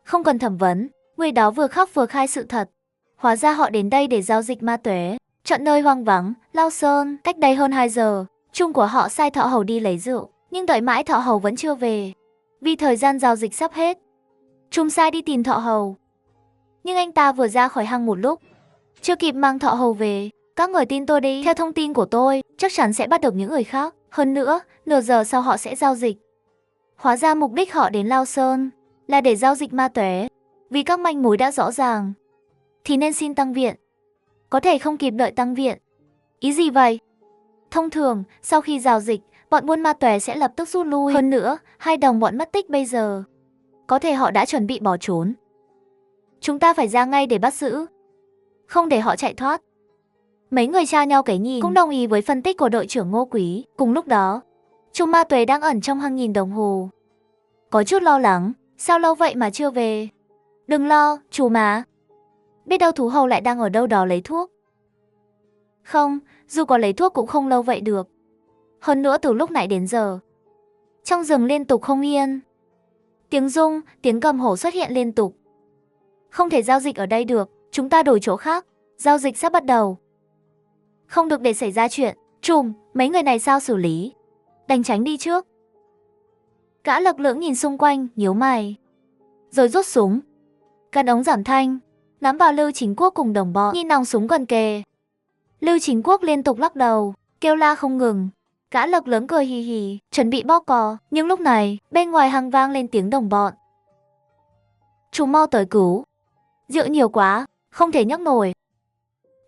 không cần thẩm vấn. Người đó vừa khóc vừa khai sự thật. Hóa ra họ đến đây để giao dịch ma túy. Chọn nơi hoang vắng, Lao Sơn. Cách đây hơn 2 giờ, Chung của họ sai thợ hầu đi lấy rượu, nhưng đợi mãi thợ hầu vẫn chưa về. Vì thời gian giao dịch sắp hết, Chung sai đi tìm thợ hầu, nhưng anh ta vừa ra khỏi hang một lúc, chưa kịp mang thợ hầu về. Các người tin tôi đi, theo thông tin của tôi, chắc chắn sẽ bắt được những người khác. Hơn nữa, nửa giờ sau họ sẽ giao dịch. Hóa ra mục đích họ đến Lao Sơn là để giao dịch ma túy. Vì các manh mối đã rõ ràng, thì nên xin tăng viện. Có thể không kịp đợi tăng viện, Ý gì vậy? Thông thường, sau khi giao dịch, bọn buôn ma túy sẽ lập tức rút lui. Hơn nữa, hai đồng bọn mất tích bây giờ. Có thể họ đã chuẩn bị bỏ trốn. Chúng ta phải ra ngay để bắt giữ. Không để họ chạy thoát. Mấy người trao nhau cái nhìn, cũng đồng ý với phân tích của đội trưởng Ngô Quý. Cùng lúc đó, Trùm ma túy đang ẩn trong hang nhìn đồng hồ. Có chút lo lắng, sao lâu vậy mà chưa về? Đừng lo, chú má. Biết đâu thú hầu lại đang ở đâu đó lấy thuốc. Không, dù có lấy thuốc cũng không lâu vậy được. Hơn nữa từ lúc nãy đến giờ, trong rừng liên tục không yên. Tiếng rung, tiếng gầm hổ xuất hiện liên tục. Không thể giao dịch ở đây được, chúng ta đổi chỗ khác. Giao dịch sắp bắt đầu. Không được để xảy ra chuyện. Trùm, mấy người này sao xử lý? Đành tránh đi trước. Gã lực lưỡng nhìn xung quanh, nhíu mày. Rồi rút súng. Gắn ống giảm thanh, nắm vào Lưu Chính Quốc cùng đồng bọn, nhìn nòng súng gần kề. Lưu Chính Quốc liên tục lắc đầu, kêu la không ngừng. Gã lực lưỡng cười hì hì, chuẩn bị bóp cò. Nhưng lúc này, bên ngoài hang vang lên tiếng đồng bọn. Chú mau tới cứu. Rượu nhiều quá, không thể nhấc nổi.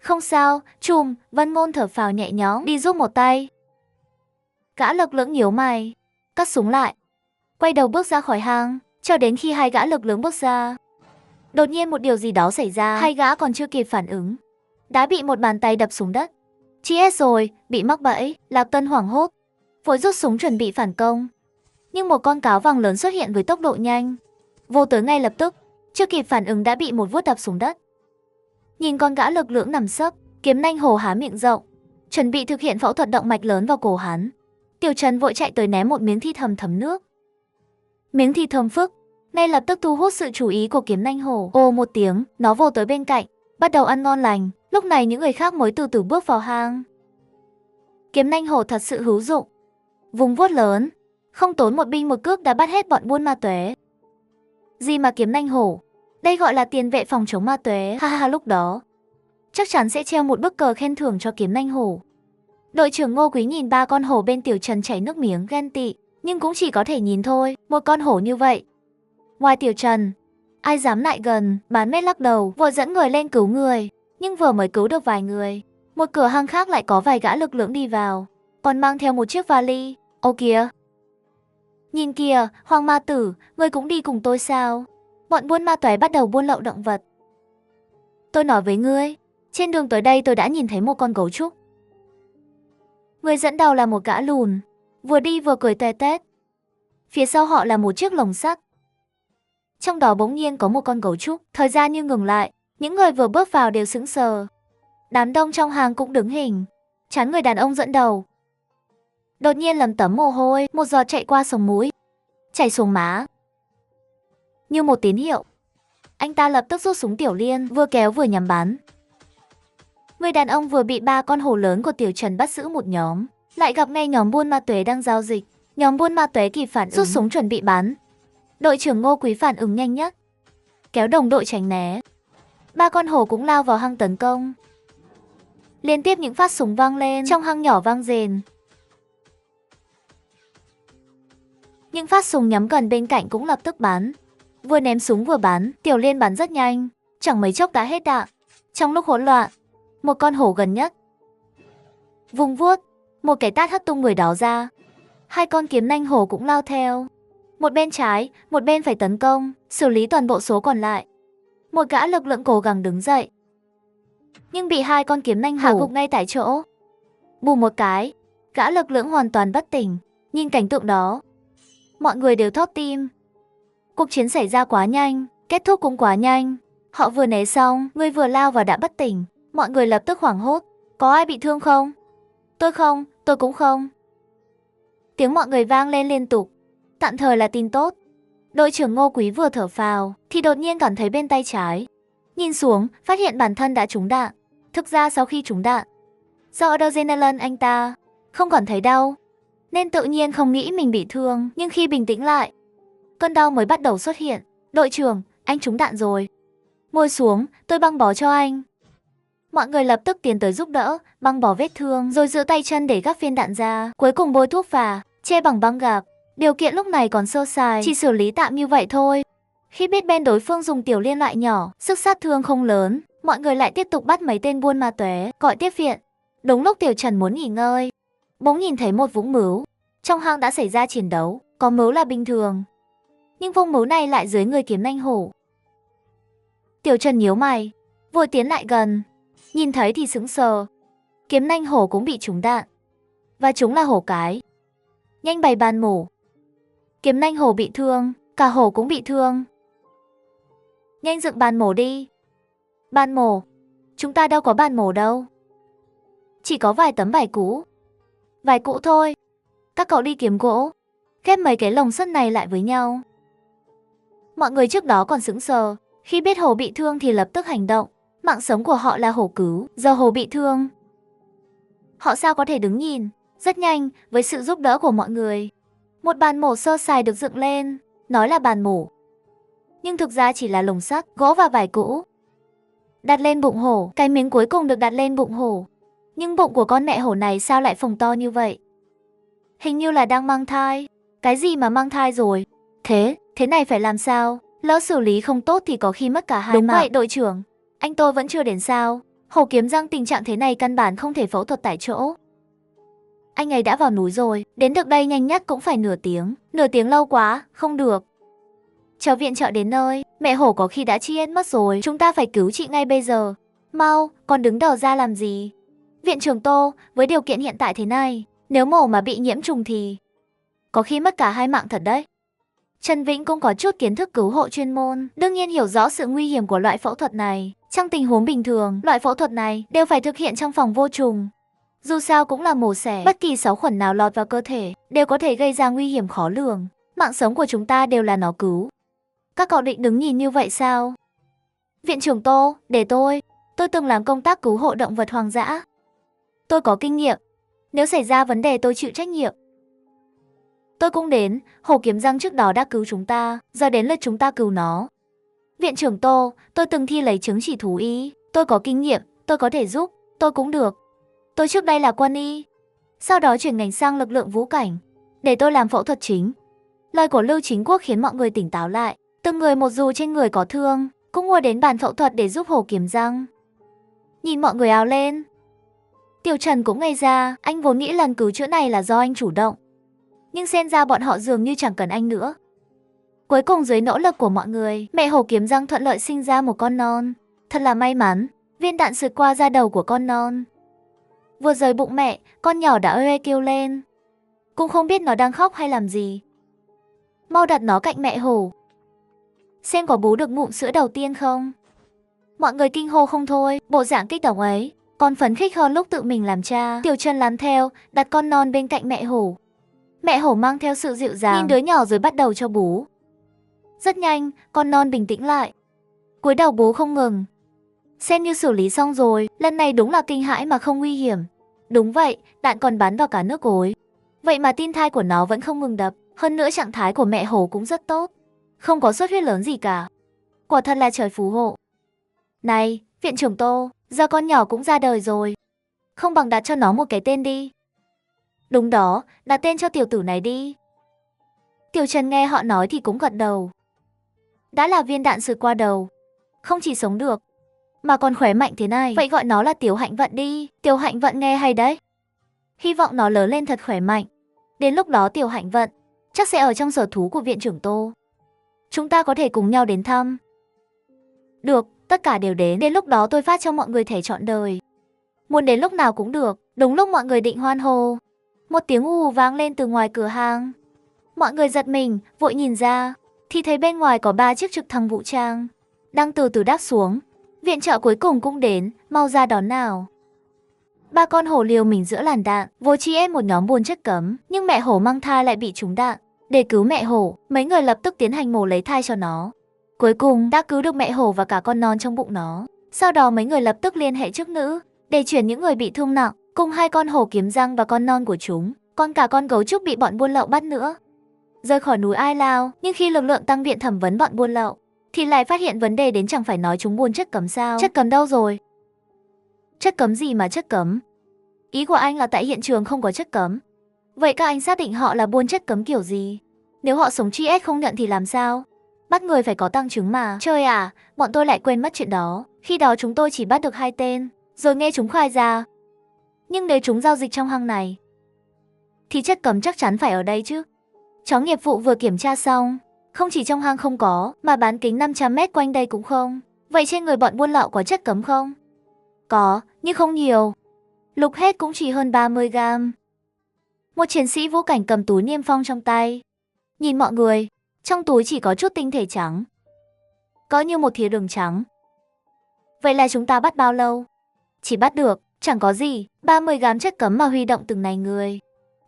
Không sao, Trùm, Vân Ngôn thở phào nhẹ nhõm, đi giúp một tay. Gã lực lưỡng nhíu mày, cắt súng lại, quay đầu bước ra khỏi hang, cho đến khi hai gã lực lưỡng bước ra. Đột nhiên một điều gì đó xảy ra, hai gã còn chưa kịp phản ứng, đã bị một bàn tay đập xuống đất. Chết rồi, bị mắc bẫy. Lạc Tân hoảng hốt, vội rút súng chuẩn bị phản công. Nhưng một con cáo vàng lớn xuất hiện với tốc độ nhanh, vô tới ngay lập tức, chưa kịp phản ứng đã bị một vuốt đập xuống đất. Nhìn con gã lực lưỡng nằm sấp, Kiếm Nanh Hổ há miệng rộng, chuẩn bị thực hiện phẫu thuật động mạch lớn vào cổ hắn. Tiểu Trần vội chạy tới ném một miếng thịt hầm thấm nước. Miếng thịt thơm phức, ngay lập tức thu hút sự chú ý của Kiếm Nanh Hổ. Ồ một tiếng, nó vồ tới bên cạnh, bắt đầu ăn ngon lành. Lúc này những người khác mới từ từ bước vào hang. Kiếm Nanh Hổ thật sự hữu dụng, vùng vuốt lớn, không tốn một binh một cước đã bắt hết bọn buôn ma túy. Gì mà Kiếm Nanh Hổ, đây gọi là tiền vệ phòng chống ma túy. Ha ha, lúc đó chắc chắn sẽ treo một bức cờ khen thưởng cho Kiếm Nanh Hổ. Đội trưởng Ngô Quý nhìn ba con hổ bên Tiểu Trần chảy nước miếng ghen tị, nhưng cũng chỉ có thể nhìn thôi. Một con hổ như vậy, ngoài Tiểu Trần, ai dám lại gần? Bán mét lắc đầu, vội dẫn người lên cứu người, nhưng vừa mới cứu được vài người, một cửa hang khác lại có vài gã lực lưỡng đi vào, còn mang theo một chiếc vali. Ô kìa, nhìn kìa, Hoàng Ma Tử, ngươi cũng đi cùng tôi sao? Bọn buôn ma túy bắt đầu buôn lậu động vật. Tôi nói với ngươi, trên đường tới đây tôi đã nhìn thấy một con gấu trúc. Người dẫn đầu là một gã lùn, vừa đi vừa cười toe toét. Phía sau họ là một chiếc lồng sắt. Trong đó bỗng nhiên có một con gấu trúc. Thời gian như ngừng lại, những người vừa bước vào đều sững sờ. Đám đông trong hàng cũng đứng hình, chắn người đàn ông dẫn đầu. Đột nhiên lấm tấm mồ hôi, một giọt chạy qua sống mũi, chảy xuống má. Như một tín hiệu, anh ta lập tức rút súng tiểu liên, vừa kéo vừa nhắm bắn. Người đàn ông vừa bị ba con hổ lớn của Tiểu Trần bắt giữ một nhóm, lại gặp ngay nhóm buôn ma túy đang giao dịch. Nhóm buôn ma túy kịp phản ứng, rút súng chuẩn bị bắn. Đội trưởng Ngô Quý phản ứng nhanh nhất, kéo đồng đội tránh né. Ba con hổ cũng lao vào hang tấn công. Liên tiếp những phát súng vang lên, trong hang nhỏ vang rền. Những phát súng nhắm gần bên cạnh cũng lập tức bắn. Vừa ném súng vừa bắn, Tiểu Liên bắn rất nhanh, chẳng mấy chốc đã hết đạn. Trong lúc hỗn loạn, một con hổ gần nhất vùng vuốt, một cái tát hất tung người đó ra. Hai con kiếm nanh hổ cũng lao theo, một bên trái, một bên phải tấn công, xử lý toàn bộ số còn lại. Một gã lực lượng cố gắng đứng dậy, nhưng bị hai con kiếm nanh hổ gục ngay tại chỗ. Bù một cái, gã lực lượng hoàn toàn bất tỉnh. Nhìn cảnh tượng đó, mọi người đều thót tim. Cuộc chiến xảy ra quá nhanh, kết thúc cũng quá nhanh. Họ vừa né xong, người vừa lao vào đã bất tỉnh. Mọi người lập tức hoảng hốt. Có ai bị thương không? Tôi không, tôi cũng không. Tiếng mọi người vang lên liên tục. Tạm thời là tin tốt. Đội trưởng Ngô Quý vừa thở phào, thì đột nhiên cảm thấy bên tay trái. Nhìn xuống, phát hiện bản thân đã trúng đạn. Thực ra sau khi trúng đạn, do adrenaline anh ta không còn thấy đau, nên tự nhiên không nghĩ mình bị thương. Nhưng khi bình tĩnh lại, cơn đau mới bắt đầu xuất hiện. Đội trưởng, anh trúng đạn rồi. Ngồi xuống, tôi băng bó cho anh. Mọi người lập tức tiến tới giúp đỡ, băng bó vết thương, rồi giữ tay chân để gắp viên đạn ra. Cuối cùng bôi thuốc và che bằng băng gạc. Điều kiện lúc này còn sơ sài, chỉ xử lý tạm như vậy thôi. Khi biết bên đối phương dùng tiểu liên loại nhỏ, sức sát thương không lớn, mọi người lại tiếp tục bắt mấy tên buôn ma túy, gọi tiếp viện. Đúng lúc Tiểu Trần muốn nghỉ ngơi, bỗng nhìn thấy một vũng mứu. Trong hang đã xảy ra chiến đấu, có mứu là bình thường. Nhưng vũng mứu này lại dưới người kiếm nanh hổ. Tiểu Trần nhíu mày, vội tiến lại gần. Nhìn thấy thì sững sờ. Kiếm nanh hổ cũng bị trúng đạn. Và chúng là hổ cái. Nhanh bày bàn mổ. Kiếm nanh hổ bị thương, cả hổ cũng bị thương. Nhanh dựng bàn mổ đi. Bàn mổ? Chúng ta đâu có bàn mổ đâu. Chỉ có vài tấm vải cũ. Vải cũ thôi. Các cậu đi kiếm gỗ, ghép mấy cái lồng sắt này lại với nhau. Mọi người trước đó còn sững sờ, khi biết hổ bị thương thì lập tức hành động. Mạng sống của họ là hổ cứu, giờ hổ bị thương. Họ sao có thể đứng nhìn. Rất nhanh, với sự giúp đỡ của mọi người, một bàn mổ sơ sài được dựng lên, nói là bàn mổ. Nhưng thực ra chỉ là lồng sắt, gỗ và vải cũ. Đặt lên bụng hổ, cái miếng cuối cùng được đặt lên bụng hổ. Nhưng bụng của con mẹ hổ này sao lại phồng to như vậy? Hình như là đang mang thai. Cái gì mà mang thai rồi? Thế này phải làm sao? Lỡ xử lý không tốt thì có khi mất cả hai mạng. Đúng vậy đội trưởng, anh tôi vẫn chưa đến sao? Hổ kiếm răng tình trạng thế này căn bản không thể phẫu thuật tại chỗ. Anh ấy đã vào núi rồi, đến được đây nhanh nhất cũng phải nửa tiếng. Nửa tiếng lâu quá, không được. Chờ viện trợ đến nơi, mẹ hổ có khi đã chết mất rồi, chúng ta phải cứu chị ngay bây giờ. Mau, còn đứng đờ ra làm gì? Viện trưởng Tô, với điều kiện hiện tại thế này, nếu mổ mà bị nhiễm trùng thì có khi mất cả hai mạng thật đấy. Trần Vĩnh cũng có chút kiến thức cứu hộ chuyên môn, đương nhiên hiểu rõ sự nguy hiểm của loại phẫu thuật này. Trong tình huống bình thường, loại phẫu thuật này đều phải thực hiện trong phòng vô trùng. Dù sao cũng là mổ xẻ, bất kỳ sáu khuẩn nào lọt vào cơ thể đều có thể gây ra nguy hiểm khó lường. Mạng sống của chúng ta đều là nó cứu. Các cậu định đứng nhìn như vậy sao? Viện trưởng Tô, để tôi từng làm công tác cứu hộ động vật hoang dã. Tôi có kinh nghiệm, nếu xảy ra vấn đề tôi chịu trách nhiệm. Tôi cũng đến, hổ kiếm răng trước đó đã cứu chúng ta, giờ đến lượt chúng ta cứu nó. Viện trưởng Tô, tôi từng thi lấy chứng chỉ thú y, tôi có kinh nghiệm, tôi có thể giúp, tôi cũng được. Tôi trước đây là quân y, sau đó chuyển ngành sang lực lượng vũ cảnh, để tôi làm phẫu thuật chính. Lời của Lưu Chính Quốc khiến mọi người tỉnh táo lại, từng người một dù trên người có thương, cũng ngồi đến bàn phẫu thuật để giúp hổ kiếm răng. Nhìn mọi người ào lên. Tiểu Trần cũng ngây ra, anh vốn nghĩ lần cứu chữa này là do anh chủ động. Nhưng xem ra bọn họ dường như chẳng cần anh nữa. Cuối cùng dưới nỗ lực của mọi người, mẹ hổ kiếm răng thuận lợi sinh ra một con non. Thật là may mắn, viên đạn sượt qua da đầu của con non. Vừa rời bụng mẹ, con nhỏ đã ê kêu lên. Cũng không biết nó đang khóc hay làm gì. Mau đặt nó cạnh mẹ hổ, xem có bú được ngụm sữa đầu tiên không. Mọi người kinh hô không thôi, bộ dạng kích động ấy còn phấn khích hơn lúc tự mình làm cha. Tiểu Trần làm theo, đặt con non bên cạnh mẹ hổ. Mẹ hổ mang theo sự dịu dàng nhìn đứa nhỏ rồi bắt đầu cho bú. Rất nhanh, con non bình tĩnh lại, cúi đầu bú không ngừng. Xem như xử lý xong rồi, lần này đúng là kinh hãi mà không nguy hiểm. Đúng vậy, đạn còn bắn vào cả nước gối. Vậy mà tim thai của nó vẫn không ngừng đập, hơn nữa trạng thái của mẹ hổ cũng rất tốt, không có xuất huyết lớn gì cả. Quả thật là trời phù hộ. Này, viện trưởng Tô, giờ con nhỏ cũng ra đời rồi, không bằng đặt cho nó một cái tên đi. Đúng đó, đặt tên cho tiểu tử này đi. Tiểu Trần nghe họ nói thì cũng gật đầu. Đã là viên đạn sượt qua đầu, không chỉ sống được, mà còn khỏe mạnh thế này, vậy gọi nó là Tiểu Hạnh Vận đi. Tiểu Hạnh Vận nghe hay đấy. Hy vọng nó lớn lên thật khỏe mạnh. Đến lúc đó Tiểu Hạnh Vận chắc sẽ ở trong sở thú của viện trưởng Tô. Chúng ta có thể cùng nhau đến thăm. Được, tất cả đều đến. Đến lúc đó tôi phát cho mọi người thẻ trọn đời. Muốn đến lúc nào cũng được. Đúng lúc mọi người định hoan hô, một tiếng ù vang lên từ ngoài cửa hàng. Mọi người giật mình, vội nhìn ra, thì thấy bên ngoài có 3 chiếc trực thăng vũ trang đang từ từ đáp xuống. Viện trợ cuối cùng cũng đến, mau ra đón nào. 3 con hổ liều mình giữa làn đạn, vô tri ép một nhóm buôn chất cấm, nhưng mẹ hổ mang thai lại bị trúng đạn. Để cứu mẹ hổ, mấy người lập tức tiến hành mổ lấy thai cho nó. Cuối cùng đã cứu được mẹ hổ và cả con non trong bụng nó. Sau đó mấy người lập tức liên hệ chức nữ để chuyển những người bị thương nặng cùng 2 con hổ kiếm răng và con non của chúng, còn cả con gấu trúc bị bọn buôn lậu bắt nữa. Rời khỏi núi Ai Lao, nhưng khi lực lượng tăng viện thẩm vấn bọn buôn lậu thì lại phát hiện vấn đề đến chẳng phải nói chúng buôn chất cấm sao? Chất cấm đâu rồi? Chất cấm gì mà chất cấm? Ý của anh là tại hiện trường không có chất cấm. Vậy các anh xác định họ là buôn chất cấm kiểu gì? Nếu họ sống truy ép không nhận thì làm sao? Bắt người phải có tăng chứng mà. Trời à, bọn tôi lại quên mất chuyện đó. Khi đó chúng tôi chỉ bắt được 2 tên, rồi nghe chúng khai ra. Nhưng nếu chúng giao dịch trong hang này, thì chất cấm chắc chắn phải ở đây chứ. Chó nghiệp vụ vừa kiểm tra xong, không chỉ trong hang không có, mà bán kính 500 mét quanh đây cũng không. Vậy trên người bọn buôn lậu có chất cấm không? Có, nhưng không nhiều. Lục hết cũng chỉ hơn 30 gram. Một chiến sĩ vũ cảnh cầm túi niêm phong trong tay. Nhìn mọi người, trong túi chỉ có chút tinh thể trắng. Có như một thìa đường trắng. Vậy là chúng ta bắt bao lâu? Chỉ bắt được, chẳng có gì, 30 gram chất cấm mà huy động từng này người.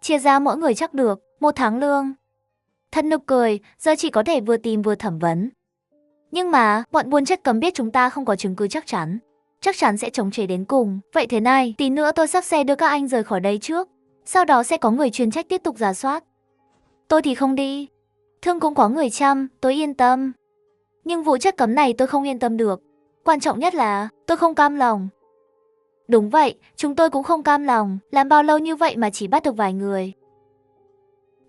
Chia ra mỗi người chắc được 1 tháng lương. Thật nực cười, giờ chỉ có thể vừa tìm vừa thẩm vấn. Nhưng mà, bọn buôn chất cấm biết chúng ta không có chứng cứ chắc chắn sẽ chống chế đến cùng. Vậy thế này, tí nữa tôi sắp xe đưa các anh rời khỏi đây trước. Sau đó sẽ có người chuyên trách tiếp tục rà soát. Tôi thì không đi. Thương cũng có người chăm, tôi yên tâm. Nhưng vụ chất cấm này tôi không yên tâm được. Quan trọng nhất là, tôi không cam lòng. Đúng vậy, chúng tôi cũng không cam lòng. Làm bao lâu như vậy mà chỉ bắt được vài người.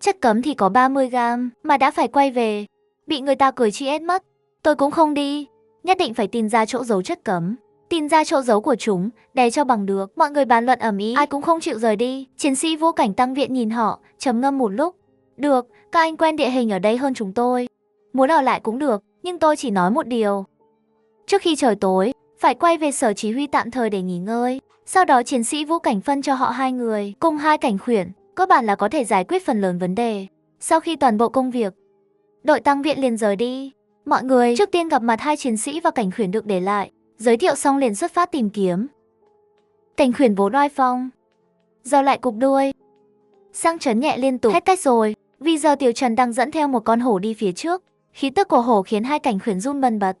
Chất cấm thì có 30 gram, mà đã phải quay về. Bị người ta cười chi ết mất. Tôi cũng không đi. Nhất định phải tìm ra chỗ giấu chất cấm. Tìm ra chỗ giấu của chúng, đè cho bằng được. Mọi người bàn luận ầm ĩ, ai cũng không chịu rời đi. Chiến sĩ vũ cảnh tăng viện nhìn họ, trầm ngâm một lúc. Được, các anh quen địa hình ở đây hơn chúng tôi. Muốn ở lại cũng được, nhưng tôi chỉ nói một điều. Trước khi trời tối, phải quay về sở chỉ huy tạm thời để nghỉ ngơi. Sau đó chiến sĩ vũ cảnh phân cho họ 2 người, cùng 2 cảnh khuyển. Cơ bản là có thể giải quyết phần lớn vấn đề. Sau khi toàn bộ công việc, đội tăng viện liền rời đi. Mọi người trước tiên gặp mặt 2 chiến sĩ và cảnh khuyển được để lại. Giới thiệu xong liền xuất phát tìm kiếm. Cảnh khuyển vốn oai phong, giờ lại cụp đuôi. Sang chấn nhẹ liên tục, hết cách rồi. Vì giờ Tiểu Trần đang dẫn theo một con hổ đi phía trước. Khí tức của hổ khiến 2 cảnh khuyển run bần bật.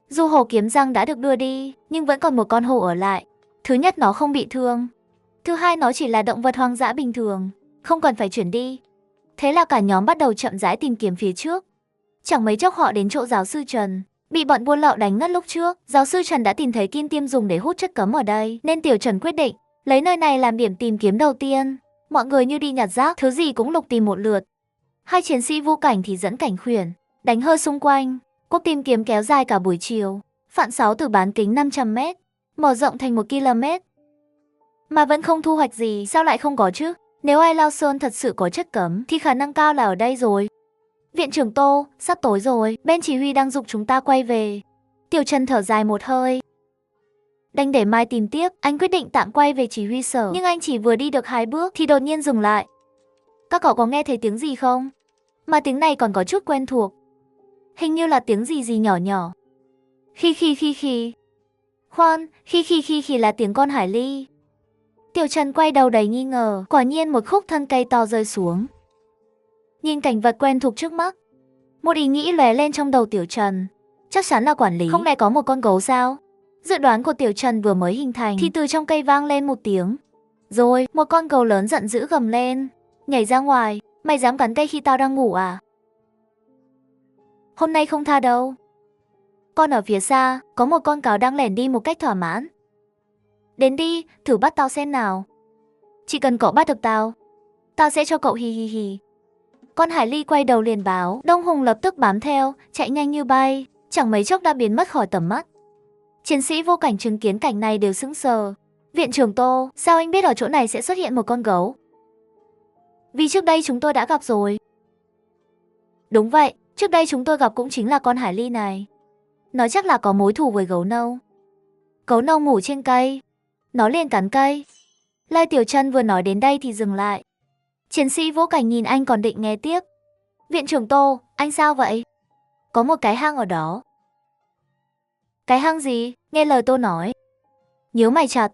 Dù hổ kiếm răng đã được đưa đi, nhưng vẫn còn một con hổ ở lại. Thứ nhất nó không bị thương. Thứ hai nó chỉ là động vật hoang dã bình thường, không cần phải chuyển đi. Thế là cả nhóm bắt đầu chậm rãi tìm kiếm phía trước. Chẳng mấy chốc họ đến chỗ giáo sư Trần. Bị bọn buôn lậu đánh ngất lúc trước, giáo sư Trần đã tìm thấy kim tiêm dùng để hút chất cấm ở đây, nên Tiểu Trần quyết định lấy nơi này làm điểm tìm kiếm đầu tiên. Mọi người như đi nhặt rác, thứ gì cũng lục tìm một lượt. 2 chiến sĩ vũ cảnh thì dẫn cảnh khuyển đánh hơi xung quanh. Cuộc tìm kiếm kéo dài cả buổi chiều. Phạn 6 từ bán kính 500 mét mở rộng thành 1 km. Mà vẫn không thu hoạch gì, sao lại không có chứ? Nếu ai Lao Sơn thật sự có chất cấm thì khả năng cao là ở đây rồi. Viện trưởng Tô, sắp tối rồi, bên chỉ huy đang giục chúng ta quay về. Tiểu Trần thở dài một hơi. Đành để mai tìm tiếp, anh quyết định tạm quay về chỉ huy sở. Nhưng anh chỉ vừa đi được 2 bước thì đột nhiên dừng lại. Các cậu có nghe thấy tiếng gì không? Mà tiếng này còn có chút quen thuộc. Hình như là tiếng gì nhỏ nhỏ. Khi. Khoan, khi là tiếng con hải ly. Tiểu Trần quay đầu đầy nghi ngờ, quả nhiên một khúc thân cây to rơi xuống. Nhìn cảnh vật quen thuộc trước mắt, một ý nghĩ lóe lên trong đầu Tiểu Trần. Chắc chắn là quản lý, không lẽ có một con gấu sao? Dự đoán của Tiểu Trần vừa mới hình thành thì từ trong cây vang lên một tiếng. Rồi, một con gấu lớn giận dữ gầm lên, nhảy ra ngoài, mày dám cắn cây khi tao đang ngủ à? Hôm nay không tha đâu. Con ở phía xa, có một con cáo đang lẻn đi một cách thỏa mãn. Đến đi, thử bắt tao xem nào. Chỉ cần cậu bắt được tao sẽ cho cậu hi. Con hải ly quay đầu liền báo, Đông Hùng lập tức bám theo, chạy nhanh như bay, chẳng mấy chốc đã biến mất khỏi tầm mắt. Chiến sĩ vô cảnh chứng kiến cảnh này đều sững sờ. Viện trưởng Tô, sao anh biết ở chỗ này sẽ xuất hiện một con gấu? Vì trước đây chúng tôi đã gặp rồi. Đúng vậy, trước đây chúng tôi gặp cũng chính là con hải ly này. Nó chắc là có mối thù với gấu nâu. Gấu nâu ngủ trên cây, nó liền cắn cây. Lai Tiểu Trần vừa nói đến đây thì dừng lại. Chiến sĩ vô cảnh nhìn anh còn định nghe tiếp. Viện trưởng Tô, anh sao vậy? Có một cái hang ở đó. Cái hang gì? Nghe lời Tô nói, nhíu mày chặt,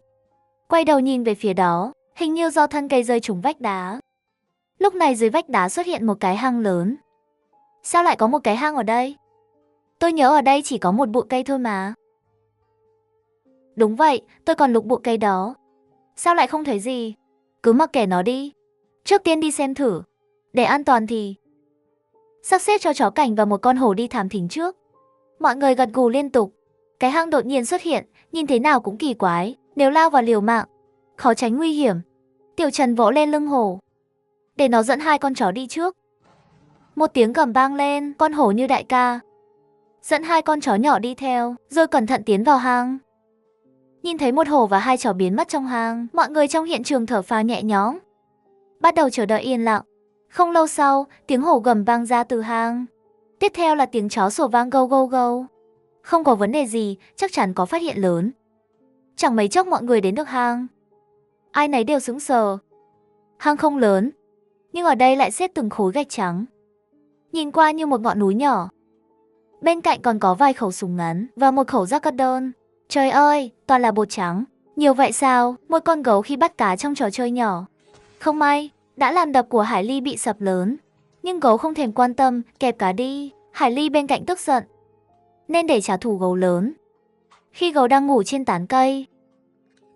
quay đầu nhìn về phía đó, hình như do thân cây rơi trúng vách đá. Lúc này dưới vách đá xuất hiện một cái hang lớn. Sao lại có một cái hang ở đây? Tôi nhớ ở đây chỉ có một bụi cây thôi mà. Đúng vậy, tôi còn lục bụi cây đó. Sao lại không thấy gì? Cứ mặc kệ nó đi. Trước tiên đi xem thử. Để an toàn thì sắp xếp cho chó cảnh và một con hổ đi thám thính trước. Mọi người gật gù liên tục. Cái hang đột nhiên xuất hiện, nhìn thế nào cũng kỳ quái. Nếu lao vào liều mạng, khó tránh nguy hiểm. Tiểu Trần vỗ lên lưng hổ, để nó dẫn 2 con chó đi trước. Một tiếng gầm vang lên, con hổ như đại ca dẫn 2 con chó nhỏ đi theo, rồi cẩn thận tiến vào hang. Nhìn thấy một hổ và hai chó biến mất trong hang, mọi người trong hiện trường thở phào nhẹ nhõm. Bắt đầu chờ đợi yên lặng. Không lâu sau, tiếng hổ gầm vang ra từ hang. Tiếp theo là tiếng chó sủa vang gâu gâu gâu. Không có vấn đề gì, chắc chắn có phát hiện lớn. Chẳng mấy chốc mọi người đến được hang. Ai nấy đều sững sờ. Hang không lớn, nhưng ở đây lại xếp từng khối gạch trắng. Nhìn qua như một ngọn núi nhỏ. Bên cạnh còn có vài khẩu súng ngắn và một khẩu giác cắt đơn. Trời ơi, toàn là bột trắng. Nhiều vậy sao? Một con gấu khi bắt cá trong trò chơi nhỏ. Không may, đã làm đập của Hải Ly bị sập lớn. Nhưng gấu không thèm quan tâm, kẹp cá đi. Hải Ly bên cạnh tức giận, nên để trả thù gấu lớn. Khi gấu đang ngủ trên tán cây,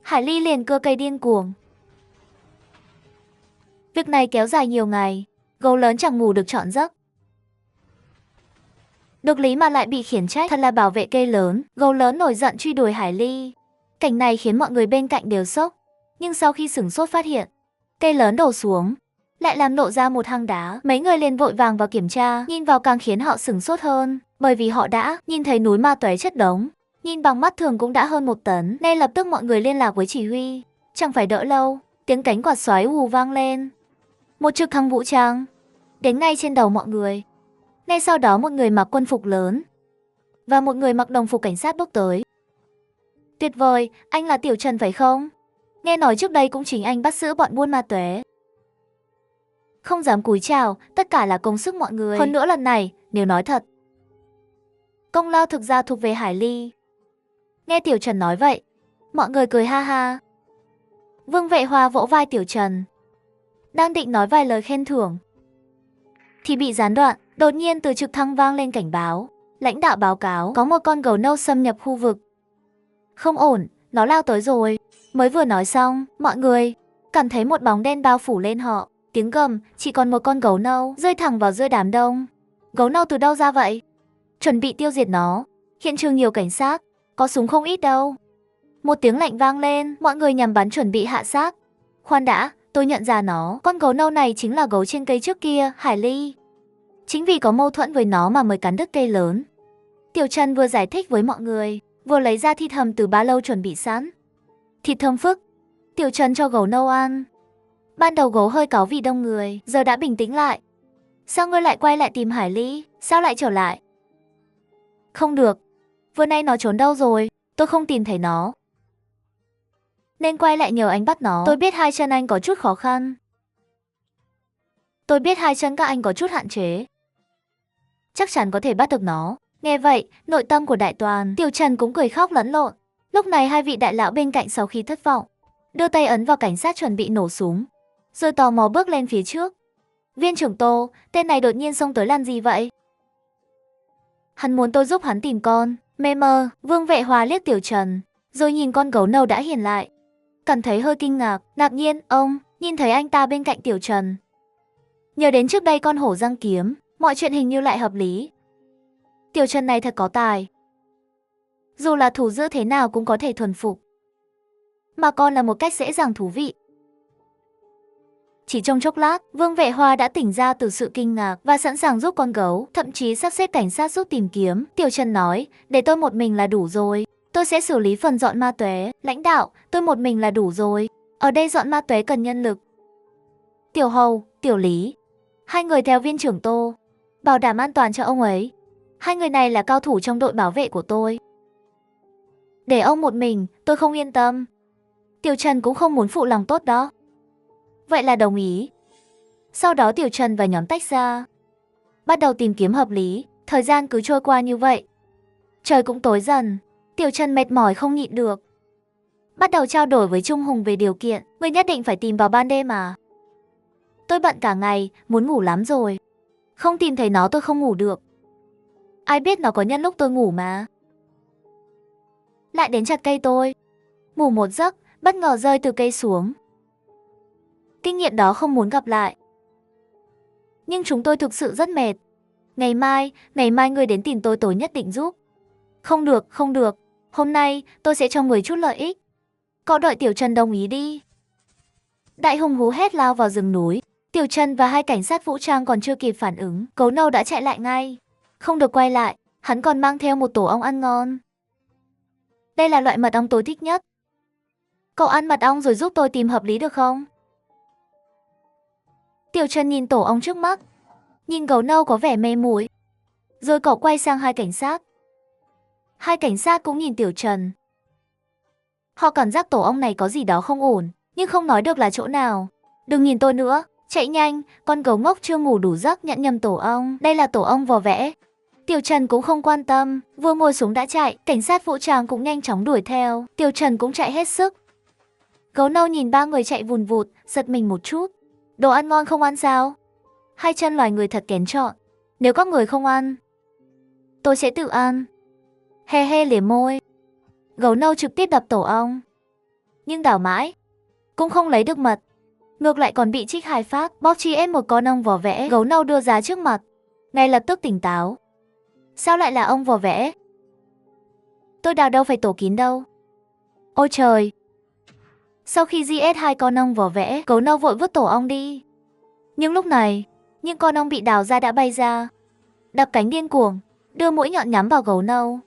Hải Ly liền cưa cây điên cuồng. Việc này kéo dài nhiều ngày, gấu lớn chẳng ngủ được trọn giấc. Được lý mà lại bị khiển trách, thật là bảo vệ cây lớn. Gấu lớn nổi giận truy đuổi Hải Ly. Cảnh này khiến mọi người bên cạnh đều sốc. Nhưng sau khi sửng sốt phát hiện cây lớn đổ xuống, lại làm lộ ra một hang đá. Mấy người liền vội vàng vào kiểm tra, nhìn vào càng khiến họ sửng sốt hơn, bởi vì họ đã nhìn thấy núi ma túy chất đống. Nhìn bằng mắt thường cũng đã hơn 1 tấn, nên lập tức mọi người liên lạc với chỉ huy. Chẳng phải đợi lâu, tiếng cánh quạt xoáy ù vang lên. Một trực thăng vũ trang đến ngay trên đầu mọi người. Ngay sau đó một người mặc quân phục lớn và một người mặc đồng phục cảnh sát bước tới. Tuyệt vời, anh là Tiểu Trần phải không? Nghe nói trước đây cũng chính anh bắt giữ bọn buôn ma túy. Không dám cúi chào, tất cả là công sức mọi người. Hơn nữa lần này, nếu nói thật, công lao thực ra thuộc về Hải Ly. Nghe Tiểu Trần nói vậy, mọi người cười ha ha. Vương Vệ Hoa vỗ vai Tiểu Trần, đang định nói vài lời khen thưởng, thì bị gián đoạn. Đột nhiên từ trực thăng vang lên cảnh báo. Lãnh đạo báo cáo có một con gấu nâu xâm nhập khu vực. Không ổn, nó lao tới rồi. Mới vừa nói xong, mọi người cảm thấy một bóng đen bao phủ lên họ. Tiếng gầm, chỉ còn một con gấu nâu rơi thẳng vào giữa đám đông. Gấu nâu từ đâu ra vậy? Chuẩn bị tiêu diệt nó. Hiện trường nhiều cảnh sát, có súng không ít đâu. Một tiếng lạnh vang lên, mọi người nhằm bắn chuẩn bị hạ xác. Khoan đã, tôi nhận ra nó. Con gấu nâu này chính là gấu trên cây trước kia, Hải Ly. Chính vì có mâu thuẫn với nó mà mới cắn đứt cây lớn. Tiểu Trần vừa giải thích với mọi người, vừa lấy ra thịt hầm từ ba lâu chuẩn bị sẵn. Thịt thơm phức, Tiểu Trần cho gấu nâu ăn. Ban đầu gấu hơi cáu vì đông người, giờ đã bình tĩnh lại. Sao ngươi lại quay lại tìm Hải Ly? Sao lại trở lại? Không được, vừa nay nó trốn đâu rồi? Tôi không tìm thấy nó, nên quay lại nhờ anh bắt nó. Tôi biết hai chân anh có chút khó khăn. Tôi biết hai chân các anh có chút hạn chế. Chắc chắn có thể bắt được nó. Nghe vậy, nội tâm của Đại Toàn, Tiểu Trần cũng cười khóc lẫn lộn. Lúc này hai vị đại lão bên cạnh sau khi thất vọng, đưa tay ấn vào cảnh sát chuẩn bị nổ súng, rồi tò mò bước lên phía trước. Viên trưởng Tô, tên này đột nhiên xông tới làm gì vậy? Hắn muốn tôi giúp hắn tìm con. Mê mơ, Vương Vệ Hòa liếc Tiểu Trần, rồi nhìn con gấu nâu đã hiền lại. Cảm thấy hơi kinh ngạc, ngạc nhiên, ông, nhìn thấy anh ta bên cạnh Tiểu Trần. Nhớ đến trước đây con hổ răng kiếm, mọi chuyện hình như lại hợp lý. Tiểu Trần này thật có tài. Dù là thủ dữ thế nào cũng có thể thuần phục. Mà còn là một cách dễ dàng thú vị. Chỉ trong chốc lát, Vương Vệ Hoa đã tỉnh ra từ sự kinh ngạc và sẵn sàng giúp con gấu, thậm chí sắp xếp cảnh sát giúp tìm kiếm. Tiểu Trần nói, để tôi một mình là đủ rồi. Tôi sẽ xử lý phần dọn ma túy. Lãnh đạo, tôi một mình là đủ rồi. Ở đây dọn ma túy cần nhân lực. Tiểu Hầu, Tiểu Lý, hai người theo viên trưởng Tô, bảo đảm an toàn cho ông ấy. Hai người này là cao thủ trong đội bảo vệ của tôi. Để ông một mình, tôi không yên tâm. Tiểu Trần cũng không muốn phụ lòng tốt đó. Vậy là đồng ý. Sau đó Tiểu Trần và nhóm tách ra, bắt đầu tìm kiếm hợp lý. Thời gian cứ trôi qua như vậy. Trời cũng tối dần. Tiểu Trần mệt mỏi không nhịn được, bắt đầu trao đổi với Trung Hùng về điều kiện. Người nhất định phải tìm vào ban đêm mà. Tôi bận cả ngày, muốn ngủ lắm rồi. Không tìm thấy nó tôi không ngủ được. Ai biết nó có nhân lúc tôi ngủ mà. Lại đến chặt cây tôi. Ngủ một giấc, bất ngờ rơi từ cây xuống. Kinh nghiệm đó không muốn gặp lại. Nhưng chúng tôi thực sự rất mệt. Ngày mai người đến tìm tôi nhất định giúp. Không được, không được. Hôm nay tôi sẽ cho người chút lợi ích. Cậu đợi Tiểu Trần đồng ý đi. Đại hùng hú hét lao vào rừng núi. Tiểu Trần và hai cảnh sát vũ trang còn chưa kịp phản ứng, gấu nâu đã chạy lại ngay. Không được quay lại, hắn còn mang theo một tổ ong ăn ngon. Đây là loại mật ong tôi thích nhất. Cậu ăn mật ong rồi giúp tôi tìm hợp lý được không? Tiểu Trần nhìn tổ ong trước mắt, nhìn gấu nâu có vẻ mê muội. Rồi cậu quay sang hai cảnh sát. Hai cảnh sát cũng nhìn Tiểu Trần. Họ cảm giác tổ ong này có gì đó không ổn, nhưng không nói được là chỗ nào. Đừng nhìn tôi nữa, chạy nhanh, con gấu ngốc chưa ngủ đủ giấc nhận nhầm tổ ong, đây là tổ ong vò vẽ. Tiểu Trần cũng không quan tâm, vừa ngồi xuống đã chạy, cảnh sát vũ trang cũng nhanh chóng đuổi theo, Tiểu Trần cũng chạy hết sức. Gấu nâu nhìn ba người chạy vùn vụt, giật mình một chút. Đồ ăn ngon không ăn sao? Hai chân loài người thật kén chọn. Nếu các người không ăn, tôi sẽ tự ăn. He he liếm môi. Gấu nâu trực tiếp đập tổ ong. Nhưng đảo mãi, cũng không lấy được mật. Ngược lại còn bị trích hai phát, bóp chi ép một con ong vò vẽ. Gấu nâu đưa ra trước mặt, ngay lập tức tỉnh táo. Sao lại là ong vò vẽ? Tôi đào đâu phải tổ kín đâu. Ôi trời! Sau khi giết hai con ong vò vẽ, gấu nâu vội vứt tổ ong đi. Nhưng lúc này, những con ong bị đào ra đã bay ra, đập cánh điên cuồng, đưa mũi nhọn nhắm vào gấu nâu.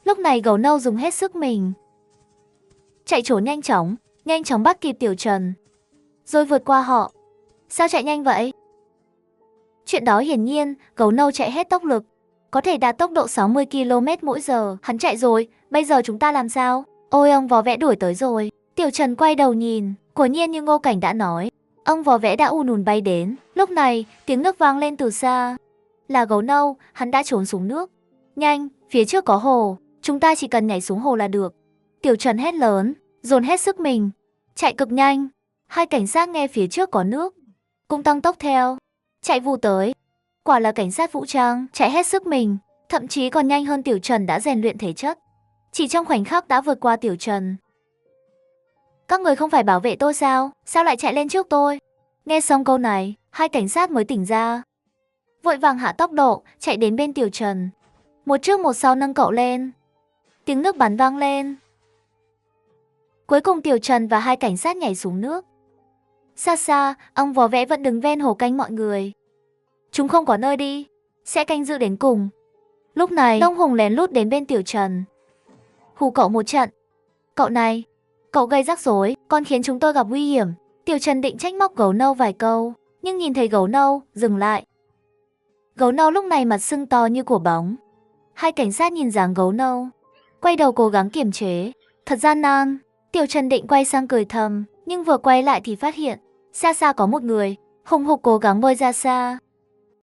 Lúc này gấu nâu dùng hết sức mình, chạy trốn nhanh chóng bắt kịp Tiểu Trần, rồi vượt qua họ. Sao chạy nhanh vậy? Chuyện đó hiển nhiên, gấu nâu chạy hết tốc lực, có thể đạt tốc độ 60 km/h. Hắn chạy rồi, bây giờ chúng ta làm sao? Ôi, ong vò vẽ đuổi tới rồi. Tiểu Trần quay đầu nhìn, quả nhiên như Ngô Cảnh đã nói, ong vò vẽ đã ùn ùn bay đến. Lúc này, tiếng nước vang lên từ xa. Là gấu nâu, hắn đã trốn xuống nước. Nhanh, phía trước có hồ, chúng ta chỉ cần nhảy xuống hồ là được. Tiểu Trần hét lớn, dồn hết sức mình, chạy cực nhanh. Hai cảnh sát nghe phía trước có nước, cũng tăng tốc theo, chạy vù tới. Quả là cảnh sát vũ trang, chạy hết sức mình, thậm chí còn nhanh hơn Tiểu Trần đã rèn luyện thể chất. Chỉ trong khoảnh khắc đã vượt qua Tiểu Trần. Các người không phải bảo vệ tôi sao? Sao lại chạy lên trước tôi? Nghe xong câu này, hai cảnh sát mới tỉnh ra. Vội vàng hạ tốc độ, chạy đến bên Tiểu Trần. Một trước một sau nâng cậu lên. Tiếng nước bắn vang lên. Cuối cùng Tiểu Trần và hai cảnh sát nhảy xuống nước. Xa xa, ong vò vẽ vẫn đứng ven hồ canh mọi người. Chúng không có nơi đi, sẽ canh giữ đến cùng. Lúc này, Đông Hùng lén lút đến bên Tiểu Trần. Hù cậu một trận. Cậu này, cậu gây rắc rối, còn khiến chúng tôi gặp nguy hiểm. Tiểu Trần định trách móc gấu nâu vài câu, nhưng nhìn thấy gấu nâu, dừng lại. Gấu nâu lúc này mặt sưng to như quả bóng. Hai cảnh sát nhìn dáng gấu nâu, quay đầu cố gắng kiềm chế. Thật gian nan. Tiểu Trần định quay sang cười thầm, nhưng vừa quay lại thì phát hiện xa xa có một người hùng hục cố gắng bơi ra xa.